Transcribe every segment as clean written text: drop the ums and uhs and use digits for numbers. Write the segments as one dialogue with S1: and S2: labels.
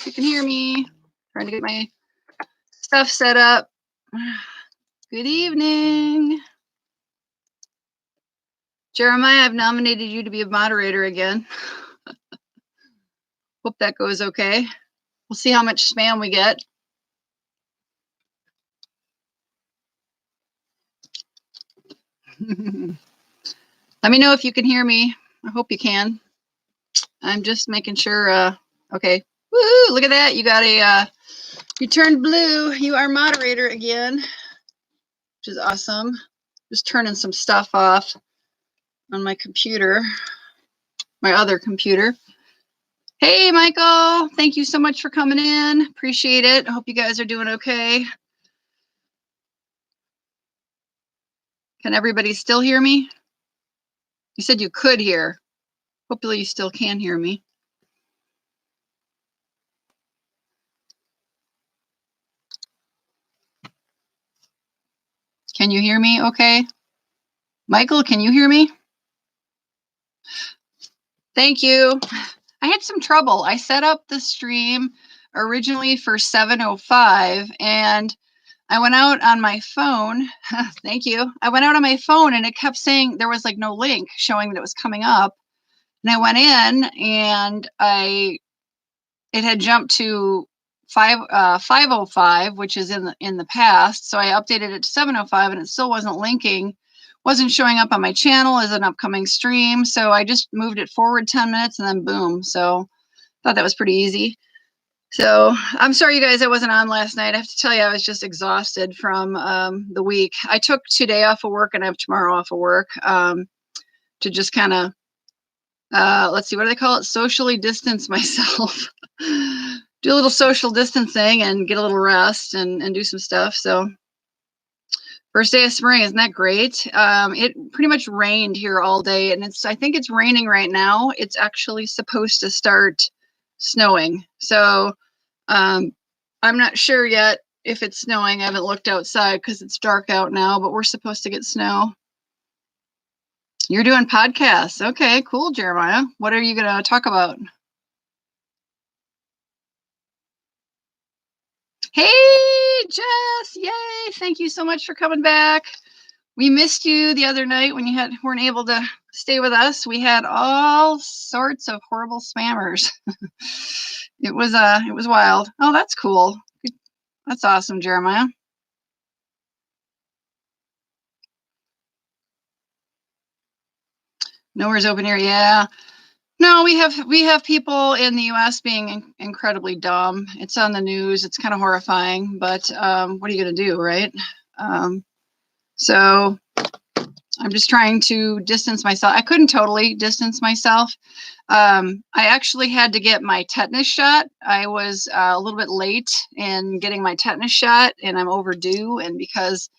S1: if you can hear me. Trying to get my stuff set up. Good evening. Jeremiah, I've nominated you to be a moderator again. Hope that goes okay. We'll see how much spam we get. Let me know if you can hear me. I hope you can. I'm just making sure. Okay. Woo! Look at that. You got a. You turned blue. You are moderator again, which is awesome. Just turning some stuff off on my computer, my other computer. Hey, Michael. Thank you so much for coming in. Appreciate it. I hope you guys are doing okay. Can everybody still hear me? You said you could hear. Hopefully you still can hear me. Can you hear me okay? Michael, can you hear me? Thank you. I had some trouble. I set up the stream originally for 7:05 and I went out on my phone. Thank you. I went out on my phone and it kept saying there was like no link showing that it was coming up. And I went in and it had jumped to 5:05, which is in the past. So I updated it to 7:05 and it still wasn't linking, wasn't showing up on my channel as an upcoming stream. So I just moved it forward 10 minutes and then boom. So I thought that was pretty easy. So I'm sorry, you guys, I wasn't on last night. I have to tell you, I was just exhausted from the week. I took today off of work and I have tomorrow off of work to just kind of, let's see, what do they call it? Socially distance myself. Do a little social distancing and get a little rest and do some stuff. So first day of spring, isn't that great? It pretty much rained here all day and I think it's raining right now. It's actually supposed to start snowing. So I'm not sure yet if it's snowing. I haven't looked outside because it's dark out now, but we're supposed to get snow. You're doing podcasts. Okay, cool, Jeremiah. What are you going to talk about? Hey, Jess. Yay. Thank you so much for coming back. We missed you the other night when you weren't able to stay with us. We had all sorts of horrible spammers. It was wild. Oh, that's cool. That's awesome, Jeremiah. Nowhere's open here. Yeah. No, we have people in the U.S. being incredibly dumb. It's on the news. It's kind of horrifying, but what are you going to do, right? So I'm just trying to distance myself. I couldn't totally distance myself. I actually had to get my tetanus shot. I was a little bit late in getting my tetanus shot, and I'm overdue. And because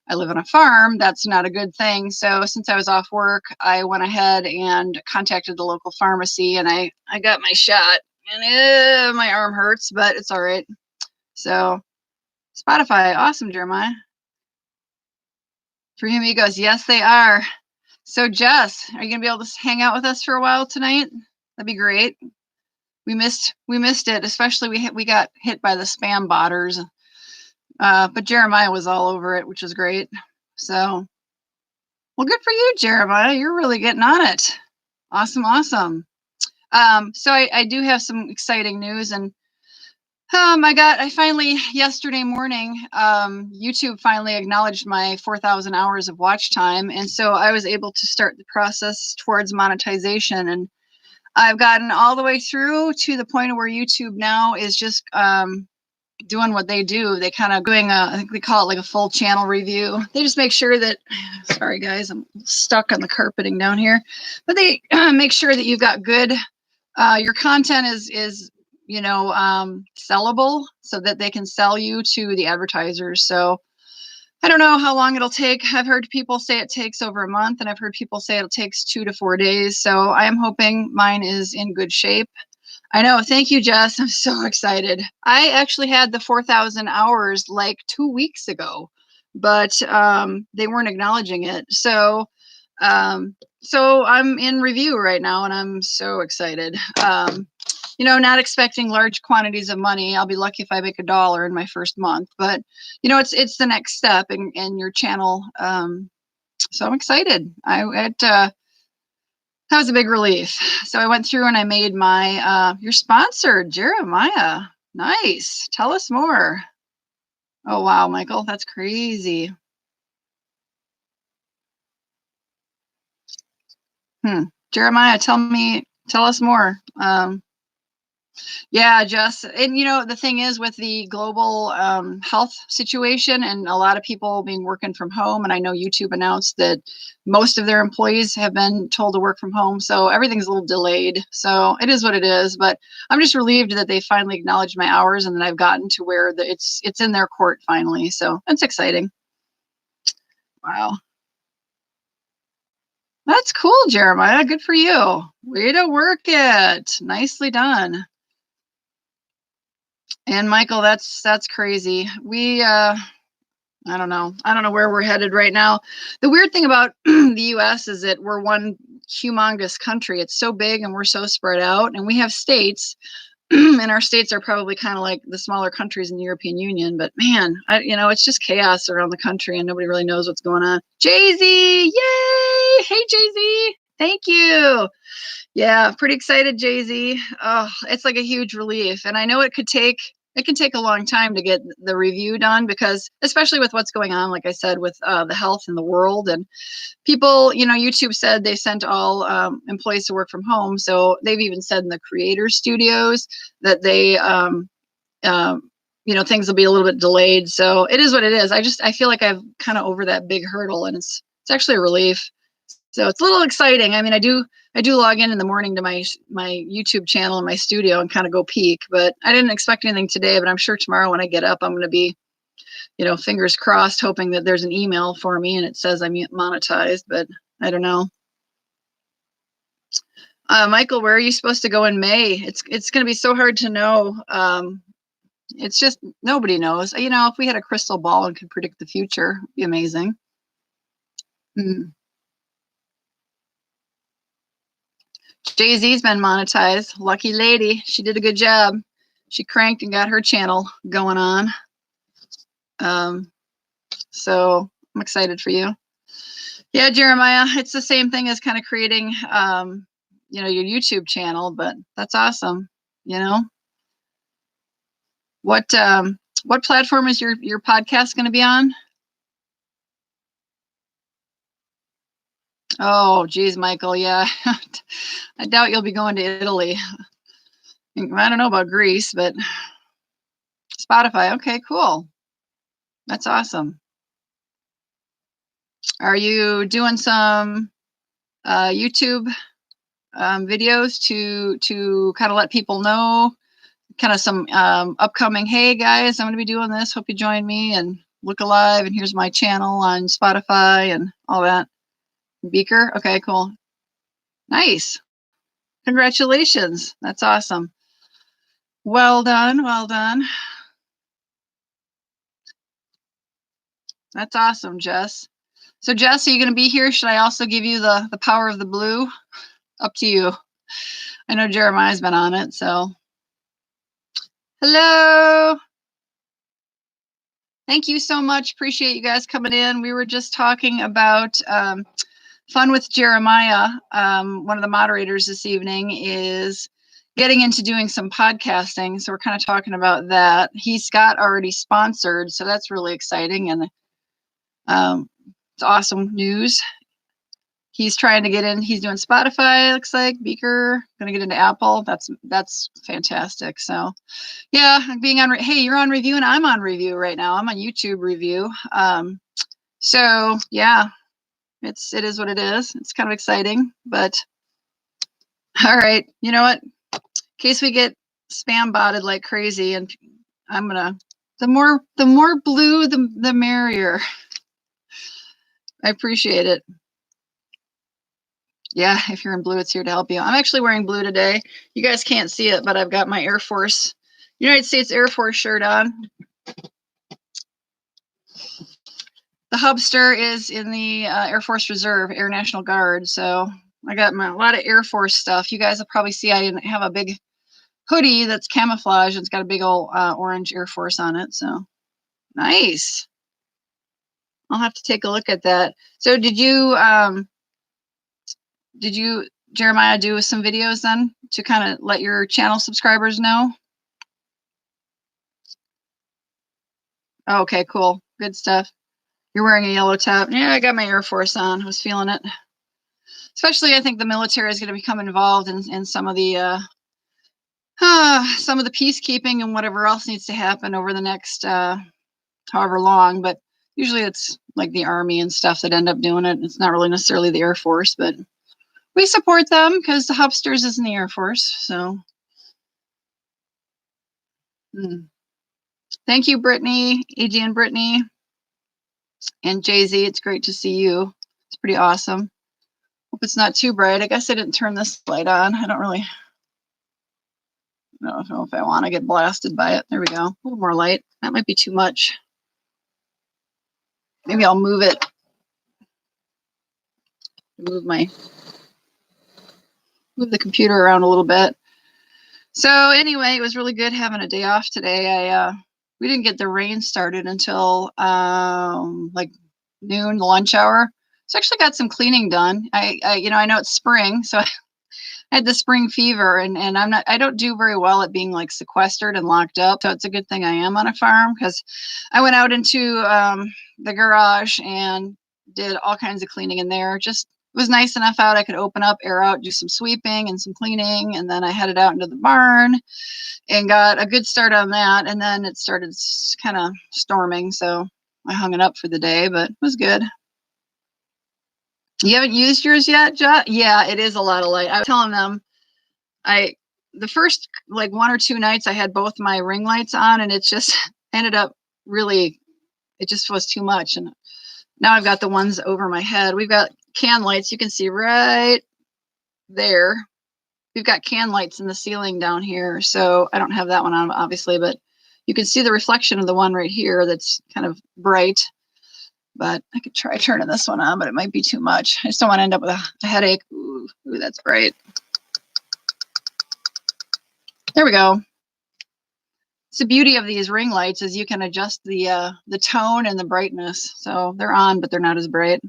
S1: I live on a farm, that's not a good thing. So since I was off work, I went ahead and contacted the local pharmacy and I got my shot and my arm hurts, but it's all right. So Spotify, awesome, Jeremiah. Free Amigos, yes, they are. So Jess, are you gonna be able to hang out with us for a while tonight? That'd be great. We missed it, especially we got hit by the spam botters. But Jeremiah was all over it, which was great. So, well, good for you, Jeremiah. You're really getting on it. Awesome, awesome. So I do have some exciting news, and I finally yesterday morning, YouTube finally acknowledged my 4,000 hours of watch time, and so I was able to start the process towards monetization, and I've gotten all the way through to the point where YouTube now is just doing what they do. They kind of doing I think they call it like a full channel review. They just make sure that, sorry guys, I'm stuck on the carpeting down here, but they make sure that you've got good, your content is you know, sellable so that they can sell you to the advertisers. So I don't know how long it'll take. I've heard people say it takes over a month, and I've heard people say it takes 2 to 4 days. So I am hoping mine is in good shape. I know. Thank you, Jess. I'm so excited. I actually had the 4,000 hours like 2 weeks ago, but they weren't acknowledging it. So I'm in review right now, and I'm so excited. not expecting large quantities of money. I'll be lucky if I make $1 in my first month, but it's the next step in your channel. So I'm excited. That was a big relief. So I went through and I made my, you're sponsored, Jeremiah. Nice. Tell us more. Oh, wow, Michael, that's crazy. Jeremiah, tell us more. Yeah, Jess. And the thing is with the global health situation and a lot of people being working from home, and I know YouTube announced that most of their employees have been told to work from home. So everything's a little delayed. So it is what it is. But I'm just relieved that they finally acknowledged my hours and that I've gotten to where it's in their court finally. So that's exciting. Wow. That's cool, Jeremiah. Good for you. Way to work it. Nicely done. And Michael, that's crazy. I don't know where we're headed right now. The weird thing about the US is that we're one humongous country. It's so big and we're so spread out, and we have states and our states are probably kind of like the smaller countries in the European Union, but man, it's just chaos around the country and nobody really knows what's going on. Jay-Z, yay! Hey, Jay-Z, thank you. Yeah, pretty excited, Jay-Z. Oh, it's like a huge relief. And I know it can take a long time to get the review done because especially with what's going on, like I said, with the health in the world and people, YouTube said they sent all employees to work from home. So they've even said in the creator studios that they, things will be a little bit delayed. So it is what it is. I feel like I've kind of over that big hurdle and it's actually a relief. So it's a little exciting. I mean, I do log in the morning to my YouTube channel and my studio and kind of go peek, but I didn't expect anything today, but I'm sure tomorrow when I get up, I'm going to be, fingers crossed, hoping that there's an email for me and it says I'm monetized, but I don't know. Michael, where are you supposed to go in May? It's going to be so hard to know. It's just, nobody knows. If we had a crystal ball and could predict the future, it'd be amazing. Jay-Z's been monetized. Lucky lady. She did a good job. She cranked and got her channel going on. So I'm excited for you. Yeah, Jeremiah, it's the same thing as kind of creating, your YouTube channel, but that's awesome. What platform is your podcast going to be on? Oh, geez, Michael. Yeah, I doubt you'll be going to Italy. I don't know about Greece, but Spotify. Okay, cool. That's awesome. Are you doing some YouTube videos to kind of let people know, kind of some upcoming, hey guys, I'm going to be doing this. Hope you join me and look alive. And here's my channel on Spotify and all that. Beaker. Okay, cool. Nice. Congratulations. That's awesome. Well done. Well done. That's awesome, Jess. So Jess, are you going to be here? Should I also give you the power of the blue? Up to you. I know Jeremiah's been on it, so. Hello. Thank you so much. Appreciate you guys coming in. We were just talking about Fun with Jeremiah. One of the moderators this evening is getting into doing some podcasting. So we're kind of talking about that. He's got already sponsored, so that's really exciting. And it's awesome news. He's trying to get in. He's doing Spotify, looks like. Beaker, going to get into Apple. That's fantastic. So, yeah, being on. Hey, you're on review, and I'm on review right now. I'm on YouTube review. So yeah, it is what it is. It's kind of exciting, but all right. You know what? In case we get spam botted like crazy, and I'm gonna. The more blue, the merrier. I appreciate it. Yeah, if you're in blue, it's here to help you. I'm actually wearing blue today. You guys can't see it, but I've got my United States Air Force shirt on. The hubster is in the Air Force Reserve, Air National Guard. So I got a lot of Air Force stuff. You guys will probably see I didn't have a big hoodie that's camouflage. It's got a big old orange Air Force on it. So nice. I'll have to take a look at that. So did you Jeremiah do some videos then to kind of let your channel subscribers know? Oh, okay, cool. Good stuff. You're wearing a yellow top. Yeah, I got my Air Force on. I was feeling it. Especially, I think the military is going to become involved in some of the peacekeeping and whatever else needs to happen over the next however long. But usually it's like the Army and stuff that end up doing it. It's not really necessarily the Air Force, but we support them because the Hupsters is in the Air Force. So thank you, Brittany, AG and Brittany, and Jay-Z. It's great to see you. It's pretty awesome. Hope it's not too bright. I guess I didn't turn this light on. I don't really know if I want to get blasted by it. There we go. A little more light. That might be too much. Maybe I'll move it. Move the computer around a little bit. So anyway, it was really good having a day off today. We didn't get the rain started until like noon, the lunch hour. So I actually got some cleaning done. I know it's spring, so I had the spring fever, and I don't do very well at being like sequestered and locked up. So it's a good thing I am on a farm, because I went out into the garage and did all kinds of cleaning in there. Just it was nice enough out. I could open up, air out, do some sweeping and some cleaning, and then I headed out into the barn and got a good start on that. And then it started kind of storming, so I hung it up for the day, but it was good. You haven't used yours yet, Yeah, it is a lot of light. I was telling them, the first like 1 or 2 nights I had both my ring lights on, and it just ended up really, it just was too much. And now I've got the ones over my head. We've got can lights. You can see right there. We've got can lights in the ceiling down here. So I don't have that one on, obviously, but you can see the reflection of the one right here that's kind of bright. But I could try turning this one on, but it might be too much. I just don't want to end up with a headache. Ooh, that's bright. There we go. It's the beauty of these ring lights is you can adjust the tone and the brightness. So they're on, but they're not as bright.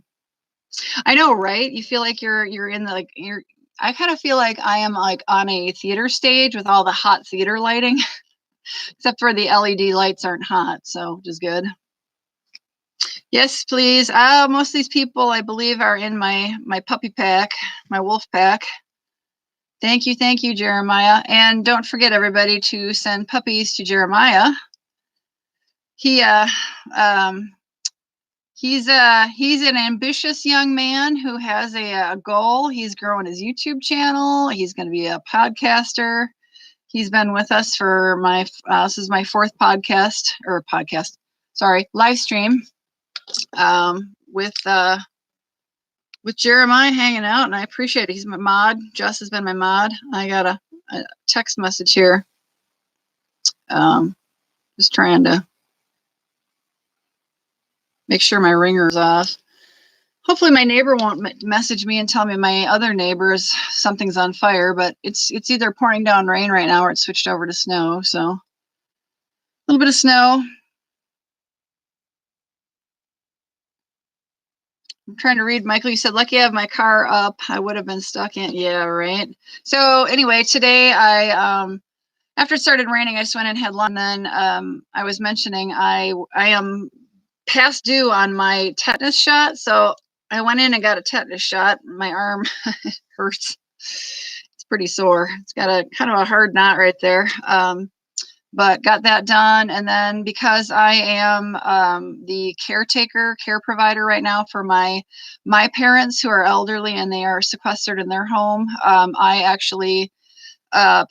S1: I know, right? You feel like you're in the I kind of feel like I am like on a theater stage with all the hot theater lighting, except for the LED lights aren't hot, so which is good. Yes, please. Most of these people, I believe, are in my puppy pack, my wolf pack. Thank you, Jeremiah. And don't forget, everybody, to send puppies to Jeremiah. He's an ambitious young man who has a goal. He's growing his YouTube channel. He's going to be a podcaster. He's been with us for this is my 4th live stream with Jeremiah hanging out, and I appreciate it. He's my mod. Jess has been my mod. I got a text message here. Just trying to make sure my ringer's off. Hopefully my neighbor won't message me and tell me my other neighbors something's on fire, but it's either pouring down rain right now or it's switched over to snow. So a little bit of snow. I'm trying to read. Michael, you said, lucky I have my car up. I would have been stuck in. Yeah, right. So anyway, today after it started raining, I just went and had lunch. And then I was mentioning I am past due on my tetanus shot. So I went in and got a tetanus shot. My arm hurts. It's pretty sore. It's got a kind of a hard knot right there. But got that done. And then because I am the care provider right now for my parents who are elderly and they are sequestered in their home, I actually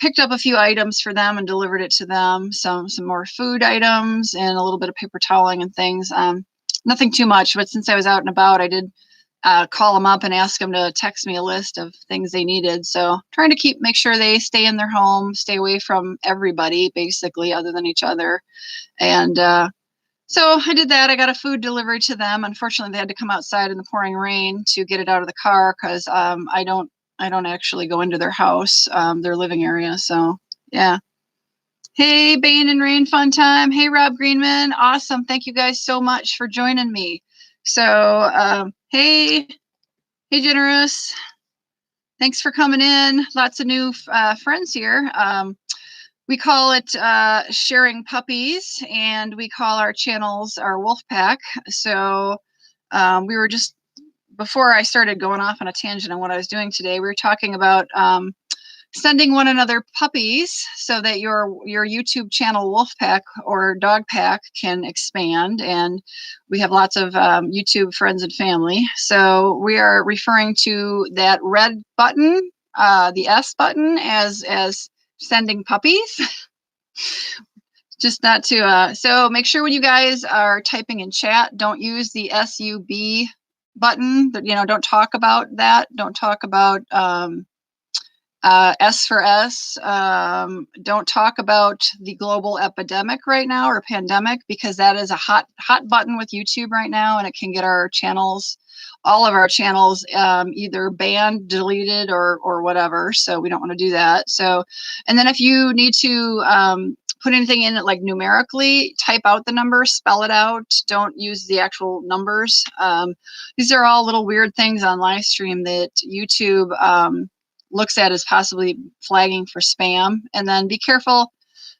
S1: picked up a few items for them and delivered it to them. Some more food items and a little bit of paper toweling and things. Nothing too much, but since I was out and about, I did call them up and ask them to text me a list of things they needed. So trying to make sure they stay in their home, stay away from everybody, basically, other than each other. And so I did that. I got a food delivery to them. Unfortunately, they had to come outside in the pouring rain to get it out of the car because I don't actually go into their house, their living area. So Yeah. Hey, Bane and Rain, fun time. Hey, Rob Greenman. Awesome. Thank you guys so much for joining me. So, hey, Generous. Thanks for coming in. Lots of new friends here. We call it Sharing Puppies, and we call our channels our Wolf Pack. So we were just, before I started going off on a tangent on what I was doing today, we were talking about sending one another puppies so that your YouTube channel Wolf Pack or Dog Pack can expand. And we have lots of YouTube friends and family. So we are referring to that red button, the S button, as sending puppies. Just not to, so make sure when you guys are typing in chat, don't use the SUB button. Don't talk about that. Don't talk about S for S. Don't talk about the global epidemic right now or pandemic, because that is a hot button with YouTube right now, and it can get our channels, all of our channels, either banned, deleted, or whatever. So we don't want to do that. So, and then if you need to put anything in it like numerically, type out the numbers, spell it out. Don't use the actual numbers. These are all little weird things on live stream that YouTube looks at as possibly flagging for spam. And then be careful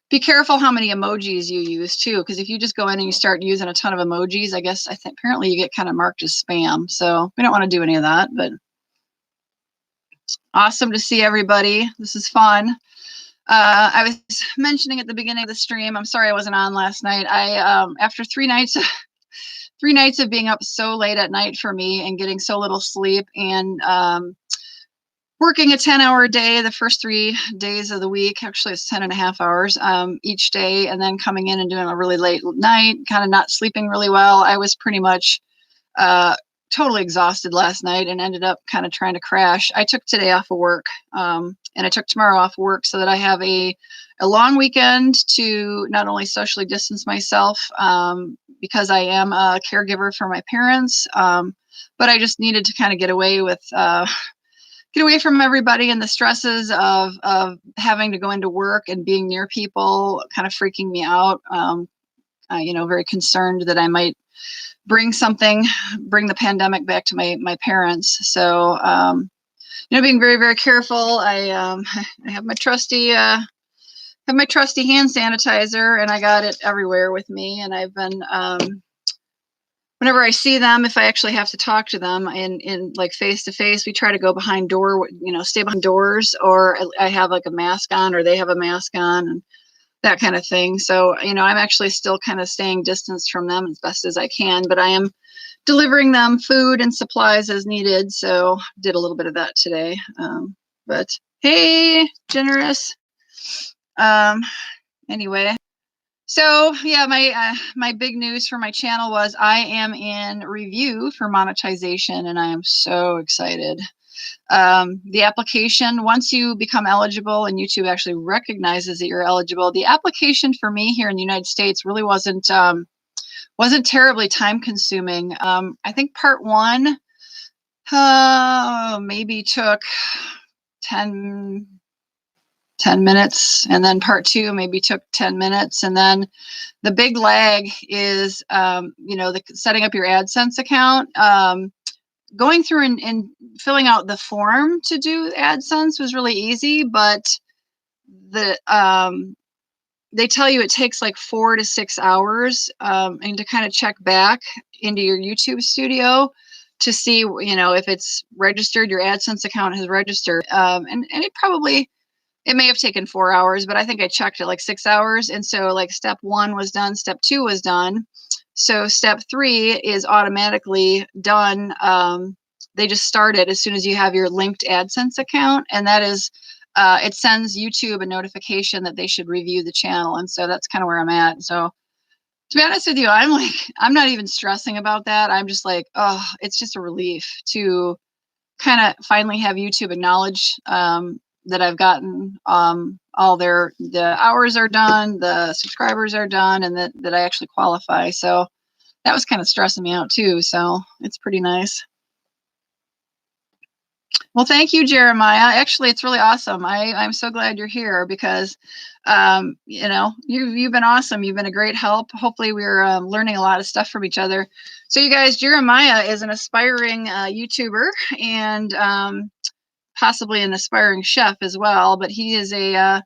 S1: how many emojis you use too, because if you just go in and you start using a ton of emojis, I think apparently you get kind of marked as spam. So we don't want to do any of that. But awesome to see everybody. This is fun. I was mentioning at the beginning of the stream, I'm sorry I wasn't on last night. I after 3 nights of being up so late at night for me and getting so little sleep, and working a 10-hour day the first 3 days of the week. Actually, it's 10.5 hours each day, and then coming in and doing a really late night, kind of not sleeping really well. I was pretty much totally exhausted last night and ended up kind of trying to crash. I took today off of work, and I took tomorrow off of work so that I have a long weekend to not only socially distance myself, because I am a caregiver for my parents, but I just needed to kind of get away from everybody and the stresses of having to go into work and being near people, kind of freaking me out. Very concerned that I might bring the pandemic back to my parents. So, being very, very careful. I have my trusty hand sanitizer, and I got it everywhere with me. And I've been, whenever I see them, if I actually have to talk to them in like face to face, we try to go behind stay behind doors, or I have like a mask on, or they have a mask on, and that kind of thing. So, I'm actually still kind of staying distance from them as best as I can, but I am delivering them food and supplies as needed. So did a little bit of that today. But hey, Generous. Anyway. So yeah, my big news for my channel was I am in review for monetization, and I am so excited. The application, once you become eligible and YouTube actually recognizes that you're eligible, the application for me here in the United States really wasn't terribly time consuming. I think part 1 maybe took 10 minutes, and then part 2 maybe took 10 minutes, and then the big lag is the setting up your AdSense account. Going through and filling out the form to do AdSense was really easy, but they tell you it takes like 4 to 6 hours, and to kind of check back into your YouTube studio to see, if it's registered, your AdSense account has registered. And it may have taken 4 hours, but I think I checked it like 6 hours. And so like step 1 was done, step 2 was done. So step 3 is automatically done. They just start it as soon as you have your linked AdSense account. And that is, it sends YouTube a notification that they should review the channel. And so that's kind of where I'm at. So to be honest with you, I'm not even stressing about that. I'm just like, oh, it's just a relief to kind of finally have YouTube acknowledge that I've gotten all the hours are done, the subscribers are done, and that I actually qualify. So that was kind of stressing me out too. So it's pretty nice. Well, thank you, Jeremiah. Actually, it's really awesome. I'm so glad you're here because, you know, you've been awesome. You've been a great help. Hopefully, we're learning a lot of stuff from each other. So, you guys, Jeremiah is an aspiring YouTuber and possibly an aspiring chef as well. But he is a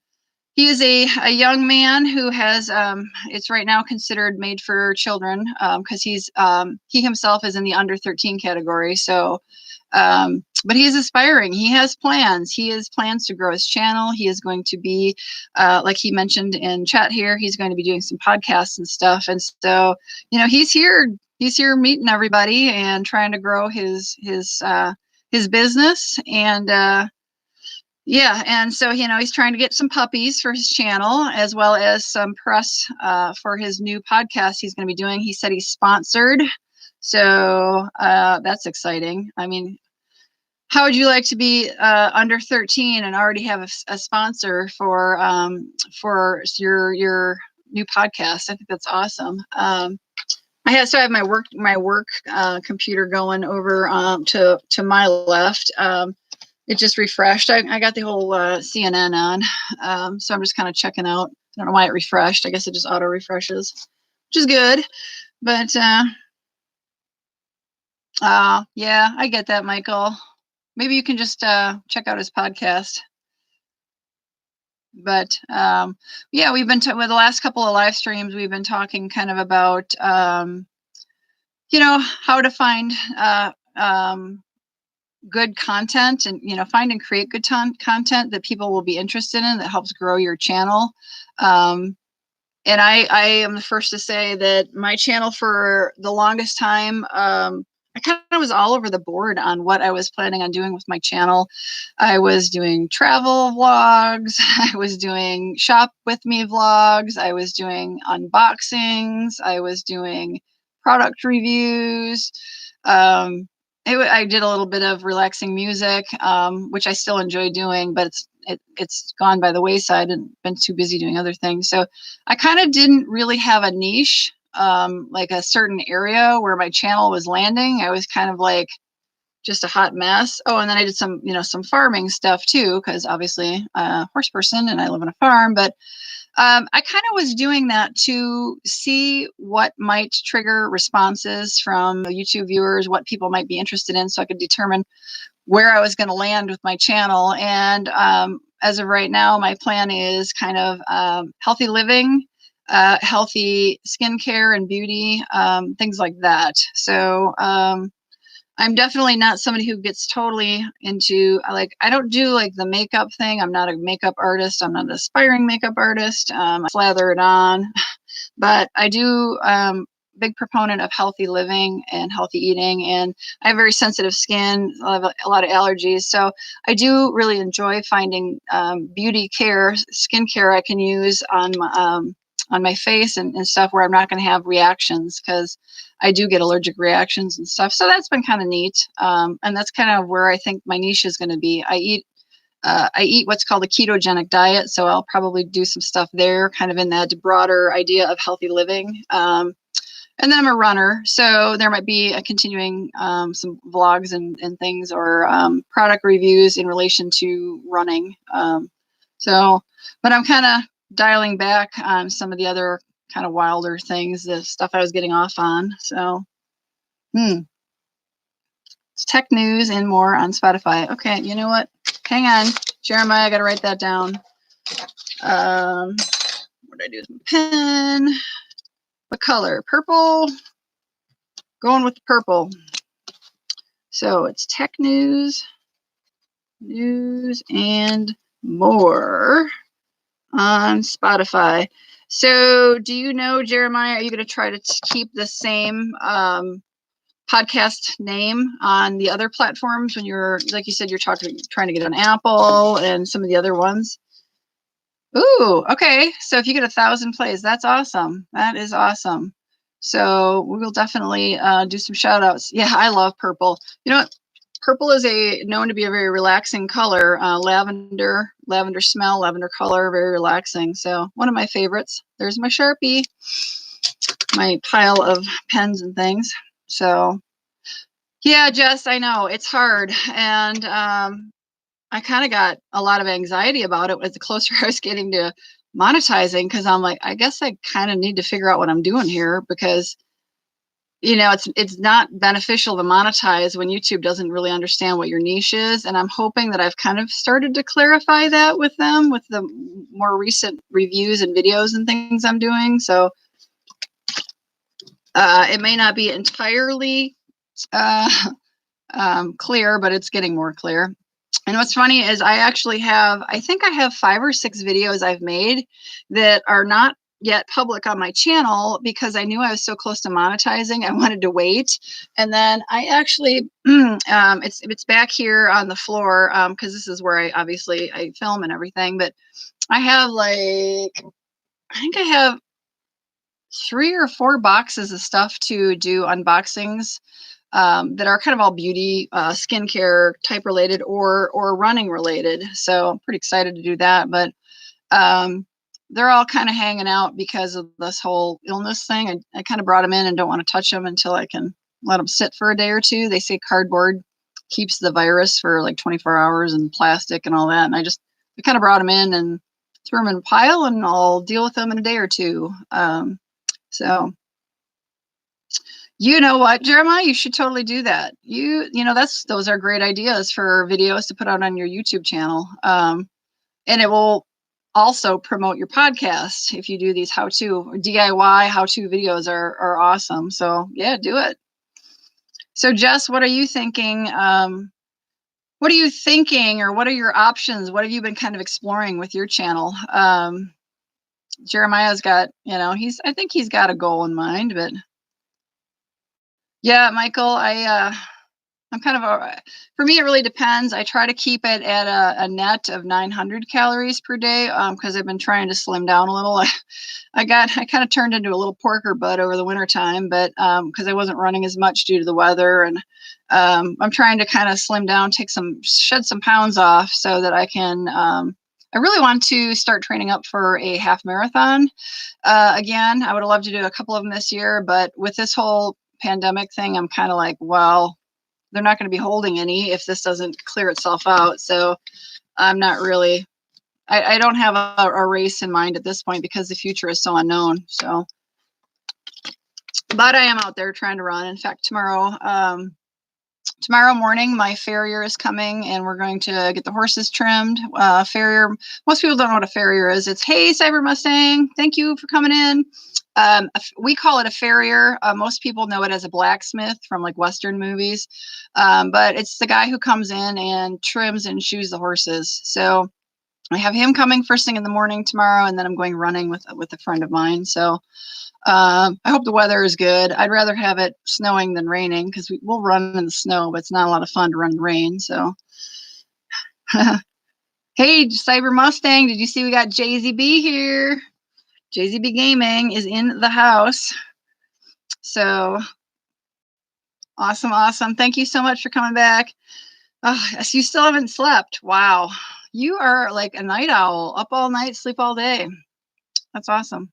S1: young man who has it's right now considered made for children because he himself is in the under 13 category. So but he is aspiring. He has plans. He has plans to grow his channel. He is going to be, like he mentioned in chat here, he's going to be doing some podcasts and stuff. And so, you know, he's here. He's here meeting everybody and trying to grow his business. And yeah, and so you know he's trying to get some puppies for his channel as well as some press for his new podcast he's going to be doing. He said he's sponsored, so that's exciting. I mean, how would you like to be under 13 and already have a sponsor for your new podcast? I think that's awesome. I have my work computer going over to my left. It just refreshed. I got the whole CNN on, so I'm just kind of checking out. I don't know why it refreshed. I guess it just auto refreshes, which is good. But yeah, I get that, Michael. Maybe you can just check out his podcast. But yeah, we've been with the last couple of live streams. We've been talking kind of about you know how to find good content and you know find and create good content that people will be interested in that helps grow your channel. And I am the first to say that my channel for the longest time, I kind of was all over the board on what I was planning on doing with my channel. I was doing travel vlogs. I was doing shop with me vlogs. I was doing unboxings. I was doing product reviews. I did a little bit of relaxing music, which I still enjoy doing, but it's gone by the wayside and been too busy doing other things. So I kind of didn't really have a niche, like a certain area where my channel was landing. I was kind of like just a hot mess. Oh, and then I did some, you know, some farming stuff too, because obviously a horse person and I live on a farm, but I kind of was doing that to see what might trigger responses from YouTube viewers, what people might be interested in, so I could determine where I was going to land with my channel. And as of right now, my plan is kind of healthy living, healthy skincare and beauty, things like that. So I'm definitely not somebody who gets totally into, like, I don't do like the makeup thing. I'm not a makeup artist. I'm not an aspiring makeup artist. I slather it on, but I do big proponent of healthy living and healthy eating. And I have very sensitive skin. I have a lot of allergies. So I do really enjoy finding beauty care, skincare I can use on my face and stuff where I'm not going to have reactions because I do get allergic reactions and stuff. So that's been kind of neat. And that's kind of where I think my niche is going to be. I eat what's called a ketogenic diet. So I'll probably do some stuff there, kind of in that broader idea of healthy living. And then I'm a runner. So there might be a continuing some vlogs and things or product reviews in relation to running. But I'm kind of dialing back on some of the other kind of wilder things, the stuff I was getting off on. So, it's tech news and more on Spotify. Okay, you know what? Hang on, Jeremiah, I got to write that down. What did I do with my pen? What color? Purple. Going with the purple. So it's tech news, and more on Spotify. So do you know, Jeremiah, are you going to try to keep the same podcast name on the other platforms when you're, like you said, you're trying to get on Apple and some of the other ones? Ooh, okay. So if you get 1,000 plays, that's awesome. That is awesome. So we will definitely do some shout outs. Yeah, I love purple. You know what? Purple is known to be a very relaxing color. Lavender smell, lavender color, very relaxing. So one of my favorites. There's my Sharpie, my pile of pens and things. So Yeah, Jess, I know it's hard. And I kind of got a lot of anxiety about it as the closer I was getting to monetizing, because I'm like, I guess I kind of need to figure out what I'm doing here, because it's not beneficial to monetize when YouTube doesn't really understand what your niche is. And I'm hoping that I've kind of started to clarify that with them with the more recent reviews and videos and things I'm doing. So it may not be entirely uh, clear, but it's getting more clear. And what's funny is I think I have 5 or 6 videos I've made that are not yet public on my channel, because I knew I was so close to monetizing. I wanted to wait. And then I actually, it's back here on the floor, because this is where I film and everything. But I have I think I have 3 or 4 boxes of stuff to do unboxings, that are kind of all beauty, skincare type related, or running related. So I'm pretty excited to do that. But they're all kind of hanging out because of this whole illness thing. I kind of brought them in and don't want to touch them until I can let them sit for a day or two. They say cardboard keeps the virus for like 24 hours, and plastic and all that. And I kind of brought them in and threw them in a pile, and I'll deal with them in a day or two. So you know what, Jeremiah, you should totally do that. Those are great ideas for videos to put out on your YouTube channel. And it will also promote your podcast if you do these how-to or DIY how-to videos are awesome. So yeah, do it. So Jess, what are you thinking? What are you thinking, or what are your options? What have you been kind of exploring with your channel? Jeremiah's got, I think he's got a goal in mind, but yeah, Michael, I'm kind of for me, it really depends. I try to keep it at a net of 900 calories per day, because I've been trying to slim down a little. I kind of turned into a little porker butt over the winter time, but because I wasn't running as much due to the weather, and I'm trying to kind of slim down, shed some pounds off, so that I can. I really want to start training up for a half marathon again. I would have loved to do a couple of them this year, but with this whole pandemic thing, I'm kind of like, well, they're not going to be holding any if this doesn't clear itself out. So I'm not really, I don't have a race in mind at this point, because the future is so unknown. So, but I am out there trying to run. In fact, tomorrow morning, my farrier is coming, and we're going to get the horses trimmed. Farrier, most people don't know what a farrier is. It's, hey, Cyber Mustang, thank you for coming in. We call it a farrier. Most people know it as a blacksmith from like Western movies, but it's the guy who comes in and trims and shoes the horses. So I have him coming first thing in the morning tomorrow, and then I'm going running with a friend of mine. So I hope the weather is good. I'd rather have it snowing than raining, because we'll run in the snow, but it's not a lot of fun to run in the rain. So, hey, Cyber Mustang, did you see we got JZB here? JZB Gaming is in the house. So awesome, awesome. Thank you so much for coming back. Oh, so you still haven't slept. Wow. You are like a night owl, up all night, sleep all day. That's awesome.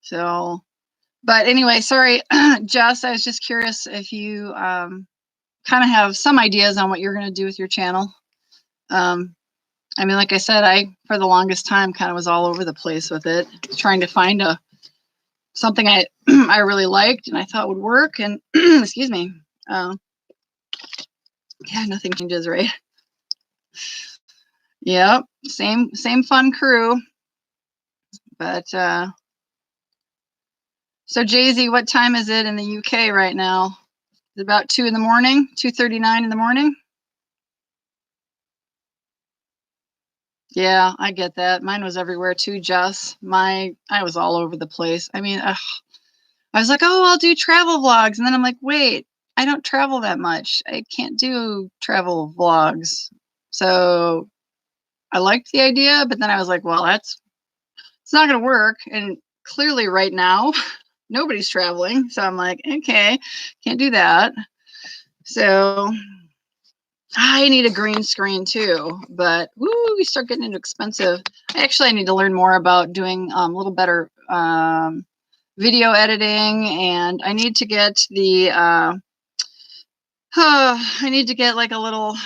S1: So, but anyway, sorry, Jess, I was just curious if you kind of have some ideas on what you're going to do with your channel. I mean, like I said, for the longest time kind of was all over the place with it, trying to find something I I really liked and I thought would work. And excuse me, yeah, nothing changes, right? Yep, same fun crew. But so Jay-Z, what time is it in the UK right now? Is it about 2 in the morning, 2:39 in the morning? Yeah, I get that. Mine was everywhere too, Jess. I was all over the place. I mean, I was like, oh, I'll do travel vlogs. And then I'm like, wait, I don't travel that much. I can't do travel vlogs. So I liked the idea, but then I was like, well, it's not going to work. And clearly right now, nobody's traveling. So I'm like, okay, can't do that. So I need a green screen too, but woo, we start getting into expensive. I need to learn more about doing a little better video editing, and I need to get the I need to get like a little,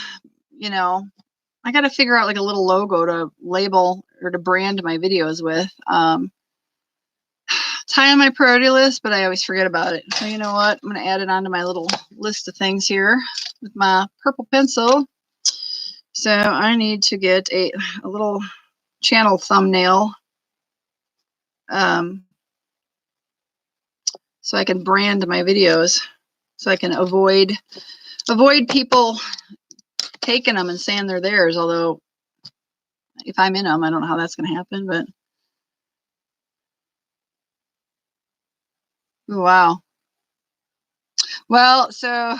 S1: you know, I got to figure out like a little logo to label or to brand my videos with. It's high on my priority list, but I always forget about it. So you know what? I'm going to add it onto my little list of things here with my purple pencil. So I need to get a little channel thumbnail so I can brand my videos, so I can avoid people taking them and saying they're theirs. Although if I'm in them, I don't know how that's going to happen, but wow. Well, so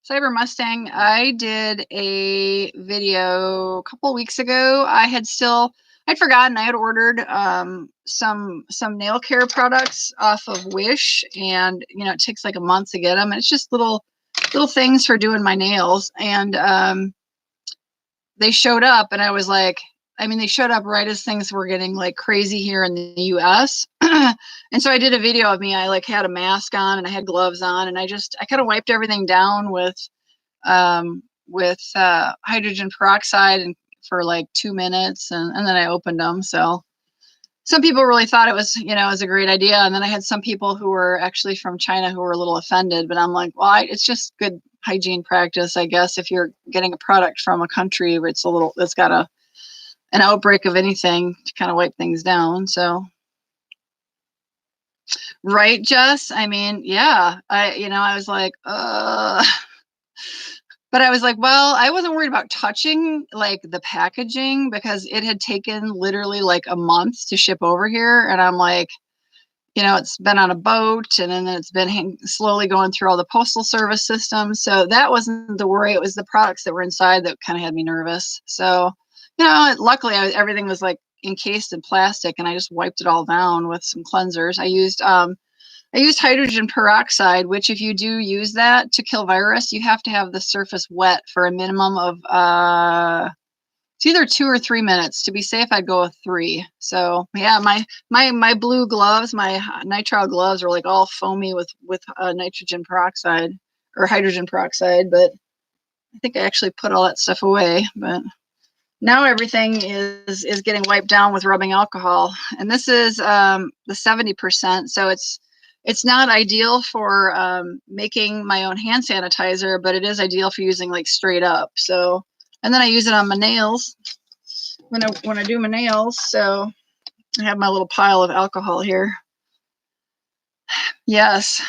S1: Cyber Mustang, I did a video a couple of weeks ago. I'd forgotten I had ordered some nail care products off of Wish, and you know it takes like a month to get them. And it's just little things for doing my nails, and they showed up, and I was like, I mean, they showed up right as things were getting like crazy here in the US. And so I did a video of me. I like had a mask on and I had gloves on, and I kind of wiped everything down with hydrogen peroxide and for like 2 minutes, and then I opened them. So some people really thought it was, you know, it was a great idea. And then I had some people who were actually from China who were a little offended, but I'm like, well, it's just good hygiene practice, I guess. If you're getting a product from a country where it's got an outbreak of anything, to kind of wipe things down. So, right, Jess? I mean, yeah, I was like, but I was like, well, I wasn't worried about touching like the packaging because it had taken literally like a month to ship over here. And I'm like, you know, it's been on a boat, and then it's been slowly going through all the postal service systems. So that wasn't the worry. It was the products that were inside that kind of had me nervous. So, you know, luckily everything was like encased in plastic, and I just wiped it all down with some cleansers. I used hydrogen peroxide, which if you do use that to kill virus, you have to have the surface wet for a minimum of it's either 2 or 3 minutes. To be safe, I'd go with 3. So yeah, my blue gloves, my nitrile gloves, are like all foamy with nitrogen peroxide or hydrogen peroxide. But I think I actually put all that stuff away. But now everything is getting wiped down with rubbing alcohol, and this is the 70%. So it's not ideal for making my own hand sanitizer, but it is ideal for using like straight up. So, and then I use it on my nails when I do my nails. So I have my little pile of alcohol here. Yes.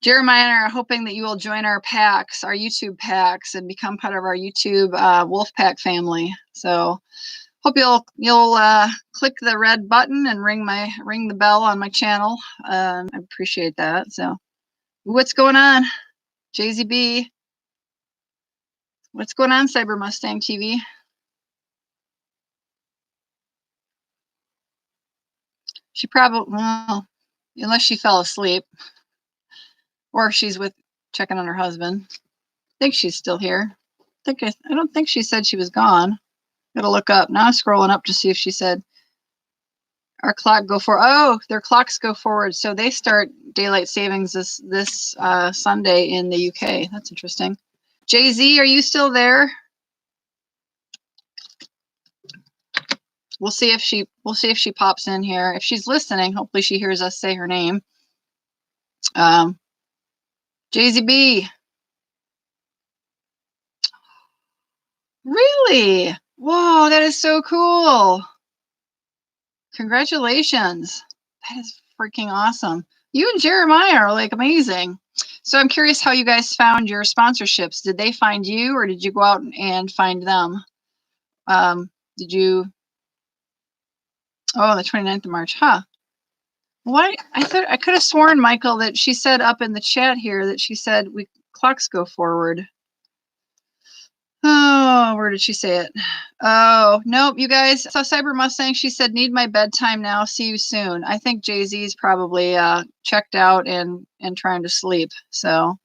S1: Jeremiah and I are hoping that you will join our packs, our YouTube packs, and become part of our YouTube Wolfpack family. So hope you'll click the red button and ring the bell on my channel. I appreciate that. So what's going on, JZB? What's going on, Cyber Mustang TV? She probably, well, unless she fell asleep, or she's checking on her husband. I think she's still here. I don't think she said she was gone. Gotta look up. Now I'm scrolling up to see if she said our clock go forward. Oh, their clocks go forward. So they start daylight savings this Sunday in the UK. That's interesting. Jay-Z, are you still there? We'll see if she pops in here. If she's listening, hopefully she hears us say her name. JZB. Really? Whoa, that is so cool. Congratulations. That is freaking awesome. You and Jeremiah are like amazing. So I'm curious how you guys found your sponsorships. Did they find you, or did you go out and find them? Did you? Oh, the 29th of March, huh? Why? I could have sworn, Michael, that she said up in the chat here that she said clocks go forward. Oh, where did she say it? Oh, nope, you guys. So Cyber Mustang, she said, need my bedtime now. See you soon. I think Jay-Z's probably checked out and trying to sleep. So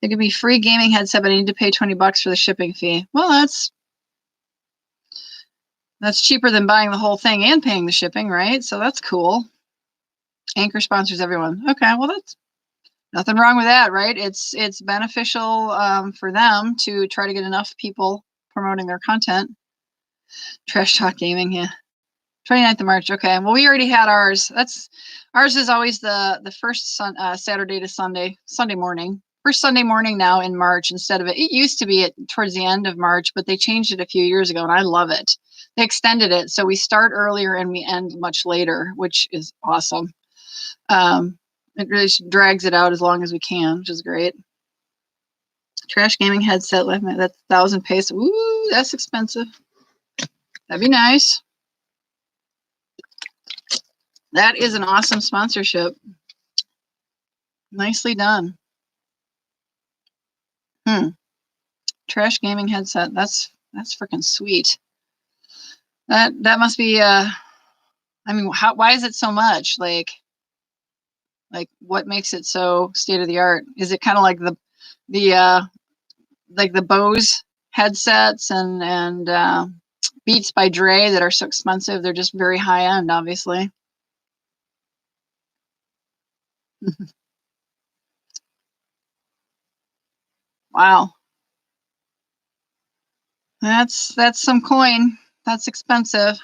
S1: it could be free gaming headset, but I need to pay $20 for the shipping fee. Well, that's cheaper than buying the whole thing and paying the shipping, right? So that's cool. Anchor sponsors everyone. Okay, well that's nothing wrong with that, right? It's beneficial for them to try to get enough people promoting their content. Trash Talk Gaming, yeah. 29th of March. Okay. Well, we already had ours. Ours is always the first Saturday to Sunday morning. First Sunday morning now in March instead of it used to be towards the end of March, but they changed it a few years ago and I love it. They extended it. So we start earlier and we end much later, which is awesome. It really drags it out as long as we can, which is great. Trash gaming headset, that's 1,000 pesos. Ooh, that's expensive. That'd be nice. That is an awesome sponsorship. Nicely done. Trash gaming headset. That's freaking sweet. That must be I mean, why is it so much? Like what makes it so state of the art? Is it kind of like the like the Bose headsets and Beats by Dre that are so expensive? They're just very high end, obviously. Wow. That's some coin. That's expensive.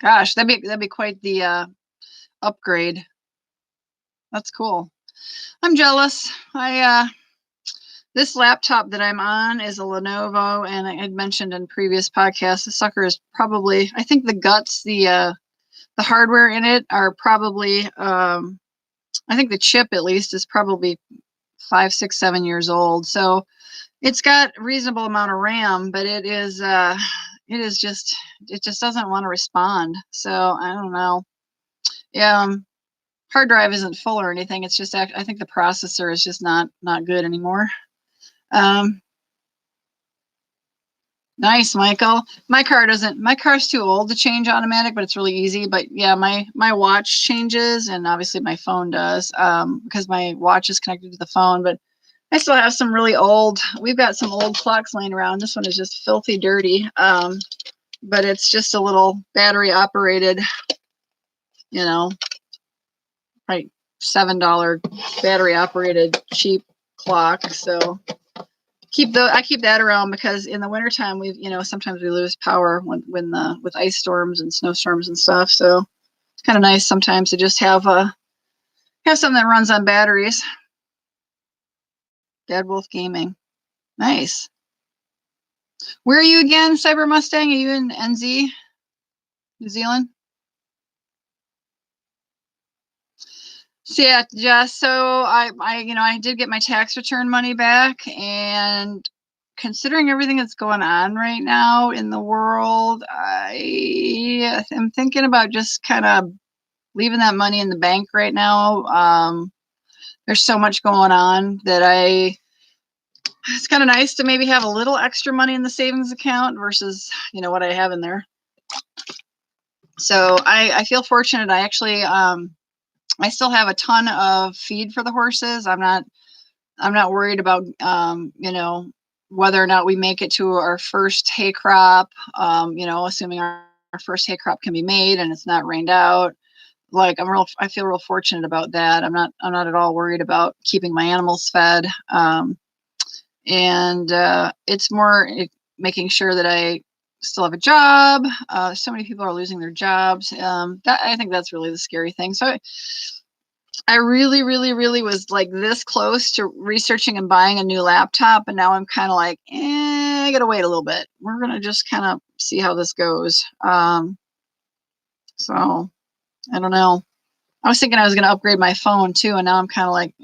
S1: Gosh, that'd be quite the upgrade. That's cool. I'm jealous. This laptop that I'm on is a Lenovo, and I had mentioned in previous podcasts, the sucker is probably, I think the guts, the hardware in it are probably, I think the chip at least is probably 5, 6, 7 years old. So it's got a reasonable amount of RAM, but it just doesn't want to respond. So I don't know. Yeah. Hard drive isn't full or anything. It's just, I think the processor is just not good anymore. Nice, Michael. My car's too old to change automatic, but it's really easy. But yeah, my watch changes and obviously my phone does, because my watch is connected to the phone, but I still have some really we've got some old clocks laying around. This one is just filthy dirty. But it's just a little battery operated, right, $7 battery operated cheap clock. So I keep that around because in the wintertime sometimes we lose power when with ice storms and snowstorms and stuff. So it's kind of nice sometimes to just have something that runs on batteries. Dad Wolf Gaming. Nice. Where are you again, Cyber Mustang? Are you in NZ, New Zealand? So yeah, Jess. So I did get my tax return money back, and considering everything that's going on right now in the world, I am thinking about just kind of leaving that money in the bank right now. There's so much going on that it's kind of nice to maybe have a little extra money in the savings account versus what I have in there. So I feel fortunate. I actually I still have a ton of feed for the horses. I'm not worried about whether or not we make it to our first hay crop. Assuming our first hay crop can be made and it's not rained out. Like I feel real fortunate about that. I'm not at all worried about keeping my animals fed. It's more making sure that I still have a job. So many people are losing their jobs. I think that's really the scary thing. So I really, really, really was like this close to researching and buying a new laptop. And now I'm kind of like, I gotta wait a little bit. We're going to just kind of see how this goes. So I don't know. I was thinking I was going to upgrade my phone too. And now I'm kind of like,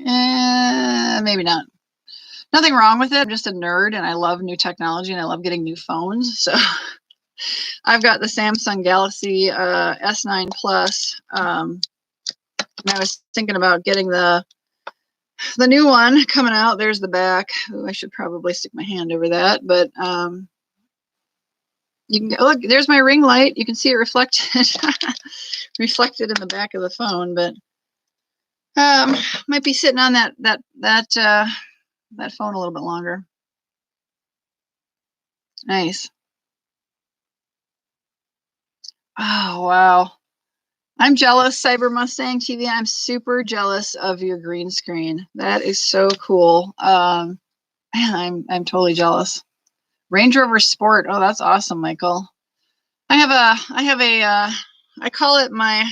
S1: maybe not. Nothing wrong with it. I'm just a nerd and I love new technology and I love getting new phones. So I've got the Samsung Galaxy S9 Plus. And I was thinking about getting the new one coming out. There's the back. Ooh, I should probably stick my hand over that, but you can look. There's my ring light. You can see it reflected reflected in the back of the phone, but might be sitting on that phone a little bit longer. Nice. Oh wow. I'm jealous, Cyber Mustang TV. I'm super jealous of your green screen. That is so cool. I'm totally jealous. Range Rover Sport. Oh, that's awesome, Michael. I call it my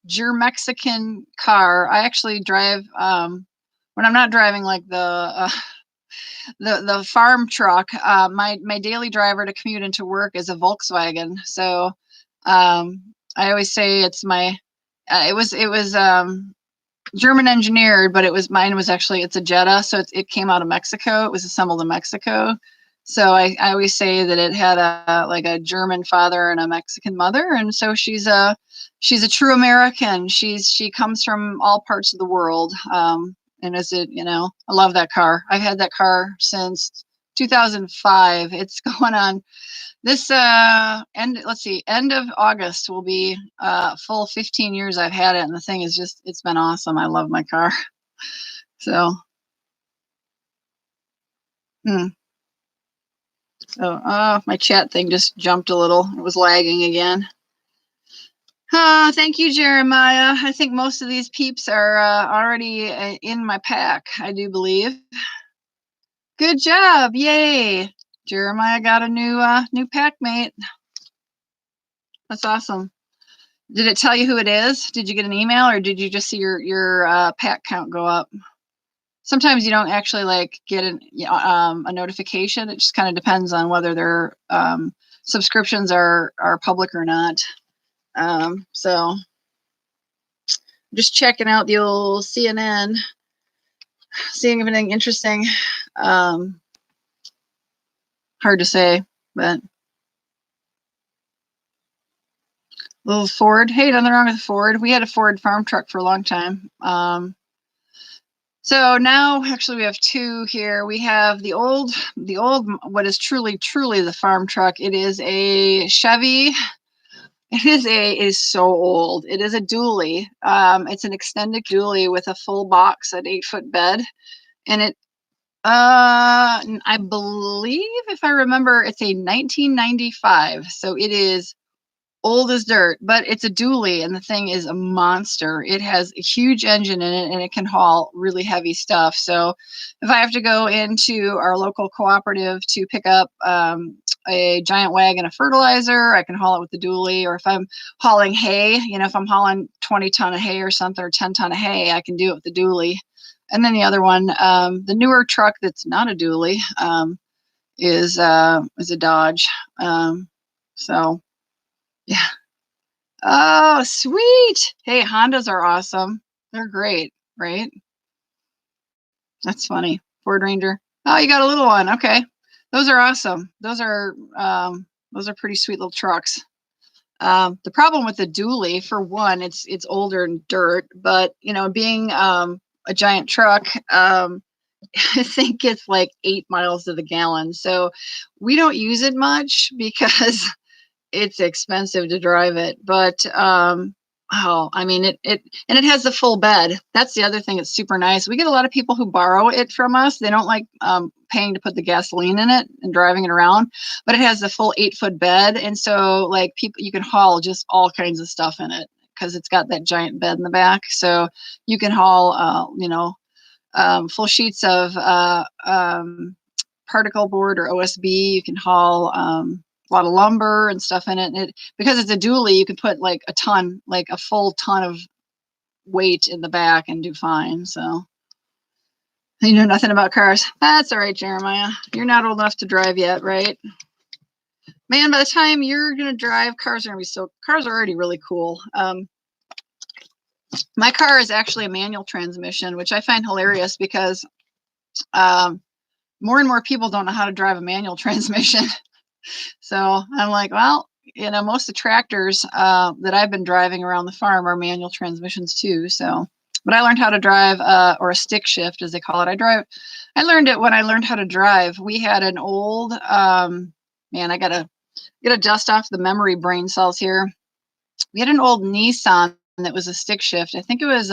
S1: Mexican car. I actually drive when I'm not driving like the farm truck. My daily driver to commute into work is a Volkswagen. So I always say it's my it was German engineered, but mine was actually it's a Jetta, so it came out of Mexico. It was assembled in Mexico. So I always say that it had a German father and a Mexican mother, and so she's a true American. She comes from all parts of the world. And I love that car. I've had that car since 2005. It's going on this end of August will be full 15 years I've had it, and the thing is it's been awesome. I love my car. So my chat thing just jumped a little. It was lagging again. Thank you, Jeremiah. I think most of these peeps are already in my pack, I do believe. Good job. Yay. Jeremiah got a new pack mate. That's awesome. Did it tell you who it is? Did you get an email, or did you just see your pack count go up? Sometimes you don't actually get a notification. It just kind of depends on whether their subscriptions are public or not. So just checking out the old CNN, seeing if anything interesting. Hard to say, but little Ford. Hey, nothing wrong with Ford. We had a Ford farm truck for a long time. So now actually we have two here. We have the old, what is truly the farm truck. It is a Chevy. It is so old. It is a dually. It's an extended dually with a full box, an 8-foot bed. And I believe, if I remember, it's a 1995. So it is old as dirt, but it's a dually, and the thing is a monster. It has a huge engine in it, and it can haul really heavy stuff. So if I have to go into our local cooperative to pick up a giant wagon of fertilizer, I can haul it with the dually. Or if I'm hauling hay, if I'm hauling 20-ton of hay or something, or 10-ton of hay, I can do it with the dually. And then the other one, the newer truck that's not a dually, is a Dodge. So yeah. Oh, sweet. Hey, Hondas are awesome. They're great, right? That's funny. Ford Ranger. Oh, you got a little one. Okay. Those are awesome. Those are pretty sweet little trucks. The problem with the dually, for one, it's older and dirt, but being a giant truck, I think it's like 8 miles to the gallon. So we don't use it much because it's expensive to drive it. But it has the full bed. That's the other thing. It's super nice. We get a lot of people who borrow it from us. They don't like paying to put the gasoline in it and driving it around, but it has the full 8-foot bed. And so you can haul just all kinds of stuff in it because it's got that giant bed in the back. So you can haul, full sheets of particle board or OSB. You can haul a lot of lumber and stuff in it. And because it's a dually, you can put a full ton of weight in the back and do fine. So you know nothing about cars. That's all right, Jeremiah. You're not old enough to drive yet, right? Man, by the time you're gonna drive, cars are already really cool. My car is actually a manual transmission, which I find hilarious because more and more people don't know how to drive a manual transmission. So I'm like, well, most of the tractors that I've been driving around the farm are manual transmissions too. So, but I learned how to drive, or a stick shift as they call it. I learned it when I learned how to drive. We had an old, man, I gotta dust off the memory brain cells here. We had an old Nissan that was a stick shift. I think it was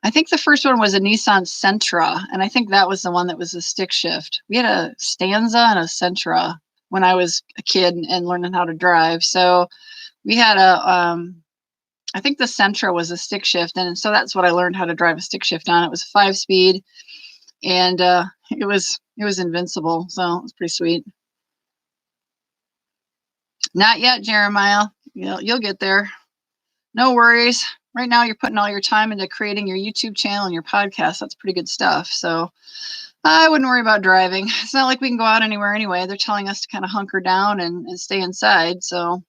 S1: I think the first one was a Nissan Sentra, and I think that was the one that was a stick shift. We had a Stanza and a Sentra when I was a kid and learning how to drive. So we had a, I think the Sentra was a stick shift. And so that's what I learned how to drive a stick shift on. It was a 5-speed, and it was invincible. So it was pretty sweet. Not yet, Jeremiah. You'll get there. No worries. Right now you're putting all your time into creating your YouTube channel and your podcast. That's pretty good stuff. So I wouldn't worry about driving. It's not like we can go out anywhere anyway. They're telling us to kind of hunker down and stay inside. So,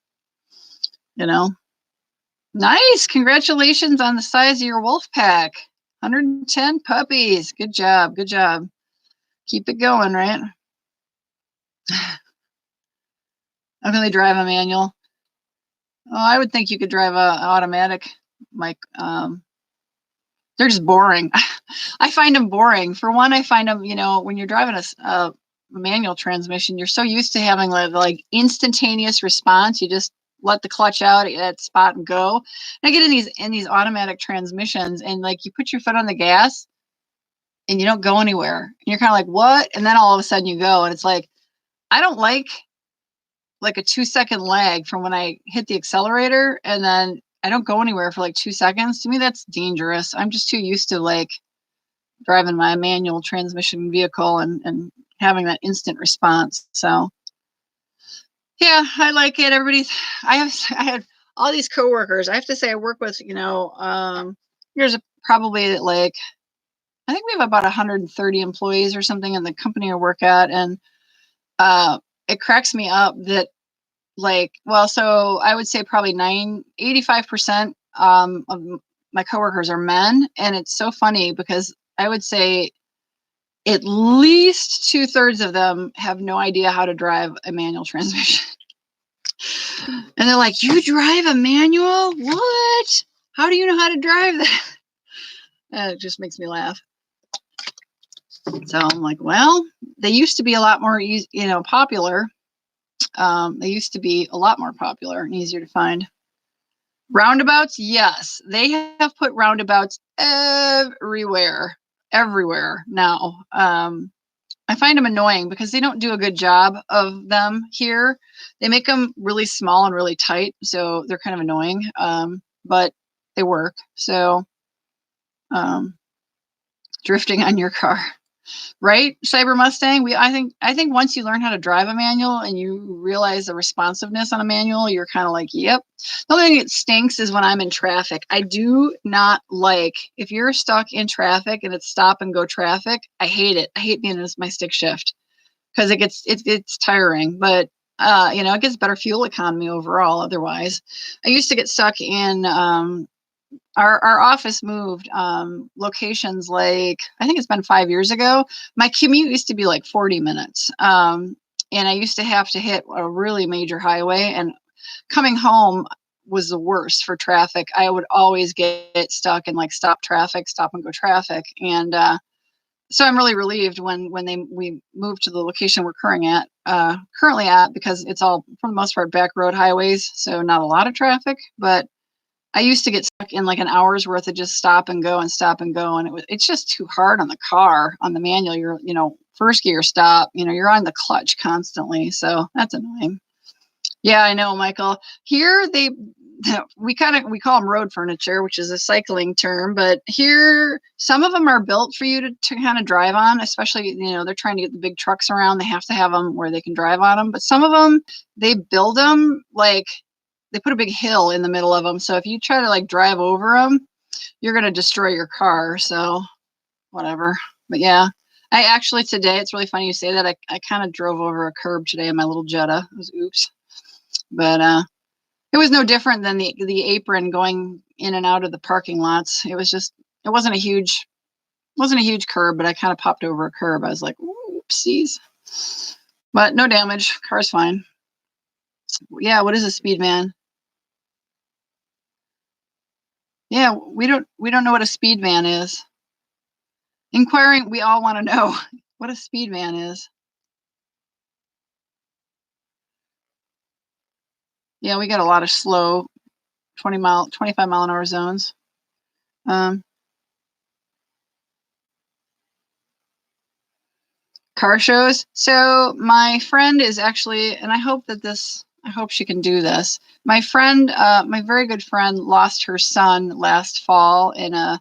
S1: nice. Congratulations on the size of your wolf pack. 110 puppies. Good job. Good job. Keep it going, right? How can they drive a manual? Oh, I would think you could drive an automatic, Mike. They're just boring. I find them boring. For one, I find them, when you're driving a manual transmission, you're so used to having like instantaneous response. You just let the clutch out at that spot and go. And I get in these automatic transmissions, and like you put your foot on the gas and you don't go anywhere. And you're kind of like, what? And then all of a sudden you go, and it's like, I don't like a 2-second lag from when I hit the accelerator and then I don't go anywhere for like 2 seconds. To me, that's dangerous. I'm just too used to like driving my manual transmission vehicle and having that instant response. So yeah, I like it. I had all these coworkers. I have to say I work with, there's probably like, I think we have about 130 employees or something in the company I work at. And it cracks me up that so I would say probably 85% of my coworkers are men. And it's so funny because I would say at least 2/3 of them have no idea how to drive a manual transmission. And they're like, you drive a manual? What? How do you know how to drive that? And it just makes me laugh. So I'm like, well, they used to be a lot more, popular. They used to be a lot more popular and easier to find. Roundabouts, yes. They have put roundabouts everywhere now. I find them annoying because they don't do a good job of them here. They make them really small and really tight, so they're kind of annoying, but they work. So drifting on your car. Right, Cyber Mustang. I think once you learn how to drive a manual and you realize the responsiveness on a manual, you're kind of like, yep. The only thing that stinks is when I'm in traffic. I do not like if you're stuck in traffic and it's stop and go traffic. I hate it. I hate being in my stick shift because it's tiring. But it gets better fuel economy overall. Otherwise, I used to get stuck in. Our office moved locations like I think it's been 5 years ago. My commute used to be like 40 minutes. And I used to have to hit a really major highway, and coming home was the worst for traffic. I would always get stuck in like stop and go traffic. And so I'm really relieved when we moved to the location we're currently at because it's all for the most part back road highways, so not a lot of traffic. But I used to get stuck in like an hour's worth of just stop and go. And it's just too hard on the car. On the manual, you're, first gear stop, you're on the clutch constantly. So that's annoying. Yeah, I know, Michael. Here we call them road furniture, which is a cycling term, but here some of them are built for you to kind of drive on, especially, they're trying to get the big trucks around. They have to have them where they can drive on them. But some of them, they build them like, they put a big hill in the middle of them. So if you try to like drive over them, you're going to destroy your car. So whatever. But yeah, I actually today, it's really funny you say that. I kind of drove over a curb today in my little Jetta. It was oops. But it was no different than the apron going in and out of the parking lots. It wasn't a huge curb, but I kind of popped over a curb. I was like, oopsies. But no damage. Car's fine. Yeah, what is a speed man? Yeah, we don't know what a speed van is. Inquiring, we all want to know what a speed van is. Yeah, we got a lot of slow 25 mile an hour zones. Car shows. So my friend is actually, and I hope that I hope she can do this. My friend, my very good friend, lost her son last fall in a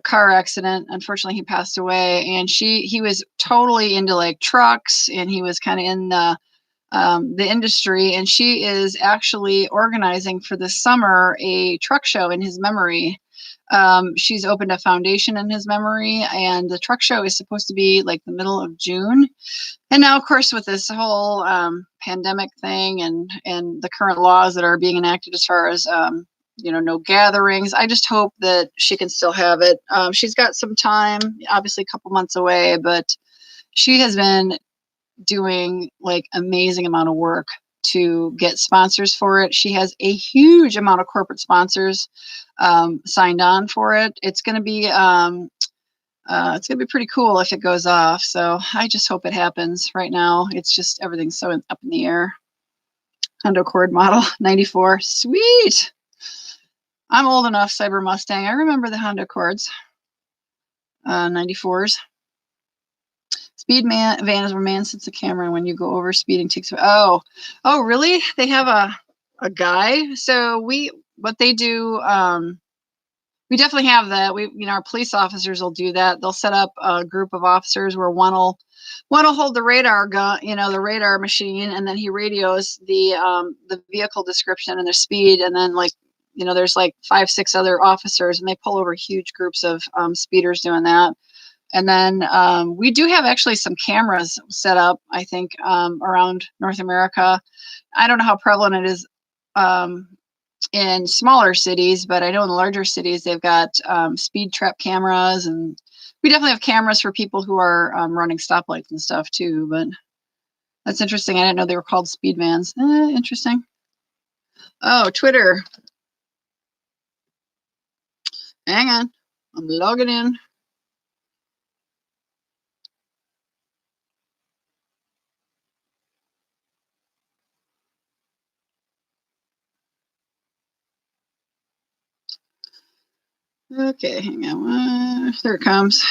S1: car accident. Unfortunately, he passed away, and he was totally into like trucks, and he was kind of in the industry, and she is actually organizing for this summer a truck show in his memory. She's opened a foundation in his memory, and the truck show is supposed to be like the middle of June. And now, of course, with this whole pandemic thing and the current laws that are being enacted as far as no gatherings, I just hope that she can still have it. She's got some time, obviously a couple months away, but she has been doing like amazing amount of work to get sponsors for it. She has a huge amount of corporate sponsors signed on for it. It's going to be pretty cool if it goes off. So I just hope it happens. Right now, it's just everything's so up in the air. Honda Accord model 94, sweet. I'm old enough, Cyber Mustang. I remember the Honda Accords, 94s. Speed van is where man sits the camera, and when you go over speeding takes. Oh, really? They have a guy. So what they do. We definitely have that. Our police officers will do that. They'll set up a group of officers where one will hold the radar gun, the radar machine, and then he radios the vehicle description and the speed, and then there's like 5-6 other officers, and they pull over huge groups of speeders doing that. And then we do have actually some cameras set up, I think, around North America. I don't know how prevalent it is in smaller cities, but I know in the larger cities they've got speed trap cameras, and we definitely have cameras for people who are running stoplights and stuff too. But that's interesting. I didn't know they were called speed vans. Interesting. Oh, Twitter. Hang on. I'm logging in. Okay, hang on. There it comes.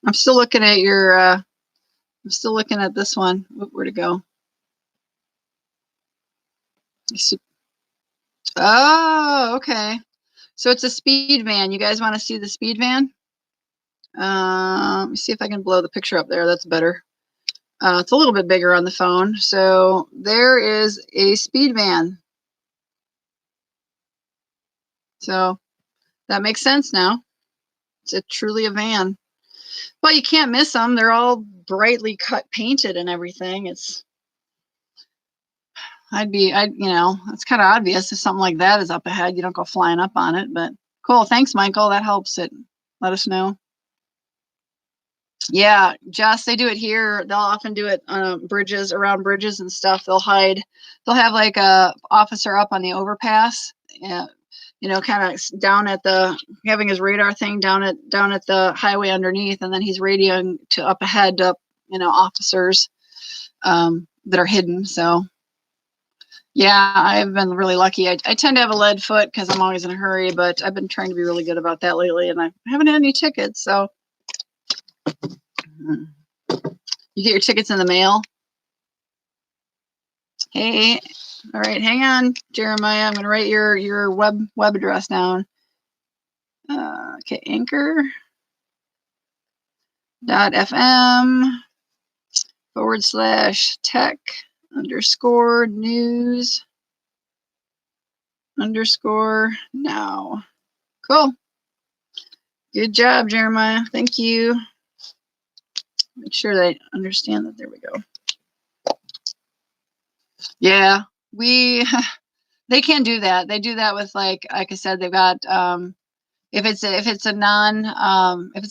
S1: I'm still looking at I'm still looking at this one. Where'd it go? Oh, okay. So it's a speed van. You guys want to see the speed van? Let me see if I can blow the picture up there. That's better. It's a little bit bigger on the phone. So there is a speed van. So that makes sense now. It's truly a van. Well, you can't miss them. They're all brightly painted and everything. It's kind of obvious if something like that is up ahead. You don't go flying up on it, but cool. Thanks, Michael. That helps it. Let us know. Yeah, Jess, they do it here. They'll often do it on bridges, around bridges and stuff. They'll have like a officer up on the overpass, kind of down at having his radar thing down at the highway underneath, and then he's radioing to up ahead to, officers that are hidden. So yeah, I've been really lucky. I tend to have a lead foot because I'm always in a hurry, but I've been trying to be really good about that lately, and I haven't had any tickets. So you get your tickets in the mail. Hey, all right, hang on, Jeremiah. I'm gonna write your web address down. Okay, anchor.fm/tech_news_now. Cool. Good job, Jeremiah. Thank you. Make sure they understand that. There we go. Yeah, they can do that. They do that with like I said, they've got if it's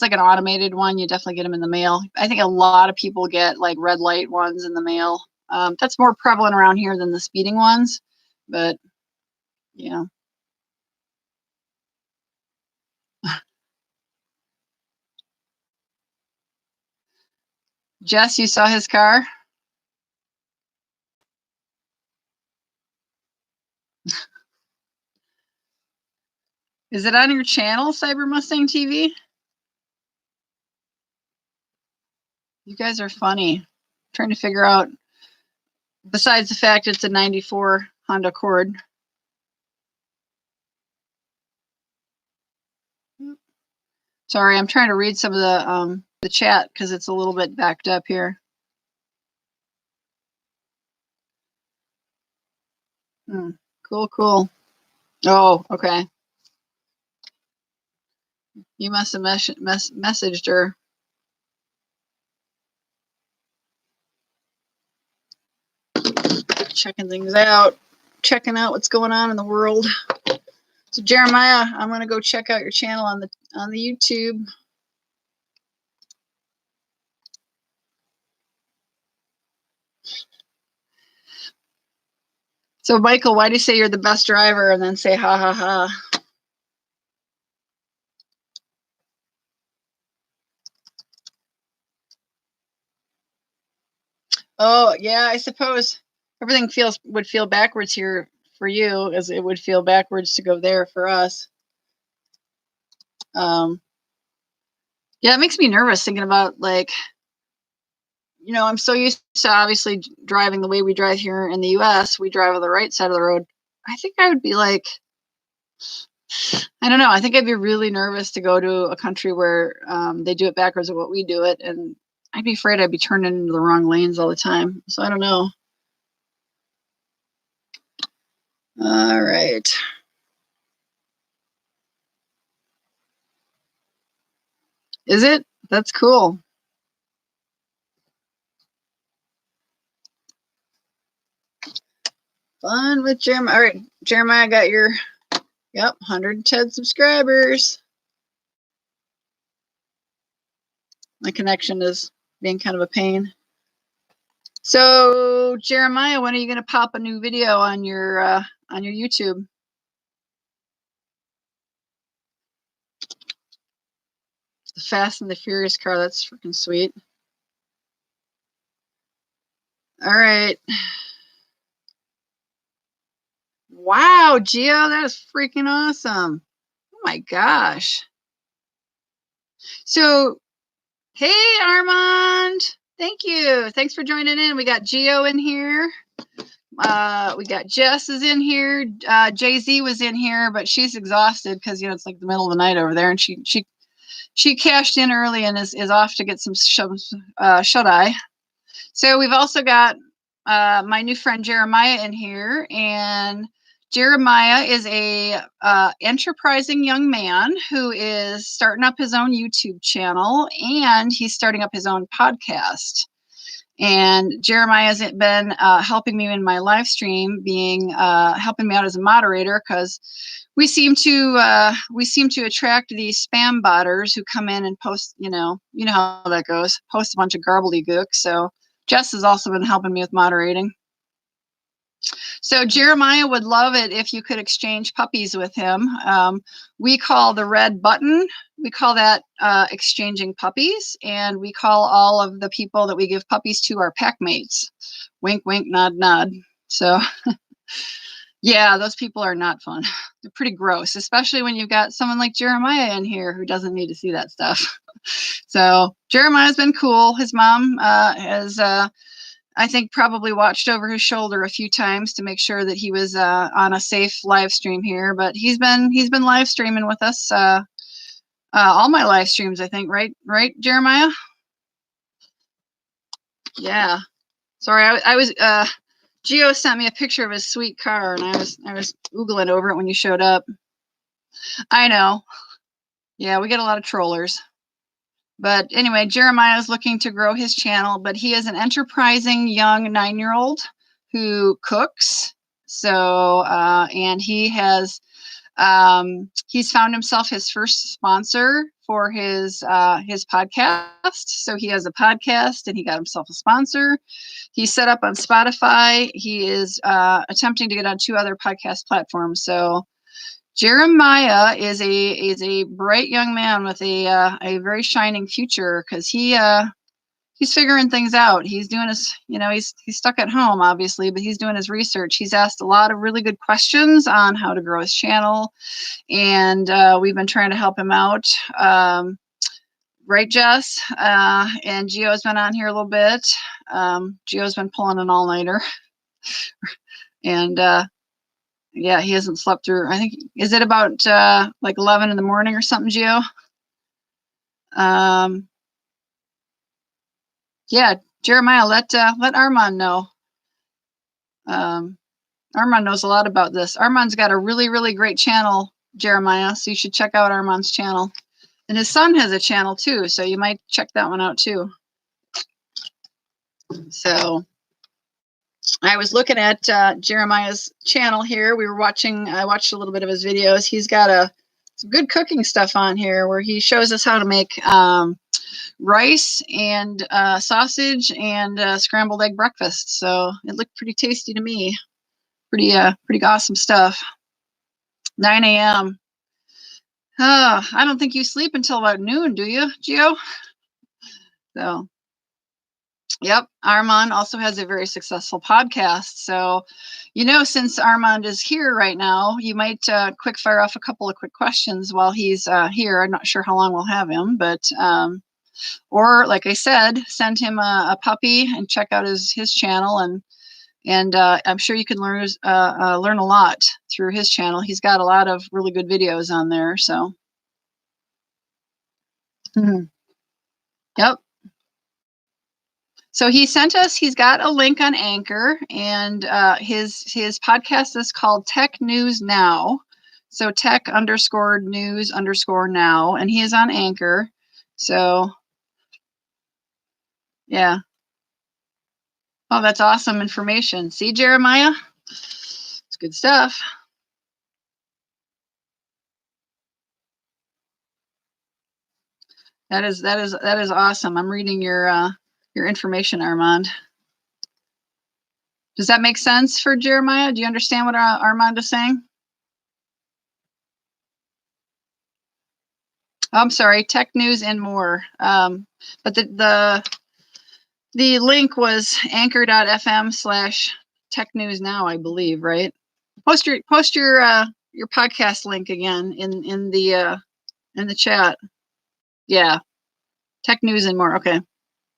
S1: like an automated one, you definitely get them in the mail. I think a lot of people get like red light ones in the mail. That's more prevalent around here than the speeding ones, but yeah. Jess, you saw his car? Is it on your channel, Cyber Mustang TV? You guys are funny. I'm trying to figure out Besides the fact it's a 94 Honda Accord. Sorry, I'm trying to read some of the chat because it's a little bit backed up here. Cool, cool. Oh, okay. You must have messaged her. Checking things out, checking out what's going on in the world. So Jeremiah, I'm gonna go check out your channel on the YouTube. So Michael, why do you say you're the best driver and then say ha ha ha? Oh yeah, I suppose everything would feel backwards here for you as it would feel backwards to go there for us. Yeah, it makes me nervous thinking about, like, you know, I'm so used to obviously driving the way we drive here in the US. We drive on the right side of the road. I think I would be like, I don't know. I think I'd be really nervous to go to a country where they do it backwards of what we do it. And I'd be afraid I'd be turning into the wrong lanes all the time. So I don't know. All right. Is it? That's cool. Fun with Jeremiah. All right, Jeremiah, got your, yep, 110 subscribers. My connection is being kind of a pain. So Jeremiah, when are you going to pop a new video on your YouTube? The Fast and the Furious car. That's freaking sweet. All right. Wow, Gio, that is freaking awesome. Oh my gosh. So, hey, Armand. Thank you. Thanks for joining in. We got Gio in here. We got Jess is in here. Jay-Z was in here, but she's exhausted because, you know, it's like the middle of the night over there, and she cashed in early and is off to get some shut-eye. So we've also got my new friend Jeremiah in here, and Jeremiah is a enterprising young man who is starting up his own YouTube channel, and he's starting up his own podcast. And Jeremiah has been helping me in my live stream, helping me out as a moderator, because we seem to attract these spam botters who come in and post, you know how that goes, post a bunch of gobbledygook. So Jess has also been helping me with moderating. So Jeremiah would love it if you could exchange puppies with him. We call the red button, we call that exchanging puppies, and we call all of the people that we give puppies to our pack mates. Wink, wink, nod, nod. So yeah, those people are not fun. They're pretty gross, especially when you've got someone like Jeremiah in here who doesn't need to see that stuff. So Jeremiah's been cool. His mom has I think probably watched over his shoulder a few times to make sure that he was on a safe live stream here. But he's been live streaming with us all my live streams, I think. Right, Jeremiah? Yeah. Sorry, I was Gio sent me a picture of his sweet car, and I was oogling over it when you showed up. I know. Yeah, we get a lot of trollers. But anyway, Jeremiah is looking to grow his channel, but he is an enterprising young 9-year-old who cooks. So, and he has, he's found himself his first sponsor for his podcast. So he has a podcast and he got himself a sponsor. He's set up on Spotify. He is attempting to get on 2 other podcast platforms. So Jeremiah is a bright young man with a very shining future, because he's figuring things out. He's doing his, he's stuck at home obviously, but he's doing his research. He's asked a lot of really good questions on how to grow his channel, and we've been trying to help him out. Right, Jess? And Gio's been on here a little bit. Gio's been pulling an all-nighter. And yeah, he hasn't slept through. I think, is it about like 11 in the morning or something, Gio? Yeah, Jeremiah, let Armand know. Armand knows a lot about this. Armand's got a really, really great channel, Jeremiah, so you should check out Armand's channel. And his son has a channel too, so you might check that one out too. So I was looking at Jeremiah's channel here. I watched a little bit of his videos. He's got some good cooking stuff on here where he shows us how to make rice and sausage and scrambled egg breakfast. So it looked pretty tasty to me. Pretty awesome stuff. 9 a.m. I don't think you sleep until about noon, do you, Gio? So, yep. Armand also has a very successful podcast. So, since Armand is here right now, you might quick fire off a couple of quick questions while he's here. I'm not sure how long we'll have him, but or like I said, send him a puppy and check out his channel, and I'm sure you can learn a lot through his channel. He's got a lot of really good videos on there. So, yep. So he sent us. He's got a link on Anchor, and his podcast is called Tech News Now. So tech_news_now, and he is on Anchor. So, yeah. Oh, that's awesome information. See, Jeremiah? It's good stuff. That is awesome. I'm reading your information, Armand. Does that make sense for Jeremiah? Do you understand what Armand is saying? Oh, I'm sorry, Tech News and More. But the link was anchor.fm/Tech News Now, I believe, right? Post your podcast link again in the chat. Yeah, Tech News and More. Okay,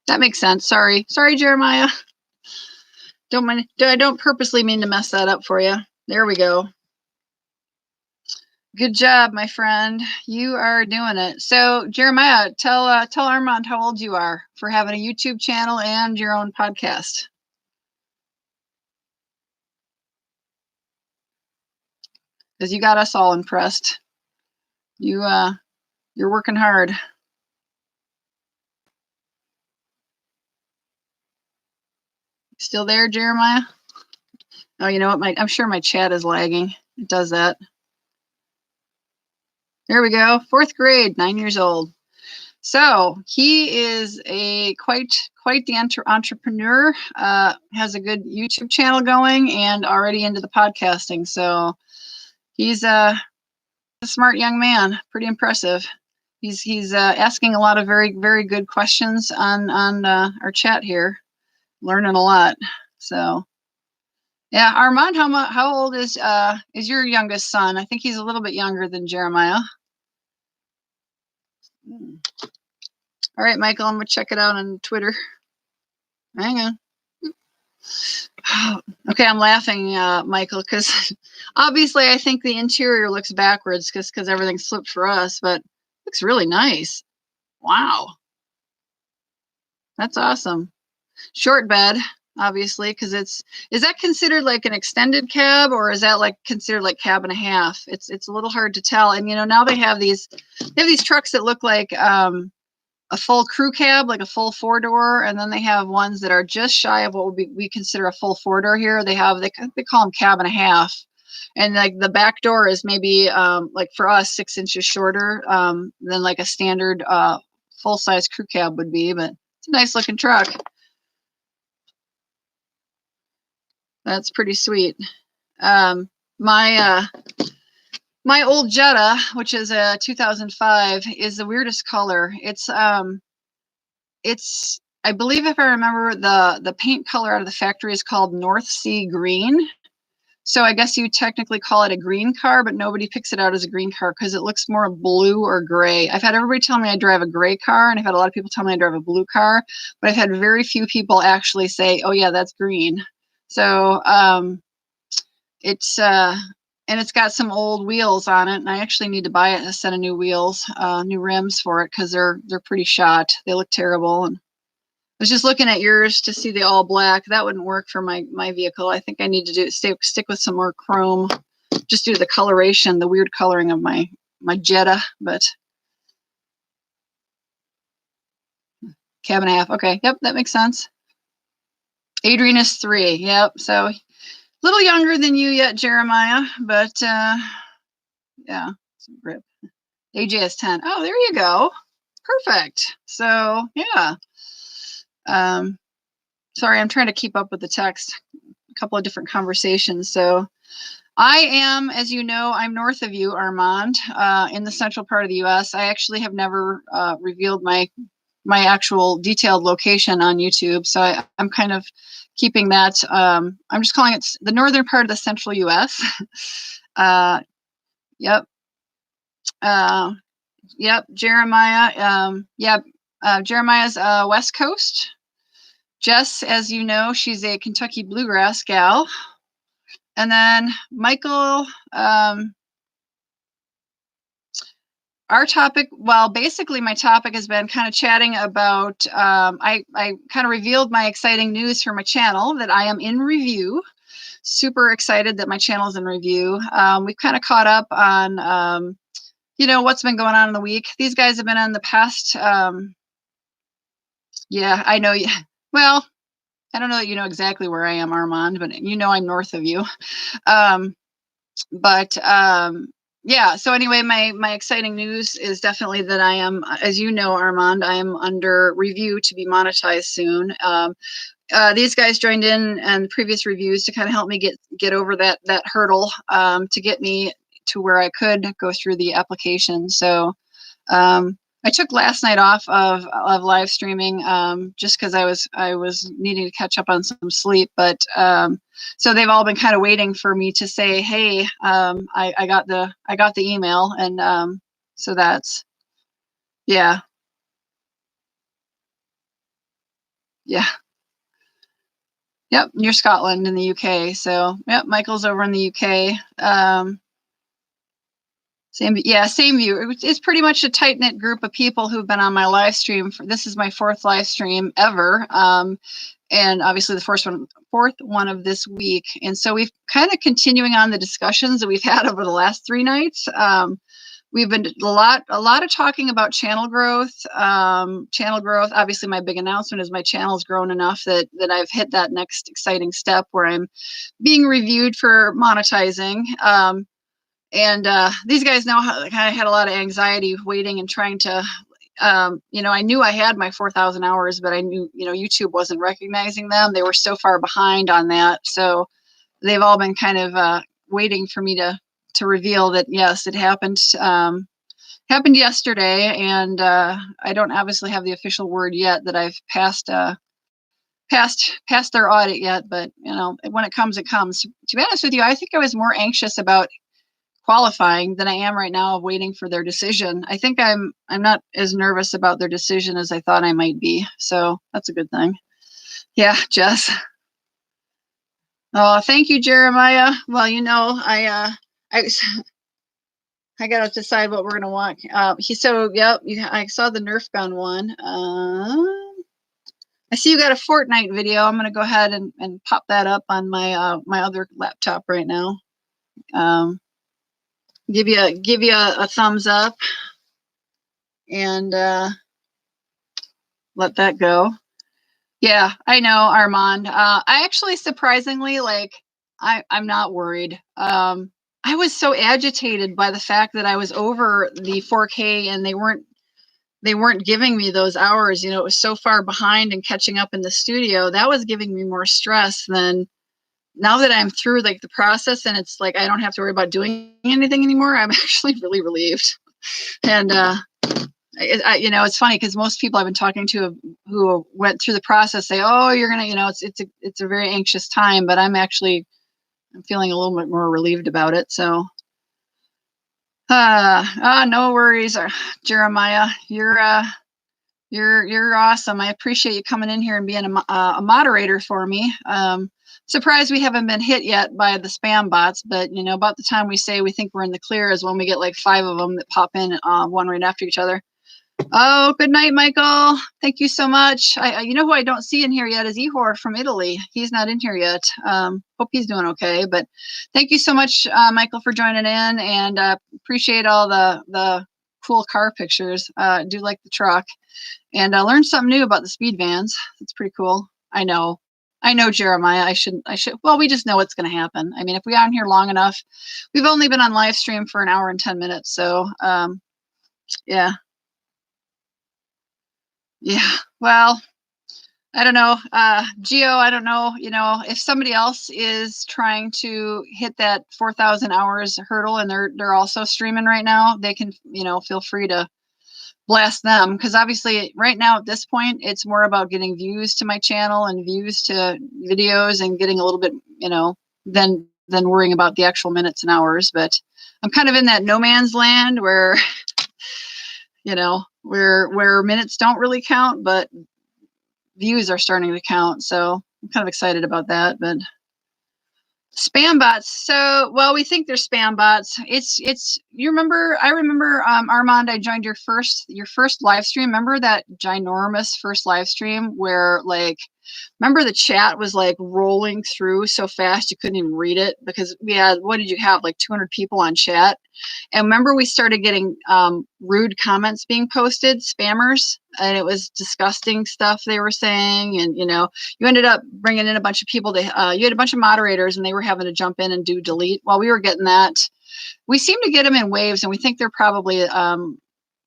S1: that makes sense. Sorry, Jeremiah. I don't purposely mean to mess that up for you. There we go. Good job, my friend. You are doing it. So, Jeremiah, tell Armand how old you are for having a YouTube channel and your own podcast. Because you got us all impressed. You're working hard. Still there, Jeremiah? Oh, you know what? I'm sure my chat is lagging. It does that. There we go. 4th grade, 9 years old. So he is quite the entrepreneur. Has a good YouTube channel going and already into the podcasting. So he's a smart young man. Pretty impressive. He's asking a lot of very, very good questions on our chat here. Learning a lot. So yeah, Armand, how old is your youngest son? I think he's a little bit younger than Jeremiah. All right, Michael, I'm gonna check it out on Twitter. Hang on. Okay, I'm laughing, Michael, because obviously I think the interior looks backwards because everything's flipped for us, but it looks really nice. Wow, that's awesome. Short bed, obviously, because is that considered like an extended cab, or is that like considered like cab and a half? It's a little hard to tell. And now they have these trucks that look like a full crew cab, like a full 4-door, and then they have ones that are just shy of what we consider a full 4-door here. They call them cab and a half, and like the back door is maybe like for us 6 inches shorter than like a standard full size crew cab would be, but it's a nice looking truck. That's pretty sweet. My old Jetta, which is a 2005, is the weirdest color. It's I believe, if I remember, the paint color out of the factory is called North Sea Green. So I guess you technically call it a green car, but nobody picks it out as a green car because it looks more blue or gray. I've had everybody tell me I drive a gray car, and I've had a lot of people tell me I drive a blue car, but I've had very few people actually say, oh yeah, that's green. So it's and it's got some old wheels on it, and I actually need to buy a set of new wheels, new rims for it, because they're pretty shot. They look terrible. And I was just looking at yours to see the all black. That wouldn't work for my vehicle. I think I need to stick with some more chrome, just due to the coloration, the weird coloring of my Jetta. But cab and a half. Okay, yep, that makes sense. Adrian is 3. Yep, so a little younger than you yet, Jeremiah, but yeah, some grip. AJ is 10. Oh, there you go. Perfect. So yeah. Sorry, I'm trying to keep up with the text. A couple of different conversations. So I am, as you know, I'm north of you, Armand, in the central part of the U.S. I actually have never revealed my actual detailed location on YouTube, so I'm kind of keeping that. I'm just calling it the northern part of the central U.S. Yep. Yep. Jeremiah. Yep. Jeremiah's West Coast. Jess, as you know, she's a Kentucky bluegrass gal. And then Michael, our topic, well, basically my topic has been kind of chatting about, I kind of revealed my exciting news for my channel that I am in review. Super excited that my channel is in review. We've kind of caught up on, you know, what's been going on in the week. These guys have been on the past. Yeah, I know. Well, I don't know that you know exactly where I am, Armand, but you know I'm north of you. Yeah, so anyway, my exciting news is definitely that I am, as you know, Armand, I am under review to be monetized soon. These guys joined in and previous reviews to kind of help me get over that hurdle, to get me to where I could go through the application. So I took last night off of live streaming, just because I was needing to catch up on some sleep. But so they've all been kind of waiting for me to say, hey, I got the email, and so that's, yeah, yeah, yep, near Scotland in the UK. So yep, Michael's over in the UK. Same view. It's pretty much a tight knit group of people who've been on my live stream. This is my 4th live stream ever, and obviously the fourth one of this week. And so we've kind of continuing on the discussions that we've had over the last 3 nights. We've been a lot of talking about channel growth. Obviously, my big announcement is my channel's grown enough that I've hit that next exciting step where I'm being reviewed for monetizing. And these guys know how I had a lot of anxiety waiting and trying to, you know, I knew I had my 4,000 hours, but I knew, you know, YouTube wasn't recognizing them. They were so far behind on that. So they've all been kind of waiting for me to reveal that, yes, it happened. Happened yesterday. And I don't obviously have the official word yet that I've passed their audit yet. But, you know, when it comes, it comes. To be honest with you, I think I was more anxious about qualifying than I am right now of waiting for their decision. I think I'm not as nervous about their decision as I thought I might be. So that's a good thing. Yeah, Jess. Oh, thank you, Jeremiah. Well, you know, I gotta decide what we're gonna watch. Yep, I saw the Nerf gun one. I see you got a Fortnite video. I'm gonna go ahead and pop that up on my my other laptop right now. Give you a thumbs up and let that go. Yeah, I know, Armand. I actually surprisingly, like, I'm not worried. I was so agitated by the fact that I was over the 4K and they weren't giving me those hours. You know, it was so far behind and catching up in the studio. That was giving me more stress than now that I'm through like the process and it's like I don't have to worry about doing anything anymore. I'm actually really relieved. And you know, it's funny because most people I've been talking to who went through the process say, "Oh, you're gonna," you know, it's a very anxious time. But I'm feeling a little bit more relieved about it. So, no worries, Jeremiah. You're awesome. I appreciate you coming in here and being a moderator for me. Surprised we haven't been hit yet by the spam bots, but you know, about the time we say we think we're in the clear is when we get like 5 of them that pop in, one right after each other. Oh, good night, Michael. Thank you so much. You know who I don't see in here yet is Ihor from Italy. He's not in here yet. Hope he's doing okay. But thank you so much, Michael, for joining in, and appreciate all the cool car pictures. Do like the truck, and I learned something new about the speed vans. It's pretty cool. I know, Jeremiah. I should. Well, we just know what's going to happen. I mean, if we are on here long enough, we've only been on live stream for an hour and 10 minutes. So, yeah. Yeah, well, I don't know. Geo, I don't know, you know, if somebody else is trying to hit that 4,000 hours hurdle and they're also streaming right now, they can, you know, feel free to blast them, because obviously right now at this point it's more about getting views to my channel and views to videos and getting a little bit, you know, than worrying about the actual minutes and hours. But I'm kind of in that no man's land where you know, where minutes don't really count, but views are starting to count. So I'm kind of excited about that. But spam bots. So, well, we think they're spam bots. It's you remember, I remember, Armand, I joined your first live stream. Remember that ginormous first live stream where, like, remember the chat was like rolling through so fast you couldn't even read it, because we had, what did you have, like 200 people on chat? And remember we started getting rude comments being posted, spammers, and it was disgusting stuff they were saying. And you know, you ended up bringing in a bunch of people to, you had a bunch of moderators and they were having to jump in and do delete while we were getting that. We seem to get them in waves, and we think they're probably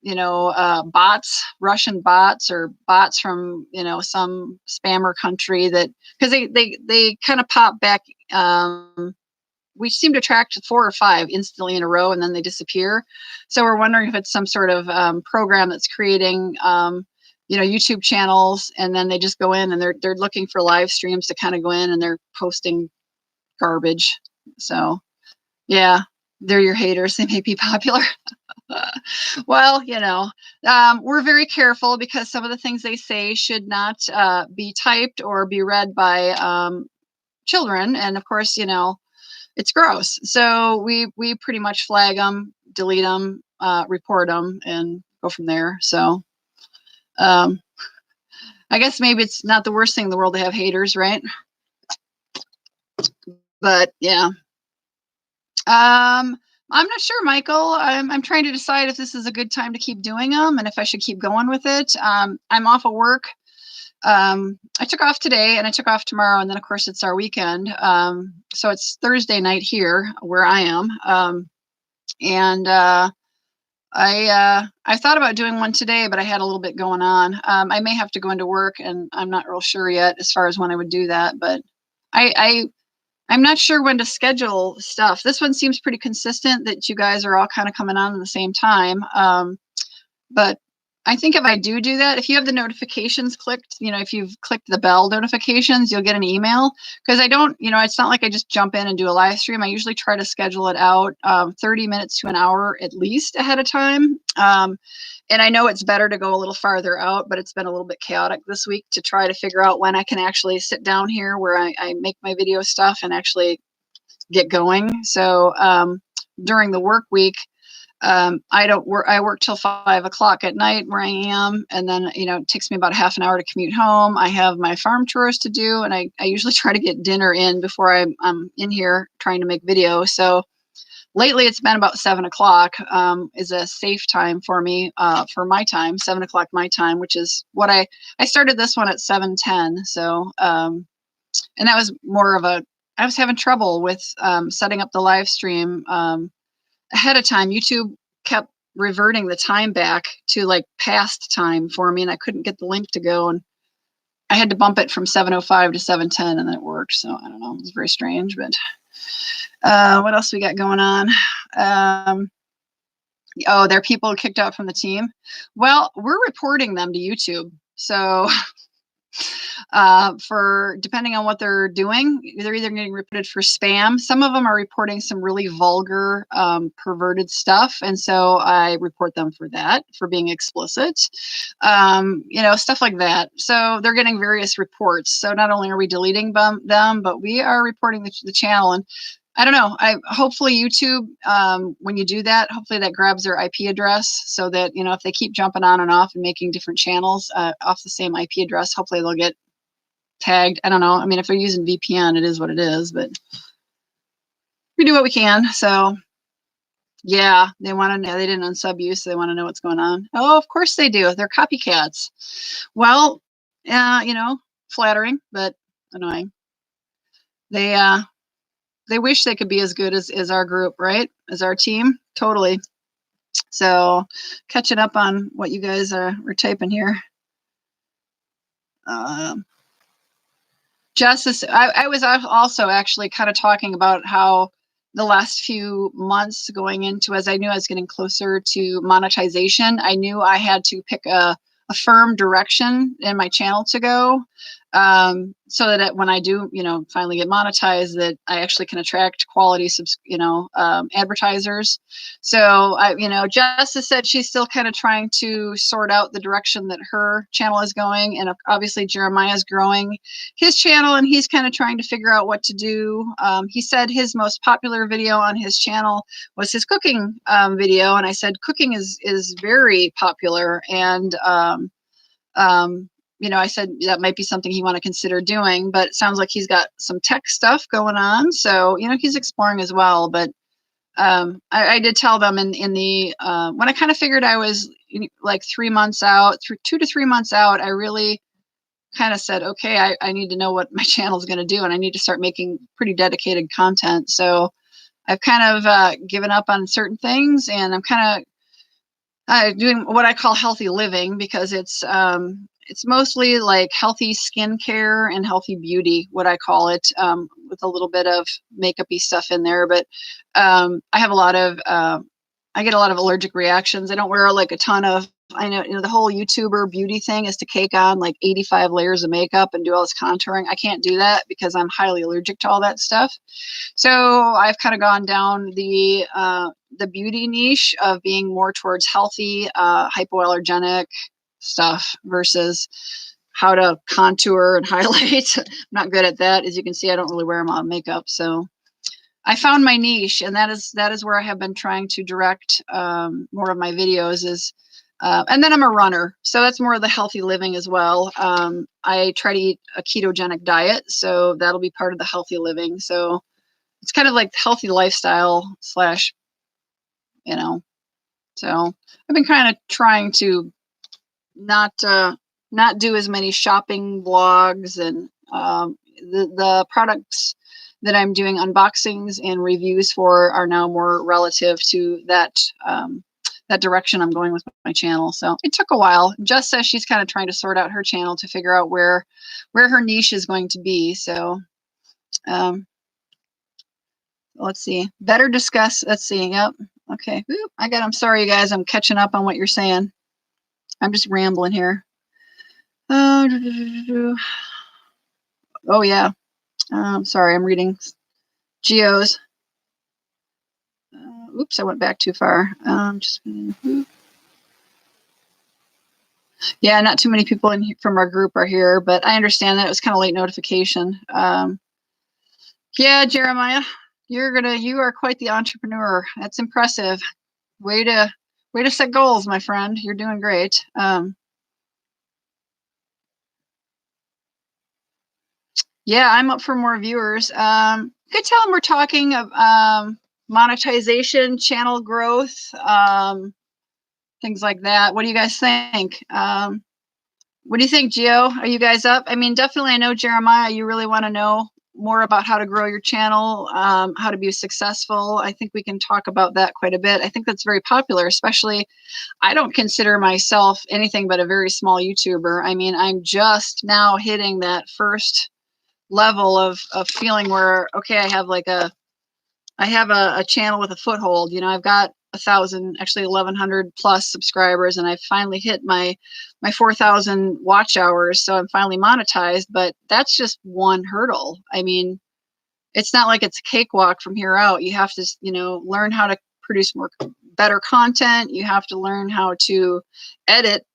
S1: you know, bots, Russian bots, or bots from, you know, some spammer country, that, because they kind of pop back. We seem to attract 4 or 5 instantly in a row and then they disappear. So we're wondering if it's some sort of program that's creating, you know, YouTube channels, and then they just go in and they're looking for live streams to kind of go in and they're posting garbage. So yeah, they're your haters. They may be popular. Well, you know, we're very careful because some of the things they say should not be typed or be read by children. And of course, you know, it's gross. So we pretty much flag them, delete them, report them, and go from there. So I guess maybe it's not the worst thing in the world to have haters, right? But yeah. I'm not sure, Michael. I'm trying to decide if this is a good time to keep doing them and if I should keep going with it. I'm off of work. I took off today and I took off tomorrow, and then of course it's our weekend. So it's Thursday night here where I am. And I thought about doing one today, but I had a little bit going on. I may have to go into work, and I'm not real sure yet as far as when I would do that, but I'm not sure when to schedule stuff. This one seems pretty consistent that you guys are all kind of coming on at the same time. But I think if I do that, if you have the notifications clicked, you know, if you've clicked the bell notifications, you'll get an email. Because I don't, you know, it's not like I just jump in and do a live stream. I usually try to schedule it out 30 minutes to an hour at least ahead of time. And I know it's better to go a little farther out, but it's been a little bit chaotic this week to try to figure out when I can actually sit down here where I make my video stuff and actually get going. So during the work week, I don't work. I work till 5 o'clock at night where I am, and then, you know, it takes me about half an hour to commute home. I have my farm chores to do, and I usually try to get dinner in before I'm in here trying to make video. So lately it's been about 7 o'clock is a safe time for me, for my time, 7 o'clock my time, which is what I started this one at 7:10. So and that was more of I was having trouble with setting up the live stream ahead of time. YouTube kept reverting the time back to like past time for me, and I couldn't get the link to go, and I had to bump it from 7:05 to 7:10, and then it worked. So I don't know, it was very strange. But what else we got going on? Oh, there are people kicked out from the team. Well, we're reporting them to YouTube, so for depending on what they're doing. They're either getting reported for spam. Some of them are reporting some really vulgar, perverted stuff. And so I report them for that, for being explicit, stuff like that. So they're getting various reports. So not only are we deleting them, but we are reporting the channel. And I don't know. Hopefully YouTube, when you do that, hopefully that grabs their IP address so that, if they keep jumping on and off and making different channels off the same IP address, hopefully they'll get tagged. I don't know. I mean, if they're using VPN, it is what it is, but we do what we can. So yeah, they want to know. They didn't unsub you, so they want to know what's going on. Oh, of course they do. They're copycats. Well, flattering, but annoying. They wish they could be as good as our group, right? As our team. Totally. So catching up on what you guys were typing here. Justice, I was also actually kind of talking about how the last few months going into, as I knew I was getting closer to monetization, I knew I had to pick a firm direction in my channel to go, so that when I do, finally get monetized, that I actually can attract quality, advertisers. So Jess said she's still kind of trying to sort out the direction that her channel is going, and obviously Jeremiah's growing his channel, and he's kind of trying to figure out what to do. He said his most popular video on his channel was his cooking video, and I said cooking is very popular, and I said that might be something he want to consider doing, but it sounds like he's got some tech stuff going on. So, he's exploring as well. But I did tell them in the when I kind of figured I was like 3 months out, 2 to 3 months out, I really kind of said, okay, I need to know what my channel is going to do, and I need to start making pretty dedicated content. So I've kind of given up on certain things, and I'm kind of doing what I call healthy living, because it's mostly like healthy skincare and healthy beauty, what I call it, with a little bit of makeup-y stuff in there. But I have I get a lot of allergic reactions. I don't wear like a ton of, I know, the whole YouTuber beauty thing is to cake on like 85 layers of makeup and do all this contouring. I can't do that because I'm highly allergic to all that stuff. So I've kind of gone down the beauty niche of being more towards healthy, hypoallergenic stuff versus how to contour and highlight. I'm not good at that. As you can see, I don't really wear a lot of makeup. So I found my niche, and that is where I have been trying to direct more of my videos is, and then I'm a runner. So that's more of the healthy living as well. I try to eat a ketogenic diet, so that'll be part of the healthy living. So it's kind of like healthy lifestyle / so I've been kind of trying to not do as many shopping vlogs, and the products that I'm doing unboxings and reviews for are now more relative to that direction I'm going with my channel. So it took a while. Jess says she's kind of trying to sort out her channel to figure out where her niche is going to be. So let's see. Better discuss. Let's see. Yep. Okay. I'm sorry, you guys. I'm catching up on what you're saying. I'm just rambling here. Oh yeah. Sorry, I'm reading Geo's. Oops, I went back too far. Yeah, not too many people from our group are here, but I understand that it was kind of late notification. Yeah, Jeremiah, you are quite the entrepreneur. That's impressive. Way to set goals, my friend. You're doing great. Yeah, I'm up for more viewers. You could tell them we're talking of monetization, channel growth, things like that. What do you guys think? What do you think, Gio? Are you guys up? I mean, definitely, I know, Jeremiah, you really want to know more about how to grow your channel, how to be successful. I think we can talk about that quite a bit. I think that's very popular, especially, I don't consider myself anything but a very small YouTuber. I mean, I'm just now hitting that first level of feeling where, okay, I have like a I have a channel with a foothold. You know, I've got 1,000, actually 1,100 plus subscribers, and I finally hit my 4,000 watch hours. So I'm finally monetized, but that's just one hurdle. I mean, it's not like it's a cakewalk from here out. You have to, you know, learn how to produce better content. You have to learn how to edit,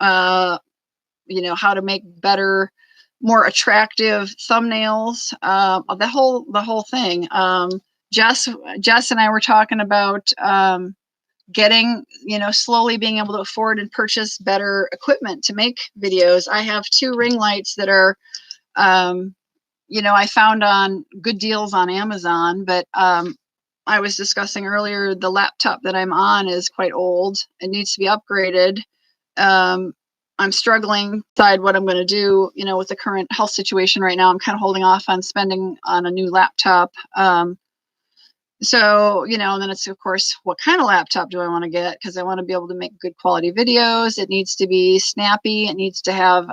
S1: you know, how to make better, more attractive thumbnails, the whole thing. Jess and I were talking about getting, you know, slowly being able to afford and purchase better equipment to make videos. I have 2 ring lights that are, you know, I found on good deals on Amazon, but I was discussing earlier, the laptop that I'm on is quite old. It needs to be upgraded. I'm struggling to decide what I'm going to do, you know, with the current health situation right now. I'm kind of holding off on spending on a new laptop. So, you know, and then it's, of course, what kind of laptop do I want to get? Because I want to be able to make good quality videos. It needs to be snappy. It needs to have,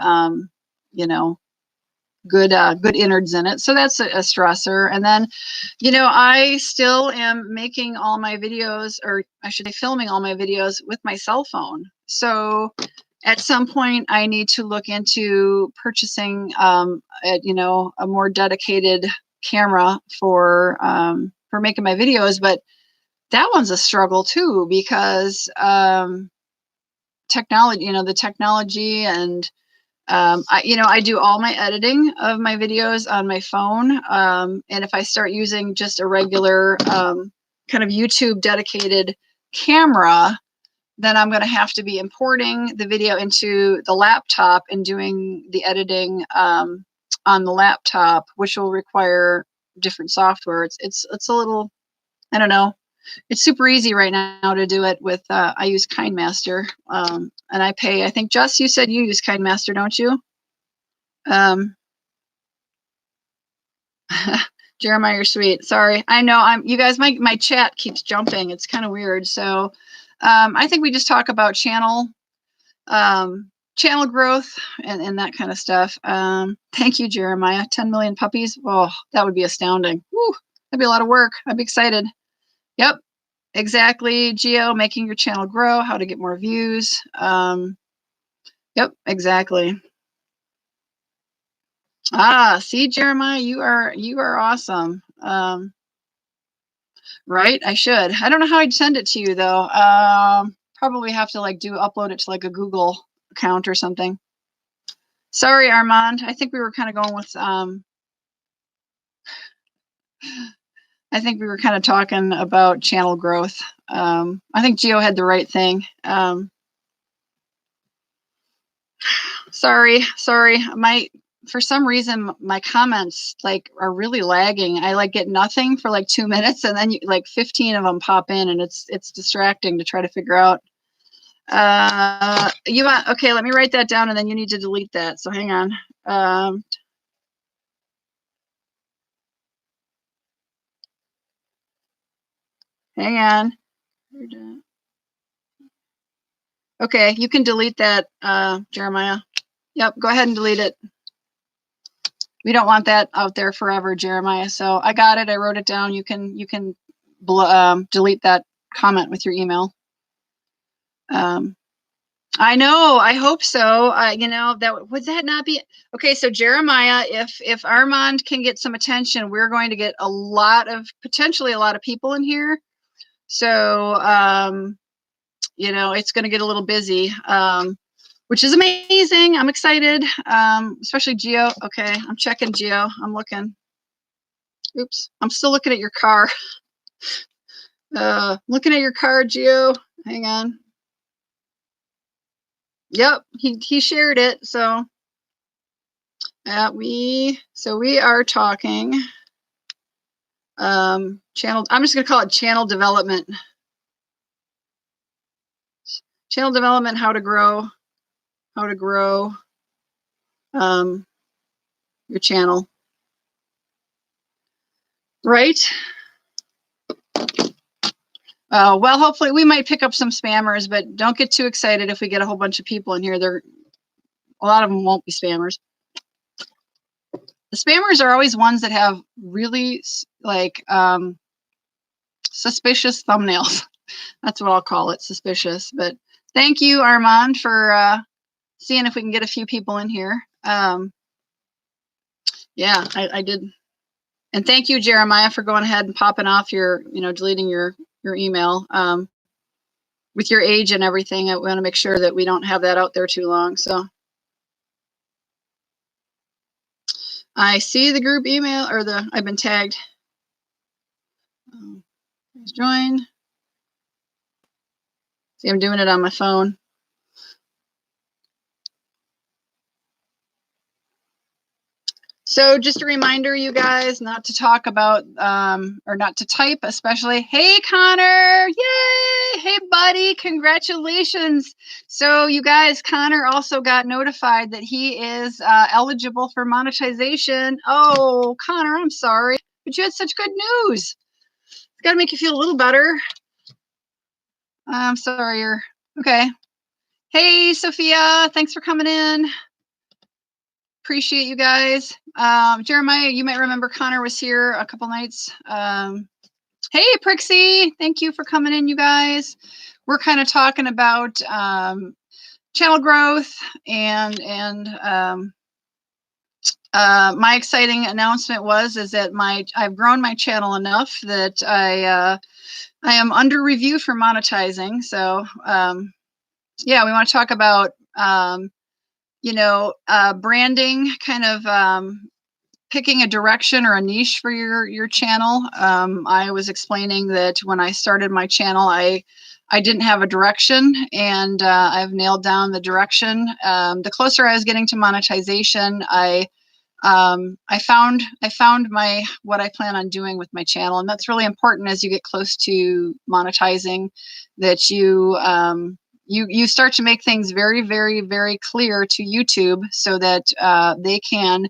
S1: you know, good innards in it. So that's a stressor. And then, you know, I still am making all my videos, or I should say filming all my videos with my cell phone. So at some point I need to look into purchasing, you know, a more dedicated camera for making my videos. But that one's a struggle too, because technology, you know, the technology, and you know, I do all my editing of my videos on my phone. And if I start using just a regular kind of YouTube dedicated camera, then I'm going to have to be importing the video into the laptop and doing the editing on the laptop, which will require different software. It's a little, I don't know. It's super easy right now to do it with, I use Kinemaster, and I pay, I think, Jess, you said you use Kinemaster, don't you? Jeremiah, you're sweet. Sorry. I know you guys, my chat keeps jumping. It's kind of weird. So, I think we just talk about channel growth and that kind of stuff. Thank you, Jeremiah. 10 million puppies. Oh, that would be astounding. Woo, that'd be a lot of work. I'd be excited. Yep, exactly. Geo, making your channel grow, how to get more views. Yep, exactly. See, Jeremiah, you are awesome. Right, I should. I don't know how I'd send it to you though. Probably have to upload it to like a Google account or something. Sorry, Armand. I think we were kind of going with I think we were kind of talking about channel growth. I think Geo had the right thing. Sorry. For some reason my comments are really lagging. I get nothing for 2 minutes, and then 15 of them pop in, and it's distracting to try to figure out. You want, okay, let me write that down, and then you need to delete that. So hang on. Hang on. Okay, you can delete that, Jeremiah. Yep, go ahead and delete it. We don't want that out there forever, Jeremiah. So I got it. I wrote it down. You can delete that comment with your email. I know. I hope so. You know, would that not be okay? So Jeremiah, if Armand can get some attention, we're going to get potentially a lot of people in here. So you know, it's going to get a little busy. Which is amazing. I'm excited, especially Geo. Okay, I'm checking Geo. I'm looking. Oops, I'm still looking at your car. Looking at your car, Geo. Hang on. Yep, he shared it. So we are talking channel. I'm just gonna call it channel development. Channel development. How to grow your channel. Right. Well, hopefully we might pick up some spammers, but don't get too excited if we get a whole bunch of people in here. A lot of them won't be spammers. The spammers are always ones that have really suspicious thumbnails. That's what I'll call it, suspicious. But thank you, Armand, for seeing if we can get a few people in here. Yeah, I did. And thank you, Jeremiah, for going ahead and popping off your, deleting your email. With your age and everything, I want to make sure that we don't have that out there too long. So I see the group email, or I've been tagged. Join. See, I'm doing it on my phone. So just a reminder, you guys, not to talk about, or not to type, especially, hey, Connor, yay, hey, buddy, congratulations. So you guys, Connor also got notified that he is eligible for monetization. Oh, Connor, I'm sorry, but you had such good news. It's got to make you feel a little better. I'm sorry, you're, okay. Hey, Sophia, thanks for coming in. Appreciate you guys. Jeremiah, you might remember Connor was here a couple nights. Hey, Prixie, thank you for coming in, you guys. We're kind of talking about channel growth and my exciting announcement is that I've grown my channel enough that I am under review for monetizing. So yeah, we want to talk about branding, kind of picking a direction or a niche for your channel. I was explaining that when I started my channel, I didn't have a direction, and I've nailed down the direction. The closer I was getting to monetization, I found what I plan on doing with my channel, and that's really important as you get close to monetizing, that you start to make things very, very, very clear to YouTube so that they can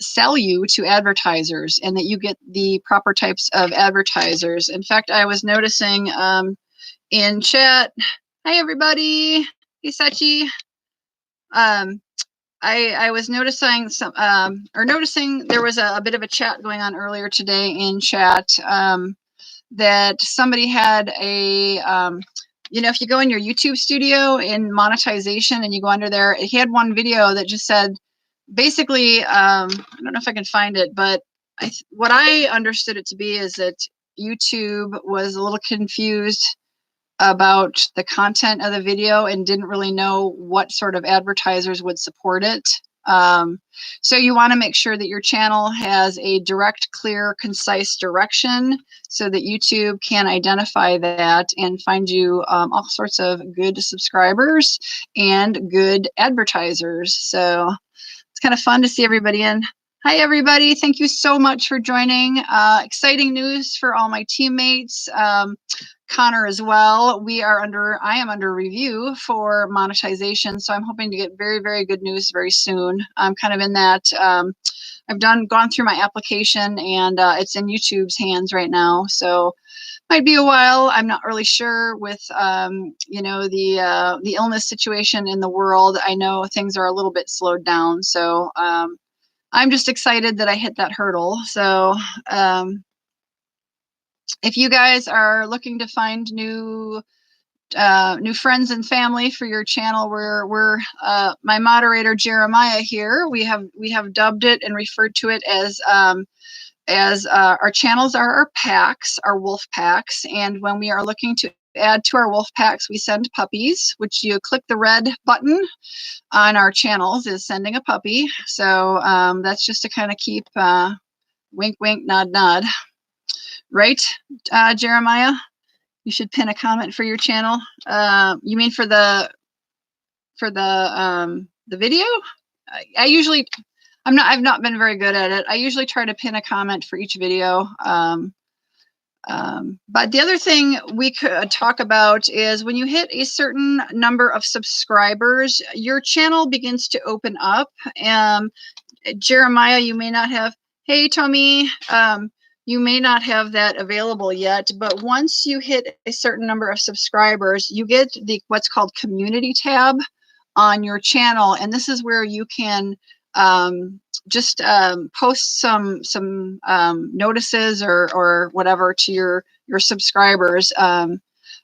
S1: sell you to advertisers, and that you get the proper types of advertisers. In fact, I was noticing in chat, hi everybody, hey Sachi, I was noticing noticing there was a bit of a chat going on earlier today in chat, that somebody had a if you go in your YouTube studio in monetization and you go under there, he had one video that just said, basically, I don't know if I can find it, but what I understood it to be is that YouTube was a little confused about the content of the video and didn't really know what sort of advertisers would support it. So you want to make sure that your channel has a direct, clear, concise direction so that YouTube can identify that and find you all sorts of good subscribers and good advertisers. So it's kind of fun to see everybody in. Hi, everybody. Thank you so much for joining. Exciting news for all my teammates. Connor as well. I am under review for monetization, so I'm hoping to get very, very good news very soon. I'm kind of in that. I've gone through my application, and it's in YouTube's hands right now. So might be a while. I'm not really sure with the illness situation in the world. I know things are a little bit slowed down, so I'm just excited that I hit that hurdle. So if you guys are looking to find new friends and family for your channel, we're my moderator Jeremiah here. We have dubbed it and referred to it as our channels are our packs, our wolf packs, and when we are looking to add to our wolf packs, we send puppies, which you click the red button on our channels is sending a puppy. So that's just to kind of keep wink, wink, nod, nod. Right, Jeremiah? You should pin a comment for your channel. You mean for the video? I've not been very good at it. I usually try to pin a comment for each video. But the other thing we could talk about is when you hit a certain number of subscribers, your channel begins to open up. Jeremiah, you may not have, hey, Tommy, you may not have that available yet, but once you hit a certain number of subscribers, you get what's called community tab on your channel. And this is where you can just post some notices or whatever to your subscribers.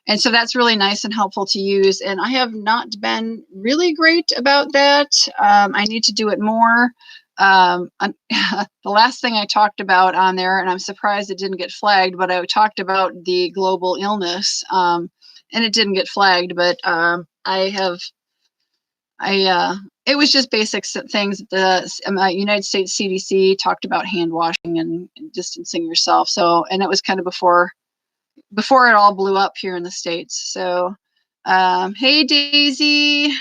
S1: And so that's really nice and helpful to use. And I have not been really great about that. I need to do it more. The last thing I talked about on there, and I'm surprised it didn't get flagged, but I talked about the global illness, and it didn't get flagged, but it was just basic things. The United States CDC talked about hand washing and distancing yourself. So, and it was kind of before it all blew up here in the States. So, hey Daisy.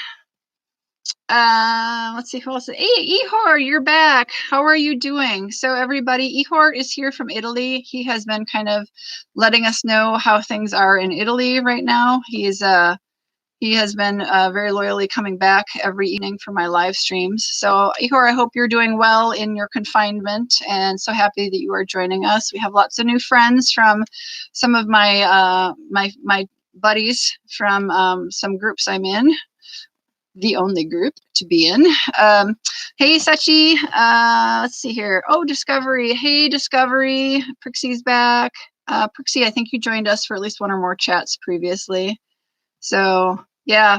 S1: Let's see who else. Hey, Ihor, you're back. How are you doing? So everybody, Ihor is here from Italy. He has been kind of letting us know how things are in Italy right now. He has been very loyally coming back every evening for my live streams. So Ihor, I hope you're doing well in your confinement, and so happy that you are joining us. We have lots of new friends from some of my my buddies from some groups I'm in. The only group to be in. Hey, Sachi. Let's see here. Oh, Discovery. Hey, Discovery. Prixie's back. Prixie, I think you joined us for at least one or more chats previously. So, yeah.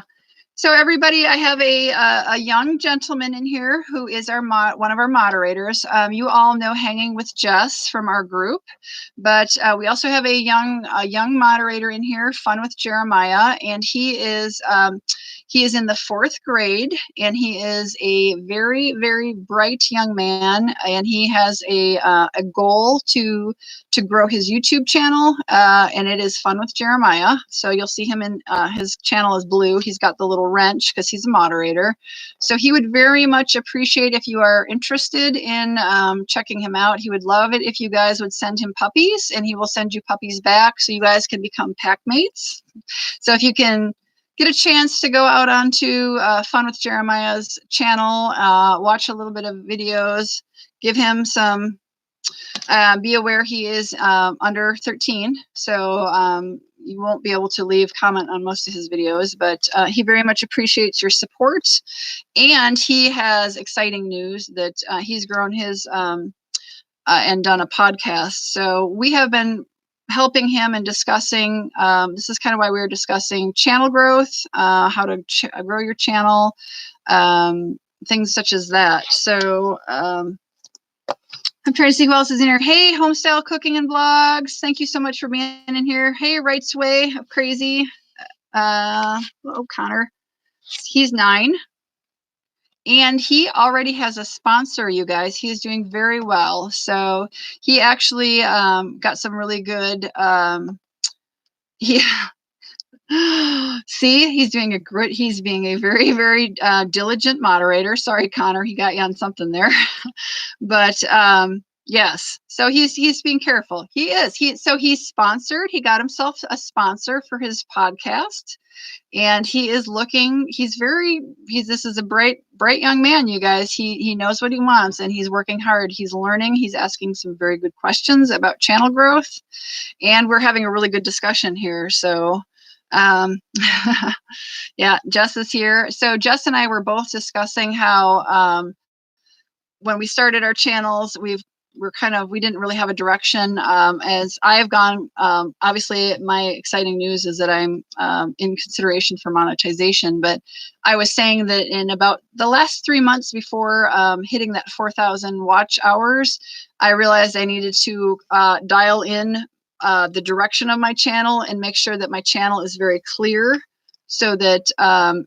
S1: So everybody, I have a young gentleman in here who is one of our moderators. You all know Hanging with Jess from our group, but we also have a young moderator in here, Fun with Jeremiah, and he is in the 4th grade, and he is a very, very bright young man, and he has a goal to grow his YouTube channel, and it is Fun with Jeremiah. So you'll see him in his channel is blue. He's got the little wrench because he's a moderator. So he would very much appreciate if you are interested in checking him out. He would love it if you guys would send him puppies, and he will send you puppies back so you guys can become pack mates. So if you can get a chance to go out onto Fun with Jeremiah's channel, watch a little bit of videos, give him some, be aware he is under 13, so you won't be able to leave comment on most of his videos, but he very much appreciates your support, and he has exciting news that he's grown his and done a podcast. So we have been helping him and discussing, this is kind of why we were discussing channel growth, how to grow your channel, things such as that. So I'm trying to see who else is in here. Hey, Homestyle Cooking and Vlogs. Thank you so much for being in here. Hey, Right's Way of Crazy. Oh, Connor. He's 9. And he already has a sponsor, you guys. He is doing very well. So he actually got some really good, see, he's being a very, very diligent moderator. Sorry, Connor, he got you on something there. But yes, so he's being careful. He is. So he's sponsored. He got himself a sponsor for his podcast. And he is looking, this is a bright young man, you guys. He knows what he wants, and he's working hard. He's learning. He's asking some very good questions about channel growth, and we're having a really good discussion here. So, yeah, Jess is here. So Jess and I were both discussing how when we started our channels, we didn't really have a direction. As I have gone, obviously my exciting news is that I'm in consideration for monetization, but I was saying that in about the last 3 months before hitting that 4,000 watch hours, I realized I needed to dial in the direction of my channel and make sure that my channel is very clear, so that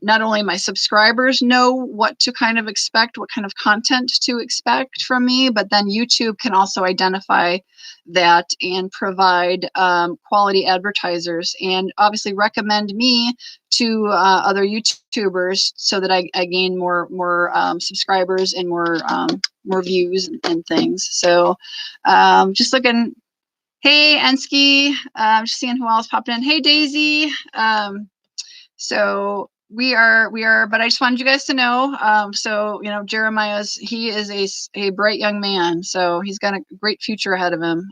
S1: not only my subscribers know what to kind of expect, what kind of content to expect from me, but then YouTube can also identify that and provide quality advertisers, and obviously recommend me to other YouTubers, so that I gain more subscribers and more views and things. So just looking. Hey, Ensky, just seeing who else popped in. Hey, Daisy. So we are, but I just wanted you guys to know, so, you know, he is a bright young man, so he's got a great future ahead of him.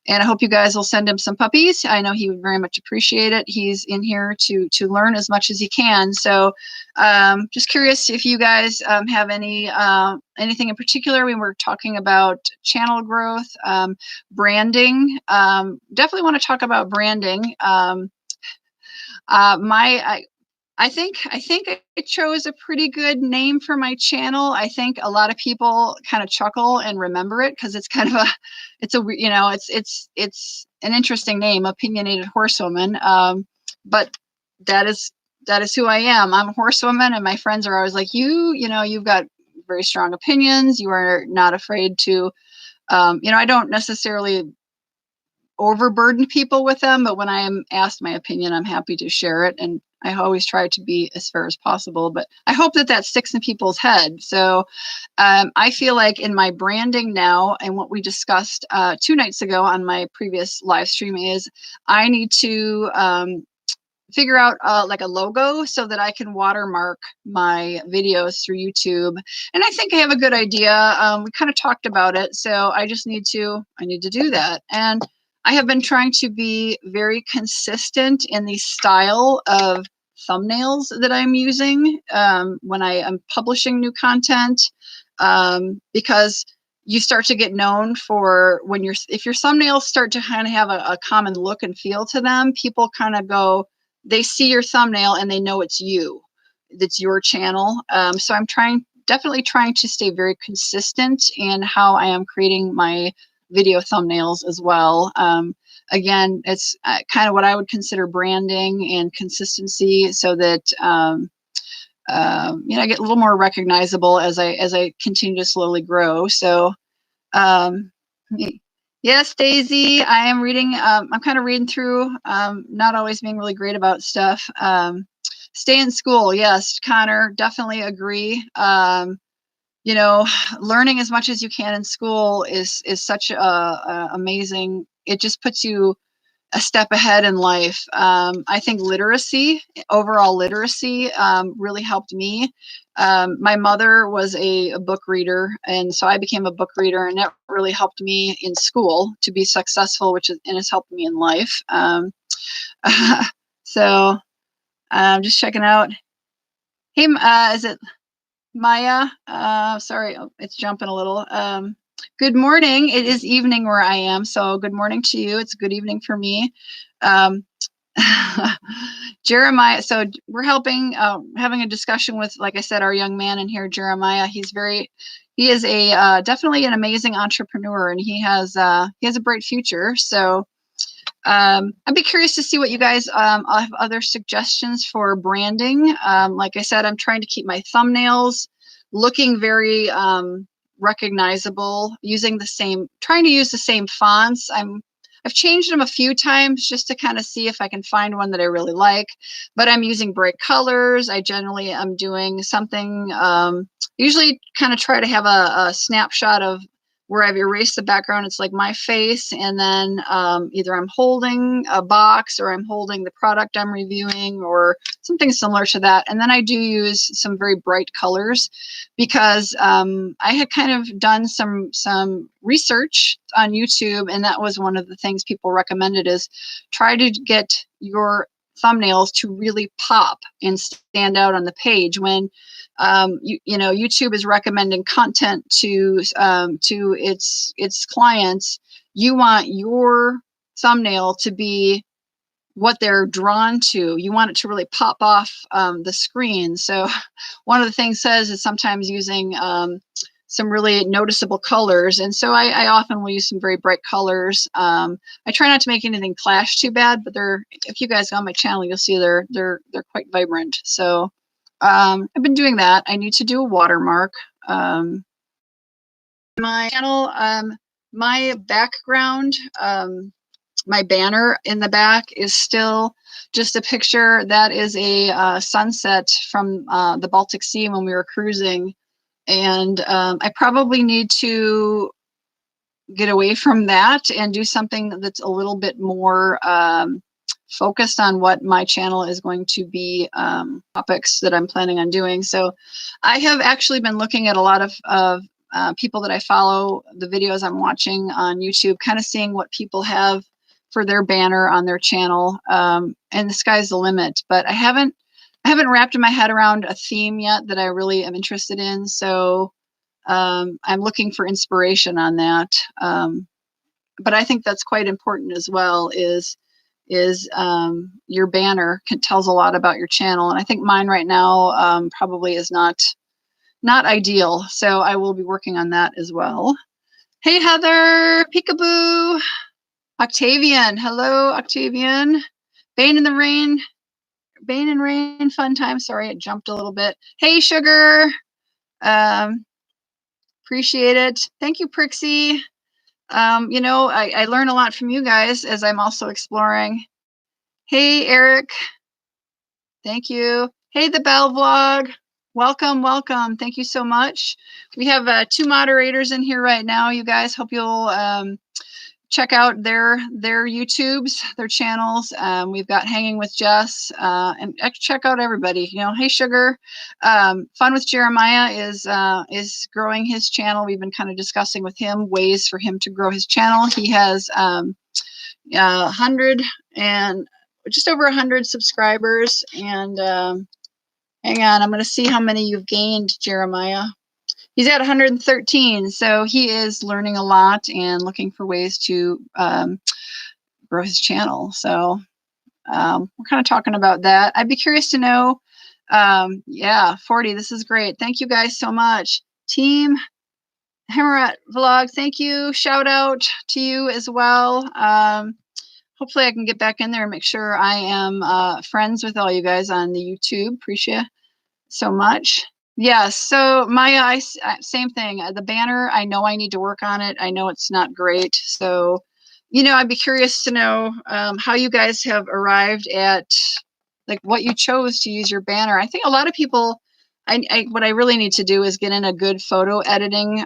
S1: And I hope you guys will send him some puppies. I know he would very much appreciate it. He's in here to learn as much as he can. So just curious if you guys have anything in particular. We were talking about channel growth, branding. Definitely want to talk about branding. I think I chose a pretty good name for my channel. I think a lot of people kind of chuckle and remember it because it's kind of it's an interesting name, Opinionated Horsewoman. But that is who I am. I'm a horsewoman, and my friends are always like, you've got very strong opinions. You are not afraid to, I don't necessarily overburden people with them, but when I am asked my opinion, I'm happy to share it. And I always try to be as fair as possible, but I hope that sticks in people's head. So I feel like in my branding now, and what we discussed 2 nights ago on my previous live stream, is I need to figure out like a logo so that I can watermark my videos through YouTube. And I think I have a good idea. We kind of talked about it, so I just need to do that. And I have been trying to be very consistent in the style of thumbnails that I'm using when I am publishing new content, because you start to get known for if your thumbnails start to kind of have a common look and feel to them, people kind of go, they see your thumbnail and they know it's you, that's your channel. So I'm definitely trying to stay very consistent in how I am creating my video thumbnails as well. Again, it's kind of what I would consider branding and consistency, so that I get a little more recognizable as I continue to slowly grow. So yes, Daisy, I am reading. I'm kind of reading through, not always being really great about stuff. Stay in school. Yes, Connor, definitely agree. Learning as much as you can in school is such a amazing. It just puts you a step ahead in life. I think overall literacy, really helped me. My mother was a book reader, and so I became a book reader, and that really helped me in school to be successful, and has helped me in life. So I'm just checking out. Hey, is it Maya? Sorry, it's jumping a little. Good morning. It is evening where I am, so good morning to you. It's good evening for me. Jeremiah, so we're having a discussion with, like I said, our young man in here, Jeremiah. He is definitely an amazing entrepreneur, and he has a bright future. So I'd be curious to see what you guys have other suggestions for branding. Like I said, I'm trying to keep my thumbnails looking very recognizable, trying to use the same fonts. I've changed them a few times just to kind of see if I can find one that I really like, but I'm using bright colors. I generally am doing something, usually kind of try to have a snapshot of where I've erased the background. It's like my face, and then either I'm holding a box or I'm holding the product I'm reviewing or something similar to that. And then I do use some very bright colors because I had kind of done some research on YouTube, and that was one of the things people recommended, is try to get your thumbnails to really pop and stand out on the page. When YouTube is recommending content to its clients, you want your thumbnail to be what they're drawn to. You want it to really pop off the screen. So one of the things is sometimes using some really noticeable colors, and so I often will use some very bright colors. I try not to make anything clash too bad, but if you guys go on my channel, you'll see they're quite vibrant. So I've been doing that. I need to do a watermark. My channel, my background, my banner in the back is still just a picture. That is a sunset from the Baltic Sea when we were cruising. And I probably need to get away from that and do something that's a little bit more focused on what my channel is going to be, topics that I'm planning on doing. So I have actually been looking at a lot of people that I follow, the videos I'm watching on YouTube, kind of seeing what people have for their banner on their channel. And the sky's the limit, but I haven't wrapped my head around a theme yet that I really am interested in. So I'm looking for inspiration on that. But I think that's quite important as well, is your banner tells a lot about your channel. And I think mine right now probably is not ideal. So I will be working on that as well. Hey, Heather, peekaboo. Octavian, hello, Octavian. Bane in Rain, fun time. Sorry, it jumped a little bit. Hey, Sugar. Appreciate it. Thank you, Prixie. I learn a lot from you guys as I'm also exploring. Hey, Eric. Thank you. Hey, the Bell Vlog. Welcome, welcome. Thank you so much. We have 2 moderators in here right now. You guys, hope you'll check out their YouTubes, their channels. We've got Hanging with Jess, and check out everybody. Hey, Sugar. Fun with Jeremiah is growing his channel. We've been kind of discussing with him ways for him to grow his channel. He has 100 and just over 100 subscribers. And hang on, I'm going to see how many you've gained, Jeremiah. He's at 113, so he is learning a lot and looking for ways to grow his channel. So we're kind of talking about that. I'd be curious to know. Yeah, 40. This is great. Thank you guys so much. Team Hammerat Vlog, thank you. Shout out to you as well. Hopefully I can get back in there and make sure I am friends with all you guys on the YouTube. Appreciate it so much. Yes. So Maya, same thing. The banner, I know I need to work on it. I know it's not great. So, I'd be curious to know how you guys have arrived at like what you chose to use your banner. I think a lot of people, what I really need to do is get in a good photo editing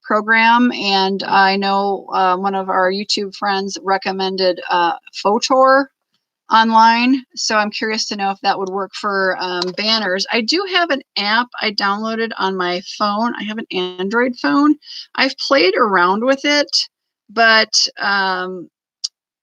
S1: program. And I know one of our YouTube friends recommended Photor online. So I'm curious to know if that would work for banners. I do have an app I downloaded on my phone. I have an Android phone. I've played around with it, but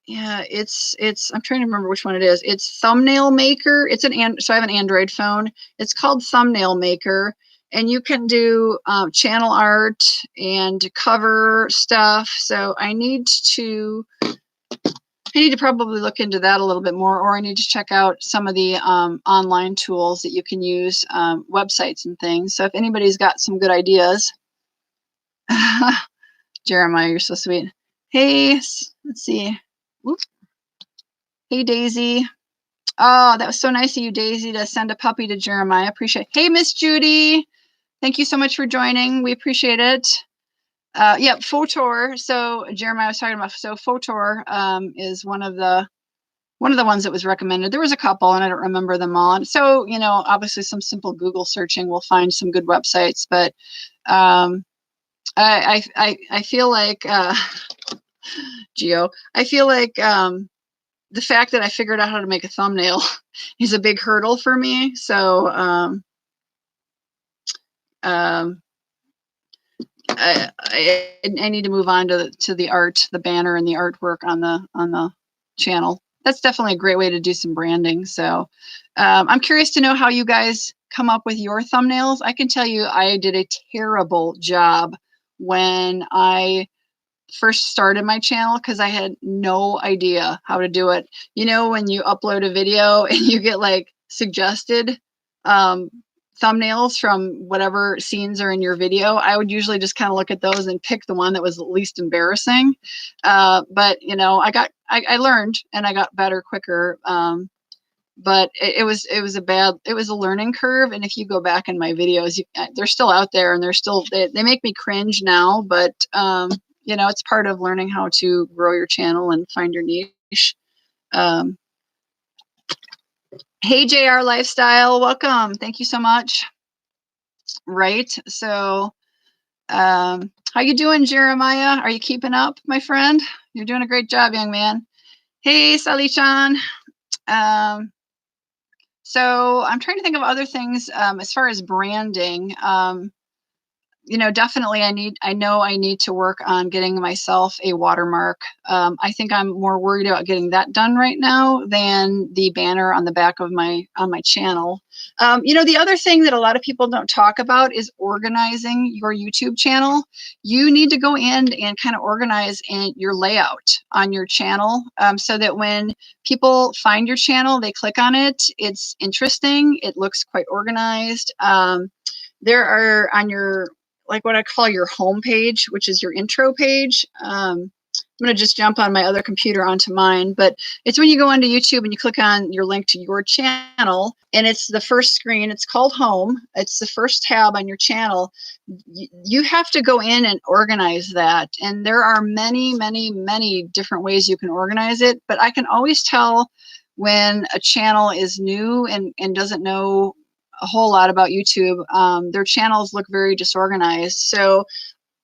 S1: yeah, it's I'm trying to remember which one it is. It's Thumbnail Maker. So I have an Android phone. It's called Thumbnail Maker, and you can do channel art and cover stuff. So I need to probably look into that a little bit more, or I need to check out some of the online tools that you can use, websites and things. So if anybody's got some good ideas, Jeremiah, you're so sweet. Hey, let's see. Oops. Hey, Daisy. Oh, that was so nice of you, Daisy, to send a puppy to Jeremiah. Appreciate it. Hey, Miss Judy. Thank you so much for joining. We appreciate it. Yep, Photor. So Jeremiah was talking about, so Photor is one of the ones that was recommended. There was a couple and I don't remember them all. And so, obviously some simple Google searching will find some good websites, but I feel like, Geo, I feel like the fact that I figured out how to make a thumbnail is a big hurdle for me. So I need to move on to the art, the banner and the artwork on the channel. That's definitely a great way to do some branding. So I'm curious to know how you guys come up with your thumbnails. I can tell you I did a terrible job when I first started my channel because I had no idea how to do it. When you upload a video and you get like suggested thumbnails from whatever scenes are in your video, I would usually just kind of look at those and pick the one that was the least embarrassing. But I learned and I got better quicker. But it was a learning curve. And if you go back in my videos, they're still out there and they make me cringe now, but it's part of learning how to grow your channel and find your niche. Hey, JR Lifestyle, welcome. Thank you so much. Right. So how you doing, Jeremiah? Are you keeping up, my friend? You're doing a great job, young man. Hey, Sally-chan. So I'm trying to think of other things as far as branding. you know, definitely I know I need to work on getting myself a watermark. I think I'm more worried about getting that done right now than the banner on the back of on my channel. You know, the other thing that a lot of people don't talk about is organizing your YouTube channel. You need to go in and kind of organize in your layout on your channel, so that when people find your channel, they click on it. It's interesting. It looks quite organized. There are on your, like what I call your home page, which is your intro page. I'm going to just jump on my other computer onto mine, but it's when you go onto YouTube and you click on your link to your channel, and it's the first screen. It's called Home. It's the first tab on your channel. You have to go in and organize that. And there are many, many, many different ways you can organize it, but I can always tell when a channel is new and doesn't know a whole lot about YouTube. Their channels look very disorganized. So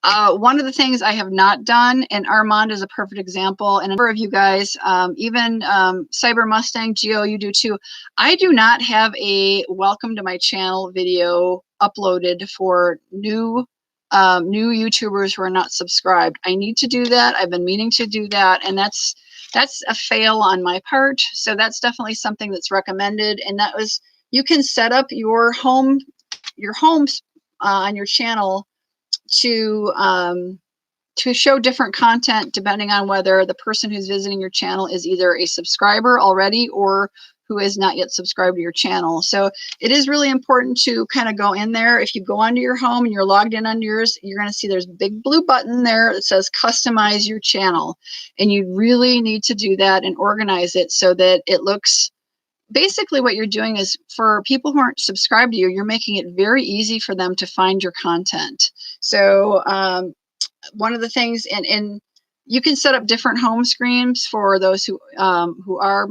S1: one of the things I have not done, and Armand is a perfect example, and a number of you guys, even Cyber Mustang, Geo, you do too. I do not have a welcome to my channel video uploaded for new YouTubers who are not subscribed. I need to do that. I've been meaning to do that, and that's a fail on my part. So that's definitely something that's recommended, and that was, you can set up your homes on your channel to show different content depending on whether the person who's visiting your channel is either a subscriber already or who is not yet subscribed to your channel. So it is really important to kind of go in there. If you go onto your home and you're logged in on yours, you're going to see there's a big blue button there that says customize your channel. And you really need to do that and organize it so that it looks, basically what you're doing is, for people who aren't subscribed to you, you're making it very easy for them to find your content. So one of the things, and you can set up different home screens for those who are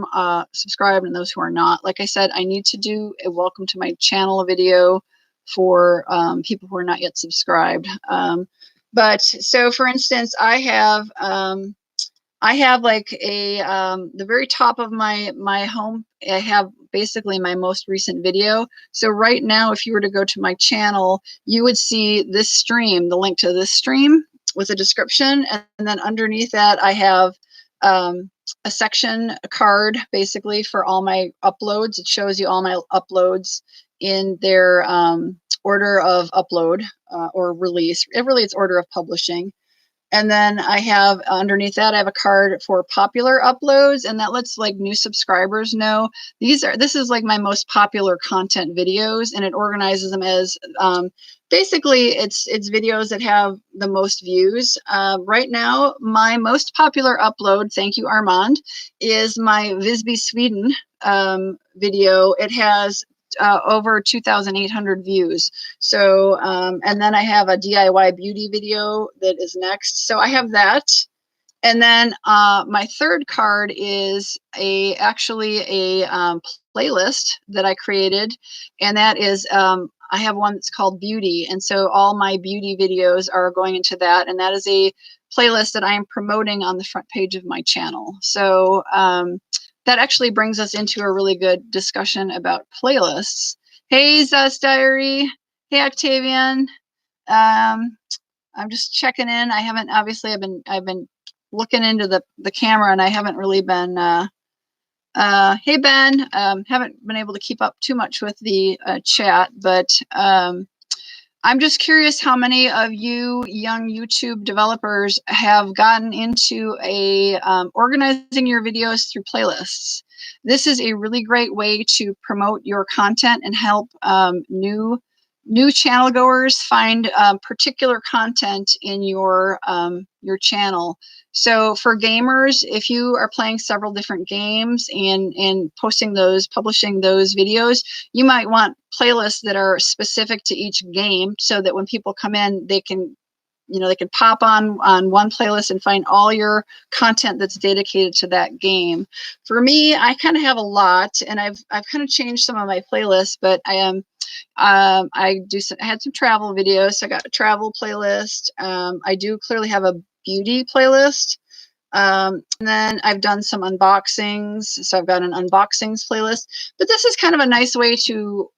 S1: subscribed and those who are not. Like I said, I need to do a welcome to my channel video for people who are not yet subscribed. But so for instance, I have like a the very top of my home, I have basically my most recent video. So right now, if you were to go to my channel, you would see this stream, the link to this stream with a description, and then underneath that I have a section, a card basically for all my uploads. It shows you all my uploads in their order of upload or release. Really, it's order of publishing. And then I have underneath that, I have a card for popular uploads, and that lets like new subscribers know this is like my most popular content videos, and it organizes them as basically it's videos that have the most views. Right now, my most popular upload, thank you Armand, is my Visby Sweden video. It has over 2,800 views. So, and then I have a DIY beauty video that is next. So I have that. And then my third card is actually a playlist that I created. And that is, I have one that's called Beauty. And so all my beauty videos are going into that. And that is a playlist that I am promoting on the front page of my channel. So, that actually brings us into a really good discussion about playlists. Hey, Zest Diary. Hey, Octavian. I'm just checking in. I haven't, obviously, I've been looking into the camera, and I haven't really been. Hey, Ben. Haven't been able to keep up too much with the chat, but I'm just curious how many of you young YouTube developers have gotten into organizing your videos through playlists. This is a really great way to promote your content and help new channel goers find particular content in your channel. So for gamers, if you are playing several different games and publishing those videos, you might want playlists that are specific to each game, so that when people come in, they can pop on one playlist and find all your content that's dedicated to that game. For me, I kind of have a lot, and I've kind of changed some of my playlists, but I had some travel videos, so I got a travel playlist. I do clearly have a beauty playlist. And then I've done some unboxings, so I've got an unboxings playlist. But this is kind of a nice way to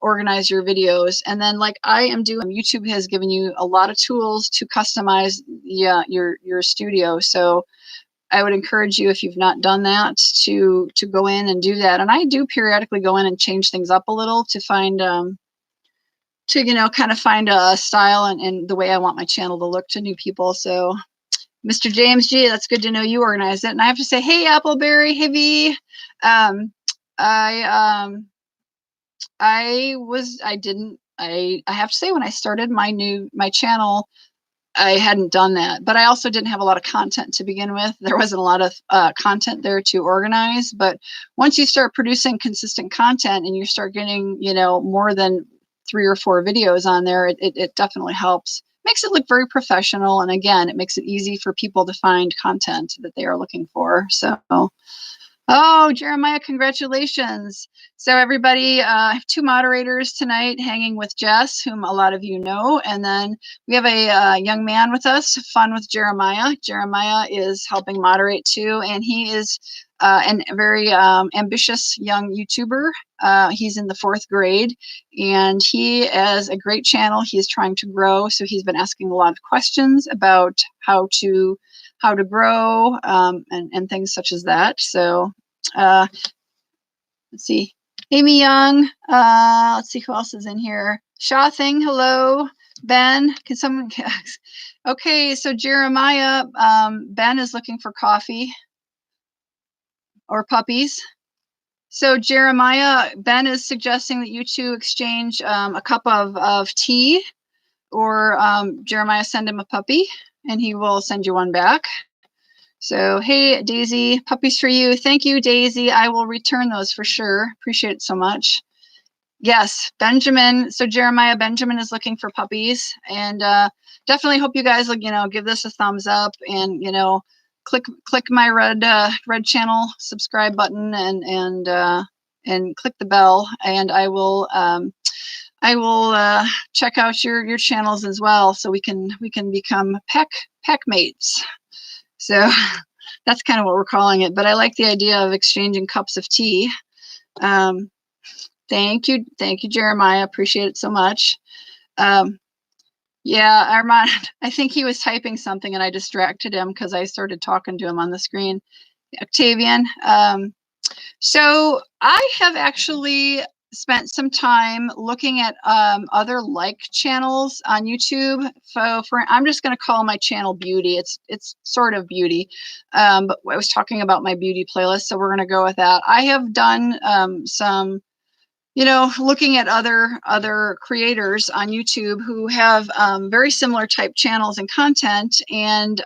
S1: organize your videos. And then like I am doing, YouTube has given you a lot of tools to customize your studio. So I would encourage you, if you've not done that, to go in and do that. And I do periodically go in and change things up a little to find kind of find a style and the way I want my channel to look to new people. So Mr. James G, that's good to know you organize it. And I have to say, hey, Appleberry, hey, V. I have to say, when I started my channel, I hadn't done that, but I also didn't have a lot of content to begin with. There wasn't a lot of content there to organize. But once you start producing consistent content and you start getting, more than 3 or 4 videos on there, it definitely helps. Makes it look very professional. And again, it makes it easy for people to find content that they are looking for. So, oh, Jeremiah, congratulations. So everybody, I have 2 moderators tonight hanging with Jess, whom a lot of you know. And then we have a young man with us, Fun with Jeremiah. Jeremiah is helping moderate too, and he is a very ambitious young YouTuber. He's in the 4th grade, and he has a great channel. He is trying to grow, so he's been asking a lot of questions about how to grow and things such as that. So let's see. Amy Young. Let's see who else is in here. Shaw Thing. Hello. Ben. Can someone? Okay. So Jeremiah. Ben is looking for coffee or puppies. So Jeremiah, Ben is suggesting that you 2 exchange a cup of tea, or Jeremiah send him a puppy and he will send you one back. So, hey, Daisy, puppies for you. Thank you, Daisy. I will return those for sure. Appreciate it so much. Yes, Benjamin. So Jeremiah, Benjamin is looking for puppies, and definitely hope you guys will, give this a thumbs up and, click my red channel subscribe button and click the bell, and I will check out your channels as well, so we can become pack mates. So that's kind of what we're calling it. But I like the idea of exchanging cups of tea. Thank you, Jeremiah. Appreciate it so much. Yeah, Armand, I think he was typing something and I distracted him because I started talking to him on the screen. Octavian. So I have actually spent some time looking at other like channels on YouTube. I'm just going to call my channel Beauty. It's sort of beauty, but I was talking about my beauty playlist, so we're going to go with that. I have done some, looking at other creators on YouTube who have very similar type channels and content, and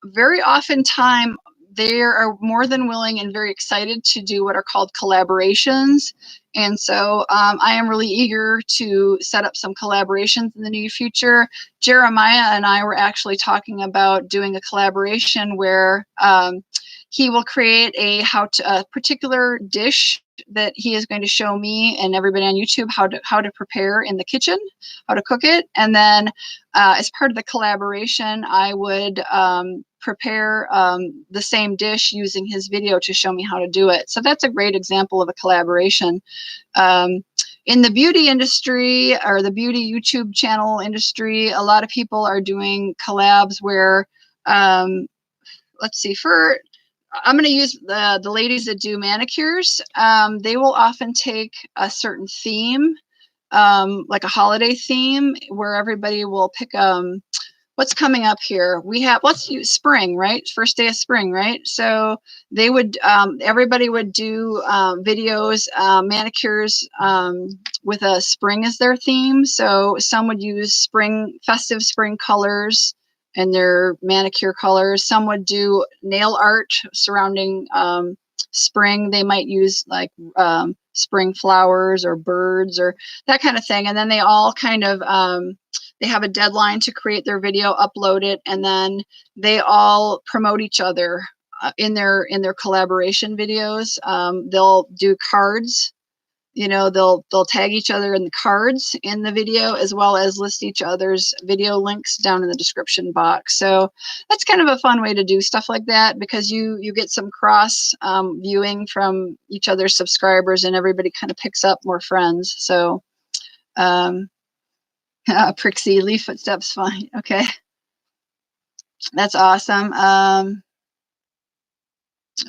S1: very often they are more than willing and very excited to do what are called collaborations. And so I am really eager to set up some collaborations in the near future. Jeremiah and I were actually talking about doing a collaboration where he will create a particular dish that he is going to show me and everybody on YouTube how to prepare in the kitchen, how to cook it. And then as part of the collaboration, I would prepare the same dish using his video to show me how to do it. So that's a great example of a collaboration. In the beauty industry, or the beauty YouTube channel industry, a lot of people are doing collabs where, let's see, I'm going to use the ladies that do manicures. They will often take a certain theme, like a holiday theme, where everybody will pick what's coming up here. Let's use spring, right? First day of spring, right? So they would, everybody would do videos, manicures with a spring as their theme. So some would use festive spring colors and their manicure colors. Some would do nail art surrounding spring. They might use like spring flowers or birds or that kind of thing. And then they all kind of, they have a deadline to create their video, upload it, and then they all promote each other in their collaboration videos. They'll do cards you know, they'll tag each other in the cards in the video, as well as list each other's video links down in the description box. So that's kind of a fun way to do stuff like that, because you get some cross viewing from each other's subscribers, and everybody kind of picks up more friends. So Prixie, leaf footsteps, fine. Okay, that's awesome.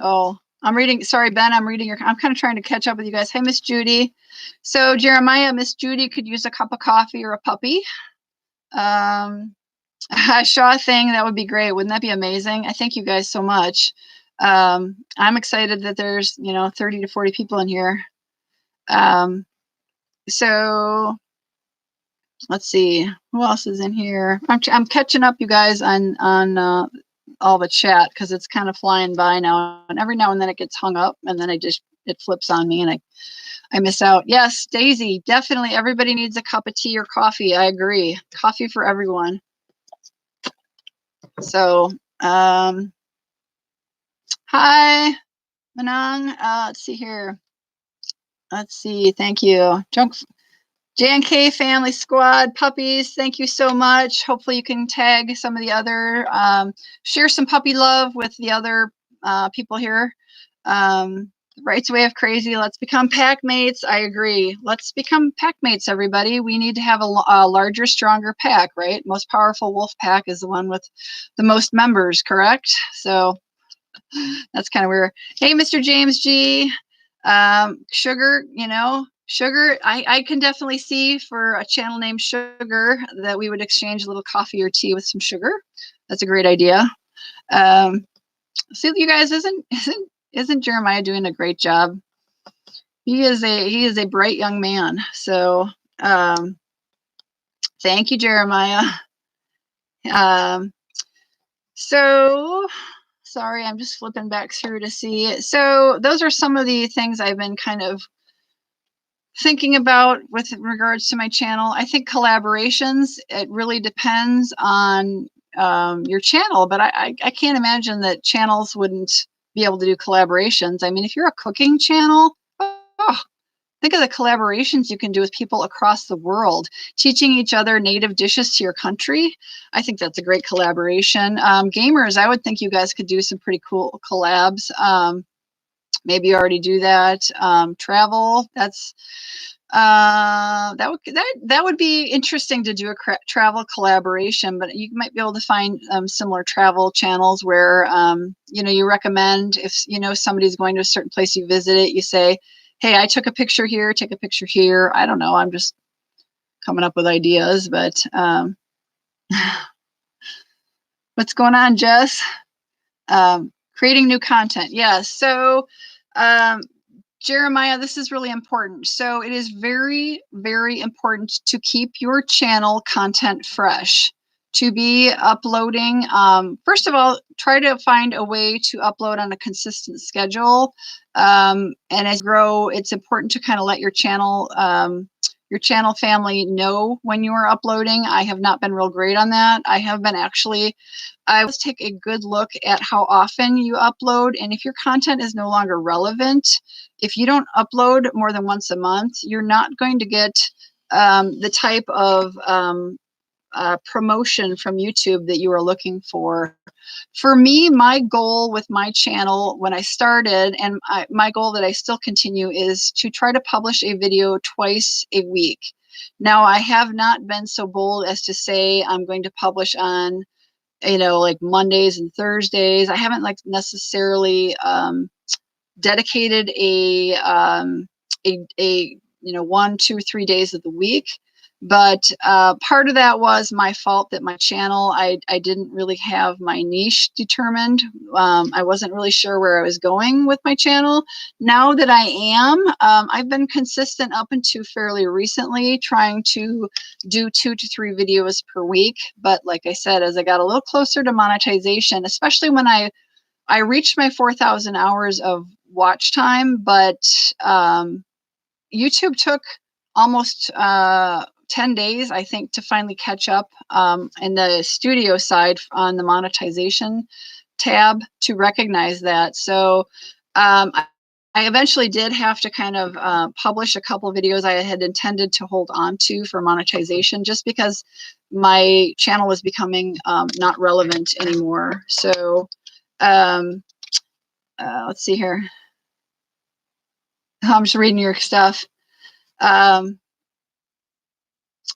S1: Oh, I'm reading. Sorry, Ben, I'm reading your. I'm kind of trying to catch up with you guys. Hey, Miss Judy. So Jeremiah, Miss Judy could use a cup of coffee or a puppy. A Shaw thing, that would be great. Wouldn't that be amazing? I thank you guys so much. I'm excited that there's 30 to 40 people in here. So let's see who else is in here. I'm catching up, you guys, on all the chat, because it's kind of flying by now, and every now and then it gets hung up, and then it flips on me, and I miss out. Yes, Daisy, definitely everybody needs a cup of tea or coffee. I agree. Coffee for everyone. So hi Manang. Let's see here. Let's see. Thank you. JNK Family Squad puppies, thank you so much. Hopefully you can tag some of the other, share some puppy love with the other people here. Right's Way of Crazy, let's become pack mates. I agree. Let's become pack mates, everybody. We need to have a larger, stronger pack, right? Most powerful wolf pack is the one with the most members, correct? So that's kind of weird. Hey, Mr. James G. Sugar, Sugar, I can definitely see for a channel named Sugar that we would exchange a little coffee or tea with some sugar. That's a great idea. See, you guys, isn't Jeremiah doing a great job? He is a bright young man. So thank you, Jeremiah. So sorry, I'm just flipping back through to see. So those are some of the things I've been kind of thinking about with regards to my channel. I think collaborations, it really depends on your channel, but I can't imagine that channels wouldn't be able to do collaborations. I mean, if you're a cooking channel, think of the collaborations you can do with people across the world, teaching each other native dishes to your country. I think that's a great collaboration. Gamers, I would think you guys could do some pretty cool collabs. Maybe you already do that. Travel, that would be interesting to do a travel collaboration, but you might be able to find similar travel channels where you recommend, if somebody's going to a certain place, you visit it, you say, hey, I took a picture here, take a picture here. I don't know, I'm just coming up with ideas, but what's going on, Jess? Creating new content. Yes. So Jeremiah, this is really important. So it is very, very important to keep your channel content fresh, to be uploading. First of all, try to find a way to upload on a consistent schedule. And as you grow, it's important to kind of let your channel family know when you are uploading. I have not been real great on that. I always take a good look at how often you upload, and if your content is no longer relevant, if you don't upload more than once a month, you're not going to get the type of promotion from YouTube that you are looking for. For me, my goal with my channel when I started, and my goal that I still continue, is to try to publish a video twice a week. Now, I have not been so bold as to say I'm going to publish on like Mondays and Thursdays. I haven't necessarily dedicated a 1, 2, 3 days of the week. But part of that was my fault, that my channel, I didn't really have my niche determined. I wasn't really sure where I was going with my channel. Now that I am, I've been consistent up until fairly recently, trying to do 2 to 3 videos per week. But like I said, as I got a little closer to monetization, especially when I reached my 4,000 hours of watch time, but YouTube took almost 10 days, I think, to finally catch up in the studio side on the monetization tab to recognize that. So I eventually did have to kind of publish a couple of videos I had intended to hold on to for monetization, just because my channel was becoming not relevant anymore. So let's see here. I'm just reading your stuff.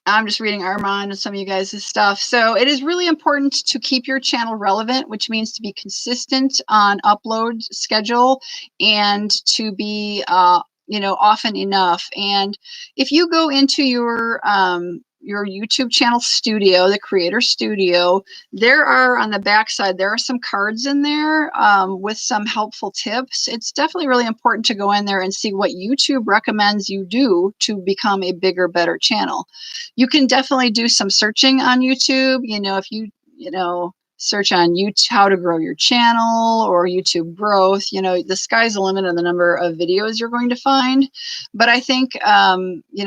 S1: I'm just reading Armand and some of you guys' stuff. So it is really important to keep your channel relevant, which means to be consistent on upload schedule and to be, often enough. And if you go into your YouTube channel studio, the creator studio, there are on the backside, there are some cards in there with some helpful tips. It's definitely really important to go in there and see what YouTube recommends you do to become a bigger, better channel. You can definitely do some searching on YouTube. If you search on YouTube, how to grow your channel or YouTube growth, the sky's the limit on the number of videos you're going to find. But I think,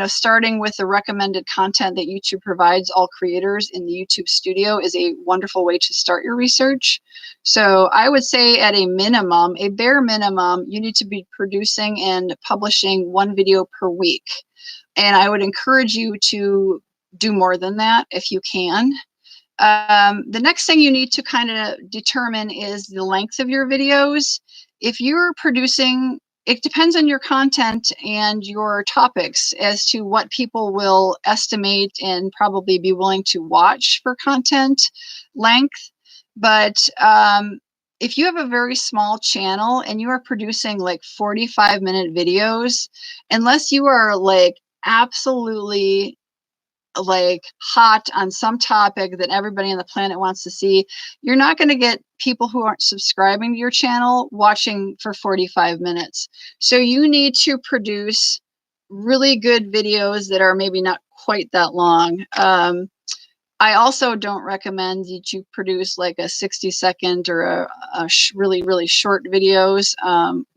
S1: starting with the recommended content that YouTube provides all creators in the YouTube studio is a wonderful way to start your research. So I would say at a minimum, a bare minimum, you need to be producing and publishing one video per week. And I would encourage you to do more than that if you can. The next thing you need to kind of determine is the length of your videos. If you're producing, it depends on your content and your topics as to what people will estimate and probably be willing to watch for content length. But if you have a very small channel and you are producing like 45-minute videos, unless you are like absolutely like hot on some topic that everybody on the planet wants to see, you're not going to get people who aren't subscribing to your channel watching for 45 minutes. So you need to produce really good videos that are maybe not quite that long. I also don't recommend that you produce like a 60-second or really, really short videos.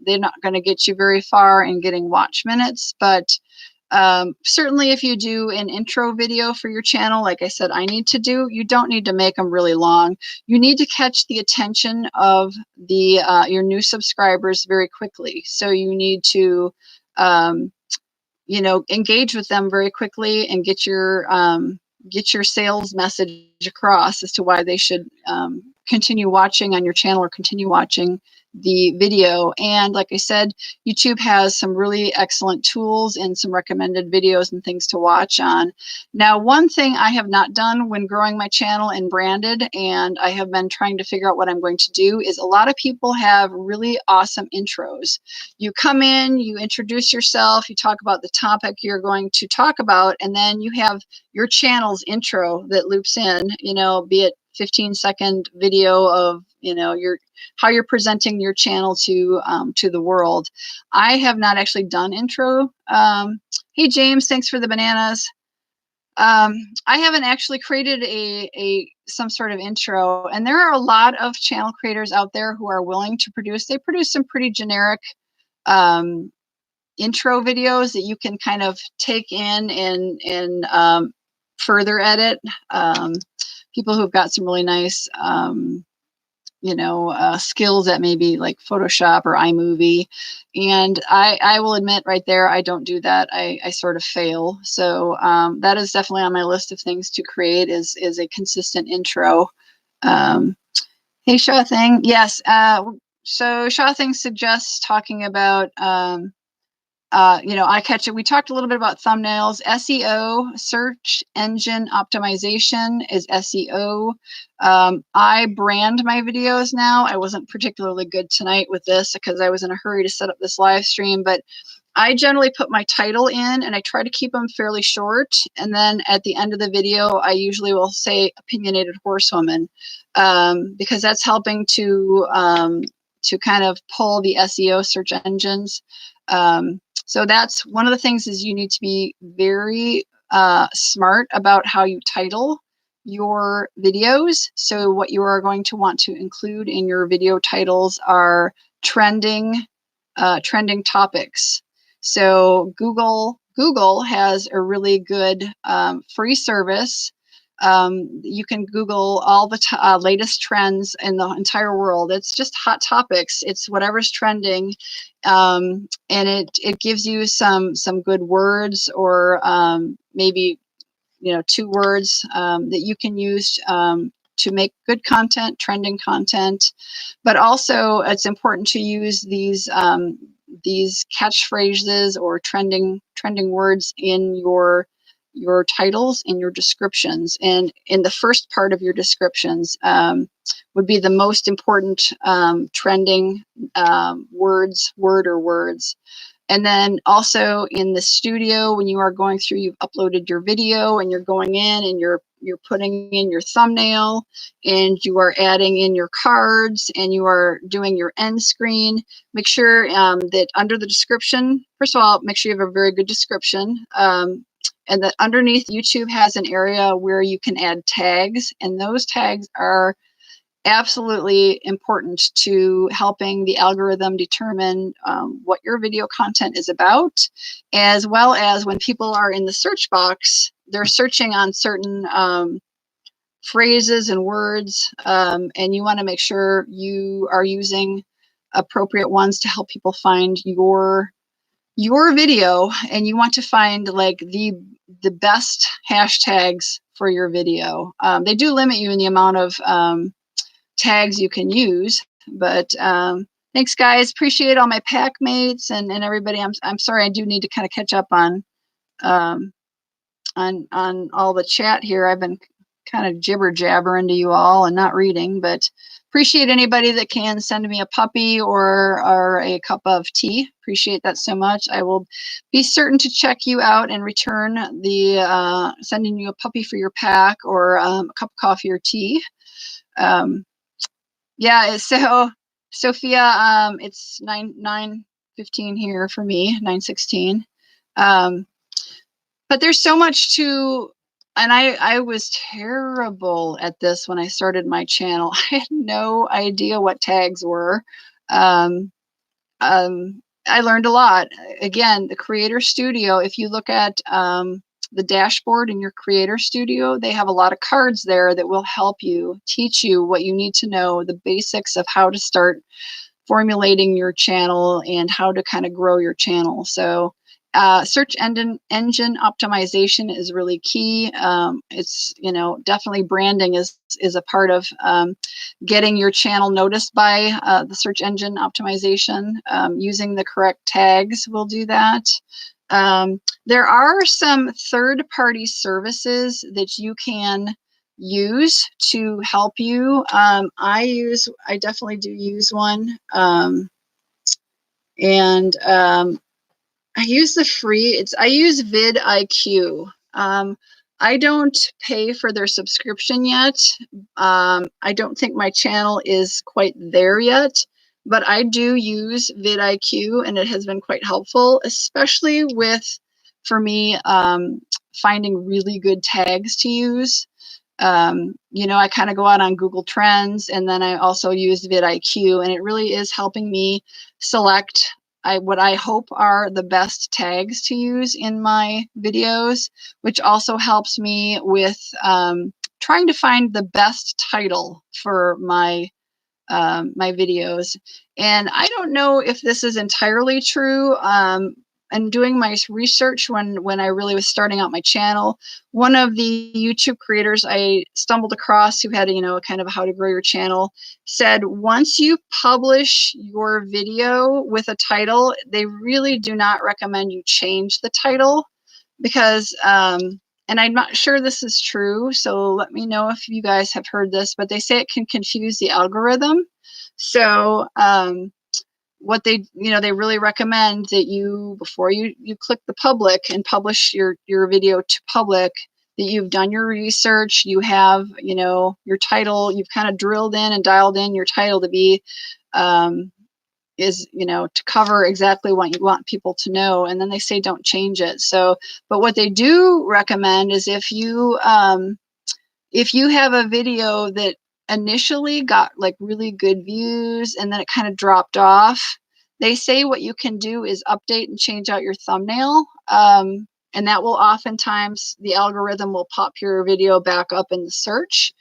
S1: They're not going to get you very far in getting watch minutes, but certainly if you do an intro video for your channel, like I said, I need to do, you don't need to make them really long. You need to catch the attention of the your new subscribers very quickly. So you need to, engage with them very quickly and get your sales message across as to why they should continue watching on your channel or continue watching the video. And like I said, YouTube has some really excellent tools and some recommended videos and things to watch on. Now, one thing I have not done when growing my channel and branded, and I have been trying to figure out what I'm going to do, is a lot of people have really awesome intros. You come in, you introduce yourself, you talk about the topic you're going to talk about, and then you have your channel's intro that loops in, be it 15-second video of, how you're presenting your channel to the world. I have not actually done intro. Hey, James, thanks for the bananas. I haven't actually created some sort of intro, and there are a lot of channel creators out there who are willing to produce. They produce some pretty generic intro videos that you can kind of take in and further edit. People who've got some really nice skills at maybe like Photoshop or iMovie. And I will admit right there, I don't do that. I sort of fail. So that is definitely on my list of things to create is a consistent intro. Hey, Shaw Thing. Yes. So Shaw Thing suggests talking about I catch it. We talked a little bit about thumbnails. SEO, search engine optimization, is SEO. I brand my videos now. I wasn't particularly good tonight with this because I was in a hurry to set up this live stream, but I generally put my title in and I try to keep them fairly short. And then at the end of the video, I usually will say Opinionated Horsewoman because that's helping to kind of pull the SEO search engines. So that's one of the things is you need to be very smart about how you title your videos. So what you are going to want to include in your video titles are trending topics. So Google has a really good free service You can Google all the latest trends in the entire world. It's just hot topics. It's whatever's trending, and it gives you some good words, or maybe 2 words that you can use to make good content, trending content. But also, it's important to use these catchphrases or trending words in your titles, in your descriptions, and in the first part of your descriptions would be the most important trending words. And then also in the studio, when you are going through, you've uploaded your video and you're going in and you're putting in your thumbnail, and you are adding in your cards, and you are doing your end screen. Make sure that under the description, first of all, make sure you have a very good description. And that underneath, YouTube has an area where you can add tags, and those tags are absolutely important to helping the algorithm determine what your video content is about, as well as when people are in the search box, they're searching on certain phrases and words, and you want to make sure you are using appropriate ones to help people find your video, and you want to find like the best hashtags for your video. They do limit you in the amount of tags you can use, but thanks guys, appreciate all my pack mates and everybody. I'm sorry, I do need to kind of catch up on all the chat here. I've been kind of jibber jabbering to you all and not reading, but appreciate anybody that can send me a puppy or a cup of tea. Appreciate that so much. I will be certain to check you out and return the sending you a puppy for your pack, or a cup of coffee or tea. Yeah, so Sophia, it's 9:15 here for me, 9:16. But there's so much to, and I was terrible at this when I started my channel. I had no idea what tags were. I learned a lot. Again, the Creator Studio, if you look at the dashboard in your Creator Studio, they have a lot of cards there that will help you, teach you what you need to know, the basics of how to start formulating your channel and how to kind of grow your channel. So search engine optimization is really key. It's, definitely branding is a part of getting your channel noticed by the search engine optimization. Using the correct tags will do that. There are some third-party services that you can use to help you. I definitely do use one, and I use the free. I use vidIQ. I don't pay for their subscription yet. I don't think my channel is quite there yet, but I do use vidIQ, and it has been quite helpful, especially for me, finding really good tags to use. I kind of go out on Google Trends, and then I also use vidIQ, and it really is helping me select what I hope are the best tags to use in my videos, which also helps me with trying to find the best title for my videos. And I don't know if this is entirely true. And doing my research when I really was starting out my channel, one of the YouTube creators I stumbled across who had kind of how to grow your channel said, once you publish your video with a title, they really do not recommend you change the title, because and I'm not sure this is true, so let me know if you guys have heard this, but they say it can confuse the algorithm. So what they really recommend that you, before you click the public and publish your video to public, that you've done your research, you have your title, you've kind of drilled in and dialed in your title to be to cover exactly what you want people to know, and then they say don't change it. So, but what they do recommend is if you have a video that initially got like really good views and then it kind of dropped off, they say what you can do is update and change out your thumbnail. And and that will oftentimes, the algorithm will pop your video back up in the search.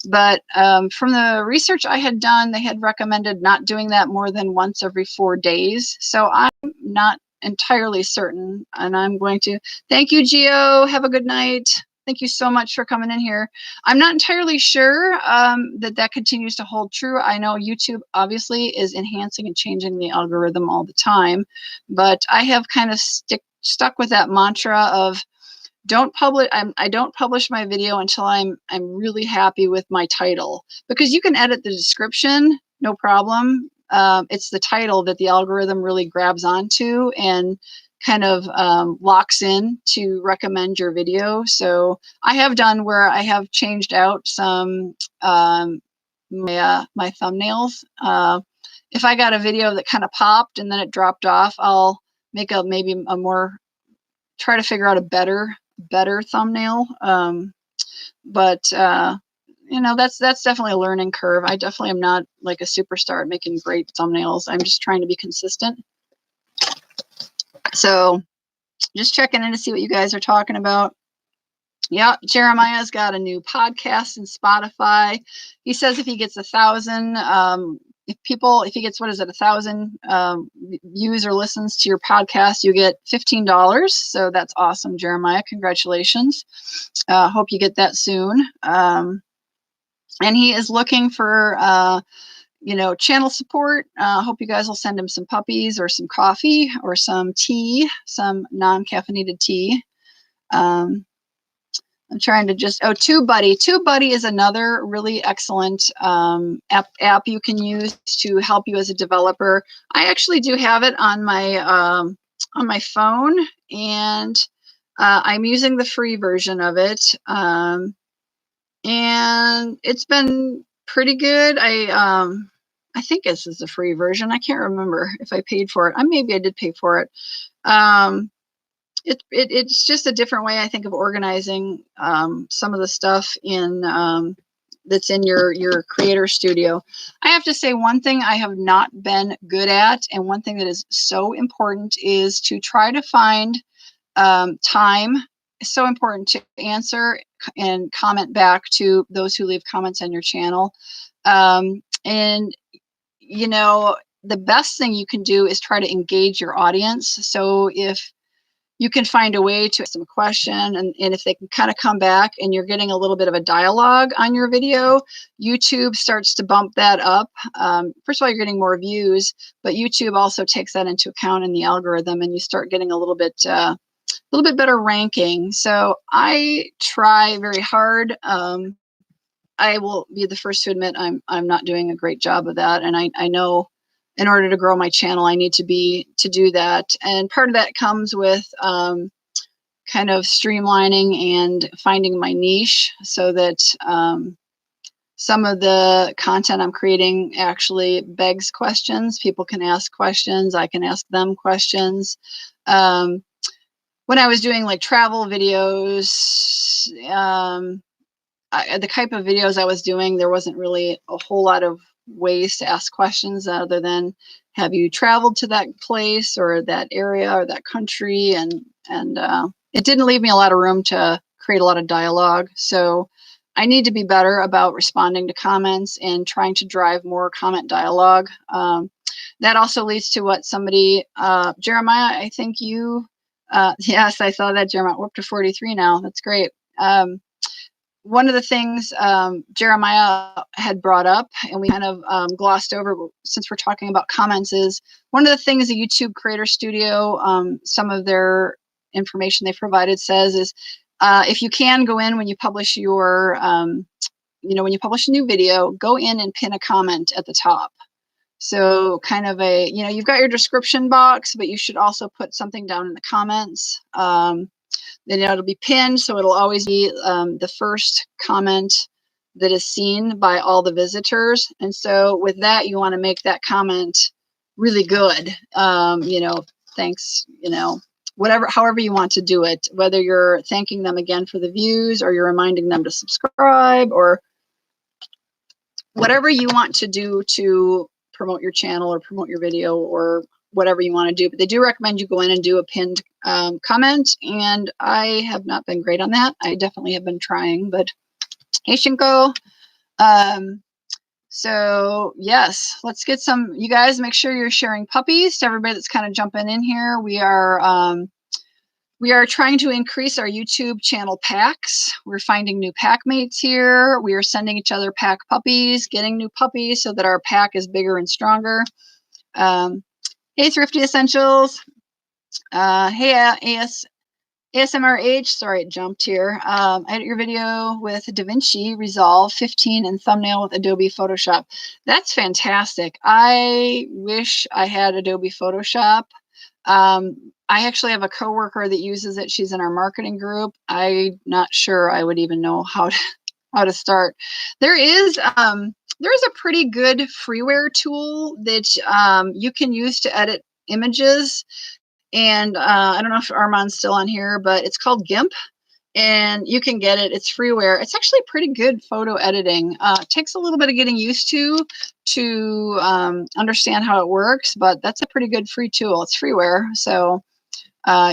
S1: But from the research I had done, they had recommended not doing that more than once every 4 days. So I'm not entirely certain, and I'm going to thank you, Gio. Have a good night. Thank you so much for coming in here. I'm not entirely sure that continues to hold true. I know YouTube obviously is enhancing and changing the algorithm all the time, but I have kind of stuck with that mantra of don't publish. I don't publish my video until I'm really happy with my title, because you can edit the description, no problem. It's the title that the algorithm really grabs onto and kind of locks in to recommend your video. So I have done where I have changed out some my thumbnails. If I got a video that kind of popped and then it dropped off, I'll make try to figure out a better thumbnail. But you know, that's definitely a learning curve. I definitely am not like a superstar at making great thumbnails. I'm just trying to be consistent. So just checking in to see what you guys are talking about. Yeah, Jeremiah's got a new podcast in Spotify. He says if he gets 1,000, if he gets, 1,000 views or listens to your podcast, you get $15. So that's awesome, Jeremiah. Congratulations. Hope you get that soon. And he is looking for channel support. Hope you guys will send him some puppies or some coffee or some tea, some non-caffeinated tea. I'm trying to just, TubeBuddy. TubeBuddy is another really excellent app you can use to help you as a developer. I actually do have it on my phone, and I'm using the free version of it. And it's been pretty good. I think this is the free version. I can't remember if I paid for it. Maybe I did pay for it. It's just a different way, I think, of organizing some of the stuff in that's in your creator studio. I have to say, one thing I have not been good at, and one thing that is so important, is to try to find time. It's so important to answer and comment back to those who leave comments on your channel. And the best thing you can do is try to engage your audience. So if you can find a way to ask them a question, and if they can kind of come back and you're getting a little bit of a dialogue on your video, YouTube starts to bump that up. First of all, you're getting more views, but YouTube also takes that into account in the algorithm, and you start getting a little bit better ranking. So I try very hard. I will be the first to admit I'm not doing a great job of that, and I know in order to grow my channel, I need to do that. And part of that comes with kind of streamlining and finding my niche, so that some of the content I'm creating actually begs questions. People can ask questions. I can ask them questions. When I was doing like travel videos, the type of videos I was doing, there wasn't really a whole lot of ways to ask questions other than, have you traveled to that place or that area or that country? And it didn't leave me a lot of room to create a lot of dialogue. So I need to be better about responding to comments and trying to drive more comment dialogue. That also leads to what somebody, Jeremiah, I think you, yes, I saw that, Jeremiah. We're up to 43 now. That's great. One of the things Jeremiah had brought up, and we kind of glossed over since we're talking about comments, is one of the things the YouTube Creator Studio, some of their information they provided says is, if you can go in when you publish your, when you publish a new video, go in and pin a comment at the top. So kind of a, you've got your description box, but you should also put something down in the comments. Then it'll be pinned, so it'll always be the first comment that is seen by all the visitors. And so with that, you want to make that comment really good. Thanks, however you want to do it, whether you're thanking them again for the views, or you're reminding them to subscribe, or whatever you want to do to promote your channel or promote your video or whatever you want to do. But they do recommend you go in and do a pinned comment, and I have not been great on that. I definitely have been trying, but hey, Shinko. So yes, let's get some, you guys make sure you're sharing puppies to everybody that's kind of jumping in here. We are trying to increase our YouTube channel packs. We're finding new pack mates here. We are sending each other pack puppies, getting new puppies so that our pack is bigger and stronger. Hey, Thrifty Essentials. Hey, ASMRH, sorry, it jumped here. Edit your video with DaVinci Resolve 15 and thumbnail with Adobe Photoshop. That's fantastic. I wish I had Adobe Photoshop. I actually have a coworker that uses it. She's in our marketing group. I'm not sure I would even know how to start. There is a pretty good freeware tool that you can use to edit images. And I don't know if Armand's still on here, but it's called GIMP, and you can get it. It's freeware. It's actually pretty good photo editing. It takes a little bit of getting used to understand how it works, but that's a pretty good free tool. It's freeware. So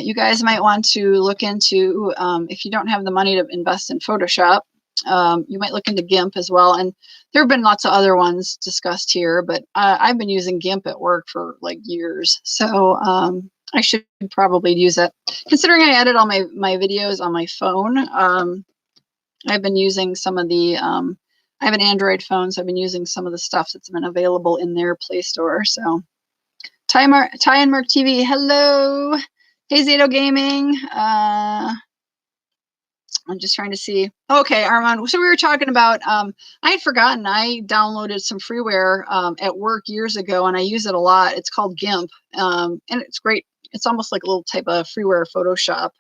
S1: you guys might want to look into, if you don't have the money to invest in Photoshop, you might look into GIMP as well. And there have been lots of other ones discussed here, but I've been using GIMP at work for like years. So I should probably use it. Considering I edit all my videos on my phone, I've been using some of the, I have an Android phone, so I've been using some of the stuff that's been available in their Play Store. So Ty and Mark TV, hello. Hey, Zato Gaming. I'm just trying to see. Okay, Armand. So we were talking about, I had forgotten I downloaded some freeware at work years ago, and I use it a lot. It's called GIMP, and it's great. It's almost like a little type of freeware Photoshop.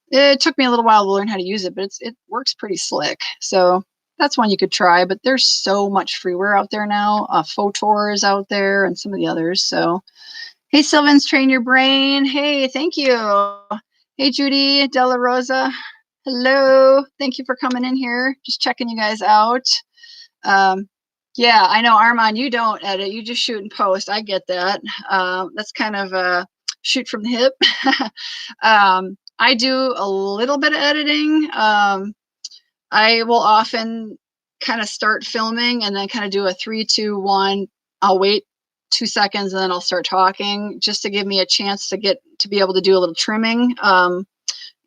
S1: It took me a little while to learn how to use it, but it works pretty slick. So that's one you could try, but there's so much freeware out there now. Photor is out there and some of the others. So, hey, Sylvan's Train Your Brain. Hey, thank you. Hey, Judy Della Rosa. Hello. Thank you for coming in here. Just checking you guys out. Yeah, I know, Armand, you don't edit. You just shoot and post. I get that. That's kind of a shoot from the hip. I do a little bit of editing. I will often kind of start filming and then kind of do a 3, 2, 1. I'll wait 2 seconds and then I'll start talking just to give me a chance to be able to do a little trimming.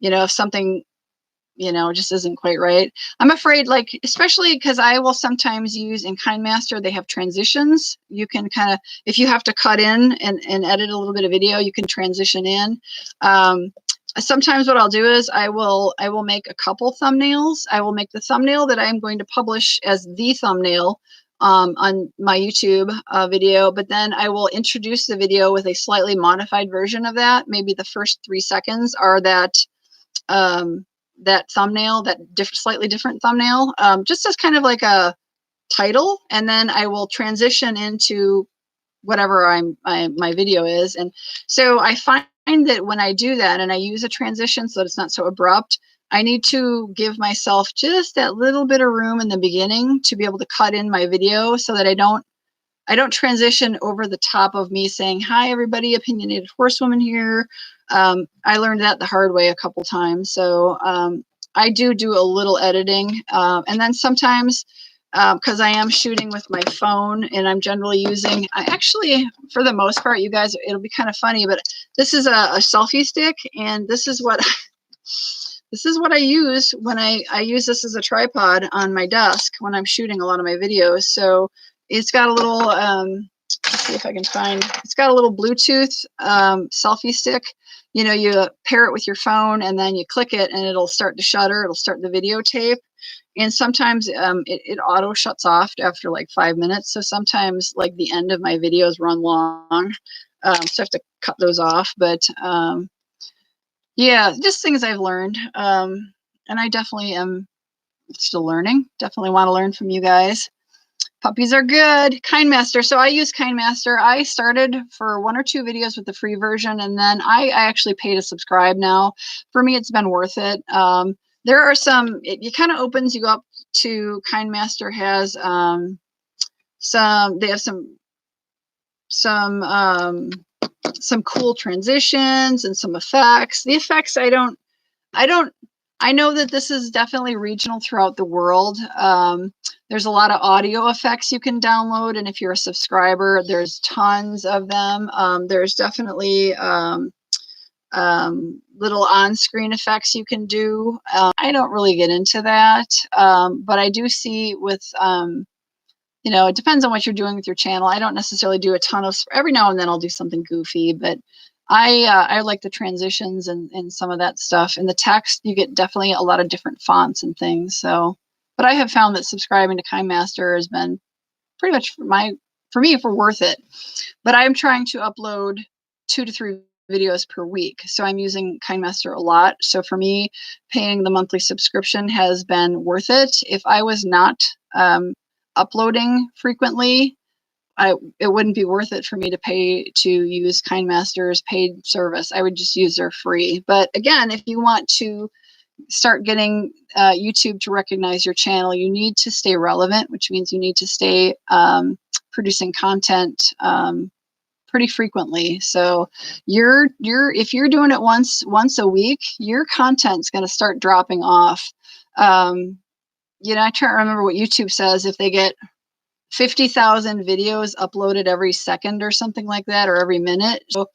S1: If something, just isn't quite right. I'm afraid, like, especially because I will sometimes use in Kinemaster, they have transitions. You can kind of, if you have to cut in and edit a little bit of video, you can transition in. Sometimes what I'll do is I will make a couple thumbnails. I will make the thumbnail that I'm going to publish as the thumbnail on my YouTube video, but then I will introduce the video with a slightly modified version of that. Maybe the first 3 seconds are that thumbnail, that slightly different thumbnail, just as kind of like a title, and then I will transition into whatever my video is. And so I find that when I do that and I use a transition so that it's not so abrupt, I need to give myself just that little bit of room in the beginning to be able to cut in my video so that I don't transition over the top of me saying, hi, everybody, Opinionated Horsewoman here. I learned that the hard way a couple times. So I do a little editing. And then sometimes, because I am shooting with my phone and I'm generally using, for the most part, you guys, it'll be kind of funny, but this is a selfie stick, and this is what I use when I use this as a tripod on my desk when I'm shooting a lot of my videos. So it's got a little, let's see if I can find, it's got a little Bluetooth selfie stick. You pair it with your phone and then you click it and it'll start to shutter. It'll start the videotape. And sometimes it auto shuts off after like 5 minutes. So sometimes like the end of my videos run long. So I have to cut those off. But yeah, just things I've learned. And I definitely am still learning. Definitely want to learn from you guys. Puppies are good. Kinemaster. So I use Kinemaster. I started for 1 or 2 videos with the free version, and then I actually pay to subscribe now. For me, it's been worth it. There are some, it kind of opens you up to, Kinemaster has they have some some cool transitions and some effects. The effects, I know that this is definitely regional throughout the world. There's a lot of audio effects you can download, and if you're a subscriber, there's tons of them. There's definitely little on-screen effects you can do. I don't really get into that, but I do see with it depends on what you're doing with your channel. I don't necessarily do a ton of, every now and then I'll do something goofy, but I like the transitions and some of that stuff. And the text, you get definitely a lot of different fonts and things. So, but I have found that subscribing to Kinemaster has been pretty much for me for worth it. But I'm trying to upload 2 to 3 videos per week. So I'm using Kinemaster a lot. So for me, paying the monthly subscription has been worth it. If I was not uploading frequently, it wouldn't be worth it for me to pay to use Kinemaster's paid service. I would just use their free. But again, if you want to start getting YouTube to recognize your channel, you need to stay relevant, which means you need to stay producing content pretty frequently. So if you're doing it once a week, your content's going to start dropping off. I can't remember what YouTube says, if they get 50,000 videos uploaded every second or something like that, or every minute. So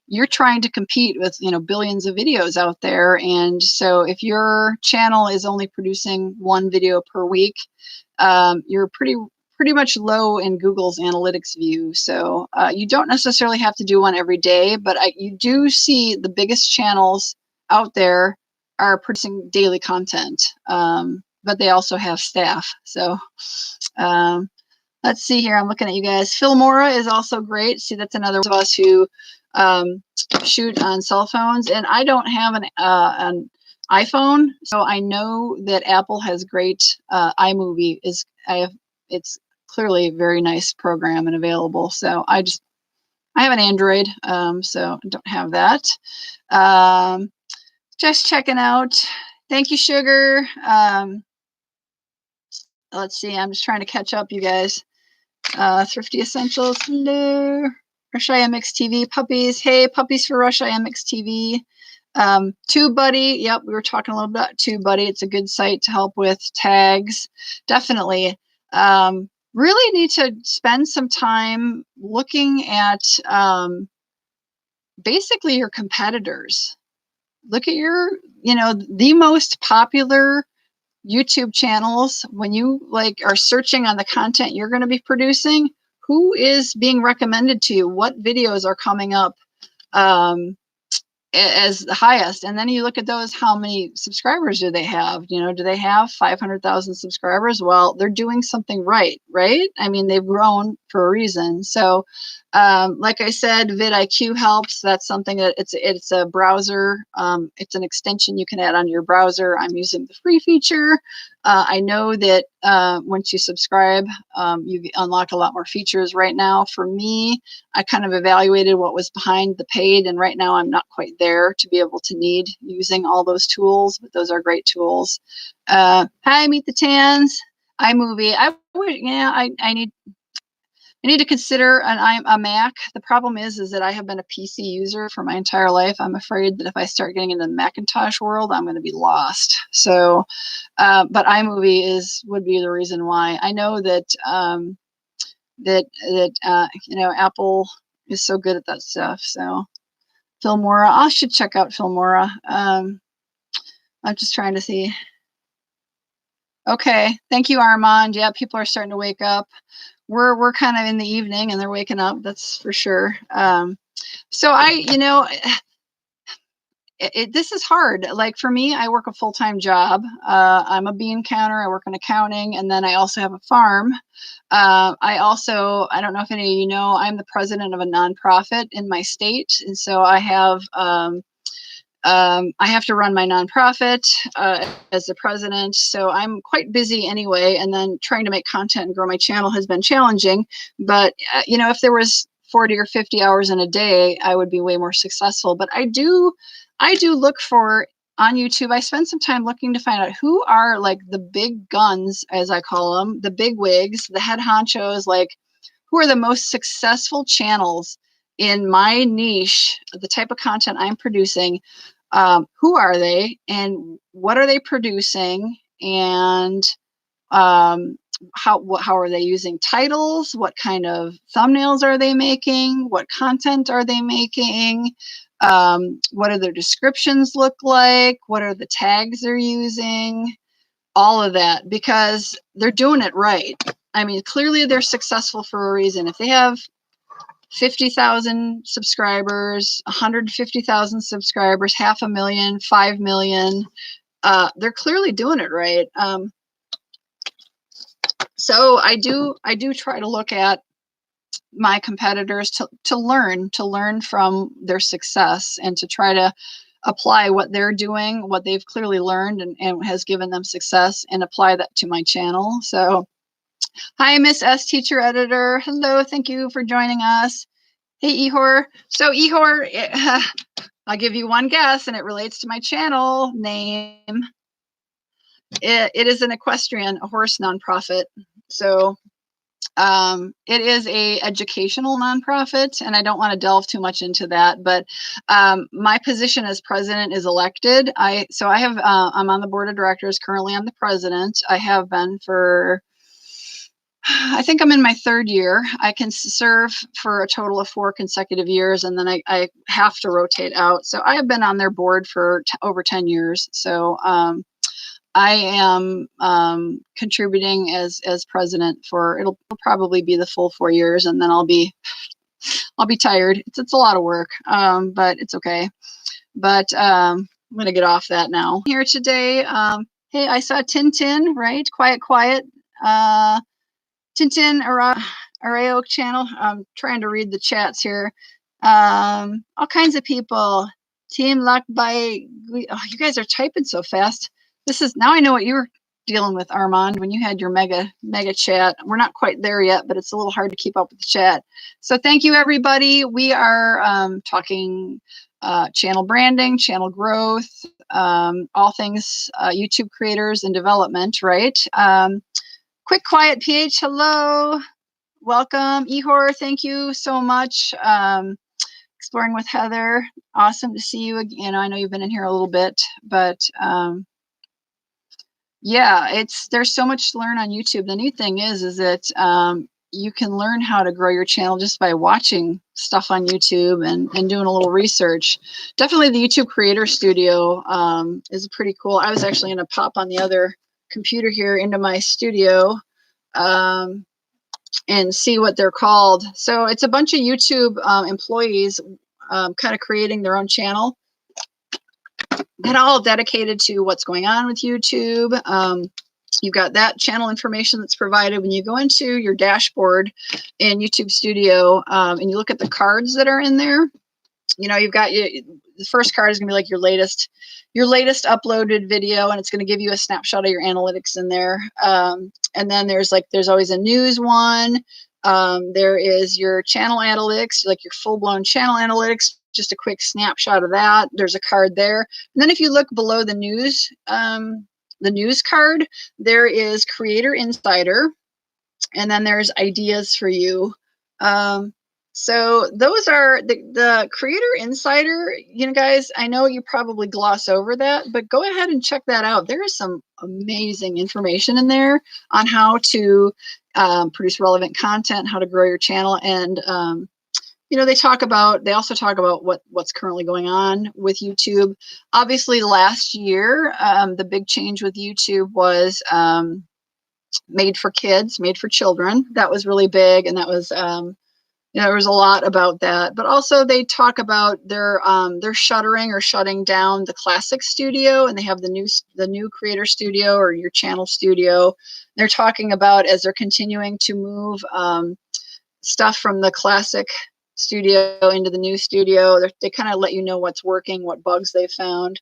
S1: you're trying to compete with, billions of videos out there. And so if your channel is only producing 1 video per week, you're pretty much low in Google's analytics view. So you don't necessarily have to do one every day, but you do see the biggest channels out there are producing daily content. But they also have staff. So let's see here. I'm looking at you guys. Filmora is also great. See, that's another of us who shoot on cell phones. And I don't have an iPhone, so I know that Apple has great iMovie. It's clearly a very nice program and available. So I have an Android, so I don't have that. Just checking out. Thank you, Sugar. Let's see, I'm just trying to catch up, you guys. Thrifty Essentials, hello. Russia MX TV, puppies. Hey, puppies for Russia MX TV. TubeBuddy, yep, we were talking a little bit about TubeBuddy. It's a good site to help with tags. Definitely. Really need to spend some time looking at basically your competitors. Look at the most popular YouTube channels. When you are searching on the content you're going to be producing, who is being recommended to you? What videos are coming up as the highest? And then you look at those, how many subscribers do they have? Do they have 500,000 subscribers? Well, they're doing something right? I mean, they've grown for a reason. So like I said, vidIQ helps. That's something that it's a browser. It's an extension you can add on your browser. I'm using the free feature. I know that once you subscribe, you unlock a lot more features. Right now, for me, I kind of evaluated what was behind the paid, and right now I'm not quite there to be able to need using all those tools, but those are great tools. Hi, Meet the Tans. iMovie. I need to consider a Mac. The problem is that I have been a PC user for my entire life. I'm afraid that if I start getting into the Macintosh world, I'm going to be lost. So, but iMovie would be the reason why. I know that Apple is so good at that stuff. So, Filmora, I should check out Filmora. I'm just trying to see. Okay, thank you, Armand. Yeah, people are starting to wake up. We're kind of in the evening and they're waking up, that's for sure. So this is hard. Like for me, I work a full-time job. I'm a bean counter. I work in accounting, and then I also have a farm. I don't know if any of you know, I'm the president of a nonprofit in my state, and so I have to run my nonprofit as the president, so I'm quite busy anyway. And then trying to make content and grow my channel has been challenging. But if there was 40 or 50 hours in a day, I would be way more successful. But I do look for on YouTube. I spend some time looking to find out who are like the big guns, as I call them, the big wigs, the head honchos, like who are the most successful channels in my niche, the type of content I'm producing. Who are they, and what are they producing, and how are they using titles? What kind of thumbnails are they making? What content are they making? What do their descriptions look like? What are the tags they're using? All of that, because they're doing it right. I mean, clearly they're successful for a reason. If they have 50,000 subscribers, 150,000 subscribers, 500,000, 5 million, they're clearly doing it right. So I do try to look at my competitors to learn from their success, and to try to apply what they're doing, what they've clearly learned and has given them success, and apply that to my channel. So hi, Miss S, teacher editor. Hello, thank you for joining us. Hey, Ihor. So Ihor, I'll give you one guess, and it relates to my channel name. It is an equestrian, a horse nonprofit. So it is a educational nonprofit, and I don't want to delve too much into that, but my position as president is elected. I'm on the board of directors. Currently, I'm the president. I have been for, I think I'm in my 3rd year. I can serve for a total of 4 consecutive years, and then I have to rotate out. So I have been on their board for over 10 years. So I am contributing as president for, it'll probably be the full 4 years, and then I'll be tired. It's a lot of work, but it's okay. But I'm gonna get off that now. Here today, hey, I saw Tintin, right? Quiet. Tintin Areo channel. I'm trying to read the chats here. All kinds of people. Team Luck by, oh, you guys are typing so fast. This is, now I know what you were dealing with, Armand, when you had your mega chat. We're not quite there yet, but it's a little hard to keep up with the chat. So thank you, everybody. We are talking channel branding, channel growth, all things YouTube creators and development, right? Quick, quiet, PH, hello. Welcome. Ihor, thank you so much. Exploring with Heather, awesome to see you again. I know you've been in here a little bit, but yeah, there's so much to learn on YouTube. The neat thing is that you can learn how to grow your channel just by watching stuff on YouTube and doing a little research. Definitely the YouTube Creator Studio is pretty cool. I was actually going to pop on the other computer here into my studio and see what they're called. So it's a bunch of YouTube employees kind of creating their own channel, that all dedicated to what's going on with YouTube. You've got that channel information that's provided when you go into your dashboard in YouTube Studio, and you look at the cards that are in there. You know, you've got the first card is gonna be like your latest uploaded video, and it's gonna give you a snapshot of your analytics in there. And then there's always a news one. There is your channel analytics, like your full-blown channel analytics, just a quick snapshot of that. There's a card there. And then if you look below the news card, there is Creator Insider, and then there's ideas for you. So those are the Creator Insider. You know, guys, I know you probably gloss over that, but go ahead and check that out. There is some amazing information in there on how to produce relevant content, how to grow your channel, and you know, they also talk about what's currently going on with YouTube. Obviously, last year, the big change with YouTube was made for kids, made for children. That was really big, and that was you know, there was a lot about that. But also, they talk about they're shuttering or shutting down the Classic Studio, and they have the new Creator Studio or your channel studio. They're talking about, as they're continuing to move stuff from the Classic Studio into the new studio, they kind of let you know what's working, what bugs they found.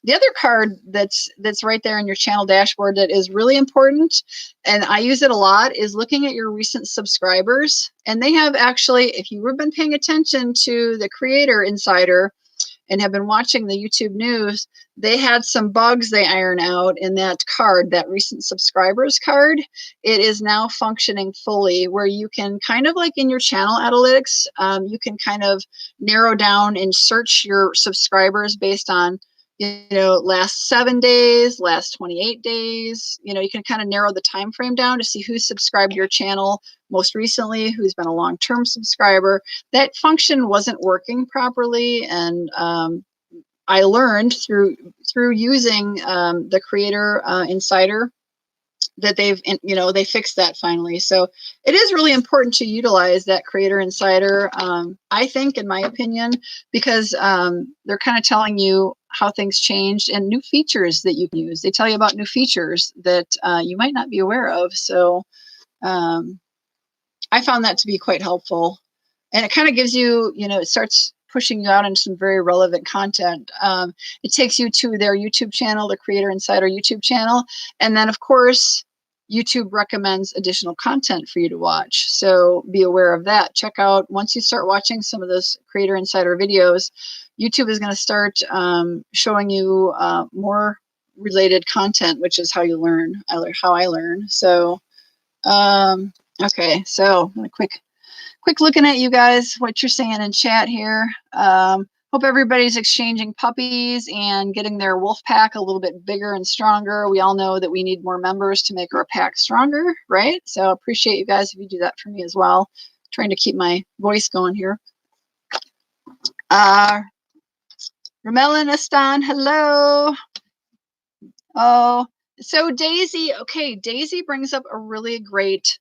S1: The other card that's right there in your channel dashboard that is really important, and I use it a lot, is looking at your recent subscribers. And they have actually, if you've been paying attention to the Creator Insider and have been watching the YouTube news, they had some bugs they iron out in that card, that recent subscribers card. It is now functioning fully, where you can kind of like in your channel analytics, you can kind of narrow down and search your subscribers based on, last 7 days, last 28 days. You can kind of narrow the time frame down to see who's subscribed to your channel most recently, who's been a long-term subscriber. That function wasn't working properly, and I learned through using the Creator Insider that they fixed that finally. So it is really important to utilize that Creator Insider, I think, in my opinion, because they're kind of telling you how things changed and new features that you can use. They tell you about new features that you might not be aware of. So I found that to be quite helpful. And it kind of gives you, it starts pushing you out into some very relevant content. It takes you to their YouTube channel, the Creator Insider YouTube channel. And then, of course, YouTube recommends additional content for you to watch. So be aware of that. Check out, once you start watching some of those Creator Insider videos, YouTube is going to start showing you more related content, which is how you learn, how I learn. So, okay, so quick looking at you guys, what you're saying in chat here. Hope everybody's exchanging puppies and getting their wolf pack a little bit bigger and stronger. We all know that we need more members to make our pack stronger, right? So appreciate you guys if you do that for me as well. Trying to keep my voice going here. Ramelin Astan, hello. Oh, so Daisy, okay, Daisy brings up a really great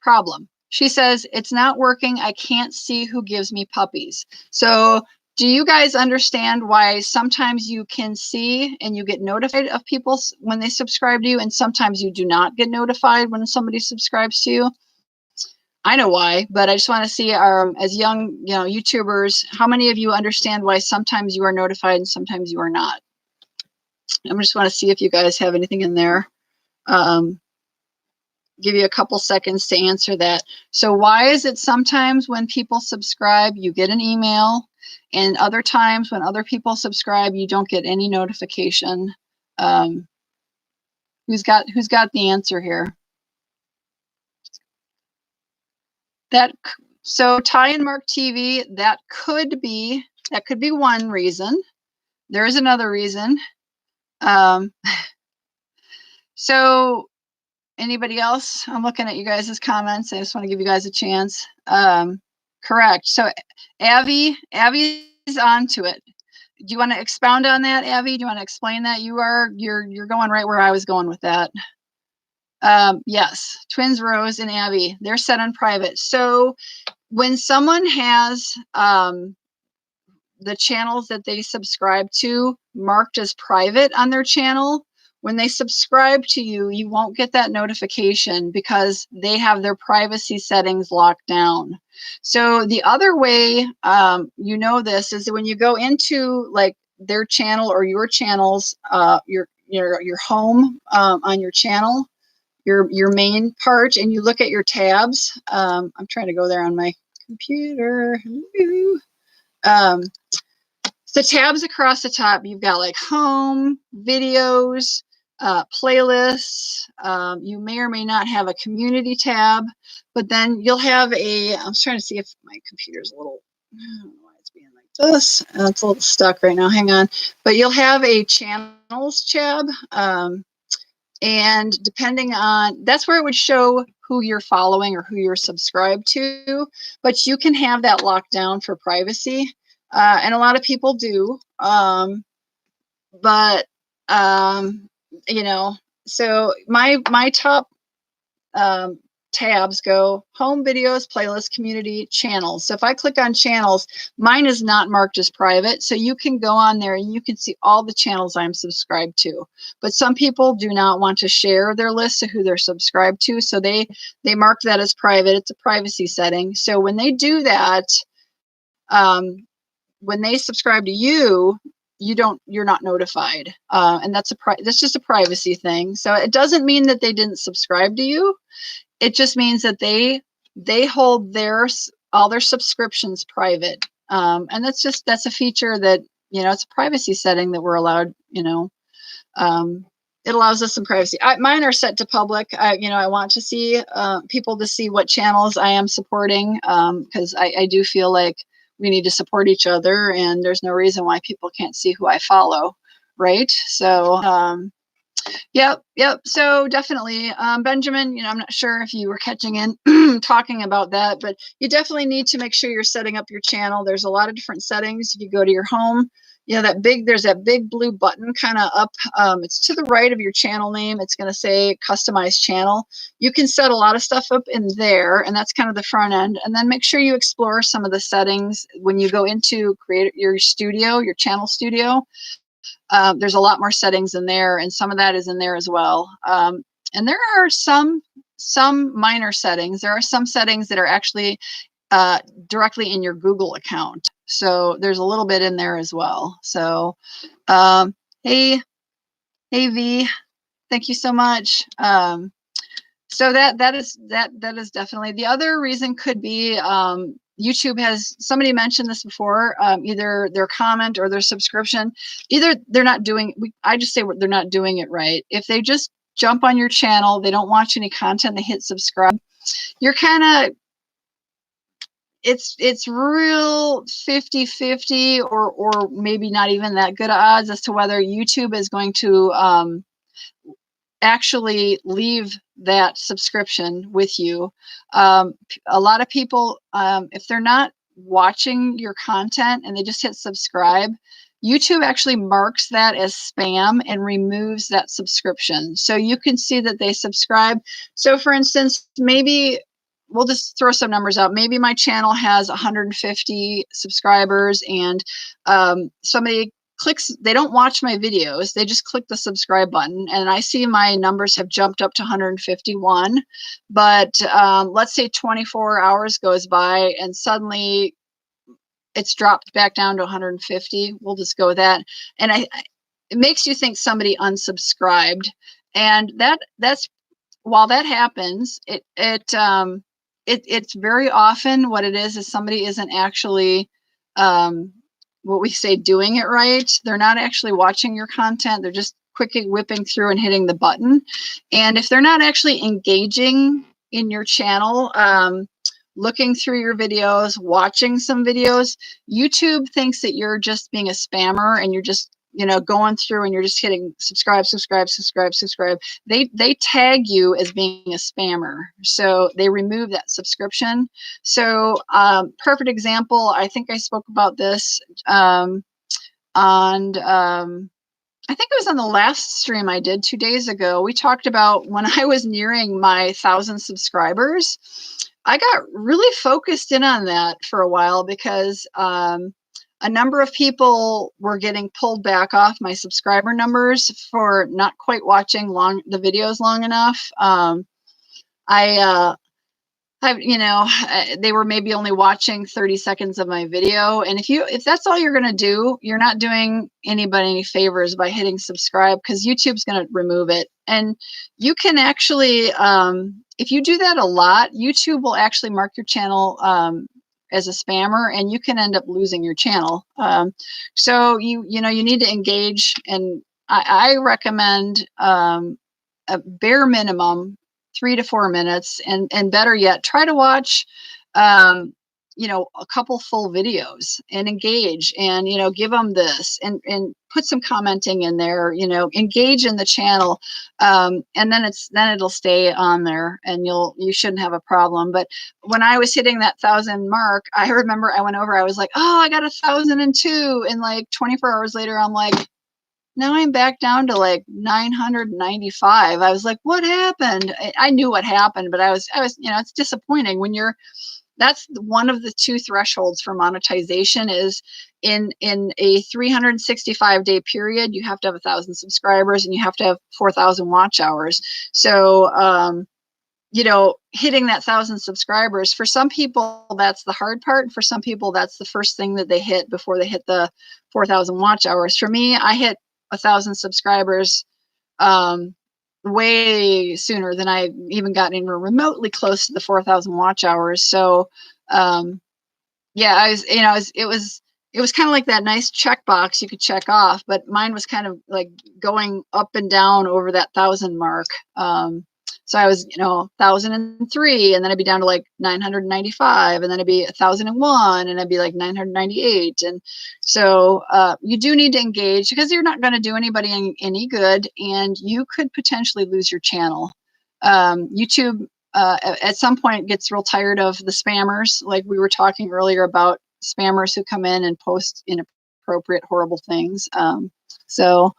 S1: problem. She says, it's not working. I can't see who gives me puppies. So do you guys understand why sometimes you can see and you get notified of people when they subscribe to you, and sometimes you do not get notified when somebody subscribes to you? I know why, but I just want to see, as young, YouTubers, how many of you understand why sometimes you are notified and sometimes you are not? I just want to see if you guys have anything in there. Give you a couple seconds to answer that. So why is it sometimes when people subscribe, you get an email, and other times when other people subscribe, you don't get any notification? Who's got the answer here? So Ty and Mark TV, that could be one reason. There is another reason. So anybody else? I'm looking at you guys' comments. I just want to give you guys a chance. Correct. So Abby's onto it. Do you want to expound on that, Abby? Do you want to explain that? You're going right where I was going with that. Yes, twins Rose and Abby, they're set on private. So when someone has the channels that they subscribe to marked as private on their channel, when they subscribe to you, you won't get that notification because they have their privacy settings locked down. So the other way this is that when you go into like their channel or your channels, your home on your channel, your main part, and you look at your tabs. I'm trying to go there on my computer. The tabs across the top, you've got like home, videos, playlists. You may or may not have a community tab, but then you'll have I'm trying to see if my computer's a little, I don't know why it's being like this. It's a little stuck right now. Hang on. But you'll have a channels tab. And depending on, that's where it would show who you're following or who you're subscribed to, but you can have that locked down for privacy. And a lot of people do, so my top tabs go home, videos, playlists, community, channels. So if I click on channels, mine is not marked as private. So you can go on there and you can see all the channels I'm subscribed to. But some people do not want to share their list of who they're subscribed to. So they mark that as private. It's a privacy setting. So when they do that, when they subscribe to you, you're not notified. And that's just a privacy thing. So it doesn't mean that they didn't subscribe to you. It just means that they hold all their subscriptions private. And that's a feature that, it's a privacy setting that we're allowed, it allows us some privacy. Mine are set to public. I want to see people to see what channels I am supporting, because I do feel like we need to support each other, and there's no reason why people can't see who I follow, right? So, yep. So definitely, Benjamin, I'm not sure if you were catching in talking about that, but you definitely need to make sure you're setting up your channel. There's a lot of different settings. If you go to your home, there's that big blue button kind of up. It's to the right of your channel name. It's going to say customize channel. You can set a lot of stuff up in there, and that's kind of the front end. And then make sure you explore some of the settings when you go into create your studio, your channel studio. There's a lot more settings in there, and some of that is in there as well. And there are some minor settings. There are some settings that are actually directly in your Google account. So there's a little bit in there as well. So hey V, thank you so much. So that is definitely. The other reason could be YouTube has, somebody mentioned this before, either their comment or their subscription, either they're not doing, I just say they're not doing it right. If they just jump on your channel, they don't watch any content, they hit subscribe, you're kind of, it's real 50-50 or maybe not even that good odds as to whether YouTube is going to actually leave that subscription with you. A lot of people, if they're not watching your content and they just hit subscribe, YouTube actually marks that as spam and removes that subscription. So you can see that they subscribe. So for instance, maybe we'll just throw some numbers out. Maybe my channel has 150 subscribers, and somebody clicks, they don't watch my videos, they just click the subscribe button, and I see my numbers have jumped up to 151. But let's say 24 hours goes by and suddenly it's dropped back down to 150. We'll just go with that. And it makes you think somebody unsubscribed. And that's while that happens, it's very often what it is somebody isn't actually what we say doing it right. They're not actually watching your content. They're just quickly whipping through and hitting the button. And if they're not actually engaging in your channel, looking through your videos, watching some videos, YouTube thinks that you're just being a spammer and you're just going through and you're just hitting subscribe. They tag you as being a spammer, so they remove that subscription. So perfect example, I think I spoke about this on I think it was on the last stream I did 2 days ago. We talked about when I was nearing my 1,000 subscribers, I got really focused in on that for a while because a number of people were getting pulled back off my subscriber numbers for not quite watching the videos long enough. They were maybe only watching 30 seconds of my video. And if that's all you're going to do, you're not doing anybody any favors by hitting subscribe, because YouTube's going to remove it. And you can actually, if you do that a lot, YouTube will actually mark your channel as a spammer, and you can end up losing your channel. So you need to engage, and I recommend a bare minimum 3 to 4 minutes, and better yet, try to watch a couple full videos and engage, and give them this and put some commenting in there, engage in the channel, and then it'll stay on there, and you shouldn't have a problem. But when I was hitting that 1,000 mark, I remember I went over, I was like, oh, I got 1,002, and like 24 hours later I'm like, now I'm back down to like 995. I was like, what happened? I knew what happened, but I was, it's disappointing when that's one of the 2 thresholds for monetization is in a 365-day period, you have to have 1,000 subscribers and you have to have 4,000 watch hours. So, hitting that 1,000 subscribers, for some people, that's the hard part. And for some people, that's the first thing that they hit before they hit the 4,000 watch hours. For me, I hit 1,000 subscribers way sooner than I even gotten even remotely close to the 4,000 watch hours. So yeah, it it was kind of like that nice checkbox you could check off, but mine was kind of like going up and down over that 1,000 mark. So I was, 1,003, and then I'd be down to like 995, and then it'd be 1,001, and I'd be like 998. And so you do need to engage, because you're not going to do anybody any good, and you could potentially lose your channel. YouTube at some point gets real tired of the spammers, like we were talking earlier about spammers who come in and post inappropriate, horrible things. So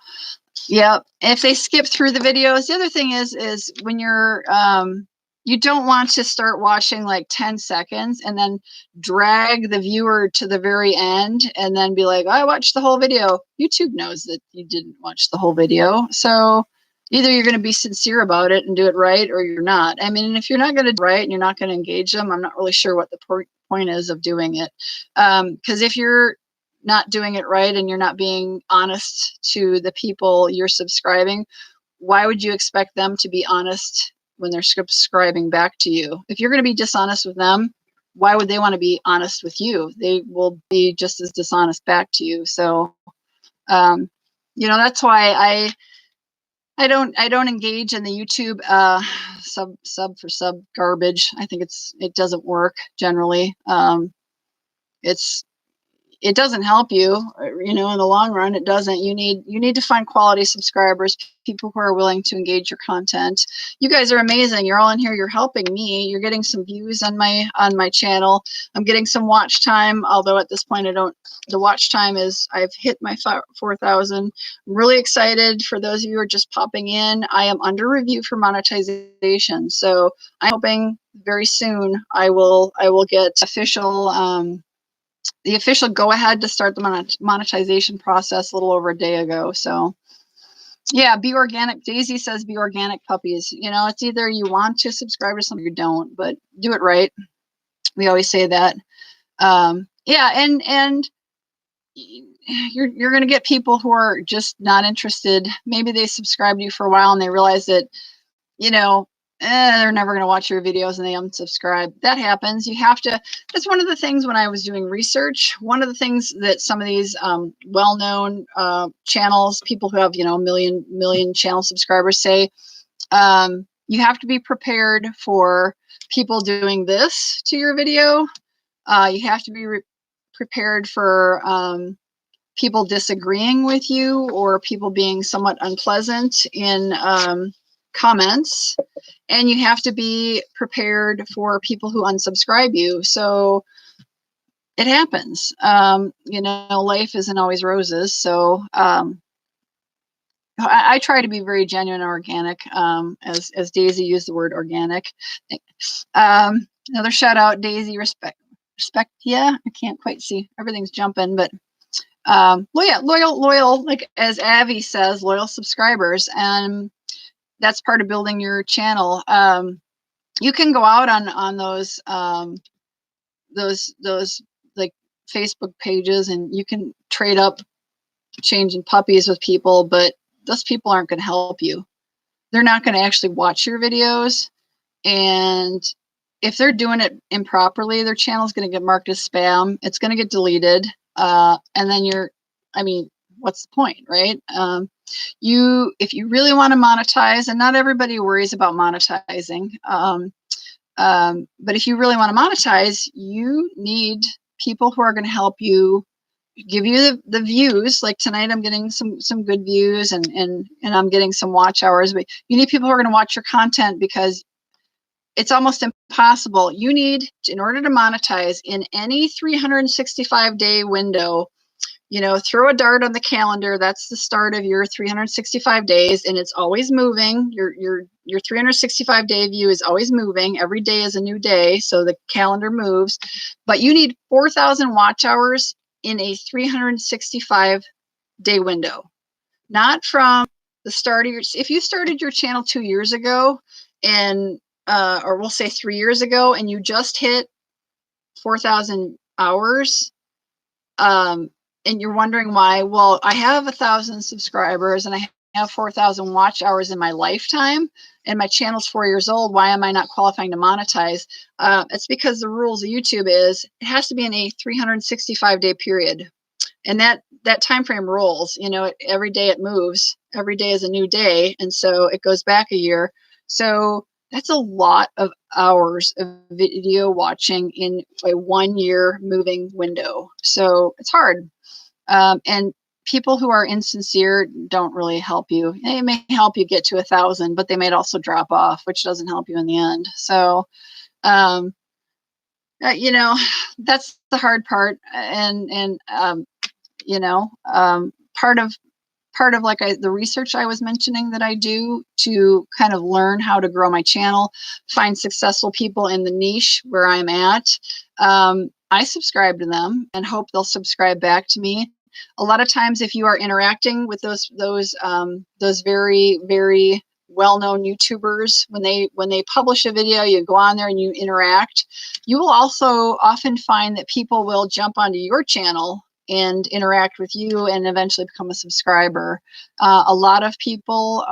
S1: yeah, if they skip through the videos. The other thing is when you're you don't want to start watching like 10 seconds and then drag the viewer to the very end and then be like, I watched the whole video. YouTube knows that you didn't watch the whole video. So either you're going to be sincere about it and do it right, or you're not. I mean, if you're not going to do it right and you're not going to engage them, I'm not really sure what the point is of doing it. Because if you're not doing it right and you're not being honest to the people you're subscribing, why would you expect them to be honest when they're subscribing back to you? If you're going to be dishonest with them, why would they want to be honest with you? They will be just as dishonest back to you. So, that's why I don't engage in the YouTube sub for sub garbage. I think it doesn't work generally. It doesn't help you, in the long run. It doesn't. You need to find quality subscribers, people who are willing to engage your content. You guys are amazing. You're all in here. You're helping me. You're getting some views on my channel. I'm getting some watch time, although at this point the watch time is, I've hit my 4,000. I'm really excited for those of you who are just popping in. I am under review for monetization. So I'm hoping very soon I will get the official go-ahead to start the monetization process a little over a day ago. So yeah, be organic. Daisy says be organic, puppies. It's either you want to subscribe to something or you don't, but do it right. We always say that. Yeah, and you're going to get people who are just not interested. Maybe they subscribed to you for a while and they realize that, they're never going to watch your videos and they unsubscribe. That happens. You have to, that's one of the things when I was doing research, one of the things that some of these well-known channels, people who have, million channel subscribers say, you have to be prepared for people doing this to your video. You have to be prepared for people disagreeing with you, or people being somewhat unpleasant in comments. And you have to be prepared for people who unsubscribe you. So it happens. Life isn't always roses. So I try to be very genuine and organic, as Daisy used the word organic. Another shout out, Daisy, respect. Yeah, I can't quite see. Everything's jumping, but loyal, like as Avi says, loyal subscribers. And that's part of building your channel. You can go out on those like Facebook pages and you can trade up changing puppies with people, but those people aren't going to help you. They're not going to actually watch your videos. And if they're doing it improperly, their channel is going to get marked as spam. It's going to get deleted. And then what's the point, right? If you really want to monetize, and not everybody worries about monetizing, but if you really want to monetize, you need people who are going to help you, give you the views. Like tonight, I'm getting some good views, and I'm getting some watch hours. But you need people who are going to watch your content, because it's almost impossible. You need, in order to monetize in any 365-day window, throw a dart on the calendar. That's the start of your 365 days, and it's always moving. Your 365-day view is always moving. Every day is a new day, so the calendar moves. But you need 4,000 watch hours in a 365-day window, not from the start of your. If you started your channel 2 years ago, and or we'll say 3 years ago, and you just hit 4,000 hours. And you're wondering why. Well, I have 1,000 subscribers and I have 4,000 watch hours in my lifetime, and my channel's 4 years old. Why am I not qualifying to monetize? It's because the rules of YouTube is it has to be in a 365-day period. And that time frame rolls, every day it moves. Every day is a new day. And so it goes back a year. So that's a lot of hours of video watching in a 1 year moving window. So it's hard. And people who are insincere don't really help you. They may help you get to 1,000, but they might also drop off, which doesn't help you in the end. So, that's the hard part. And part of like the research I was mentioning that I do to kind of learn how to grow my channel, find successful people in the niche where I'm at. I subscribe to them and hope they'll subscribe back to me. A lot of times, if you are interacting with those very, very well-known YouTubers, when they publish a video, you go on there and you interact. You will also often find that people will jump onto your channel and interact with you and eventually become a subscriber. A lot of people,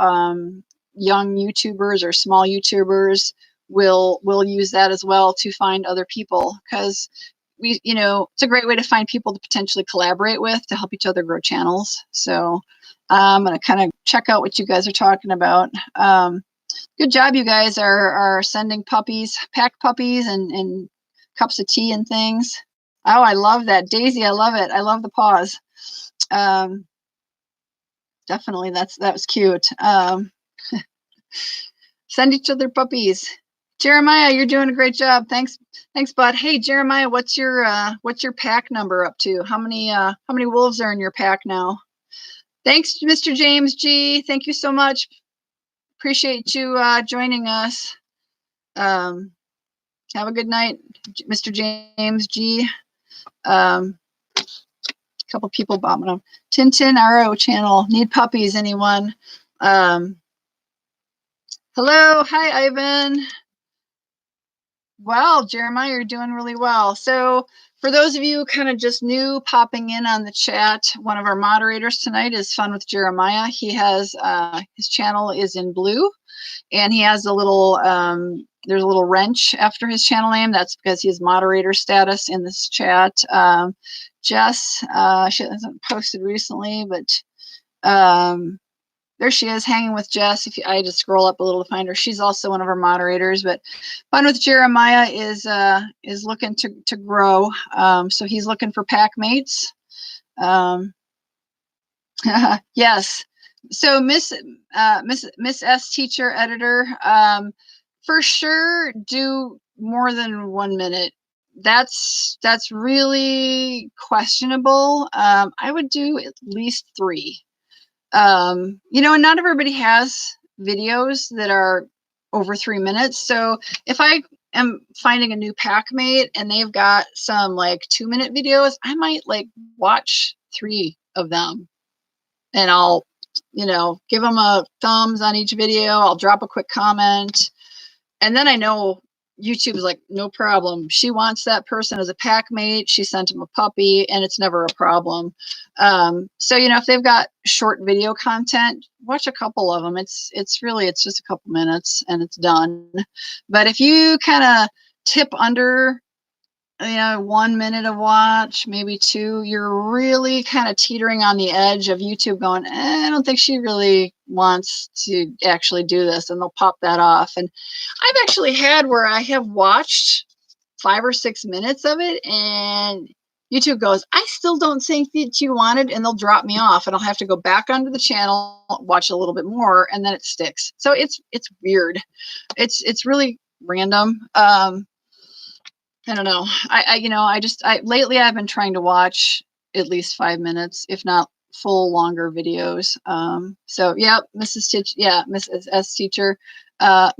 S1: young YouTubers or small YouTubers, will use that as well to find other people, because it's a great way to find people to potentially collaborate with to help each other grow channels. So I'm going to kind of check out what you guys are talking about. Good job. You guys are sending puppies, packed puppies and cups of tea and things. Oh, I love that. Daisy, I love it. I love the paws. Definitely, that was cute. Send each other puppies. Jeremiah, you're doing a great job. Thanks, bud. Hey, Jeremiah, what's your pack number up to? How many wolves are in your pack now? Thanks, Mr. James G. Thank you so much. Appreciate you joining us. Have a good night, Mr. James G. A couple people bombing them. Tintin RO channel. Need puppies, anyone? Hello. Hi, Ivan. Wow, Jeremiah, you're doing really well. So for those of you kind of just new popping in on the chat, one of our moderators tonight is Fun with Jeremiah. He has his channel is in blue, and he has a little there's a little wrench after his channel name. That's because he has moderator status in this chat. Jess, she hasn't posted recently, but there she is, hanging with Jess. I just scroll up a little to find her. She's also one of our moderators. But Fun with Jeremiah is looking to grow. So he's looking for pack mates. Yes. So Miss S teacher editor, for sure do more than 1 minute. That's really questionable. I would do at least 3. And not everybody has videos that are over 3 minutes. So if I am finding a new pack mate and they've got some like 2-minute videos, I might like watch 3 of them, and I'll, give them a thumbs on each video. I'll drop a quick comment, and then I know YouTube is like, no problem. She wants that person as a pack mate. She sent him a puppy, and it's never a problem. So, if they've got short video content, watch a couple of them. It's just a couple minutes and it's done. But if you kind of tip under, 1 minute of watch, maybe 2, you're really kind of teetering on the edge of YouTube going, I don't think she really wants to actually do this, and they'll pop that off. And I've actually had where I have watched 5 or 6 minutes of it, and YouTube goes, I still don't think that you wanted, and they'll drop me off, and I'll have to go back onto the channel, watch a little bit more, and then it sticks. So it's weird. It's really random. I don't know. Lately I've been trying to watch at least 5 minutes, if not full longer videos. So yeah, Mrs. S teacher,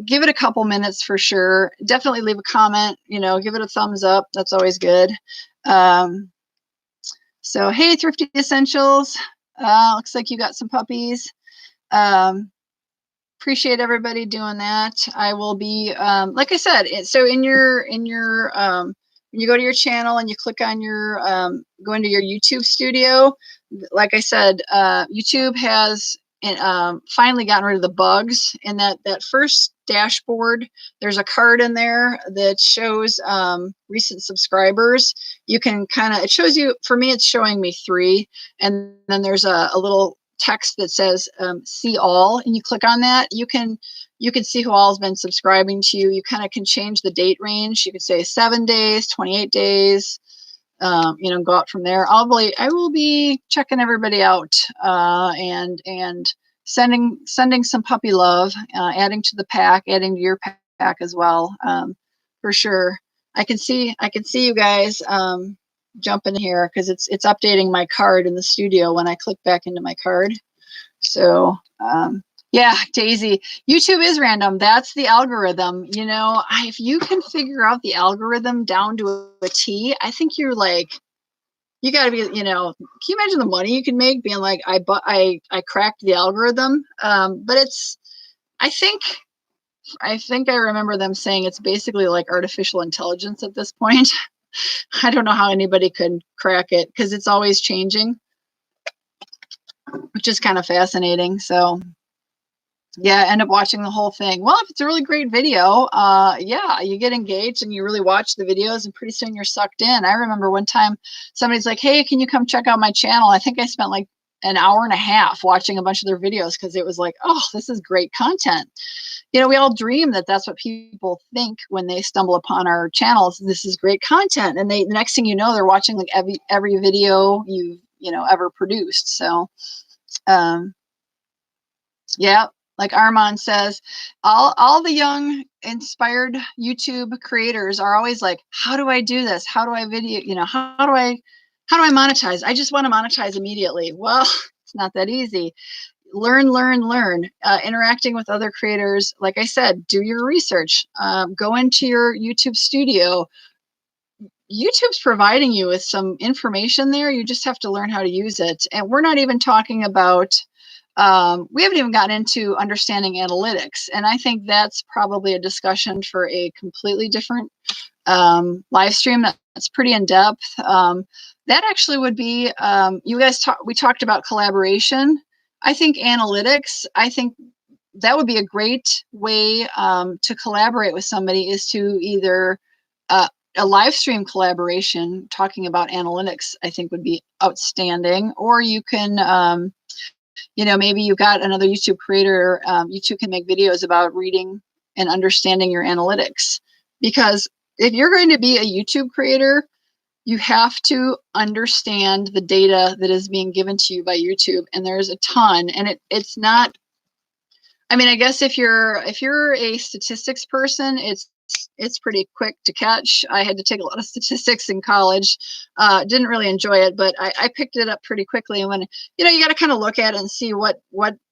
S1: give it a couple minutes for sure. Definitely leave a comment, give it a thumbs up. That's always good. So, hey, Thrifty Essentials, looks like you got some puppies. Appreciate everybody doing that. I will be, like I said, so in your when you go to your channel and you click on go into your YouTube studio, like I said, YouTube has and finally gotten rid of the bugs. In that first dashboard, there's a card in there that shows recent subscribers. You can it shows you, for me, it's showing me 3. And then there's a little text that says see all, and you click on that. You can see who all has been subscribing to you. You kind of can change the date range. You could say 7 days, 28 days, go out from there. I will be checking everybody out, and sending some puppy love, adding to the pack, adding to your pack as well, for sure. I can see you guys jump in here, because it's updating my card in the studio when I click back into my card. So yeah, Daisy, YouTube is random. That's the algorithm. If you can figure out the algorithm down to a T, I think you're like, you got to be, can you imagine the money you can make being like, I cracked the algorithm? But I think I remember them saying it's basically like artificial intelligence at this point. I don't know how anybody could crack it, because it's always changing, which is kind of fascinating. So yeah, end up watching the whole thing. Well, if it's a really great video, yeah, you get engaged and you really watch the videos, and pretty soon you're sucked in. I remember one time somebody's like, hey, can you come check out my channel? I think I spent like an hour and a half watching a bunch of their videos, because it was like, oh, this is great content. We all dream that that's what people think when they stumble upon our channels. This is great content. And the next thing you know, they're watching like every video you've, ever produced. So, yeah, like Armand says, all the young inspired YouTube creators are always like, how do I do this? How do I video, how do I monetize? I just want to monetize immediately. Well, it's not that easy. Learn. Interacting with other creators. Like I said, do your research. Go into your YouTube studio. YouTube's providing you with some information there. You just have to learn how to use it. And we're not even talking about, we haven't even gotten into understanding analytics. And I think that's probably a discussion for a completely different live stream. That's pretty in depth. That actually would be, we talked about collaboration. I think analytics, that would be a great way to collaborate with somebody, is to either a live stream collaboration talking about analytics, I think would be outstanding. Or you can, maybe you've got another YouTube creator, you two can make videos about reading and understanding your analytics. Because if you're going to be a YouTube creator, you have to understand the data that is being given to you by YouTube. And there's a ton, and it's not, I guess if you're a statistics person, it's pretty quick to catch. I had to take a lot of statistics in college. Didn't really enjoy it, but I picked it up pretty quickly. And when, you got to kind of look at it and see what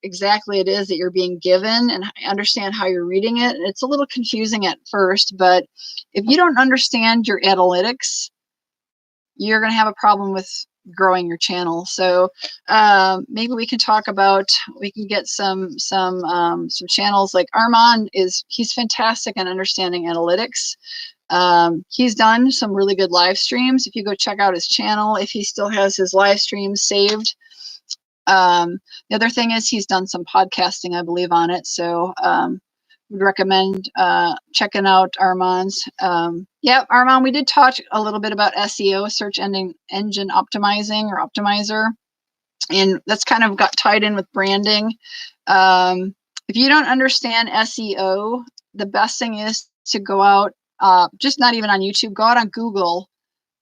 S1: exactly it is that you're being given, and understand how you're reading it. It's a little confusing at first, but if you don't understand your analytics, you're going to have a problem with growing your channel. So maybe we can talk about, we can get some channels like Armand he's fantastic in understanding analytics. He's done some really good live streams. If you go check out his channel, if he still has his live streams saved. The other thing is he's done some podcasting, I believe, on it. So would recommend checking out Armand's. Yeah, Armand, we did talk a little bit about SEO, search engine optimizing, or optimizer, and that's kind of got tied in with branding. If you don't understand SEO, the best thing is to go out, just not even on YouTube, go out on Google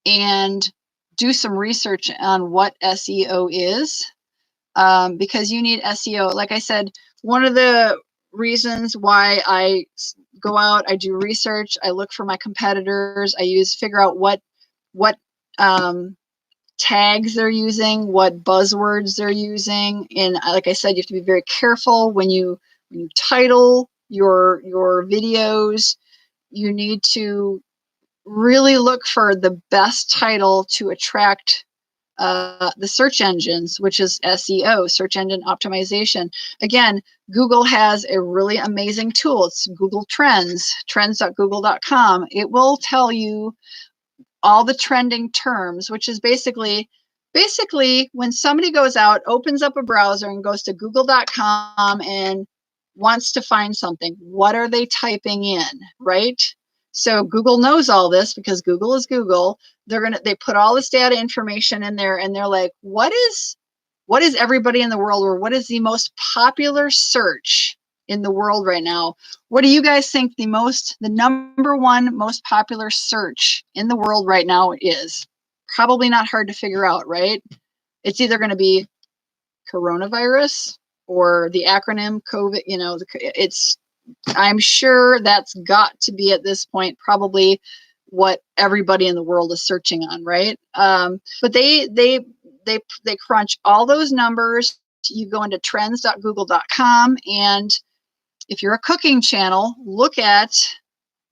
S1: and do some research on what SEO is, because you need SEO. Like I said, one of the reasons why I go out, I do research, I look for my competitors, figure out what tags they're using, what buzzwords they're using. And like I said, you have to be very careful when you title your videos. You need to really look for the best title to attract the search engines, which is SEO, search engine optimization. Again, Google has a really amazing tool. It's Google Trends, trends.google.com. It will tell you all the trending terms, which is basically basically, when somebody goes out, opens up a browser and goes to google.com and wants to find something, what are they typing in, right? So Google knows all this because Google is Google. They put all this data information in there, and they're like, what is everybody in the world, or what is the most popular search in the world right now? What do you guys think the number one most popular search in the world right now is? Probably not hard to figure out, right? It's either going to be coronavirus or the acronym COVID. I'm sure that's got to be at this point probably what everybody in the world is searching on, right? But they crunch all those numbers. You go into trends.google.com, and if you're a cooking channel, look at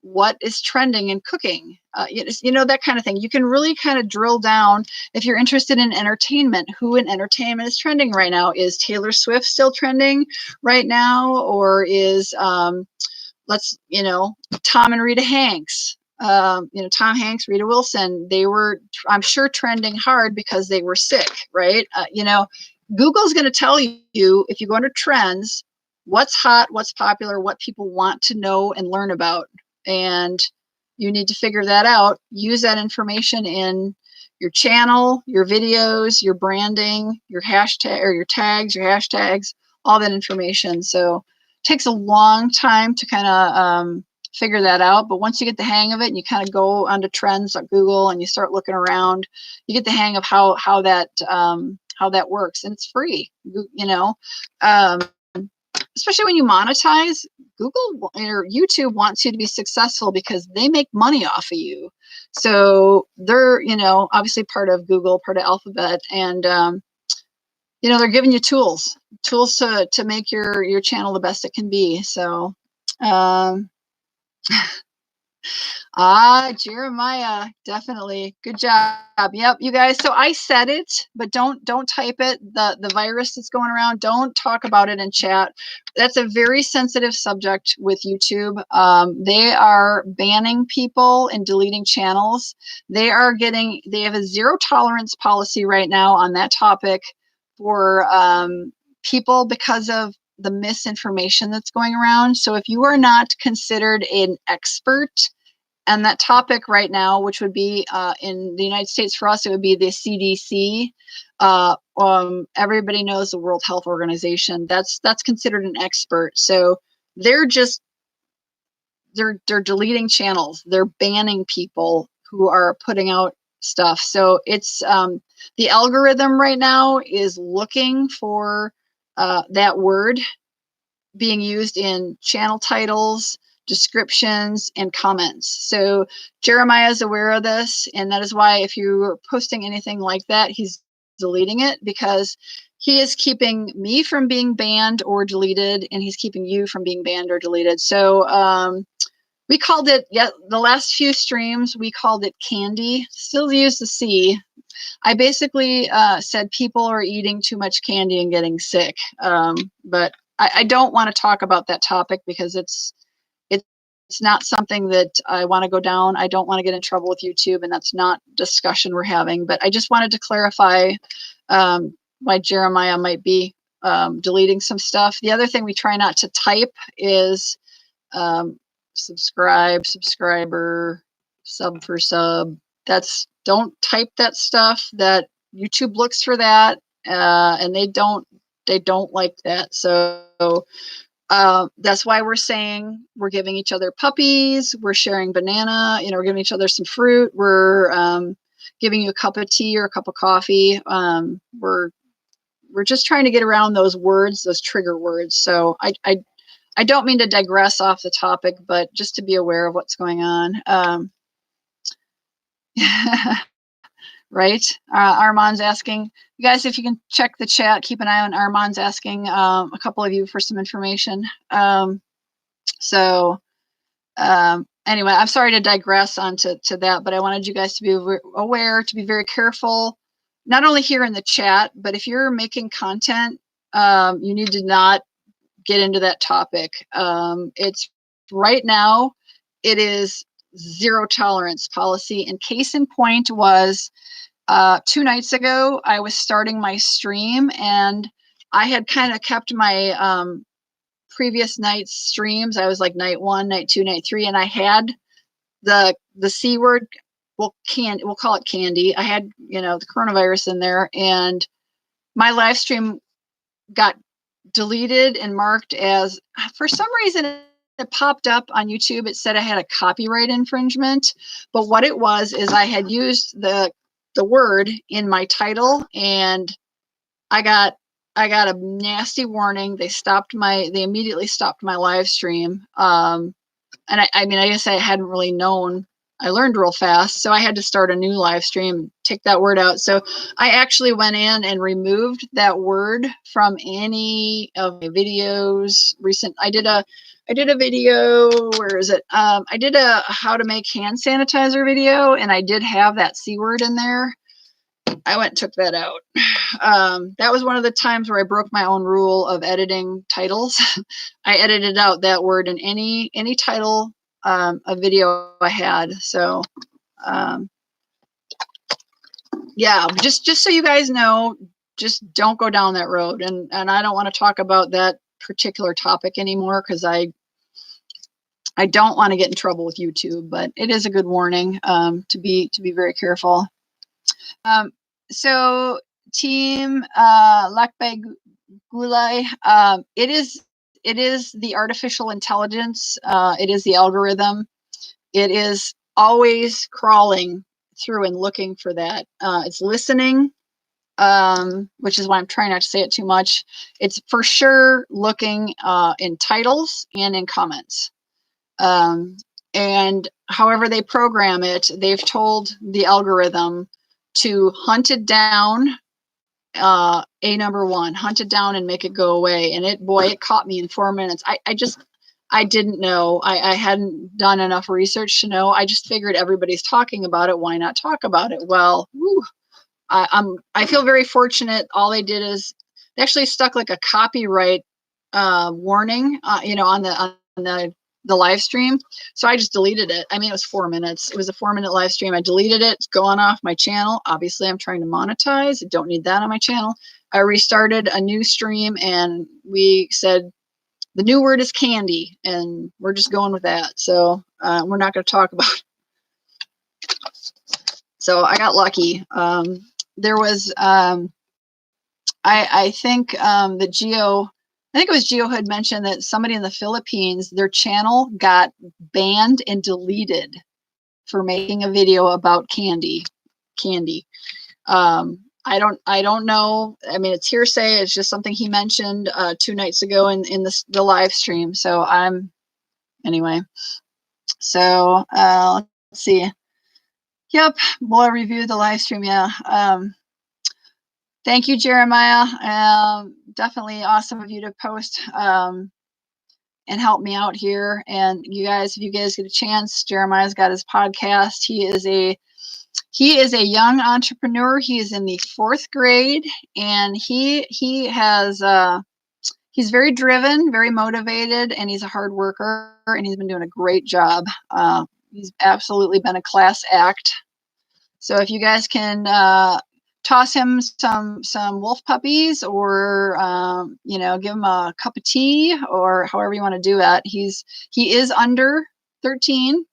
S1: what is trending in cooking, that kind of thing. You can really kind of drill down. If you're interested in entertainment, who in entertainment is trending right now? Is Taylor Swift still trending right now? Or is, Tom and Rita Hanks, Tom Hanks, Rita Wilson, they were, I'm sure, trending hard because they were sick, right? Google's going to tell you, if you go under trends, what's hot, what's popular, what people want to know and learn about. And you need to figure that out. Use that information in your channel, your videos, your branding, your hashtag or your tags, your hashtags, all that information. So it takes a long time to kind of figure that out. But once you get the hang of it and you kind of go onto trends.google and you start looking around, you get the hang of how that works, and it's free. Especially when you monetize, Google or YouTube wants you to be successful because they make money off of you. So they're, obviously part of Google, part of Alphabet, and they're giving you tools to make your channel the best it can be. So Jeremiah, definitely. Good job. Yep, you guys. So I said it, but don't type it. The virus that's going around, don't talk about it in chat. That's a very sensitive subject with YouTube. They are banning people and deleting channels. They have a zero tolerance policy right now on that topic for people because of the misinformation that's going around. So if you are not considered an expert and that topic right now, which would be in the United States for us, it would be the CDC. Everybody knows the World Health Organization. That's considered an expert. So they're deleting channels. They're banning people who are putting out stuff. So it's the algorithm right now is looking for that word being used in channel titles, descriptions, and comments. So Jeremiah is aware of this, and that is why if you're posting anything like that, he's deleting it, because he is keeping me from being banned or deleted, and he's keeping you from being banned or deleted. So we called it, the last few streams, we called it candy. Still use the C. I basically said people are eating too much candy and getting sick, but I don't want to talk about that topic because it's not something that I want to go down. I don't want to get in trouble with YouTube, and that's not discussion we're having. But I just wanted to clarify why Jeremiah might be deleting some stuff. The other thing we try not to type is subscriber, sub for sub. Don't type that stuff. That YouTube looks for that, and they don't like that. So that's why we're saying we're giving each other puppies, we're sharing banana, we're giving each other some fruit, we're giving you a cup of tea or a cup of coffee. We're just trying to get around those words, those trigger words. So I don't mean to digress off the topic, but just to be aware of what's going on. Right? Armand's asking, you guys, if you can check the chat, keep an eye on Armand's asking a couple of you for some information. Anyway, I'm sorry to digress onto that, but I wanted you guys to be aware, to be very careful, not only here in the chat, but if you're making content, you need to not get into that topic. It's right now, it is zero tolerance policy. And case in point was 2 nights ago, I was starting my stream, and I had kind of kept my previous night's streams. I was like night 1, night 2, night 3, and I had the C word. We'll call it candy. I had, the coronavirus in there, and my live stream got deleted and marked as, for some reason, it popped up on YouTube. It said I had a copyright infringement, but what it was is I had used the word in my title, and I got a nasty warning. They immediately stopped my live stream. And I mean, I guess I hadn't really known. I learned real fast, so I had to start a new live stream, take that word out. So I actually went in and removed that word from any of my videos. I did a video, where is it? I did a how to make hand sanitizer video, and I did have that C word in there. I went and took that out. That was one of the times where I broke my own rule of editing titles. I edited out that word in any title a video I had. So yeah, just so you guys know, just don't go down that road. And I don't want to talk about that particular topic anymore, because I don't want to get in trouble with YouTube, but it is a good warning to be very careful. So Team Lakbay Gulay, it is the artificial intelligence. It is the algorithm. It is always crawling through and looking for that. It's listening, which is why I'm trying not to say it too much. It's for sure looking in titles and in comments. And however they program it, they've told the algorithm to hunt it down, #1, hunt it down and make it go away. And it caught me in 4 minutes. I didn't know. I hadn't done enough research to know. I just figured everybody's talking about it. Why not talk about it? Well, I feel very fortunate. All they did is they actually stuck like a copyright warning, on the live stream. So I just deleted it. I mean, it was 4 minutes. It was a 4-minute live stream. I deleted it. It's going off my channel. Obviously, I'm trying to monetize. I don't need that on my channel. I restarted a new stream, and we said the new word is candy, and we're just going with that. So we're not going to talk about it. So I got lucky. There was, I think I think it was Geo had mentioned that somebody in the Philippines, their channel got banned and deleted for making a video about candy. I don't know. I mean, it's hearsay. It's just something he mentioned 2 nights ago in the live stream. So anyway. So let's see. Yep, we'll review the live stream. Yeah. Thank you, Jeremiah. Definitely awesome of you to post and help me out here. And you guys, if you guys get a chance, Jeremiah's got his podcast. He is a young entrepreneur. He is in the 4th grade, and he has he's very driven, very motivated, and he's a hard worker, and he's been doing a great job. He's absolutely been a class act. So if you guys can toss him some wolf puppies, or give him a cup of tea, or however you want to do that. He is under 13.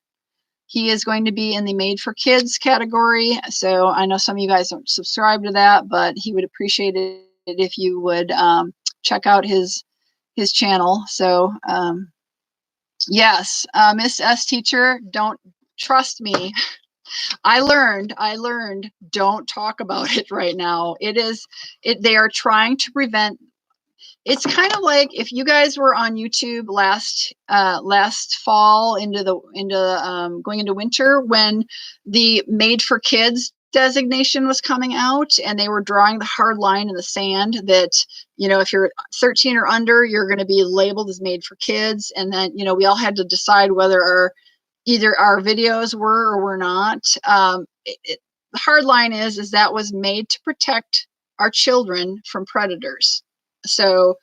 S1: He is going to be in the Made for Kids category. So I know some of you guys don't subscribe to that, but he would appreciate it if you would check out his channel. So yes, Miss S teacher, don't trust me. I learned, don't talk about it right now. They are trying to prevent. It's kind of like if you guys were on YouTube last fall into going into winter, when the Made for Kids designation was coming out, and they were drawing the hard line in the sand that, if you're 13 or under, you're going to be labeled as Made for Kids. And then, we all had to decide whether either our videos were or were not. The hard line is that was made to protect our children from predators. So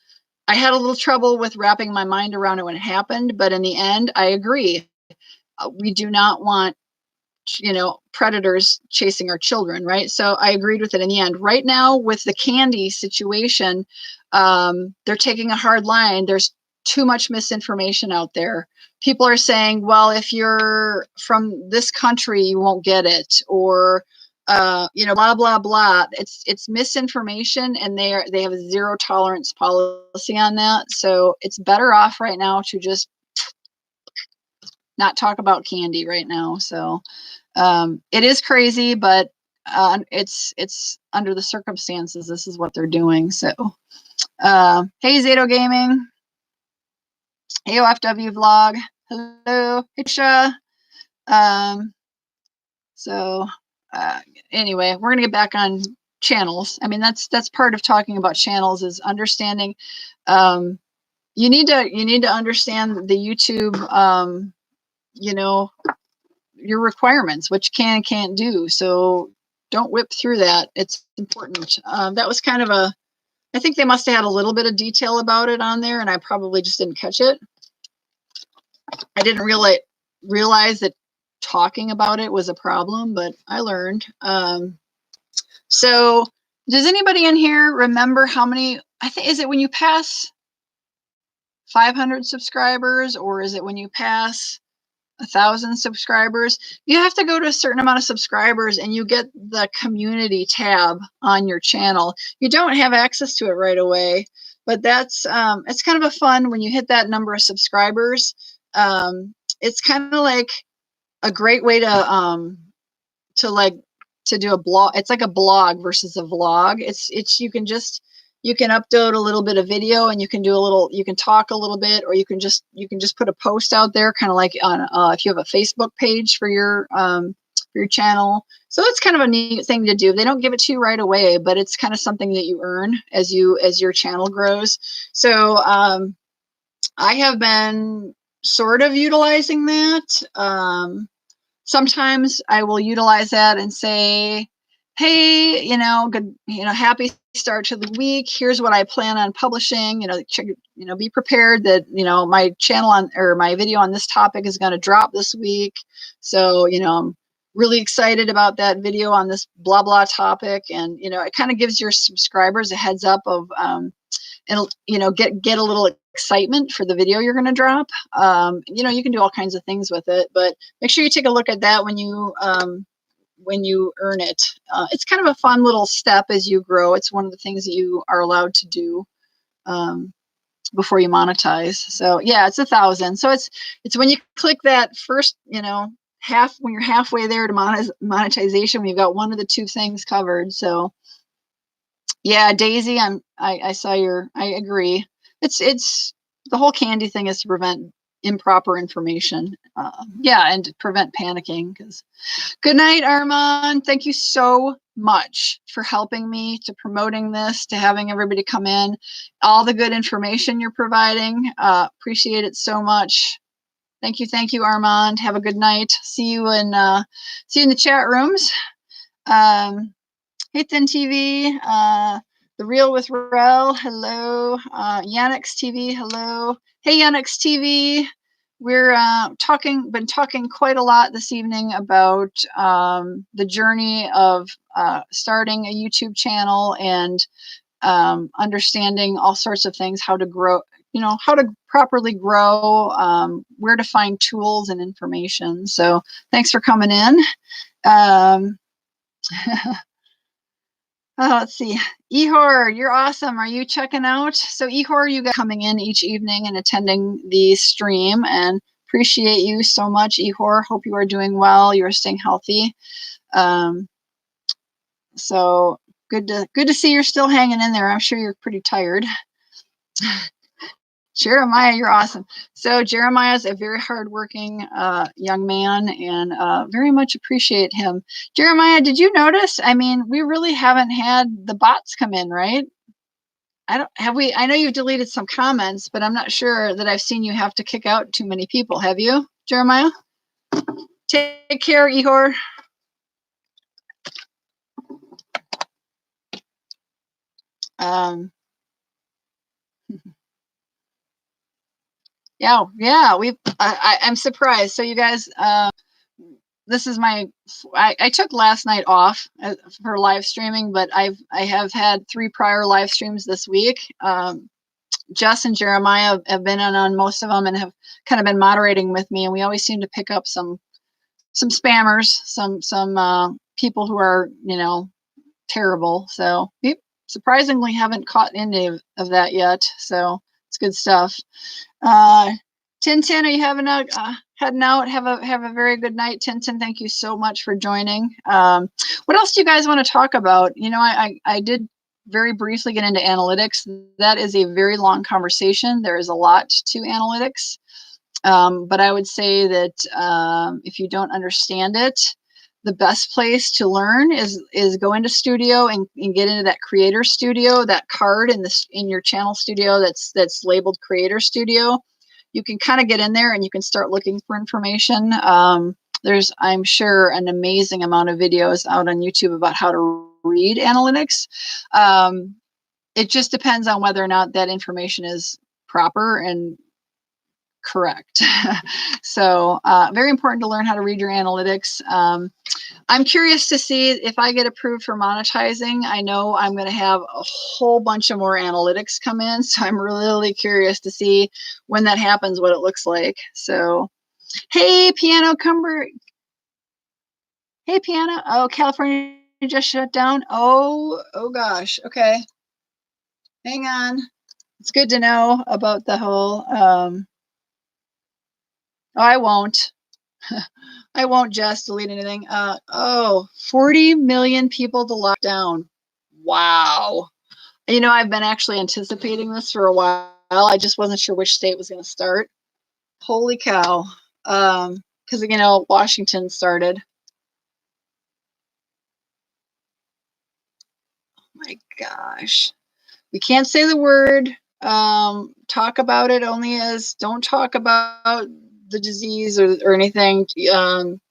S1: I had a little trouble with wrapping my mind around it when it happened, but in the end, I agree. We do not want predators chasing our children, right? So I agreed with it in the end. Right now, with the candy situation, they're taking a hard line. There's too much misinformation out there. People are saying, well, if you're from this country, you won't get it, or blah blah blah. It's misinformation, and they have a zero tolerance policy on that. So it's better off right now to just not talk about candy right now. So it is crazy, but it's under the circumstances. This is what they're doing. So hey, Zato Gaming. Hey, OFW Vlog. Hello, Hisha. So anyway, we're gonna get back on channels. I mean, that's part of talking about channels, is understanding. You need to understand the YouTube, your requirements, which can and can't do. So don't whip through that. It's important. That was kind of I think they must have had a little bit of detail about it on there, and I probably just didn't catch it. I didn't realize that talking about it was a problem, but I learned. So does anybody in here remember how many, is it when you pass 500 subscribers, or is it when you pass 1,000 subscribers? You have to go to a certain amount of subscribers and you get the community tab on your channel. You don't have access to it right away, but that's it's kind of a fun when you hit that number of subscribers. It's kind of like a great way to do a blog. It's like a blog versus a vlog. You can upload a little bit of video, and you can talk a little bit, or you can just put a post out there, kind of like on if you have a Facebook page for your channel. So it's kind of a neat thing to do. They don't give it to you right away, but it's kind of something that you earn as your channel grows. So I have been sort of utilizing that. Sometimes I will utilize that and say, hey, good, happy start to the week. Here's what I plan on publishing. Be prepared that, my channel or my video on this topic is going to drop this week. So, I'm really excited about that video on this blah, blah topic. And, it kind of gives your subscribers a heads up of, and get a little excitement for the video you're going to drop. You can do all kinds of things with it, but make sure you take a look at that when you earn it. It's kind of a fun little step as you grow. It's one of the things that you are allowed to do before you monetize. So yeah, it's 1,000. So it's when you click that first, when you're halfway there to monetization, we've got one of the two things covered. So yeah, Daisy, I saw I agree. It's the whole candy thing is to prevent improper information. And to prevent panicking. Good night, Armand. Thank you so much for helping me, to promoting this, to having everybody come in, all the good information you're providing. Appreciate it so much. Thank you, Armand. Have a good night. See you in the chat rooms. Hey, Thin TV, The Real with Rel, hello. Yannick's TV, hello. Hey, Yannick's TV. We're been talking quite a lot this evening about the journey of starting a YouTube channel and understanding all sorts of things, how to grow, how to properly grow, where to find tools and information. So thanks for coming in. Let's see. Ehor, you're awesome. Are you checking out? So Ehor, you got coming in each evening and attending the stream, and appreciate you so much, Ehor. Hope you are doing well. You are staying healthy. So good to see you're still hanging in there. I'm sure you're pretty tired. Jeremiah, you're awesome. So Jeremiah is a very hardworking young man, and very much appreciate him. Jeremiah, did you notice? I mean, we really haven't had the bots come in, right? I know you've deleted some comments, but I'm not sure that I've seen you have to kick out too many people. Have you, Jeremiah? Take care, Ehor. Yeah, I'm surprised. So you guys, this is I took last night off for live streaming, but I have had 3 prior live streams this week. Jess and Jeremiah have been on most of them and have kind of been moderating with me, and we always seem to pick up some spammers, some people who are, you know, terrible. So we surprisingly haven't caught any of that yet. So it's good stuff. Tintin, are you having a heading out? Have a very good night, Tintin. Thank you so much for joining. What else do you guys want to talk about? You know, I did very briefly get into analytics. That is a very long conversation. There is a lot to analytics. But I would say that if you don't understand it, the best place to learn is go into Studio and get into that Creator Studio, that card in your channel studio that's labeled Creator Studio. You can kind of get in there and you can start looking for information. There's, I'm sure, an amazing amount of videos out on YouTube about how to read analytics. It just depends on whether or not that information is proper and correct. So very important to learn how to read your analytics. I'm curious to see if I get approved for monetizing. I know I'm going to have a whole bunch of more analytics come in. So I'm really curious to see when that happens, what it looks like. So, hey, Piano Cumber. Hey, Piano. Oh, California just shut down. Oh gosh. Okay. Hang on. It's good to know about the whole, I won't. I won't just delete anything. 40 million people to lock down. Wow. You know, I've been actually anticipating this for a while. I just wasn't sure which state was going to start. Holy cow. Because, you know, Washington started. Oh my gosh. We can't say the word. Talk about it only as don't talk about the disease or anything.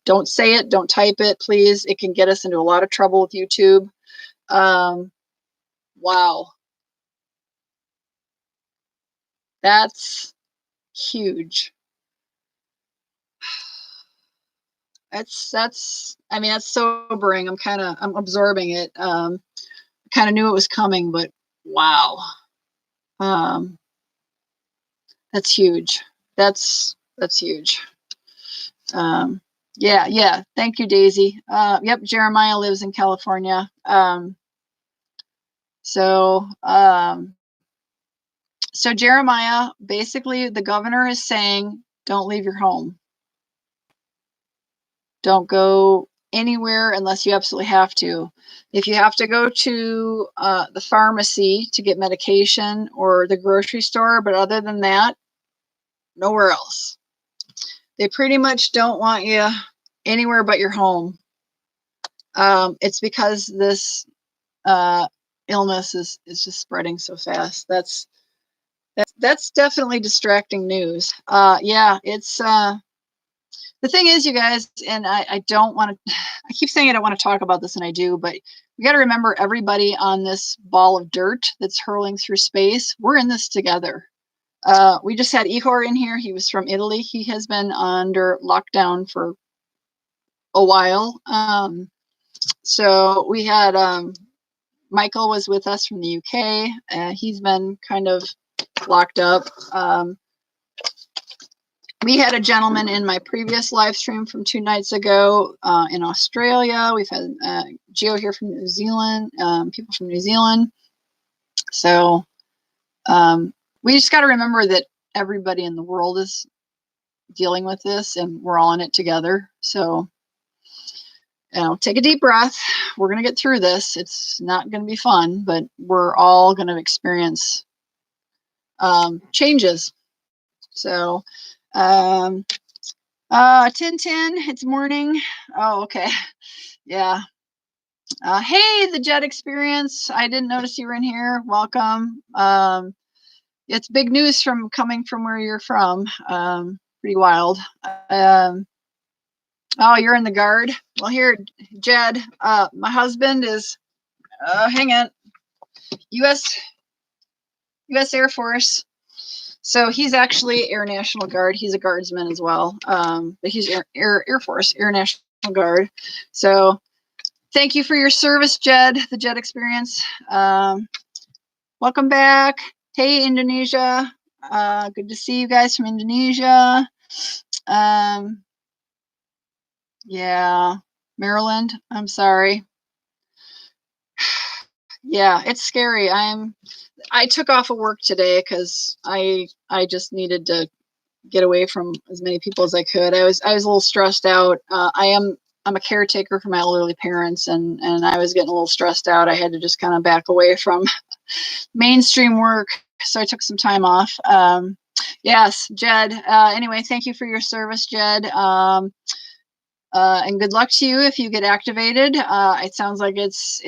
S1: Don't say it. Don't type it, please. It can get us into a lot of trouble with YouTube. Wow. That's huge. I mean, that's sobering. I'm absorbing it. Kind of knew it was coming, but wow. That's huge. That's huge. Yeah. Thank you, Daisy. Yep, Jeremiah lives in California. So Jeremiah, basically the governor is saying, don't leave your home. Don't go anywhere unless you absolutely have to. If you have to go to the pharmacy to get medication or the grocery store, but other than that, nowhere else. They pretty much don't want you anywhere but your home. It's because this illness is just spreading so fast. That's definitely distracting news. Yeah, it's the thing is, you guys, and I don't want to, I keep saying I don't want to talk about this, and I do, but we got to remember everybody on this ball of dirt that's hurling through space, we're in this together. We just had Ihor in here. He was from Italy. He has been under lockdown for a while. So we had Michael was with us from the UK. He's been kind of locked up. We had a gentleman in my previous live stream from 2 nights ago in Australia. We've had Geo here from New Zealand, people from New Zealand. So we just got to remember that everybody in the world is dealing with this and we're all in it together. So, you know, take a deep breath. We're going to get through this. It's not going to be fun, but we're all going to experience changes. So, Tintin, it's morning. Oh, okay. Yeah. Hey, the Jet Experience. I didn't notice you were in here. Welcome. It's big news coming from where you're from. Pretty wild. Oh, you're in the Guard. Well, here, Jed, my husband is, hang on, U.S. Air Force. So he's actually Air National Guard. He's a guardsman as well. But he's Air Force, Air National regard. So thank you for your service, Jed, the Jed experience. Welcome back. Hey, Indonesia. Good to see you guys from Indonesia. Yeah, Maryland, I'm sorry. Yeah, it's scary. I took off of work today because I just needed to get away from as many people as I could. I was a little stressed out. I'm a caretaker for my elderly parents, and I was getting a little stressed out. I had to just kind of back away from mainstream work, so I took some time off. Yes, Jed. Anyway, thank you for your service, Jed. And good luck to you if you get activated. It sounds like it's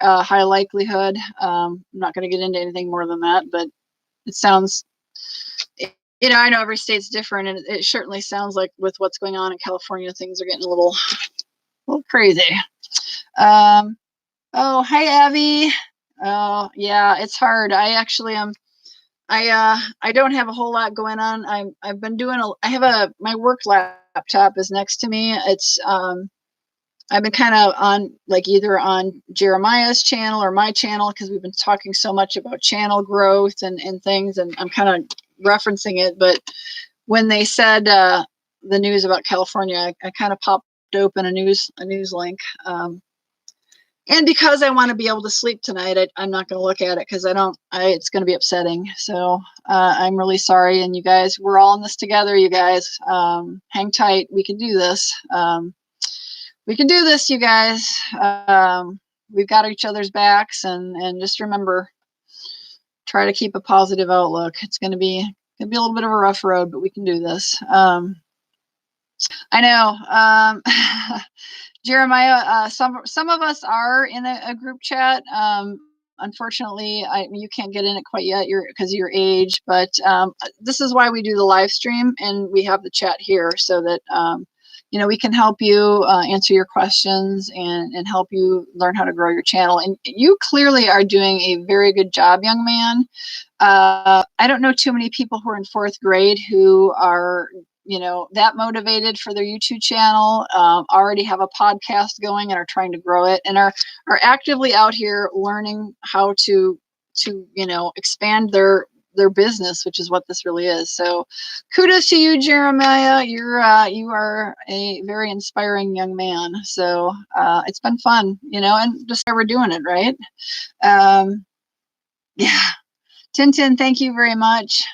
S1: high likelihood. I'm not going to get into anything more than that, but it sounds, I know every state's different, and it certainly sounds like with what's going on in California, things are getting a little crazy. Oh, hi, Abby. Oh, yeah, it's hard. I actually am. I don't have a whole lot going on. I've been doing my work laptop is next to me. It's I've been kind of on either on Jeremiah's channel or my channel, because we've been talking so much about channel growth and things, and I'm kind of referencing it. But when they said the news about California, I kind of popped open a news link. And because I want to be able to sleep tonight, I'm not going to look at it because it's going to be upsetting. So I'm really sorry. And you guys, we're all in this together, you guys. Hang tight. We can do this. We can do this, you guys. We've got each other's backs, and just remember, try to keep a positive outlook. It's going to be a little bit of a rough road, but we can do this. I know. Jeremiah, some of us are in a group chat. Unfortunately, you can't get in it quite yet, because of your age. But this is why we do the live stream, and we have the chat here so that we can help you answer your questions and help you learn how to grow your channel. And you clearly are doing a very good job, young man. I don't know too many people who are in 4th grade who are that motivated for their YouTube channel, already have a podcast going and are trying to grow it, and are actively out here learning how to expand their business, which is what this really is. So kudos to you, Jeremiah. You are a very inspiring young man. So it's been fun, and just we're doing it right. Yeah, Tintin, thank you very much.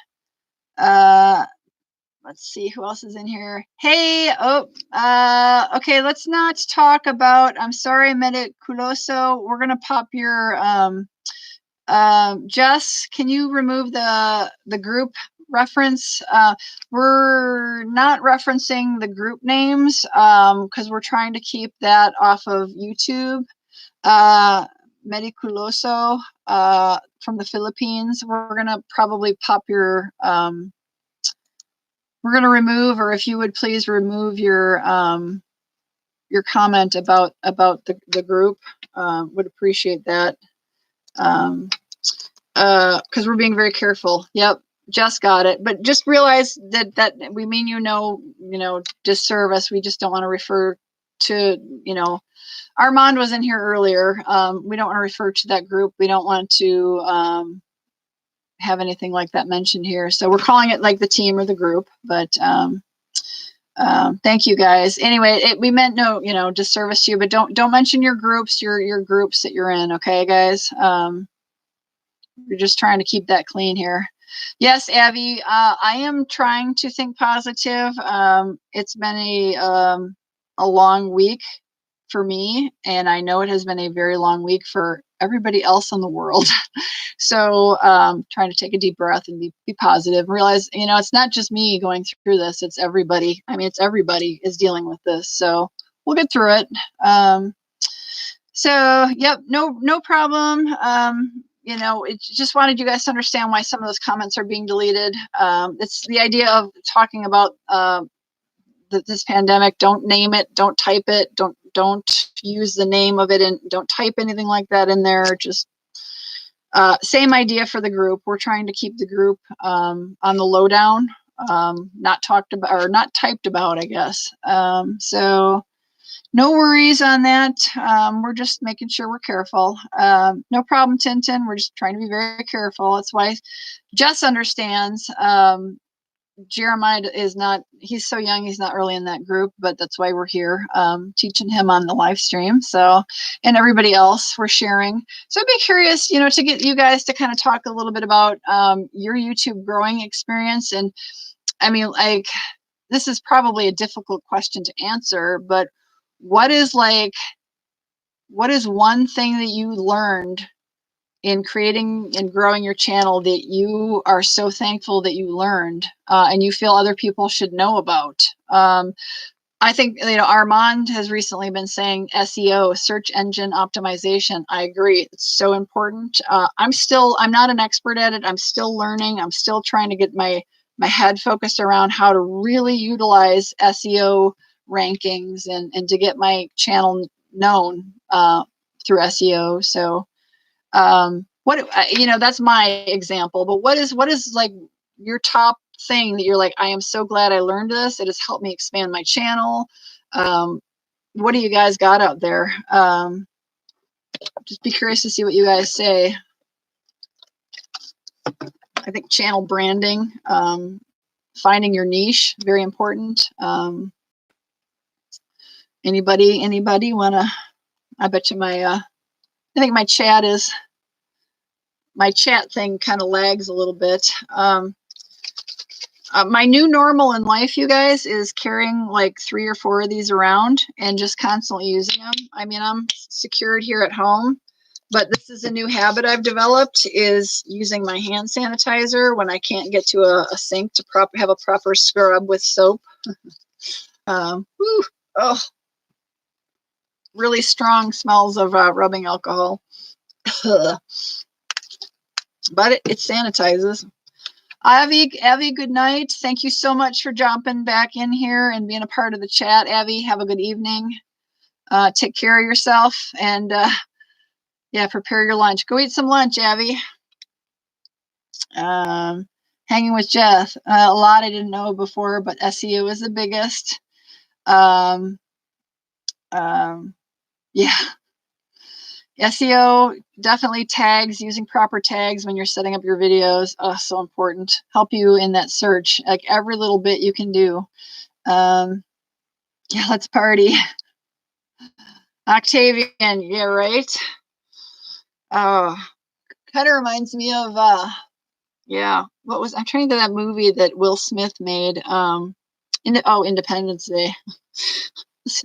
S1: Let's see who else is in here. Hey, okay, let's not talk about, I'm sorry, Mediculoso. We're going to pop your, Jess, can you remove the group reference? We're not referencing the group names because we're trying to keep that off of YouTube. Mediculoso from the Philippines. We're going to probably pop your, we're going to remove, or if you would please remove your comment about the group. Would appreciate that. Because we're being very careful. Yep, just got it. But just realize that we mean disservice. We just don't want to refer to Armand was in here earlier. We don't want to refer to that group. We don't want to have anything like that mentioned here. So we're calling it like the team or the group. But thank you guys. Anyway, we meant no disservice to you, but don't mention your groups, your groups that you're in. Okay, guys. We're just trying to keep that clean here. Yes, Abby, I am trying to think positive. It's been a long week for me, and I know it has been a very long week for everybody else in the world. So trying to take a deep breath and be positive, realize, it's not just me going through this, it's everybody. I mean, it's everybody is dealing with this. So we'll get through it. So, yep, no problem. It just wanted you guys to understand why some of those comments are being deleted. It's the idea of talking about this pandemic. Don't name it, don't type it, don't use the name of it, and don't type anything like that in there. Just same idea for the group. We're trying to keep the group on the lowdown, not talked about or not typed about, I guess. So No worries on that. We're just making sure we're careful. No problem, Tintin. We're just trying to be very careful. That's why Jess understands. Jeremiah is not, he's so young, he's not really in that group, but that's why we're here teaching him on the live stream. So, and everybody else we're sharing. So I'd be curious, you know, to get you guys to kind of talk a little bit about your YouTube growing experience. And I mean, like, this is probably a difficult question to answer, but what is one thing that you learned in creating and growing your channel that you are so thankful that you learned and you feel other people should know about? I think, you know, Armand has recently been saying SEO, search engine optimization. I agree. It's so important. I'm not an expert at it. I'm still learning. I'm still trying to get my head focused around how to really utilize SEO rankings and to get my channel known through SEO. So, you know, that's my example, but what is like your top thing that you're like, I am so glad I learned this. It has helped me expand my channel. What do you guys got out there? Just be curious to see what you guys say. I think channel branding, finding your niche, very important. Anybody wanna, I bet you I think my chat thing kind of lags a little bit. My new normal in life, you guys, is carrying like 3 or 4 of these around and just constantly using them. I mean, I'm secured here at home, but this is a new habit I've developed, is using my hand sanitizer when I can't get to a sink to have a proper scrub with soap. Oh, really strong smells of rubbing alcohol. But it sanitizes. Avi, good night. Thank you so much for jumping back in here and being a part of the chat. Avi, have a good evening. Take care of yourself and yeah, prepare your lunch. Go eat some lunch, Avi. Hanging with Jeff. A lot I didn't know before, but SEO is the biggest. Yeah. SEO, definitely tags, using proper tags when you're setting up your videos. Oh, so important. Help you in that search, like every little bit you can do. Yeah, let's party. Octavian, yeah, right. Oh, kind of reminds me of yeah, I'm trying to think of that movie that Will Smith made. Independence Day.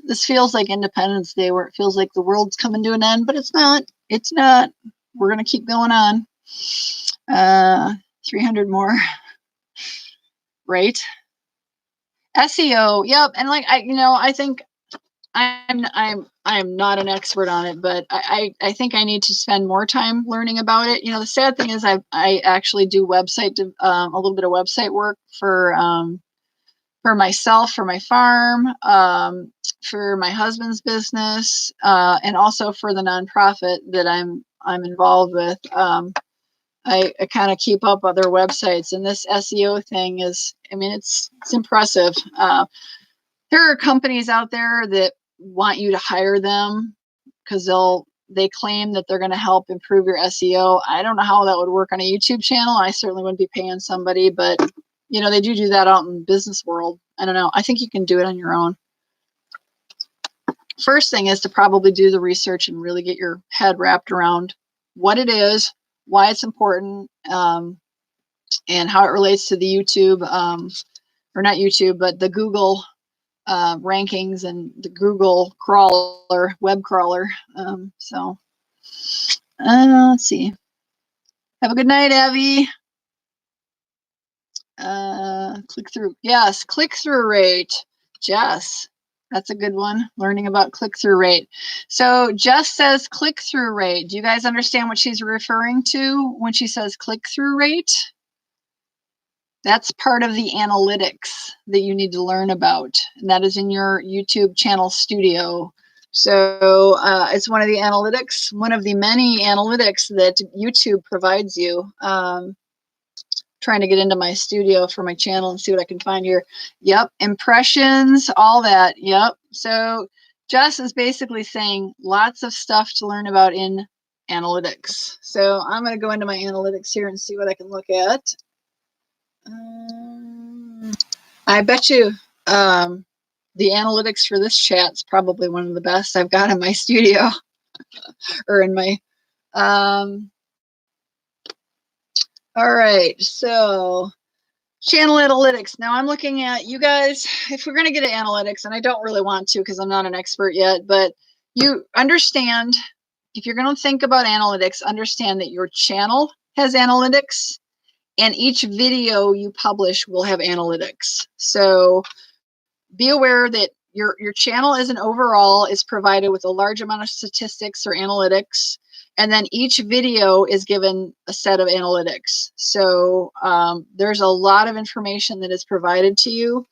S1: This feels like Independence Day, where it feels like the world's coming to an end, but it's not. It's not. We're gonna keep going on. 300 more. Right. SEO. Yep. And like I think I'm not an expert on it, but I think I need to spend more time learning about it. You know, the sad thing is I actually do a little bit of website work for myself, for my farm, for my husband's business, and also for the nonprofit that I'm involved with. I kind of keep up other websites, and this SEO thing is, I mean, it's impressive. There are companies out there that want you to hire them because they claim that they're going to help improve your SEO. I don't know how that would work on a YouTube channel. I certainly wouldn't be paying somebody, but you know, they do that out in the business world. I don't know. I think you can do it on your own. First thing is to probably do the research and really get your head wrapped around what it is, why it's important, and how it relates to the YouTube, or not YouTube, but the Google rankings and the Google crawler, web crawler. So let's see. Have a good night, Abby. Click-through. Yes, click-through rate. Jess, that's a good one. Learning about click-through rate. So Jess says click-through rate. Do you guys understand what she's referring to when she says click-through rate? That's part of the analytics that you need to learn about, and that is in your YouTube channel studio. So it's one of the analytics, one of the many analytics that YouTube provides you. Trying to get into my studio for my channel and see what I can find here. Yep, impressions, all that. Yep. So Jess is basically saying lots of stuff to learn about in analytics. So I'm going to go into my analytics here and see what I can look at. I bet you the analytics for this chat's probably one of the best I've got in my studio or in my all right, so channel analytics. Now I'm looking at you guys, if we're going to get to analytics, and I don't really want to because I'm not an expert yet, but you understand, if you're going to think about analytics, understand that your channel has analytics and each video you publish will have analytics. So be aware that your channel as an overall is provided with a large amount of statistics or analytics. And then each video is given a set of analytics. So there's a lot of information that is provided to you.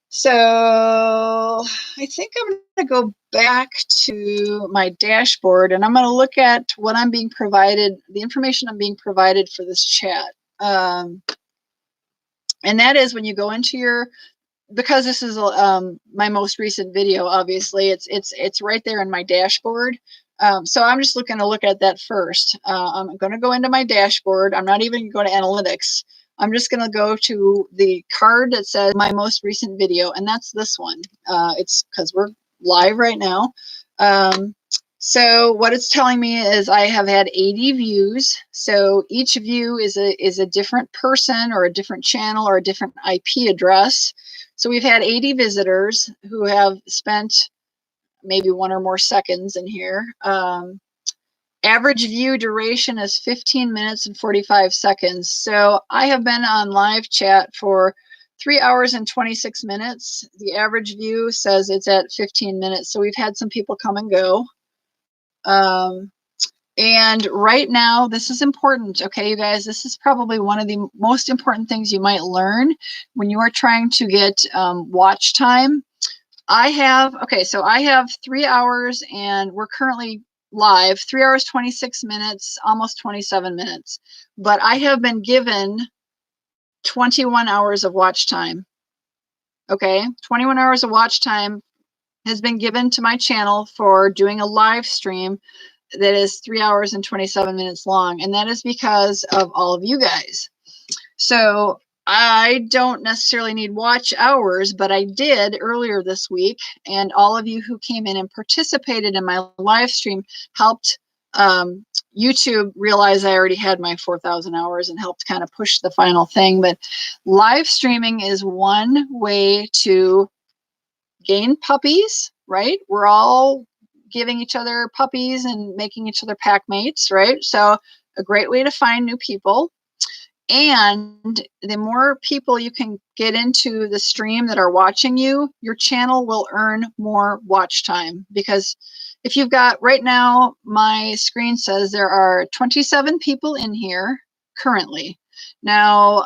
S1: So I think I'm going to go back to my dashboard and I'm going to look at what I'm being provided, the information I'm being provided for this chat. And that is when you go into your, because this is my most recent video, obviously, it's right there in my dashboard. So I'm just looking to look at that first. I'm going to go into my dashboard. I'm not even going to analytics. I'm just going to go to the card that says my most recent video, and that's this one. It's because we're live right now. So what it's telling me is I have had 80 views. So each view is a different person or a different channel or a different IP address. So we've had 80 visitors who have spent maybe 1 or more seconds in here. Average view duration is 15 minutes and 45 seconds. So I have been on live chat for 3 hours and 26 minutes. The average view says it's at 15 minutes. So we've had some people come and go. And right now, this is important, okay, you guys, this is probably one of the most important things you might learn when you are trying to get watch time. I have 3 hours and we're currently live, 3 hours, 26 minutes, almost 27 minutes. But I have been given 21 hours of watch time, okay? 21 hours of watch time has been given to my channel for doing a live stream that is 3 hours and 27 minutes long. And that is because of all of you guys. So I don't necessarily need watch hours, but I did earlier this week. And all of you who came in and participated in my live stream helped YouTube realize I already had my 4,000 hours and helped kind of push the final thing. But live streaming is one way to gain puppies, right? We're all giving each other puppies and making each other pack mates, right? So a great way to find new people. And the more people you can get into the stream that are watching you, your channel will earn more watch time. Because if you've got, right now, my screen says there are 27 people in here currently. Now,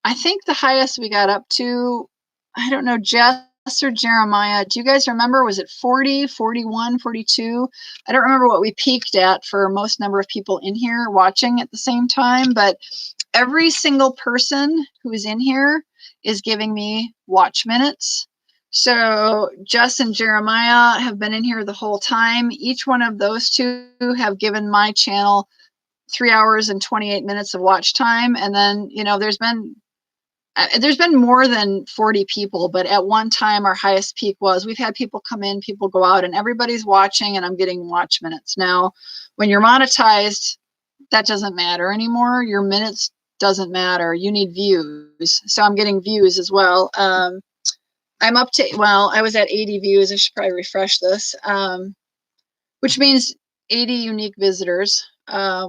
S1: I think the highest we got up to, I don't know, Jess or Jeremiah, do you guys remember? Was it 40, 41, 42? I don't remember what we peaked at for most number of people in here watching at the same time, but every single person who is in here is giving me watch minutes. So Jess and Jeremiah have been in here the whole time. Each one of those two have given my channel 3 hours and 28 minutes of watch time. And then, you know, there's been more than 40 people, but at one time our highest peak was, we've had people come in, people go out, and everybody's watching and I'm getting watch minutes. Now, when you're monetized, that doesn't matter anymore. Your minutes doesn't matter. You need views. So I'm getting views as well. I'm up to, well, I was at 80 views. I should probably refresh this, which means 80 unique visitors.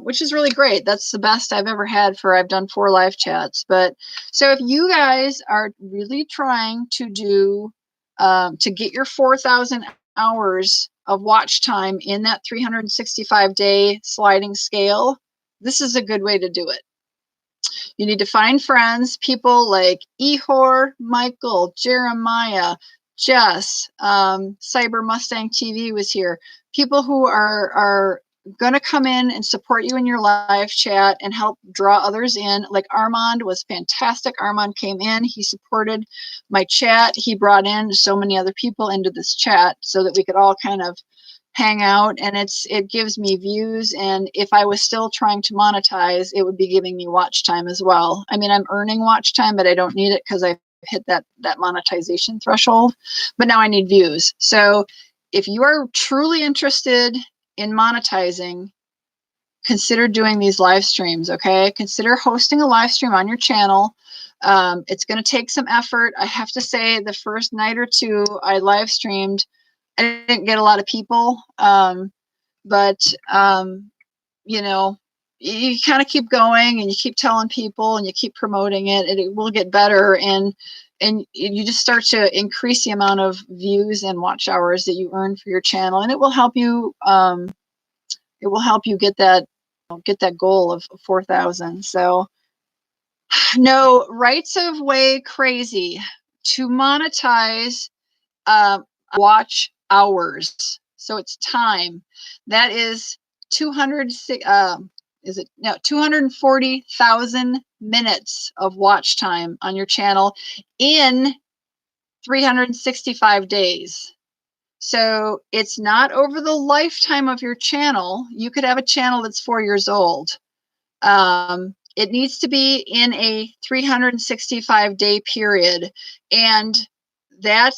S1: Which is really great. That's the best I've ever had for, I've done 4 live chats. But so if you guys are really trying to do, to get your 4,000 hours of watch time in that 365-day sliding scale, this is a good way to do it. You need to find friends, people like Ehor, Michael, Jeremiah, Jess, Cyber Mustang TV was here. People who are going to come in and support you in your live chat and help draw others in. Like Armand was fantastic. Armand came in, he supported my chat. He brought in so many other people into this chat so that we could all kind of hang out, and it gives me views. And if I was still trying to monetize, it would be giving me watch time as well. I mean, I'm earning watch time, but I don't need it because I hit that monetization threshold. But now I need views. So if you are truly interested in monetizing, consider doing these live streams. Okay, consider hosting a live stream on your channel. It's going to take some effort. I have to say, the first night or two I live streamed, I didn't get a lot of people, but you know, you kind of keep going and you keep telling people and you keep promoting it, and it will get better. And you just start to increase the amount of views and watch hours that you earn for your channel, and it will help you. It will help you get that goal of 4,000. So no, rights of way crazy to monetize watch hours. So it's time. That is 240,000 minutes of watch time on your channel in 365 days. So it's not over the lifetime of your channel. You could have a channel that's 4 years old. It needs to be in a 365-day period, and that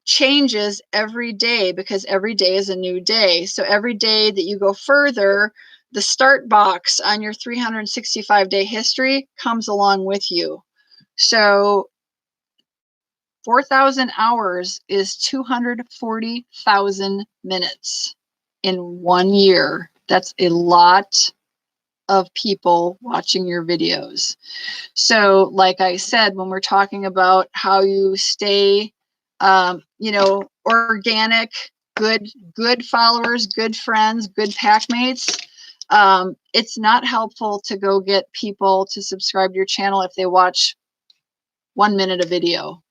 S1: changes every day because every day is a new day. So every day that you go further, the start box on your 365-day history comes along with you. So 4,000 hours is 240,000 minutes in 1 year. That's a lot of people watching your videos. So like I said, when we're talking about how you stay, you know, organic, good followers, good friends, good pack mates, it's not helpful to go get people to subscribe to your channel if they watch 1 minute of video.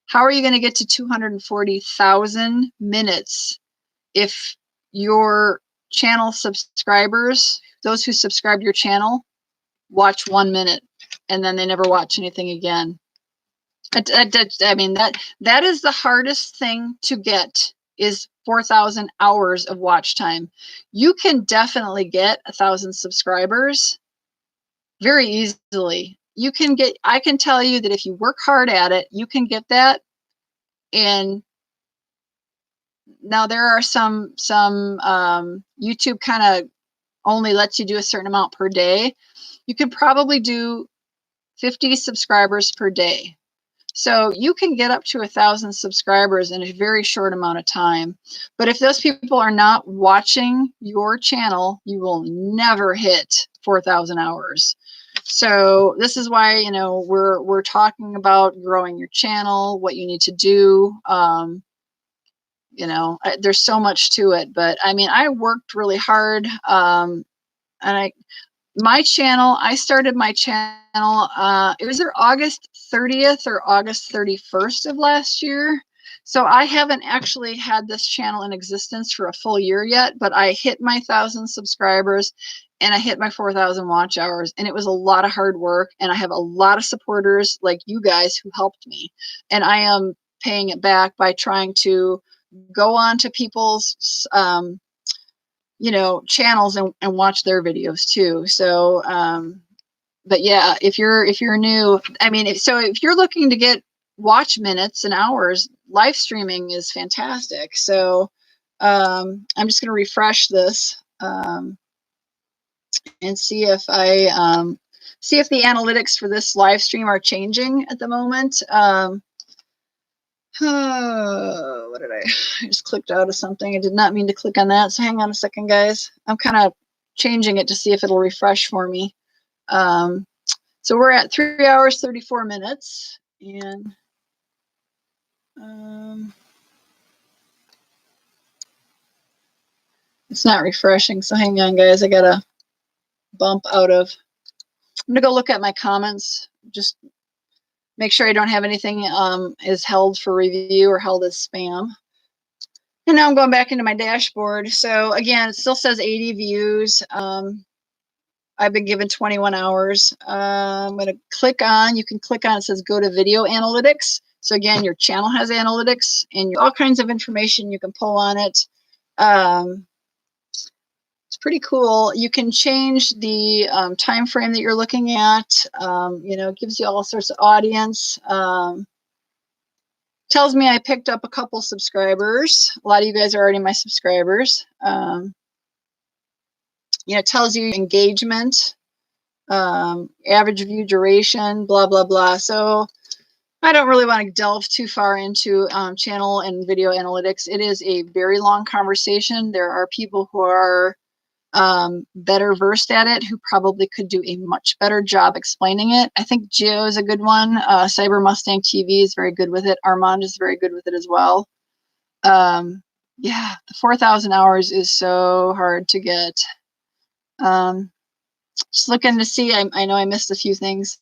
S1: How are you going to get to 240,000 minutes if your channel subscribers, those who subscribe to your channel, watch 1 minute and then they never watch anything again? I mean, that is the hardest thing to get, is 4,000 hours of watch time. You can definitely get 1,000 subscribers very easily. You can get, I can tell you that if you work hard at it, you can get that. And now there are some YouTube kind of only lets you do a certain amount per day. You could probably do 50 subscribers per day. So you can get up to 1,000 subscribers in a very short amount of time. But if those people are not watching your channel, you will never hit 4,000 hours. So this is why, you know, we're talking about growing your channel, what you need to do. You know, there's so much to it, but I mean, I worked really hard. And my channel, I started my channel, it was either August 30th or August 31st of last year. So I haven't actually had this channel in existence for a full year yet, but I hit my 1,000 subscribers and I hit my 4,000 watch hours, and it was a lot of hard work. And I have a lot of supporters like you guys who helped me. And I am paying it back by trying to go on to people's, you know, channels and watch their videos too. So, but yeah, if you're new, I mean, if you're looking to get watch minutes and hours, live streaming is fantastic. So, I'm just going to refresh this, and see if see if the analytics for this live stream are changing at the moment. Oh, what did I just clicked out of something. I did not mean to click on that. So hang on a second, guys. I'm kind of changing it to see if it'll refresh for me. So we're at 3 hours, 34 minutes, and it's not refreshing. So hang on, guys. I gotta bump out of. I'm gonna go look at my comments. Just make sure I don't have anything is held for review or held as spam. And now I'm going back into my dashboard. So again, it still says 80 views. I've been given 21 hours. I'm going to click on, you can click on, it says go to video analytics. So again, your channel has analytics and all kinds of information you can pull on it. It's pretty cool. You can change the time frame that you're looking at. You know, it gives you all sorts of audience. Tells me I picked up a couple subscribers. A lot of you guys are already my subscribers. You know, it tells you engagement, average view duration, blah, blah, blah. So I don't really want to delve too far into channel and video analytics. It is a very long conversation. There are people who are better versed at it who probably could do a much better job explaining it. I think Gio is a good one. Cyber Mustang TV is very good with it. Armand is very good with it as well. Yeah, the 4,000 hours is so hard to get. Just looking to see, I know I missed a few things.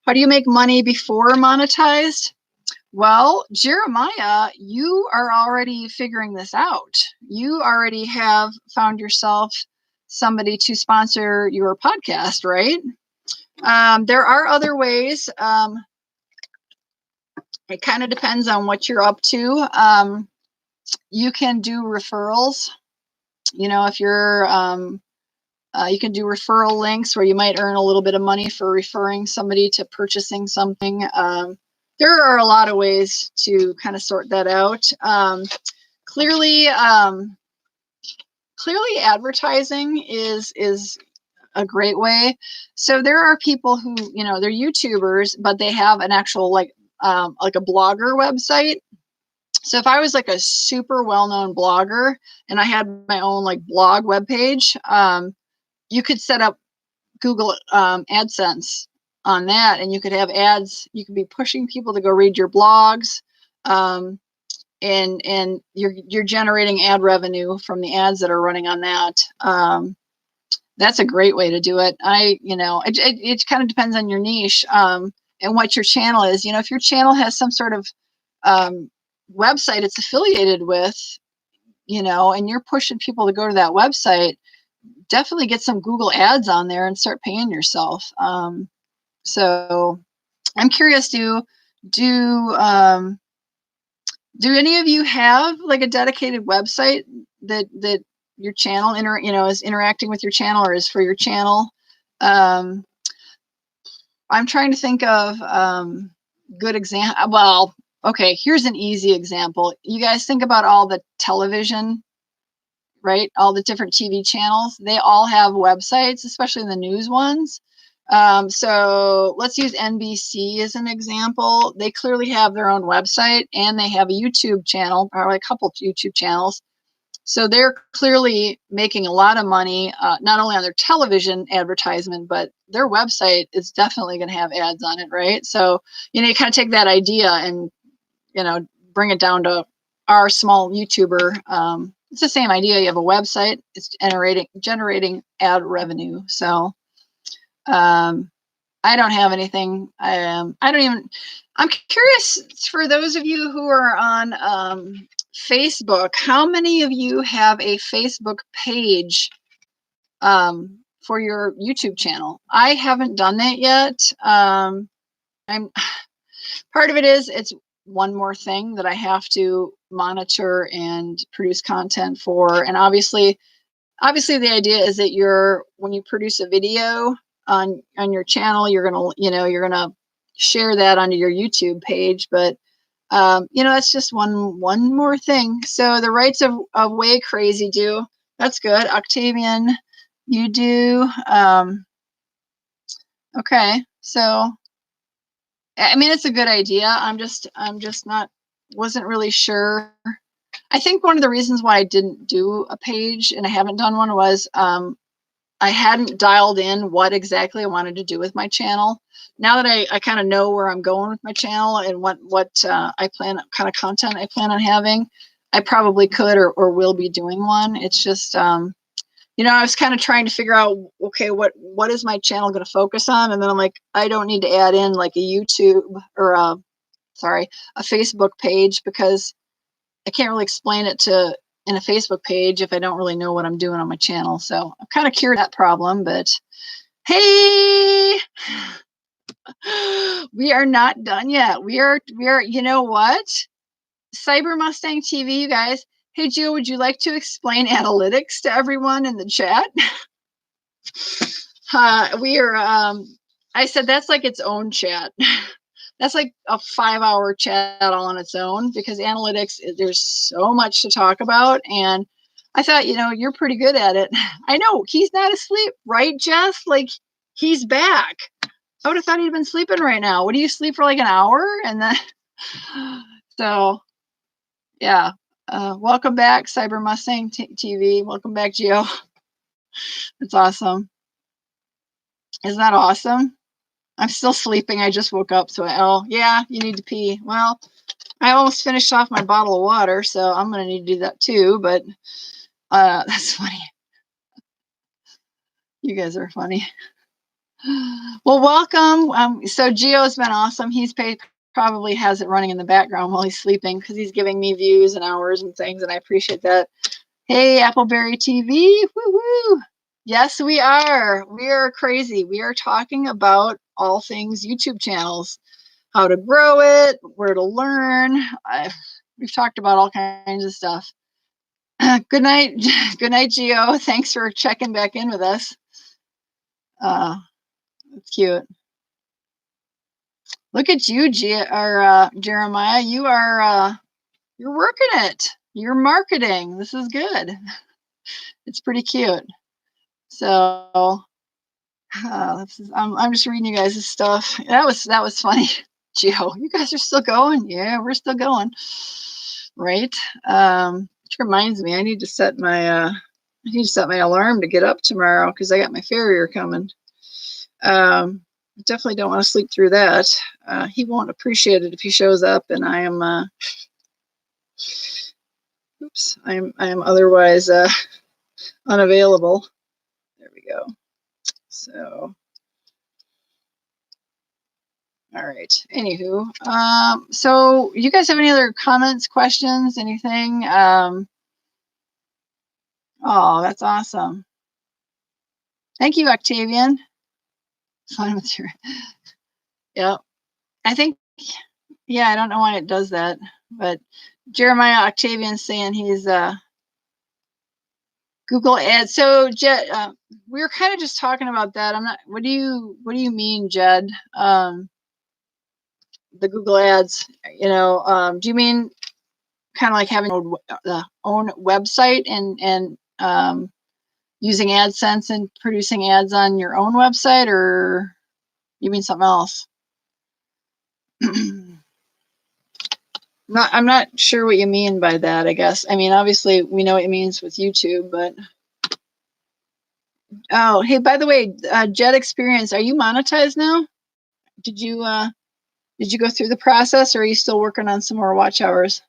S1: How do you make money before monetized? Well, Jeremiah, you are already figuring this out. You already have found yourself somebody to sponsor your podcast, right? There are other ways. It kind of depends on what you're up to. You can do referrals. You know, if you're, you can do referral links where you might earn a little bit of money for referring somebody to purchasing something. There are a lot of ways to kind of sort that out. Clearly, advertising is a great way. So there are people who, you know, they're YouTubers, but they have an actual like a blogger website. So if I was like a super well-known blogger and I had my own like blog webpage, you could set up Google AdSense on that, and you could have ads. You could be pushing people to go read your blogs, and you're generating ad revenue from the ads that are running on that. That's a great way to do it. You know, it kind of depends on your niche and what your channel is. You know, if your channel has some sort of website it's affiliated with, you know, and you're pushing people to go to that website, definitely get some Google ads on there and start paying yourself. So I'm curious, do any of you have like a dedicated website that your channel is interacting with your channel or is for your channel? I'm trying to think of good example. Well, okay, here's an easy example. You guys think about all the television, right? All the different TV channels, they all have websites, especially the news ones. So let's use NBC as an example. They clearly have their own website and they have a YouTube channel, or a couple of YouTube channels. So they're clearly making a lot of money, not only on their television advertisement, but their website is definitely going to have ads on it, right? So, you know, you kind of take that idea and, you know, bring it down to our small YouTuber. It's the same idea. You have a website, it's generating ad revenue. So I don't have anything. I'm curious for those of you who are on Facebook, how many of you have a Facebook page for your YouTube channel? I haven't done that yet. I'm part of it is it's one more thing that I have to monitor and produce content for. And obviously the idea is that when you produce a video on your channel, you're gonna share that onto your YouTube page. But you know, that's just one more thing. So the rights of Way Crazy do. That's good. Octavian, you do. Okay, so I mean, it's a good idea. I'm just wasn't really sure. I think one of the reasons why I didn't do a page and I haven't done one was I hadn't dialed in what exactly I wanted to do with my channel. Now that I kind of know where I'm going with my channel and what I plan, kind of content I plan on having, I probably could or will be doing one. It's just, you know, I was kind of trying to figure out, okay, what is my channel going to focus on? And then I'm like, I don't need to add in like a YouTube or a Facebook page because I can't really explain it in a Facebook page if I don't really know what I'm doing on my channel. So I've kind of cured that problem, but hey, we are not done yet. We are, you know what? Cyber Mustang TV, you guys. Hey, Gio, would you like to explain analytics to everyone in the chat? We are, I said that's like its own chat. That's like a 5-hour chat all on its own, because analytics, there's so much to talk about. And I thought, you're pretty good at it. I know he's not asleep, right, Jess? Like, he's back. I would have thought he'd been sleeping right now. What do you sleep for, like an hour? And then, so yeah. Welcome back, Cyber Mustang TV. Welcome back, Gio. It's awesome. Isn't that awesome? I'm still sleeping. I just woke up. So, oh, yeah, you need to pee. Well, I almost finished off my bottle of water, so I'm going to need to do that too. But that's funny. You guys are funny. Well, welcome. So Gio's been awesome. He's probably has it running in the background while he's sleeping, because he's giving me views and hours and things, and I appreciate that. Hey, Appleberry TV. Woo-hoo. Yes, we are. We are crazy. We are talking about all things YouTube channels, how to grow it, where to learn. We've talked about all kinds of stuff. Good night. Good night, Gio. Thanks for checking back in with us. It's cute. Look at you, Jeremiah. You're working it. You're marketing. This is good. It's pretty cute. So I'm just reading you guys' stuff. That was funny. Gio, you guys are still going? Yeah, we're still going. Right. Which reminds me, I need to set my alarm to get up tomorrow, because I got my farrier coming. Definitely don't want to sleep through that. He won't appreciate it if he shows up and I am I am otherwise unavailable. There we go. So, all right. Anywho, so you guys have any other comments, questions, anything? Oh, that's awesome. Thank you, Octavian. Fun with your, yep. I think, yeah, I don't know why it does that, but Jeremiah Octavian's saying he's Google Ads. So Jed, we were kind of just talking about that. I'm not. What do you mean, Jed? The Google Ads. Do you mean kind of like having the own website and using AdSense and producing ads on your own website, or you mean something else? I'm not sure what you mean by that, I guess. I mean, obviously we know what it means with YouTube, but oh, hey, by the way, Jet Experience, are you monetized now? Did you go through the process, or are you still working on some more watch hours?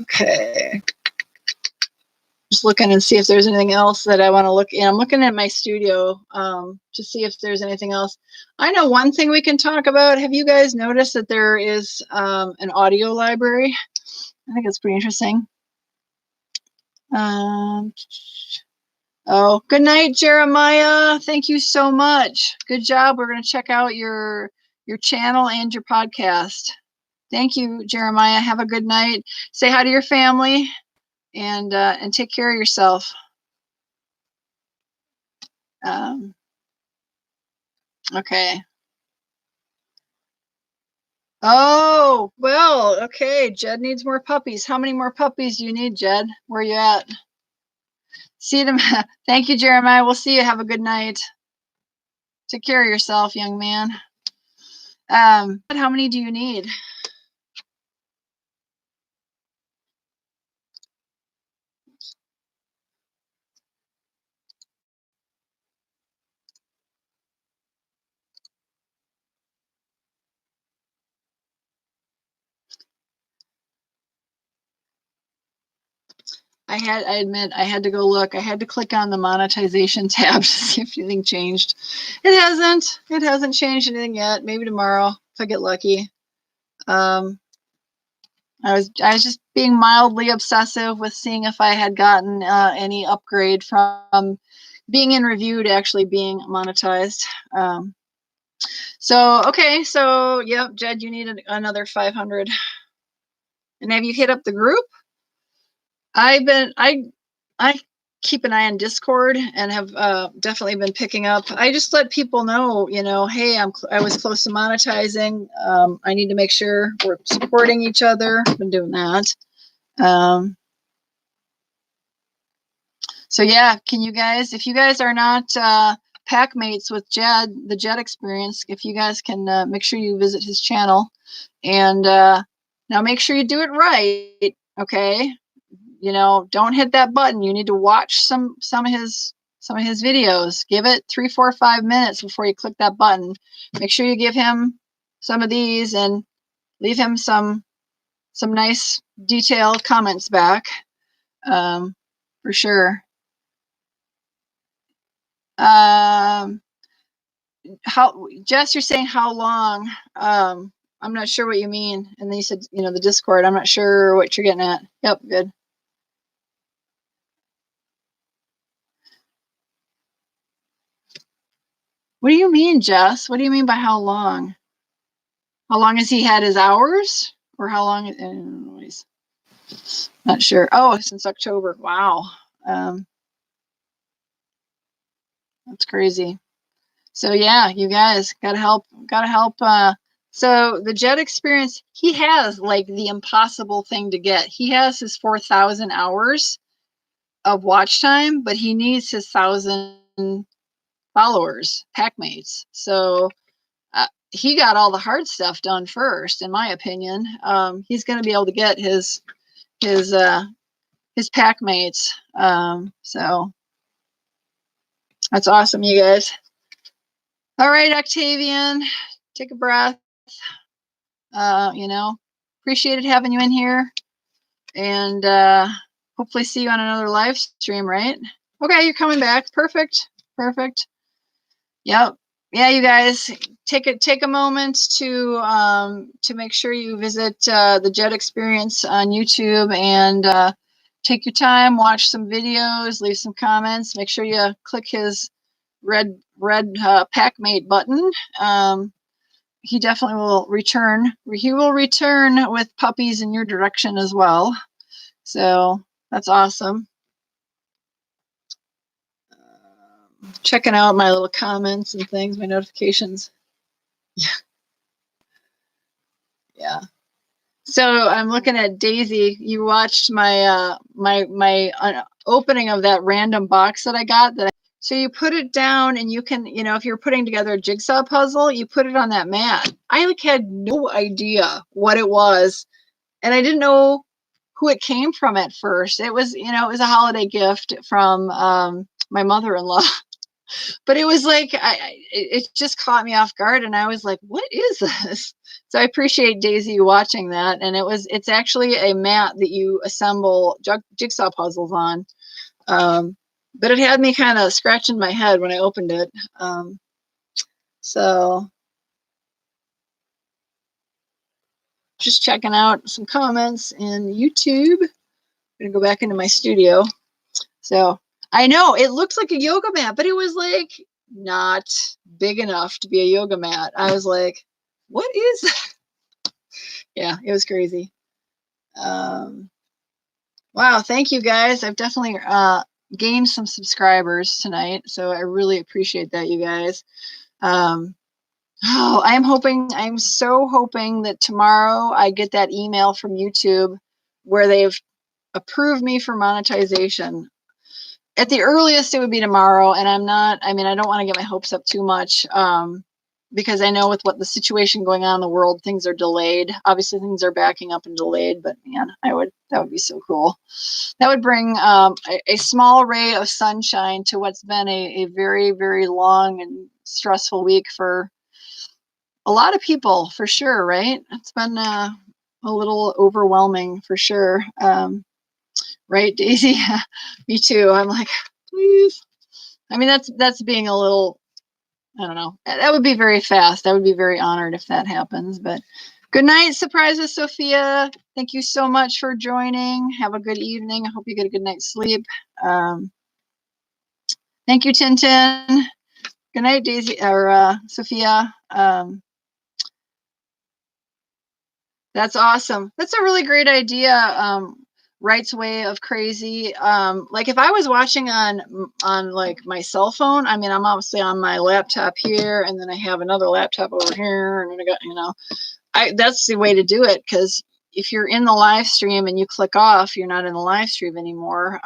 S1: Okay. Just looking and see if there's anything else that I want to look in. I'm looking at my studio to see if there's anything else. I know one thing we can talk about. Have you guys noticed that there is an audio library? I think it's pretty interesting. Oh, good night, Jeremiah. Thank you so much. Good job. We're going to check out your channel and your podcast. Thank you, Jeremiah. Have a good night. Say hi to your family, and take care of yourself. Okay. Oh, well, okay. Jed needs more puppies. How many more puppies do you need, Jed? Where are you at? See them. Thank you, Jeremiah. We'll see you. Have a good night. Take care of yourself, young man. How many do you need? I admit I had to go look. I had to click on the monetization tab to see if anything changed. It hasn't. It hasn't changed anything yet. Maybe tomorrow if I get lucky. I was just being mildly obsessive with seeing if I had gotten any upgrade from being in review to actually being monetized. So okay, so yep, Jed, you need another 500. And have you hit up the group? I keep an eye on Discord and have definitely been picking up. I just let people know, you know, hey, I was close to monetizing. I need to make sure we're supporting each other. I've been doing that. So yeah, can you guys, if you guys are not pack mates with Jed, the Jed Experience, if you guys can make sure you visit his channel, and now make sure you do it right, okay? You know, don't hit that button. You need to watch some of his videos. Give it 3, 4, 5 minutes before you click that button. Make sure you give him some of these and leave him some nice detailed comments back, for sure. How, Jess, you're saying how long? I'm not sure what you mean. And then you said, you know, the Discord. I'm not sure what you're getting at. Yep, good. What do you mean, Jess? What do you mean by how long? How long has he had his hours? Or how long? Anyways, not sure. Oh, since October. Wow. That's crazy. So yeah, you guys gotta help. So the Jed Experience, he has like the impossible thing to get. He has his 4,000 hours of watch time, but he needs his 1,000 followers, packmates. So he got all the hard stuff done first, in my opinion. He's going to be able to get his packmates. So that's awesome, you guys. All right, Octavian, take a breath. You know, appreciated having you in here, and hopefully see you on another live stream, right? Okay, you're coming back. Perfect. Yep. Yeah, you guys take a moment to make sure you visit the Jed Experience on YouTube, and take your time, watch some videos, leave some comments. Make sure you click his red packmate button. He definitely will return. He will return with puppies in your direction as well. So that's awesome. Checking out my little comments and things, my notifications. Yeah. So I'm looking at Daisy. You watched my my opening of that random box that I got. So you put it down, and you can, you know, if you're putting together a jigsaw puzzle, you put it on that mat. I like had no idea what it was, and I didn't know who it came from at first. It was, you know, it was a holiday gift from my mother-in-law. But it was like, it just caught me off guard, and I was like, what is this? So I appreciate Daisy watching that. And it's actually a mat that you assemble jigsaw puzzles on. But it had me kind of scratching my head when I opened it. So just checking out some comments in YouTube. I'm gonna go back into my studio. So I know it looks like a yoga mat, but it was like not big enough to be a yoga mat. I was like, what is that? Yeah, it was crazy. Wow, thank you guys. I've definitely gained some subscribers tonight, so I really appreciate that, you guys. Oh, I'm so hoping that tomorrow I get that email from YouTube where they've approved me for monetization. At the earliest, it would be tomorrow, and I don't want to get my hopes up too much, because I know with what the situation going on in the world, things are delayed. Obviously, things are backing up and delayed, but man, that would be so cool. That would bring a small ray of sunshine to what's been a very, very long and stressful week for a lot of people, for sure, right? It's been a little overwhelming, for sure. Right, Daisy? Me too. I'm like, please. I mean, that's being a little, I don't know. That would be very fast. I would be very honored if that happens. But good night, Surprises, Sophia. Thank you so much for joining. Have a good evening. I hope you get a good night's sleep. Thank you, Tintin. Good night, Daisy or Sophia. That's awesome. That's a really great idea. Wright's Way of Crazy. Like if I was watching on like my cell phone, I mean, I'm obviously on my laptop here, and then I have another laptop over here, and then I got, you know, that's the way to do it, because if you're in the live stream and you click off, you're not in the live stream anymore.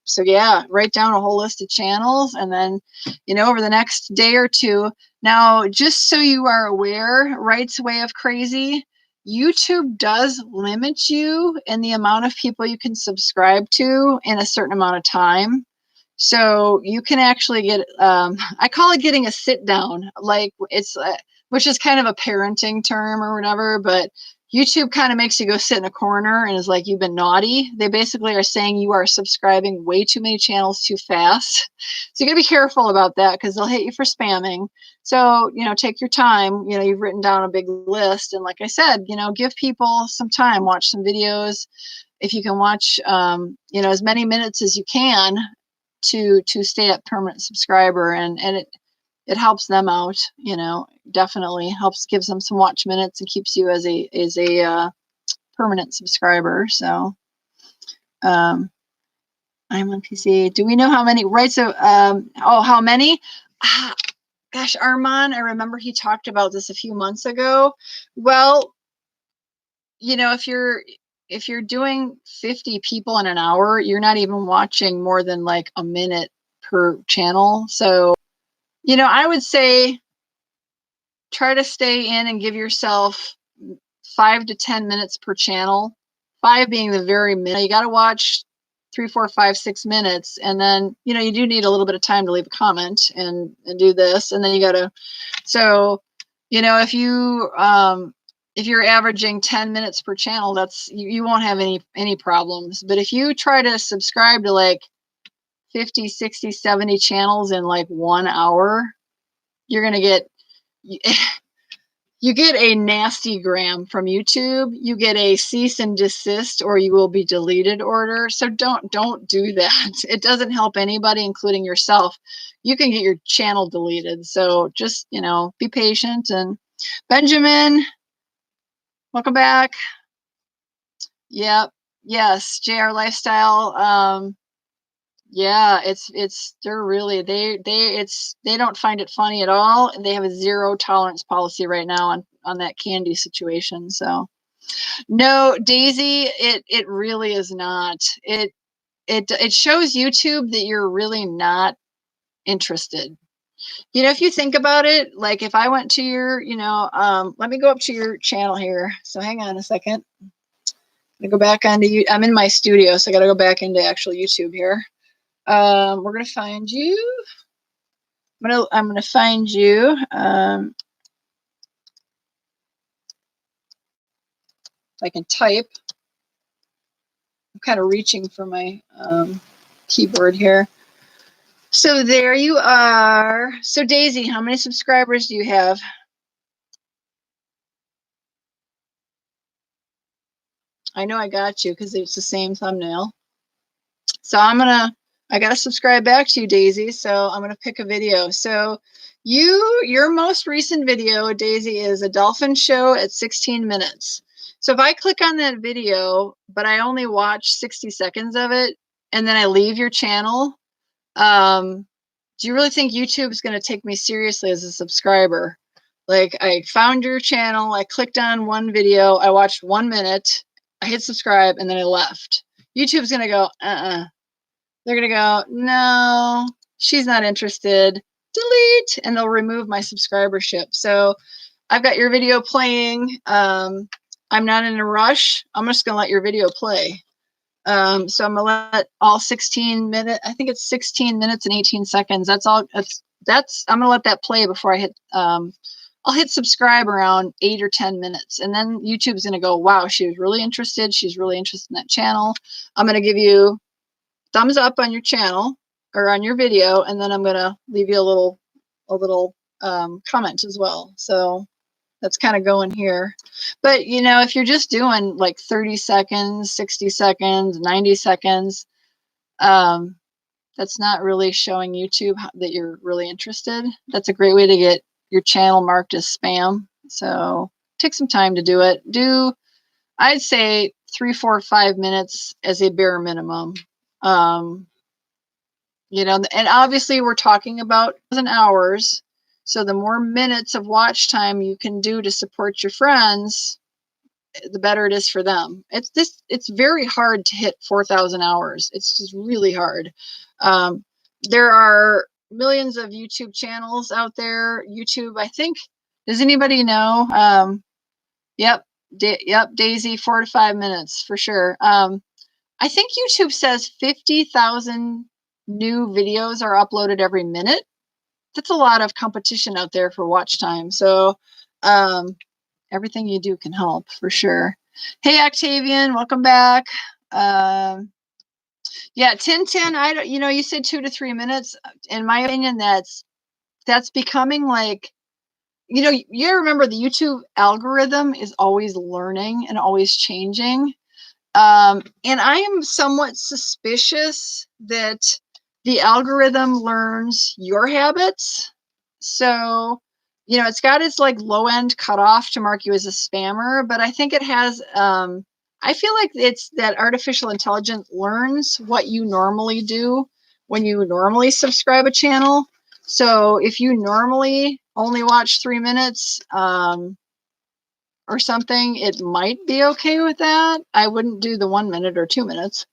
S1: So yeah, write down a whole list of channels, and then, you know, over the next day or two. Now, just so you are aware, Wright's Way of Crazy, YouTube does limit you in the amount of people you can subscribe to in a certain amount of time. So you can actually get, I call it getting a sit down, like it's, which is kind of a parenting term or whatever, but YouTube kind of makes you go sit in a corner and is like, you've been naughty. They basically are saying you are subscribing way too many channels too fast. So you gotta be careful about that, because they'll hit you for spamming. So, you know, take your time. You know, you've written down a big list. And like I said, you know, give people some time, watch some videos. If you can watch, you know, as many minutes as you can to stay at permanent subscriber, and it helps them out, you know, definitely helps, gives them some watch minutes and keeps you as a permanent subscriber. So I'm on PC. Do we know how many? Right. So oh, how many? Gosh, Armand, I remember he talked about this a few months ago. Well, you know, if you're doing 50 people in an hour, you're not even watching more than like a minute per channel. So, you know, I would say try to stay in and give yourself 5 to 10 minutes per channel. 5 being the very minimum. You got to watch 3, 4, 5, 6 minutes, and then, you know, you do need a little bit of time to leave a comment and do this, and then you got to. So, you know, if you're averaging 10 minutes per channel, that's you won't have any problems. But if you try to subscribe to like 50, 60, 70 channels in like 1 hour, you're gonna get. You get a nasty gram from YouTube. You get a cease and desist, or you will be deleted order. So don't do that. It doesn't help anybody, including yourself. You can get your channel deleted. So just, you know, be patient. And Benjamin, welcome back. Yep. Yes. JR Lifestyle. Yeah, they're really, they don't find it funny at all. They have a zero tolerance policy right now on that candy situation. So no, Daisy, it really is not. It shows YouTube that you're really not interested. You know, if you think about it, like if I went to your, you know, let me go up to your channel here. So hang on a second. I go back onto you. I'm in my studio, so I got to go back into actual YouTube here. We're gonna find you. I'm gonna find you. If I can type. I'm kind of reaching for my keyboard here. So there you are. So Daisy, how many subscribers do you have? I know I got you because it's the same thumbnail. So I gotta subscribe back to you, Daisy. So I'm gonna pick a video. So your most recent video, Daisy, is a dolphin show at 16 minutes. So if I click on that video, but I only watch 60 seconds of it, and then I leave your channel, do you really think YouTube is going to take me seriously as a subscriber? Like, I found your channel, I clicked on one video, I watched 1 minute, I hit subscribe, and then I left. YouTube's going to go, They're going to go, no, she's not interested. Delete, and they'll remove my subscribership. So I've got your video playing. I'm not in a rush. I'm just going to let your video play. So I'm gonna let all 16 minutes, I think it's 16 minutes and 18 seconds. That's all. I'm gonna let that play before I hit, I'll I'll hit subscribe around 8 or 10 minutes. And then YouTube's going to go, wow, she was really interested. She's really interested in that channel. I'm going to give you thumbs up on your channel or on your video. And then I'm going to leave you a little comment as well. So that's kind of going here. But, you know, if you're just doing like 30 seconds, 60 seconds, 90 seconds, that's not really showing YouTube that you're really interested. That's a great way to get your channel marked as spam. So take some time to do it. I'd say 3, 4, 5 minutes as a bare minimum. You know, and obviously we're talking about hours. So the more minutes of watch time you can do to support your friends, the better it is for them. It's very hard to hit 4,000 hours. It's just really hard. There are millions of YouTube channels out there. YouTube, I think, does anybody know? Yep, Daisy, 4 to 5 minutes for sure. I think YouTube says 50,000 new videos are uploaded every minute. That's a lot of competition out there for watch time. So everything you do can help for sure. Hey, Octavian, welcome back. Yeah, Tintin, you know, you said 2 to 3 minutes. In my opinion, that's becoming like, you know, you remember the YouTube algorithm is always learning and always changing. And I am somewhat suspicious that the algorithm learns your habits. So, you know, it's got its like low end cutoff to mark you as a spammer, but I think it has, I feel like it's that artificial intelligence learns what you normally do when you normally subscribe a channel. So if you normally only watch 3 minutes, or something, it might be okay with that. I wouldn't do the 1 minute or 2 minutes.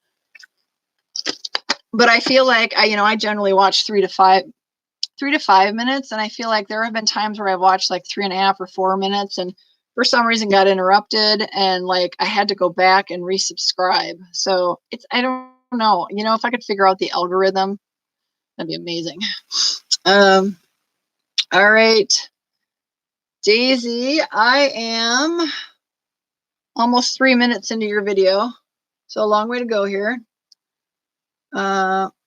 S1: But I feel like I generally watch 3 to 5 minutes, and I feel like there have been times where I've watched like 3.5 or 4 minutes, and for some reason got interrupted, and like I had to go back and resubscribe. So I don't know. You know, if I could figure out the algorithm, that'd be amazing. All right, Daisy, I am almost 3 minutes into your video, so a long way to go here.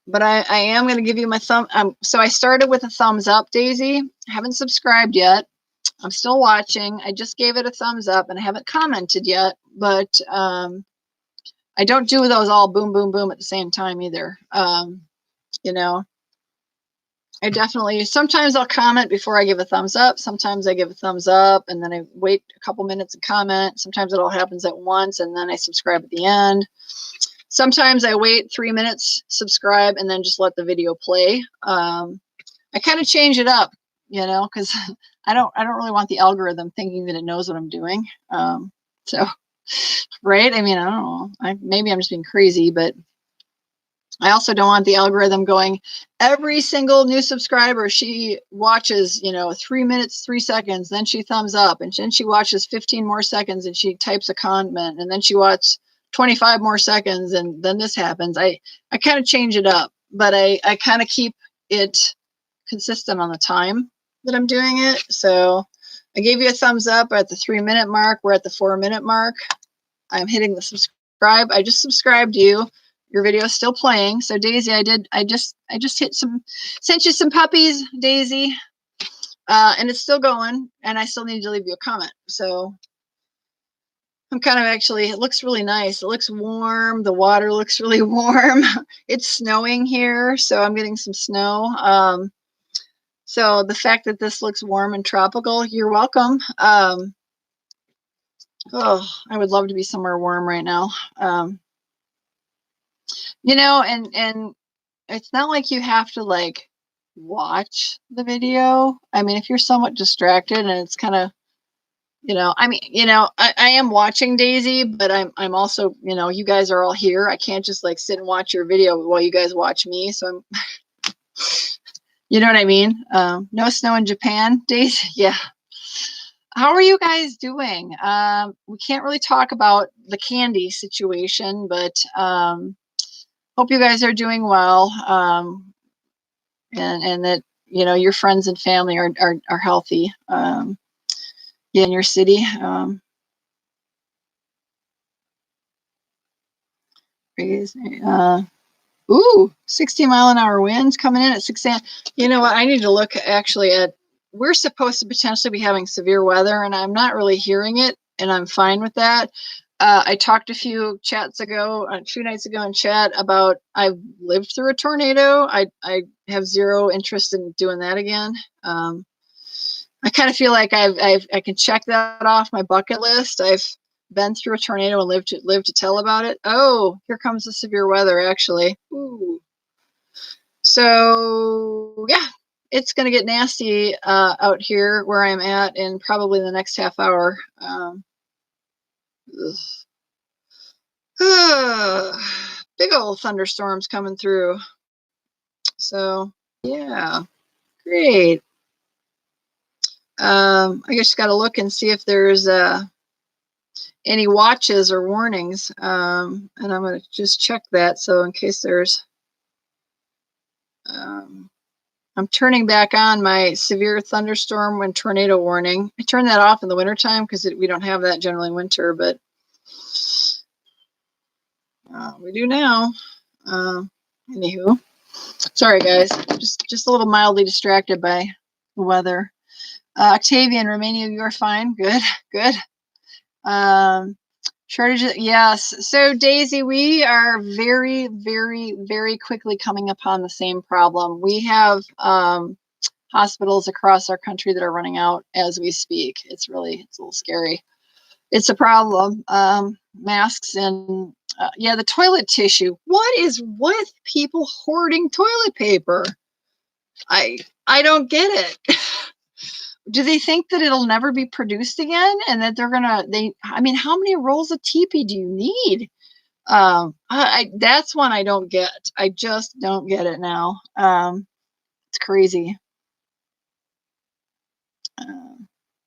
S1: But I am going to give you my thumb. So I started with a thumbs up, Daisy. I haven't subscribed yet. I'm still watching. I just gave it a thumbs up, and I haven't commented yet. But I don't do those all boom, boom, boom at the same time either. You know, I definitely, sometimes I'll comment before I give a thumbs up. Sometimes I give a thumbs up, and then I wait a couple minutes and comment. Sometimes it all happens at once, and then I subscribe at the end. Sometimes I wait 3 minutes, subscribe, and then just let the video play. I kind of change it up, you know, because I don't really want the algorithm thinking that it knows what I'm doing. So, right? I mean, I don't know. Maybe I'm just being crazy, but I also don't want the algorithm going, every single new subscriber, she watches, 3 minutes, 3 seconds, then she thumbs up, and then she watches 15 more seconds, and she types a comment, and then she watches 25 more seconds, and then this happens. I kind of change it up, but I kind of keep it consistent on the time that I'm doing it. So I gave you a thumbs up at the 3 minute mark. We're at the 4 minute mark. I'm hitting the subscribe. I just subscribed you. Your video is still playing. So Daisy, I just sent you some puppies, Daisy. And it's still going, and I still need to leave you a comment. So I'm kind of it looks really nice. It looks warm. The water looks really warm. It's snowing here, so I'm getting some snow. So the fact that this looks warm and tropical, you're welcome. Oh, I would love to be somewhere warm right now. And it's not like you have to like watch the video. I mean, if you're somewhat distracted and it's kind of, I am watching Daisy, but I'm also, you guys are all here. I can't just like sit and watch your video while you guys watch me. So I'm, you know what I mean? No snow in Japan, Daisy. Yeah. How are you guys doing? We can't really talk about the candy situation, but hope you guys are doing well. And that, your friends and family are healthy. Yeah, in your city. Ooh, 60-mile-an-hour winds coming in at 6 a.m. You know what? I need to look actually at. We're supposed to potentially be having severe weather, and I'm not really hearing it, and I'm fine with that. I talked a few nights ago in chat about I've lived through a tornado. I have zero interest in doing that again. I kind of feel like I can check that off my bucket list. I've been through a tornado and lived to tell about it. Oh, here comes the severe weather, actually. Ooh. So yeah, it's gonna get nasty out here where I'm at in probably the next half hour. Big old thunderstorms coming through. So yeah, great. I just got to look and see if there's any watches or warnings, and I'm going to just check that. So in case there's, I'm turning back on my severe thunderstorm and tornado warning. I turn that off in the wintertime because we don't have that generally in winter, but we do now. Anywho, sorry guys, just a little mildly distracted by the weather. Octavian, Romania, you are fine. Good, good. Shortages, yes. So Daisy, we are very, very, very quickly coming upon the same problem. We have hospitals across our country that are running out as we speak. It's a little scary. It's a problem. Masks and yeah, the toilet tissue. What is with people hoarding toilet paper? I don't get it. Do they think that it'll never be produced again and that I mean, how many rolls of TP do you need? That's one I don't get. I just don't get it now. It's crazy.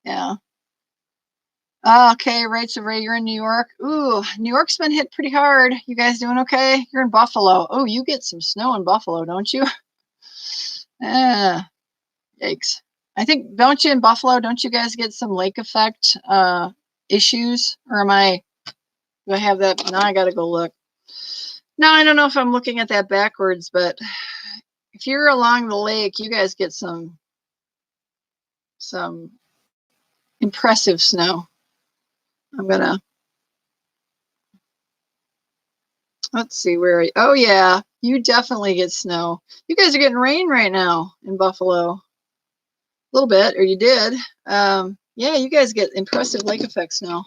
S1: Yeah. Okay, right. So Ray, you're in New York. Ooh, New York's been hit pretty hard. You guys doing okay? You're in Buffalo. Oh, you get some snow in Buffalo, don't you? Yikes. I think, don't you in Buffalo, don't you guys get some lake effect issues? Or do I have that? Now I gotta go look. Now I don't know if I'm looking at that backwards, but if you're along the lake, you guys get some impressive snow. Let's see oh yeah, you definitely get snow. You guys are getting rain right now in Buffalo. A little bit, or you did. Yeah, you guys get impressive lake effect snow.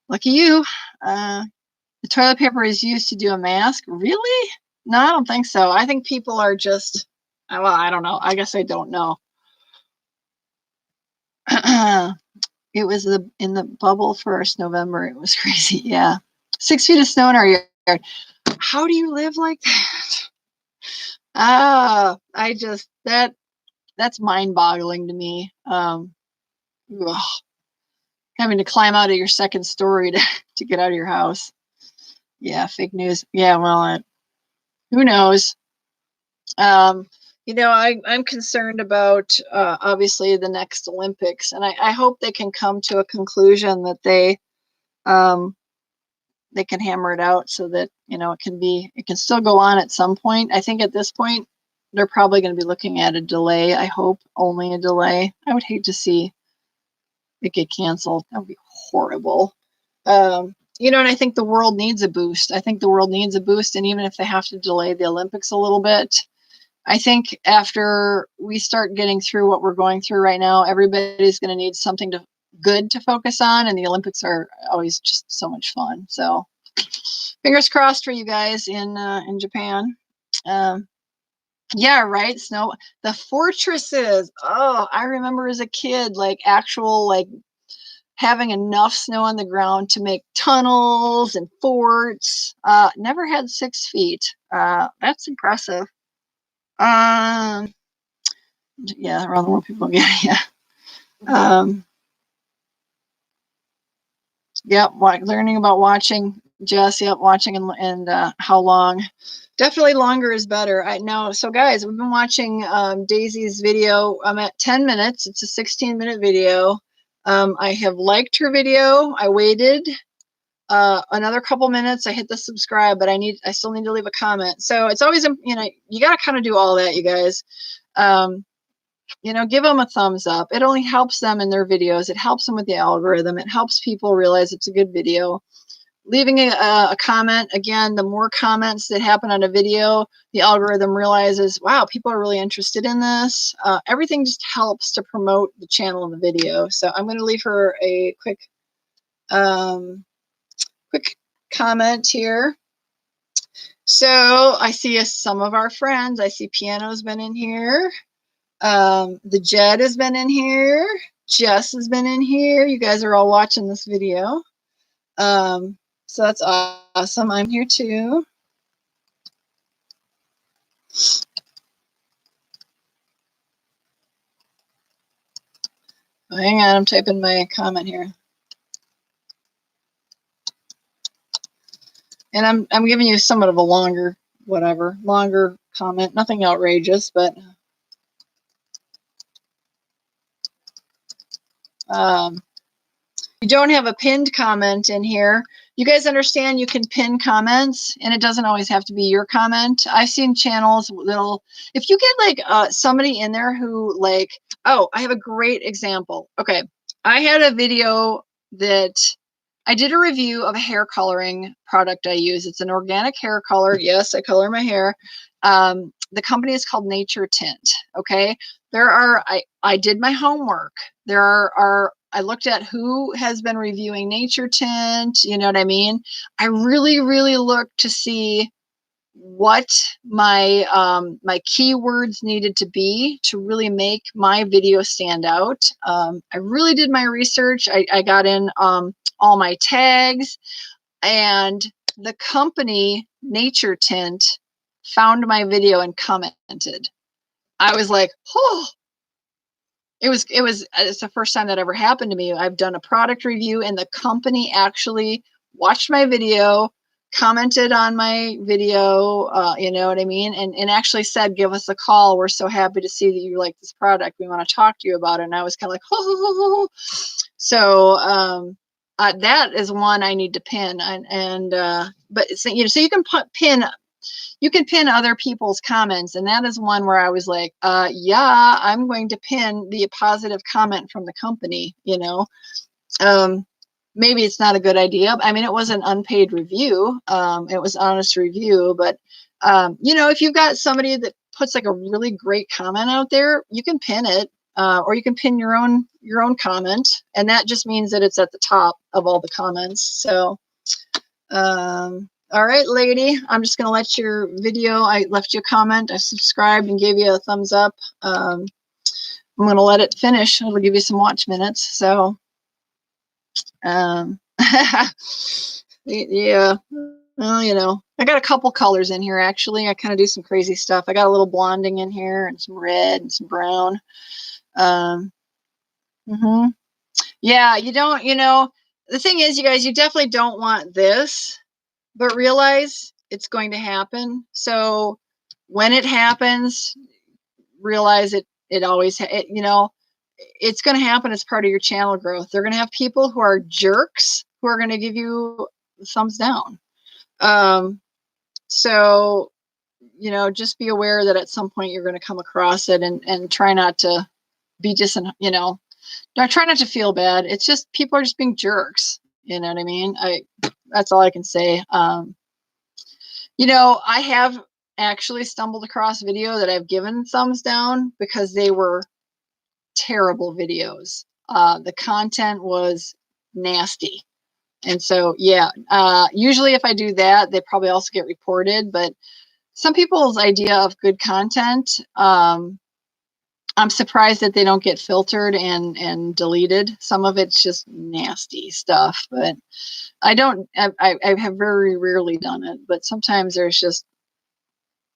S1: Lucky you. The toilet paper is used to do a mask. Really? No, I don't think so. I think people are just, well, I don't know. I guess I don't know. It was in the bubble first November. It was crazy. Yeah. 6 feet of snow in our yard. How do you live like that? That's mind boggling to me. Having to climb out of your second story to get out of your house. Yeah. Fake news. Yeah. Well, who knows? I'm concerned about obviously the next Olympics, and I hope they can come to a conclusion that they can hammer it out so that it can still go on at some point. I think at this point they're probably going to be looking at a delay. I hope only a delay. I would hate to see it get canceled. That would be horrible. And I think the world needs a boost. I think the world needs a boost, and even if they have to delay the Olympics a little bit, I think after we start getting through what we're going through right now, everybody's going to need something good to focus on, and the Olympics are always just so much fun. So, fingers crossed for you guys in Japan. Yeah, right. Snow, the fortresses. Oh, I remember as a kid, like actual having enough snow on the ground to make tunnels and forts. Never had 6 feet. That's impressive. Yeah, around the world people get it. Yeah. Yep. Learning about watching, Jess. Yep, watching and how long. Definitely longer is better. I know. So guys, we've been watching Daisy's video. I'm at 10 minutes. It's a 16-minute video. I have liked her video. I waited another couple minutes. I hit the subscribe, but I still need to leave a comment. So it's always, you know, you got to kind of do all that, you guys. You know, give them a thumbs up. It only helps them in their videos. It helps them with the algorithm. It helps people realize it's a good video. Leaving a comment, again, the more comments that happen on a video, the algorithm realizes, wow, people are really interested in this. Everything just helps to promote the channel and the video. So I'm going to leave her a quick comment here. So I see some of our friends. I see Piano's been in here. The Jed has been in here. Jess has been in here. You guys are all watching this video. So that's awesome. I'm here too. Oh, hang on, I'm typing my comment here. And I'm giving you somewhat of a longer comment. Nothing outrageous, but you don't have a pinned comment in here. You guys understand you can pin comments, and it doesn't always have to be your comment. I've seen channels that'll, if you get like somebody in there who like, oh, I have a great example. Okay, I had a video that I did a review of a hair coloring product I use. It's an organic hair color. Yes, I color my hair. The company is called Nature Tint. Okay, I did my homework. I looked at who has been reviewing Nature Tint, you know what I mean? I really, really looked to see what my my keywords needed to be to really make my video stand out. I really did my research. I got in all my tags, and the company Nature Tint found my video and commented. I was like, oh, it's the first time that ever happened to me. I've done a product review and the company actually watched my video, commented on my video, you know what I mean? And actually said, give us a call. We're so happy to see that you like this product. We want to talk to you about it. And I was kind of like, oh. So that is one I need to pin. But you know, so you can pin other people's comments, and that is one where I was like, yeah, I'm going to pin the positive comment from the company, you know. Maybe it's not a good idea. I mean, it was an unpaid review. It was honest review, but you know, if you've got somebody that puts like a really great comment out there, you can pin it, or you can pin your own comment, and that just means that it's at the top of all the comments. So all right, lady, I'm just going to let your video, I left you a comment, I subscribed and gave you a thumbs up. I'm going to let it finish. It'll give you some watch minutes. So, yeah, well, you know, I got a couple colors in here, actually. I kind of do some crazy stuff. I got a little blonding in here and some red and some brown. Yeah, you don't, you know, the thing is, you guys, you definitely don't want this, but realize it's going to happen. So when it happens, realize it always, you know, it's going to happen as part of your channel growth. They're going to have people who are jerks who are going to give you thumbs down. So, you know, just be aware that at some point you're going to come across it, and try not to be you know, try not to feel bad. It's just, people are just being jerks. You know what I mean? That's all I can say. You know, I have actually stumbled across video that I've given thumbs down because they were terrible videos. The content was nasty. And so, yeah, usually if I do that, they probably also get reported. But some people's idea of good content, I'm surprised that they don't get filtered and deleted. Some of it's just nasty stuff, but I have very rarely done it, but sometimes there's just,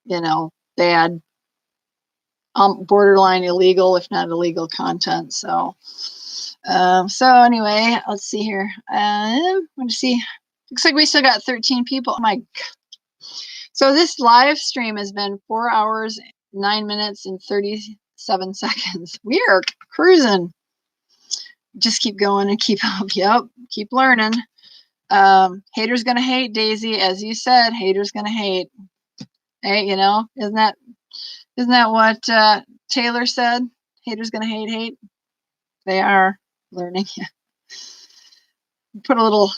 S1: you know, bad, borderline illegal, if not illegal content. So, so anyway, let's see here. I'm going to see, looks like we still got 13 people. Oh my God. So this live stream has been 4 hours, 9 minutes and 37 seconds. We are cruising. just keep going and keep up. Yep, keep learning. Haters gonna hate, Daisy, as you said. Haters gonna hate. Hey, you know, isn't that what Taylor said? Haters gonna hate. They are learning. Put a little.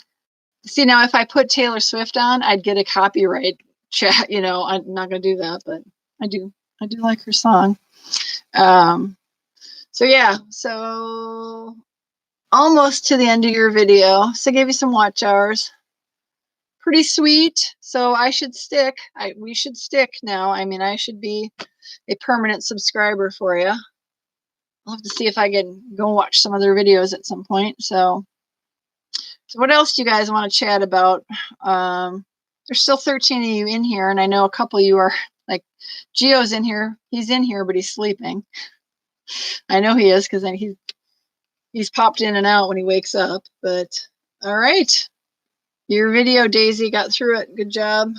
S1: See, now if I put Taylor Swift on, I'd get a copyright chat. You know, I'm not gonna do that, but I do like her song. So yeah, so almost to the end of your video. So I gave you some watch hours. Pretty sweet. So I should stick. We should stick now. I mean, I should be a permanent subscriber for you. I'll have to see if I can go watch some other videos at some point. So what else do you guys want to chat about? There's still 13 of you in here, and I know a couple of you are like, Gio's in here. He's in here, but he's sleeping. I know he is because he's popped in and out when he wakes up. But all right, your video, Daisy, got through it. Good job.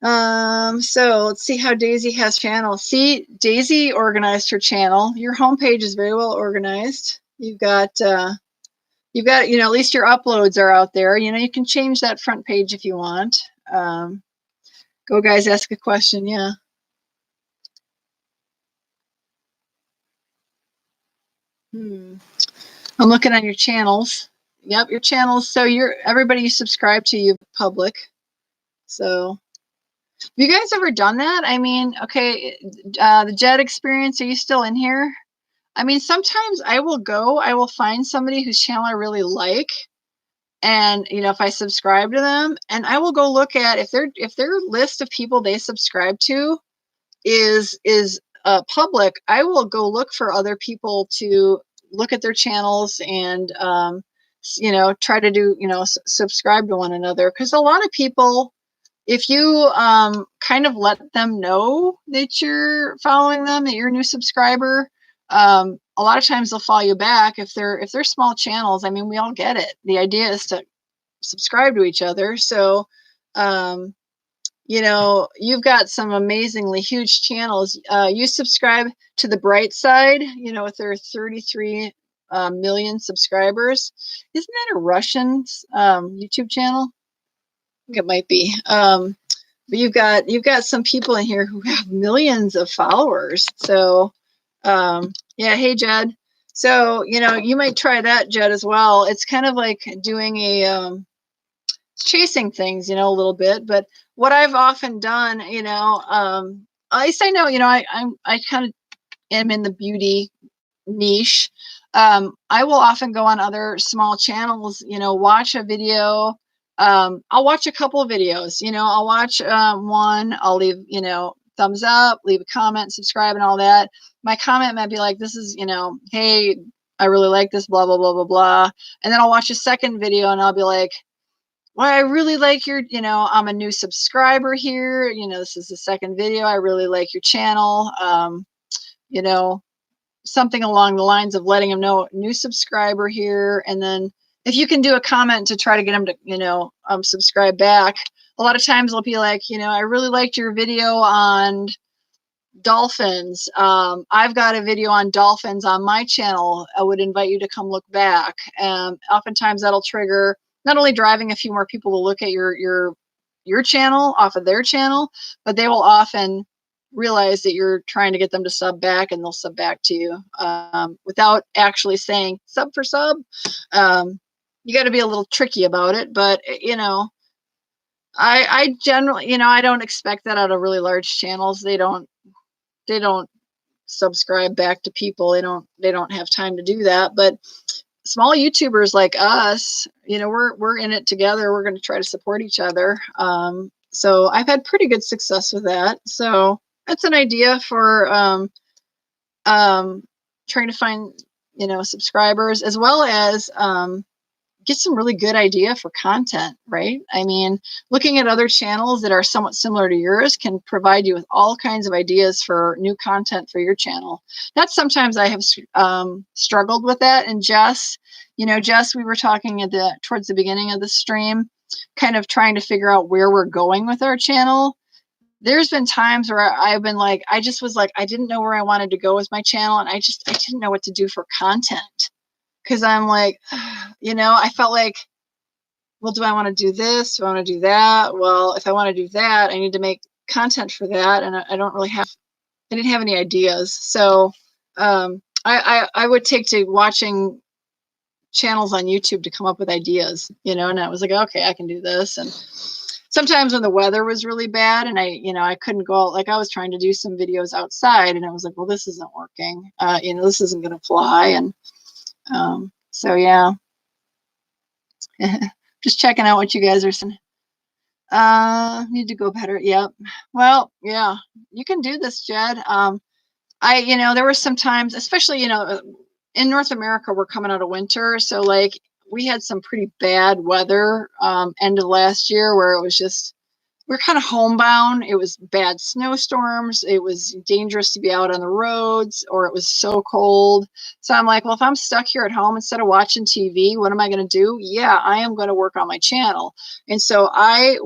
S1: So let's see how Daisy has channel. See, Daisy organized her channel. Your homepage is very well organized. You've got, you know, at least your uploads are out there. You know, you can change that front page if you want. Go guys, ask a question. Yeah. I'm looking on your channels. Yep, your channels. So everybody you subscribe to, you public. So have you guys ever done that? I mean, okay, the Jet experience, are you still in here? I mean, sometimes I will find somebody whose channel I really like. And, you know, if I subscribe to them, and I will go look at if their list of people they subscribe to is public, I will go look for other people to look at their channels and, you know, try to do, you know, subscribe to one another. Because a lot of people, if you kind of let them know that you're following them, that you're a new subscriber, a lot of times they'll follow you back. If they're small channels, I mean, we all get it. The idea is to subscribe to each other. So, you know, you've got some amazingly huge channels. You subscribe to the Bright Side, you know, with their 33 million subscribers. Isn't that a Russian YouTube channel? I think it might be. But you've got some people in here who have millions of followers. So yeah, hey Jed. So, you know, you might try that, Jed, as well. It's kind of like doing a chasing things, you know, a little bit. But what I've often done, you know, at least I know, you know, I kind of am in the beauty niche. I will often go on other small channels, you know, watch a video. I'll watch a couple of videos, you know, I'll watch one, I'll leave, you know, thumbs up, leave a comment, subscribe and all that. My comment might be like, this is, you know, hey, I really like this, blah, blah, blah, blah, blah. And then I'll watch a second video and I'll be like, well, I really like your, you know, I'm a new subscriber here. You know, this is the second video. I really like your channel. You know, something along the lines of letting them know, new subscriber here. And then if you can do a comment to try to get them to, you know, subscribe back. A lot of times they'll be like, you know, I really liked your video on dolphins. I've got a video on dolphins on my channel. I would invite you to come look back. Oftentimes that'll trigger not only driving a few more people to look at your channel off of their channel, but they will often realize that you're trying to get them to sub back, and they'll sub back to you without actually saying sub for sub. You got to be a little tricky about it, but you know, I generally, you know, I don't expect that out of really large channels. They don't subscribe back to people. They don't have time to do that. But small YouTubers like us, you know, we're in it together. We're going to try to support each other. So I've had pretty good success with that. So that's an idea for trying to find, you know, subscribers, as well as get some really good idea for content, right? I mean, looking at other channels that are somewhat similar to yours can provide you with all kinds of ideas for new content for your channel. That's sometimes I have struggled with that. And Jess, you know, Jess, we were talking towards the beginning of the stream, kind of trying to figure out where we're going with our channel. there's been times where I've been like, I just was like, I didn't know where I wanted to go with my channel. And I didn't know what to do for content. Cause I'm like, I felt like, well, do I want to do this? Do I want to do that? Well, if I want to do that, I need to make content for that. And I didn't have any ideas. So I would take to watching channels on YouTube to come up with ideas, and I was like, okay, I can do this. And sometimes when the weather was really bad and I couldn't go out, like I was trying to do some videos outside and I was like, well, this isn't working. This isn't going to fly. And so, yeah, just checking out what you guys are saying. Need to go better. Yep. Well, yeah, you can do this, Jed. There were some times, especially, in North America, we're coming out of winter. So like we had some pretty bad weather, end of last year where it was just, we're kind of homebound. It was bad snowstorms. It was dangerous to be out on the roads, or it was so cold. So I'm like, well, if I'm stuck here at home instead of watching TV, what am I going to do? Yeah, I am going to work on my channel. And so I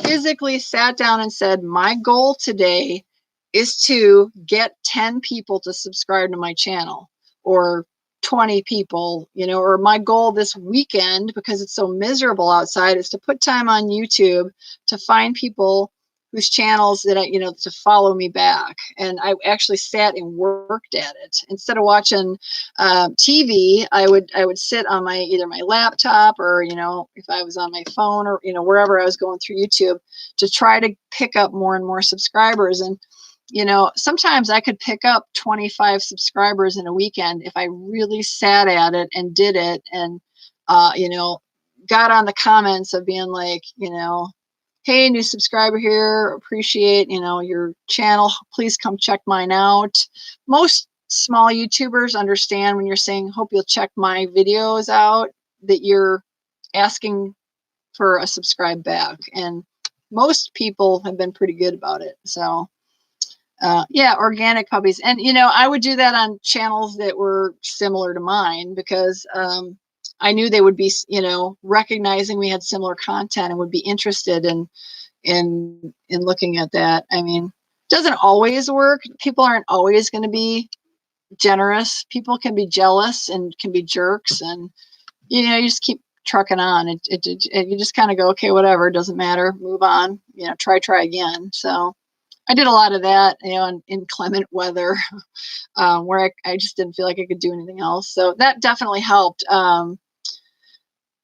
S1: physically sat down and said, my goal today is to get 10 people to subscribe to my channel, or 20 people, or my goal this weekend, because it's so miserable outside, is to put time on YouTube to find people whose channels that to follow me back. And I actually sat and worked at it instead of watching TV. I would sit on either my laptop or if I was on my phone or wherever I was going through YouTube to try to pick up more and more subscribers. And sometimes I could pick up 25 subscribers in a weekend if I really sat at it and did it, and got on the comments of being like, hey, new subscriber here, appreciate, your channel. Please come check mine out. Most small YouTubers understand when you're saying, hope you'll check my videos out, that you're asking for a subscribe back. And most people have been pretty good about it. So yeah, organic puppies. And, I would do that on channels that were similar to mine, because I knew they would be, recognizing we had similar content and would be interested in looking at that. I mean, it doesn't always work. People aren't always going to be generous. People can be jealous and can be jerks, and you just keep trucking on. You just kind of go, okay, whatever, it doesn't matter, move on. Try again. So I did a lot of that, in inclement weather, where I just didn't feel like I could do anything else. So that definitely helped.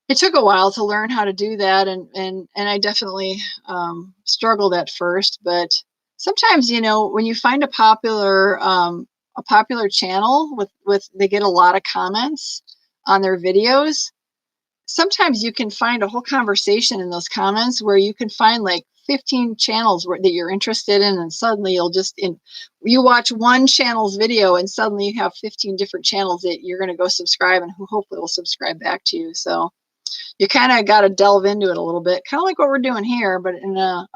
S1: It took a while to learn how to do that, and I definitely struggled at first. But sometimes, when you find a popular channel with they get a lot of comments on their videos, sometimes you can find a whole conversation in those comments where you can find like 15 channels that you're interested in, and suddenly you watch one channel's video and suddenly you have 15 different channels that you're going to go subscribe and who hopefully will subscribe back to you. So you kind of got to delve into it a little bit, kind of like what we're doing here, but in a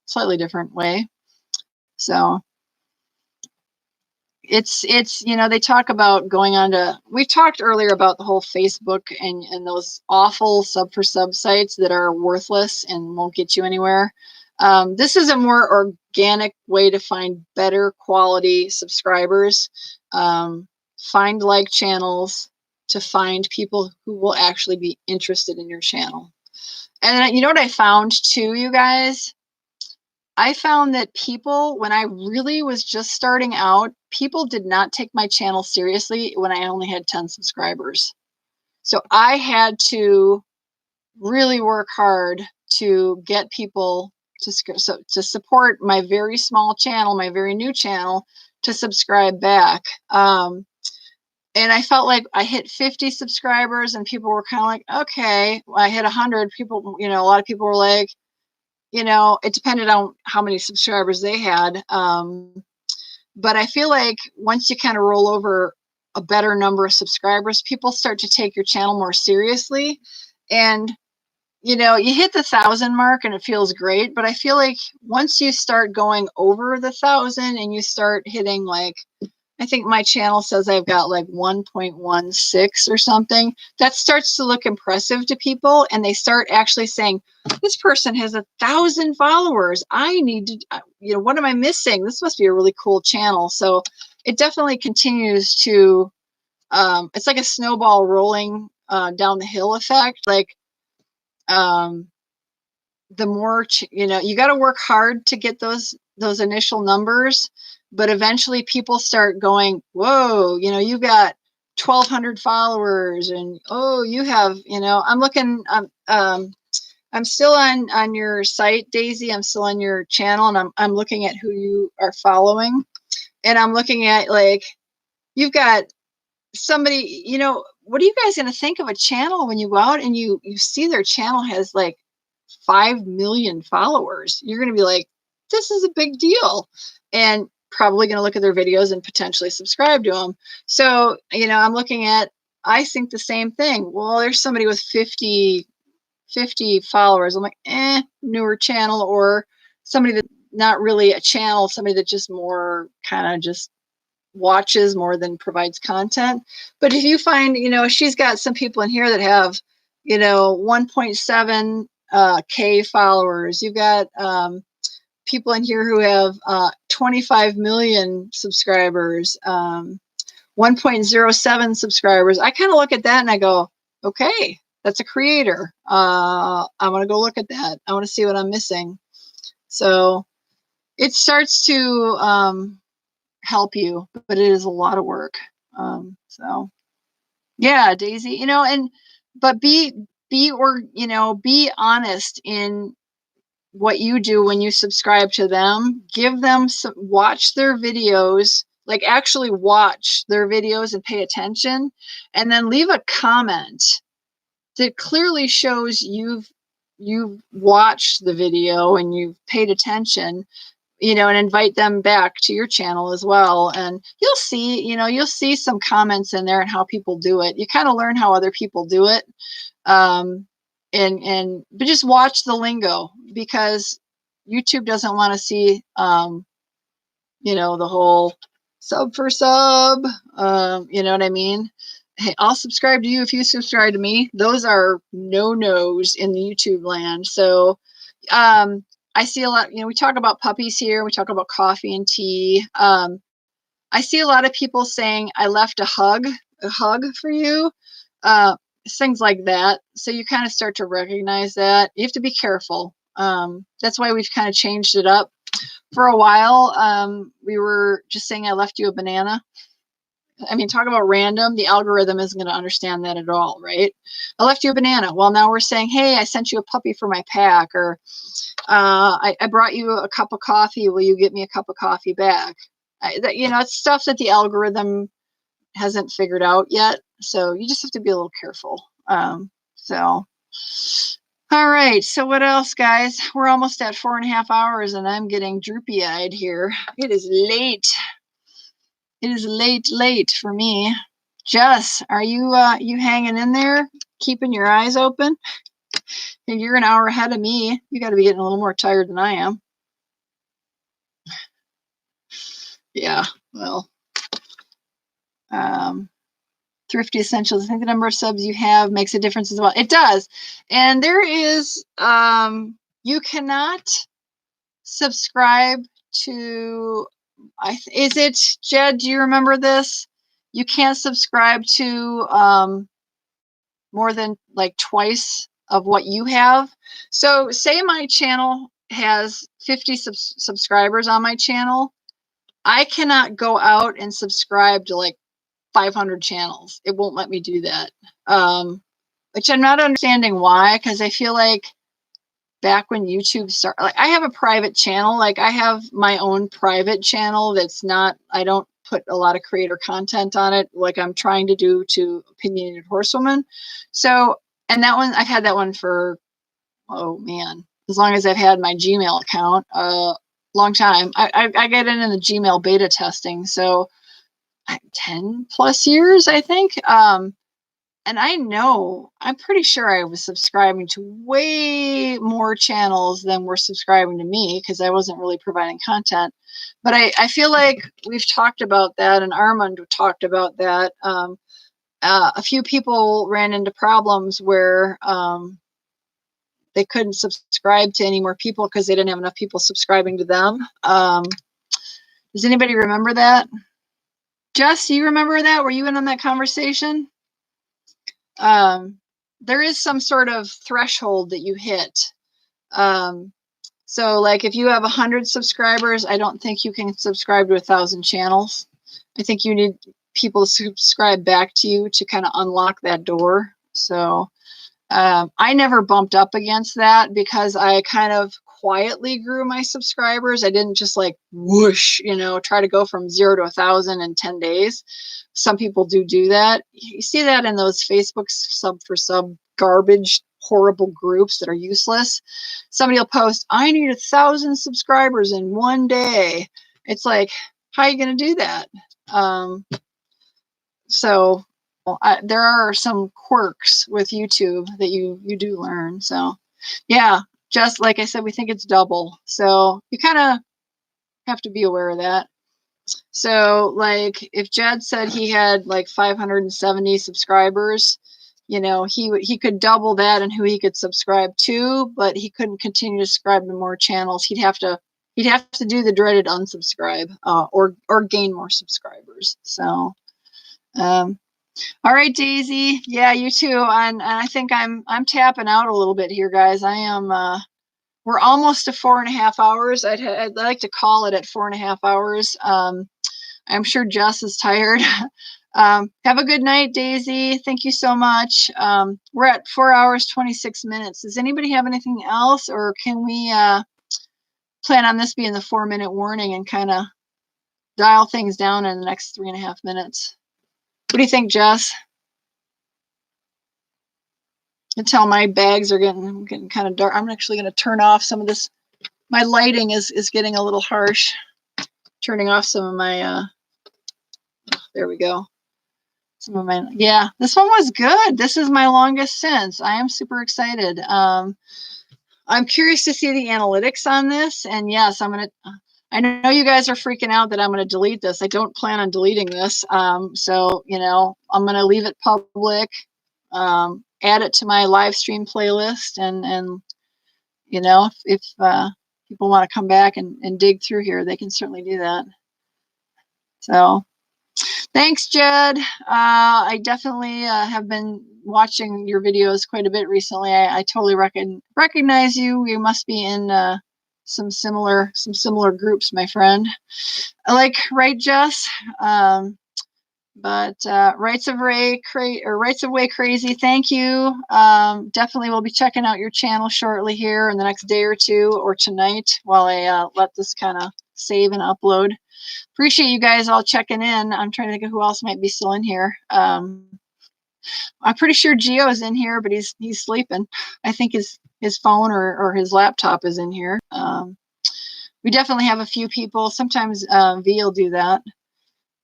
S1: slightly different way. So it's they talk about going on to, we talked earlier about the whole Facebook and those awful sub for sub sites that are worthless and won't get you anywhere. This is a more organic way to find better quality subscribers. Find like channels to find people who will actually be interested in your channel. And you know what I found too, you guys? I found that people, when I really was just starting out, people did not take my channel seriously when I only had 10 subscribers. So I had to really work hard to get people to support my very small channel, my very new channel, to subscribe back. And I felt like I hit 50 subscribers and people were kind of like, okay, I hit 100 people, a lot of people were like, it depended on how many subscribers they had. But I feel like once you kind of roll over a better number of subscribers, people start to take your channel more seriously. And, you hit the 1,000 mark and it feels great. But I feel like once you start going over the 1,000 and you start hitting like, I think my channel says I've got like 1.16 or something. That starts to look impressive to people, and they start actually saying, this person has 1,000 followers. I need to, what am I missing? This must be a really cool channel. So it definitely continues to, it's like a snowball rolling down the hill effect. Like, the more, you got to work hard to get those initial numbers, but eventually people start going, whoa, you got 1,200 followers, and oh, you have, I'm looking, I'm still on your site, Daisy. I'm still on your channel, and I'm looking at who you are following, and I'm looking at, like, you've got somebody, what are you guys going to think of a channel when you go out and you see their channel has like 5 million followers? You're going to be like, this is a big deal, and probably going to look at their videos and potentially subscribe to them. So, I'm looking at, I think the same thing. Well, there's somebody with 50 followers. I'm like, newer channel, or somebody that not really a channel, somebody that just more kind of just watches more than provides content. But if you find, she's got some people in here that have, 1.7 K followers. You've got people in here who have 25 million subscribers, 1.07 subscribers. I kind of look at that and I go, okay, that's a creator. I want to go look at that. I want to see what I'm missing. So it starts to help you, but it is a lot of work. So yeah, Daisy, but be honest in what you do when you subscribe to them. Give them some, watch their videos, like actually watch their videos and pay attention, and then leave a comment that clearly shows you've watched the video and you've paid attention, and invite them back to your channel as well. And you'll see some comments in there and how people do it. You kind of learn how other people do it. But just watch the lingo, because YouTube doesn't want to see, the whole sub for sub, you know what I mean? Hey, I'll subscribe to you if you subscribe to me. Those are no-nos in the YouTube land. So, I see a lot, we talk about puppies here. We talk about coffee and tea. I see a lot of people saying, I left a hug for you. Things like that. So you kind of start to recognize that. You have to be careful. That's why we've kind of changed it up. For a while, we were just saying, I left you a banana. I mean, talk about random. The algorithm isn't going to understand that at all, right? I left you a banana. Well, now we're saying, hey, I sent you a puppy for my pack, or I brought you a cup of coffee. Will you get me a cup of coffee back? It's stuff that the algorithm hasn't figured out yet. So you just have to be a little careful. All right. So what else, guys? We're almost at 4.5 hours, and I'm getting droopy-eyed here. It is late. It is late for me. Jess, are you hanging in there, keeping your eyes open? And you're an hour ahead of me. You got to be getting a little more tired than I am. Yeah, well, Thrifty Essentials. I think the number of subs you have makes a difference as well. It does. And there is, you cannot subscribe to, is it, Jed, do you remember this? You can't subscribe to more than like twice of what you have. So say my channel has 50 subscribers on my channel. I cannot go out and subscribe to like 500 channels. It won't let me do that. Which I'm not understanding why, because I feel like back when YouTube started, like I have a private channel, like I have my own private channel that's not, I don't put a lot of creator content on it like I'm trying to do to Opinionated Horsewoman. So, and that one, I've had that one for, oh man, as long as I've had my Gmail account, long time. I get in the Gmail beta testing, so 10 plus years, I think. and I know, I'm pretty sure I was subscribing to way more channels than were subscribing to me because I wasn't really providing content. But I feel like we've talked about that, and Armand talked about that. A few people ran into problems where they couldn't subscribe to any more people because they didn't have enough people subscribing to them. Does anybody remember that? Jess, do you remember that? Were you in on that conversation? There is some sort of threshold that you hit. So like if you have 100 subscribers, I don't think you can subscribe to 1,000 channels. I think you need people to subscribe back to you to kind of unlock that door. So I never bumped up against that because I kind of quietly grew my subscribers. I didn't just like whoosh, you know, try to go from 0 to 1,000 in 10 days. Some people do that. You see that in those Facebook sub for sub garbage, horrible groups that are useless. Somebody will post, I need 1,000 subscribers in one day. It's like, how are you going to do that? So there are some quirks with YouTube that you do learn. So yeah, just like I said, we think it's double. So you kind of have to be aware of that. So like if Jed said he had like 570 subscribers, you know, he could double that and who he could subscribe to, but he couldn't continue to subscribe to more channels. He'd have to do the dreaded unsubscribe or gain more subscribers. So all right, Daisy. Yeah, you too. And I think I'm tapping out a little bit here, guys. I am. We're almost to 4.5 hours. I'd like to call it at 4.5 hours. I'm sure Jess is tired. Have a good night, Daisy. Thank you so much. We're at 4 hours 26 minutes. Does anybody have anything else, or can we plan on this being the 4-minute warning and kind of dial things down in the next 3.5 minutes? What do you think, Jess? Until my bags are getting kind of dark. I'm actually going to turn off some of this. My lighting is getting a little harsh. Turning off some of my, there we go. Some of my, yeah, this one was good. This is my longest since. I am super excited. I'm curious to see the analytics on this. And yes, I know you guys are freaking out that I'm going to delete this. I don't plan on deleting this. So, you know, I'm going to leave it public. Add it to my live stream playlist, and you know, if people want to come back and dig through here, they can certainly do that. So thanks, Jed. I definitely have been watching your videos quite a bit recently. I totally recognize you. We must be in some similar groups, my friend. Right, Jess? But Rights of Way Crazy, thank you. Definitely will be checking out your channel shortly here in the next day or two, or tonight while I let this kind of save and upload. Appreciate you guys all checking in. I'm trying to think of who else might be still in here. I'm pretty sure Gio's in here, but he's sleeping. I think his phone or his laptop is in here. We definitely have a few people. Sometimes V will do that.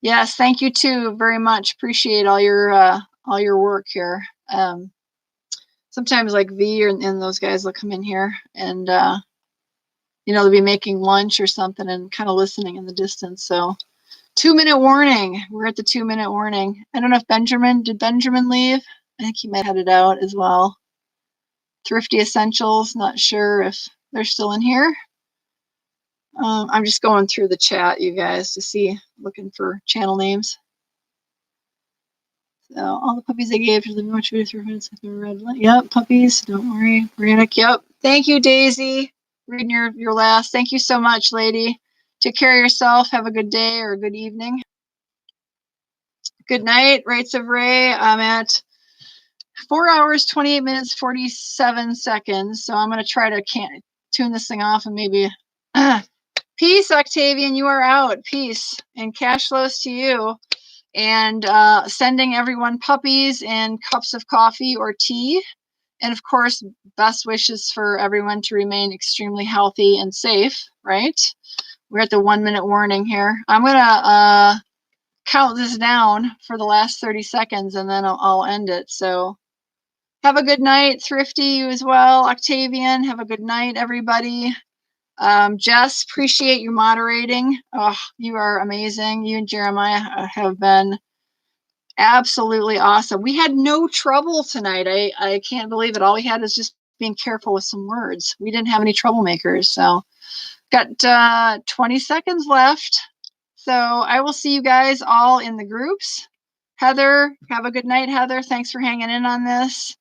S1: Yes, thank you too very much. Appreciate all your work here. Sometimes like V and those guys will come in here and you know, they'll be making lunch or something and kind of listening in the distance. So 2-minute warning. We're at the 2-minute warning. I don't know if did Benjamin leave? I think he might have headed out as well. Thrifty Essentials, not sure if they're still in here. I'm just going through the chat, you guys, to see, looking for channel names. So all the puppies I gave to the much video through minutes with the red light. Yep, puppies. Don't worry. Organic. Yep. Thank you, Daisy. Reading your last. Thank you so much, lady. Take care of yourself. Have a good day or a good evening. Good night. Rights of Ray. I'm at 4 hours, 28 minutes, 47 seconds. So I'm going to try to tune this thing off and maybe. Peace, Octavian. You are out. Peace and cash flows to you. And sending everyone puppies and cups of coffee or tea. And of course, best wishes for everyone to remain extremely healthy and safe, right? We're at the 1-minute warning here. I'm going to count this down for the last 30 seconds and then I'll end it. So have a good night, Thrifty, you as well. Octavian, have a good night, everybody. Jess, appreciate you moderating. Oh, you are amazing. You and Jeremiah have been absolutely awesome. We had no trouble tonight. I can't believe it. All we had is just being careful with some words. We didn't have any troublemakers. So got 20 seconds left. So I will see you guys all in the groups. Heather, have a good night, Heather. Thanks for hanging in on this.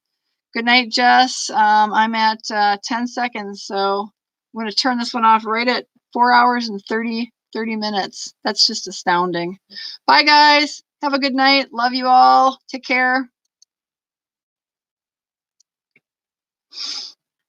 S1: Good night, Jess. I'm at 10 seconds, so I'm going to turn this one off right at 4 hours and 30 minutes. That's just astounding. Bye, guys. Have a good night. Love you all. Take care.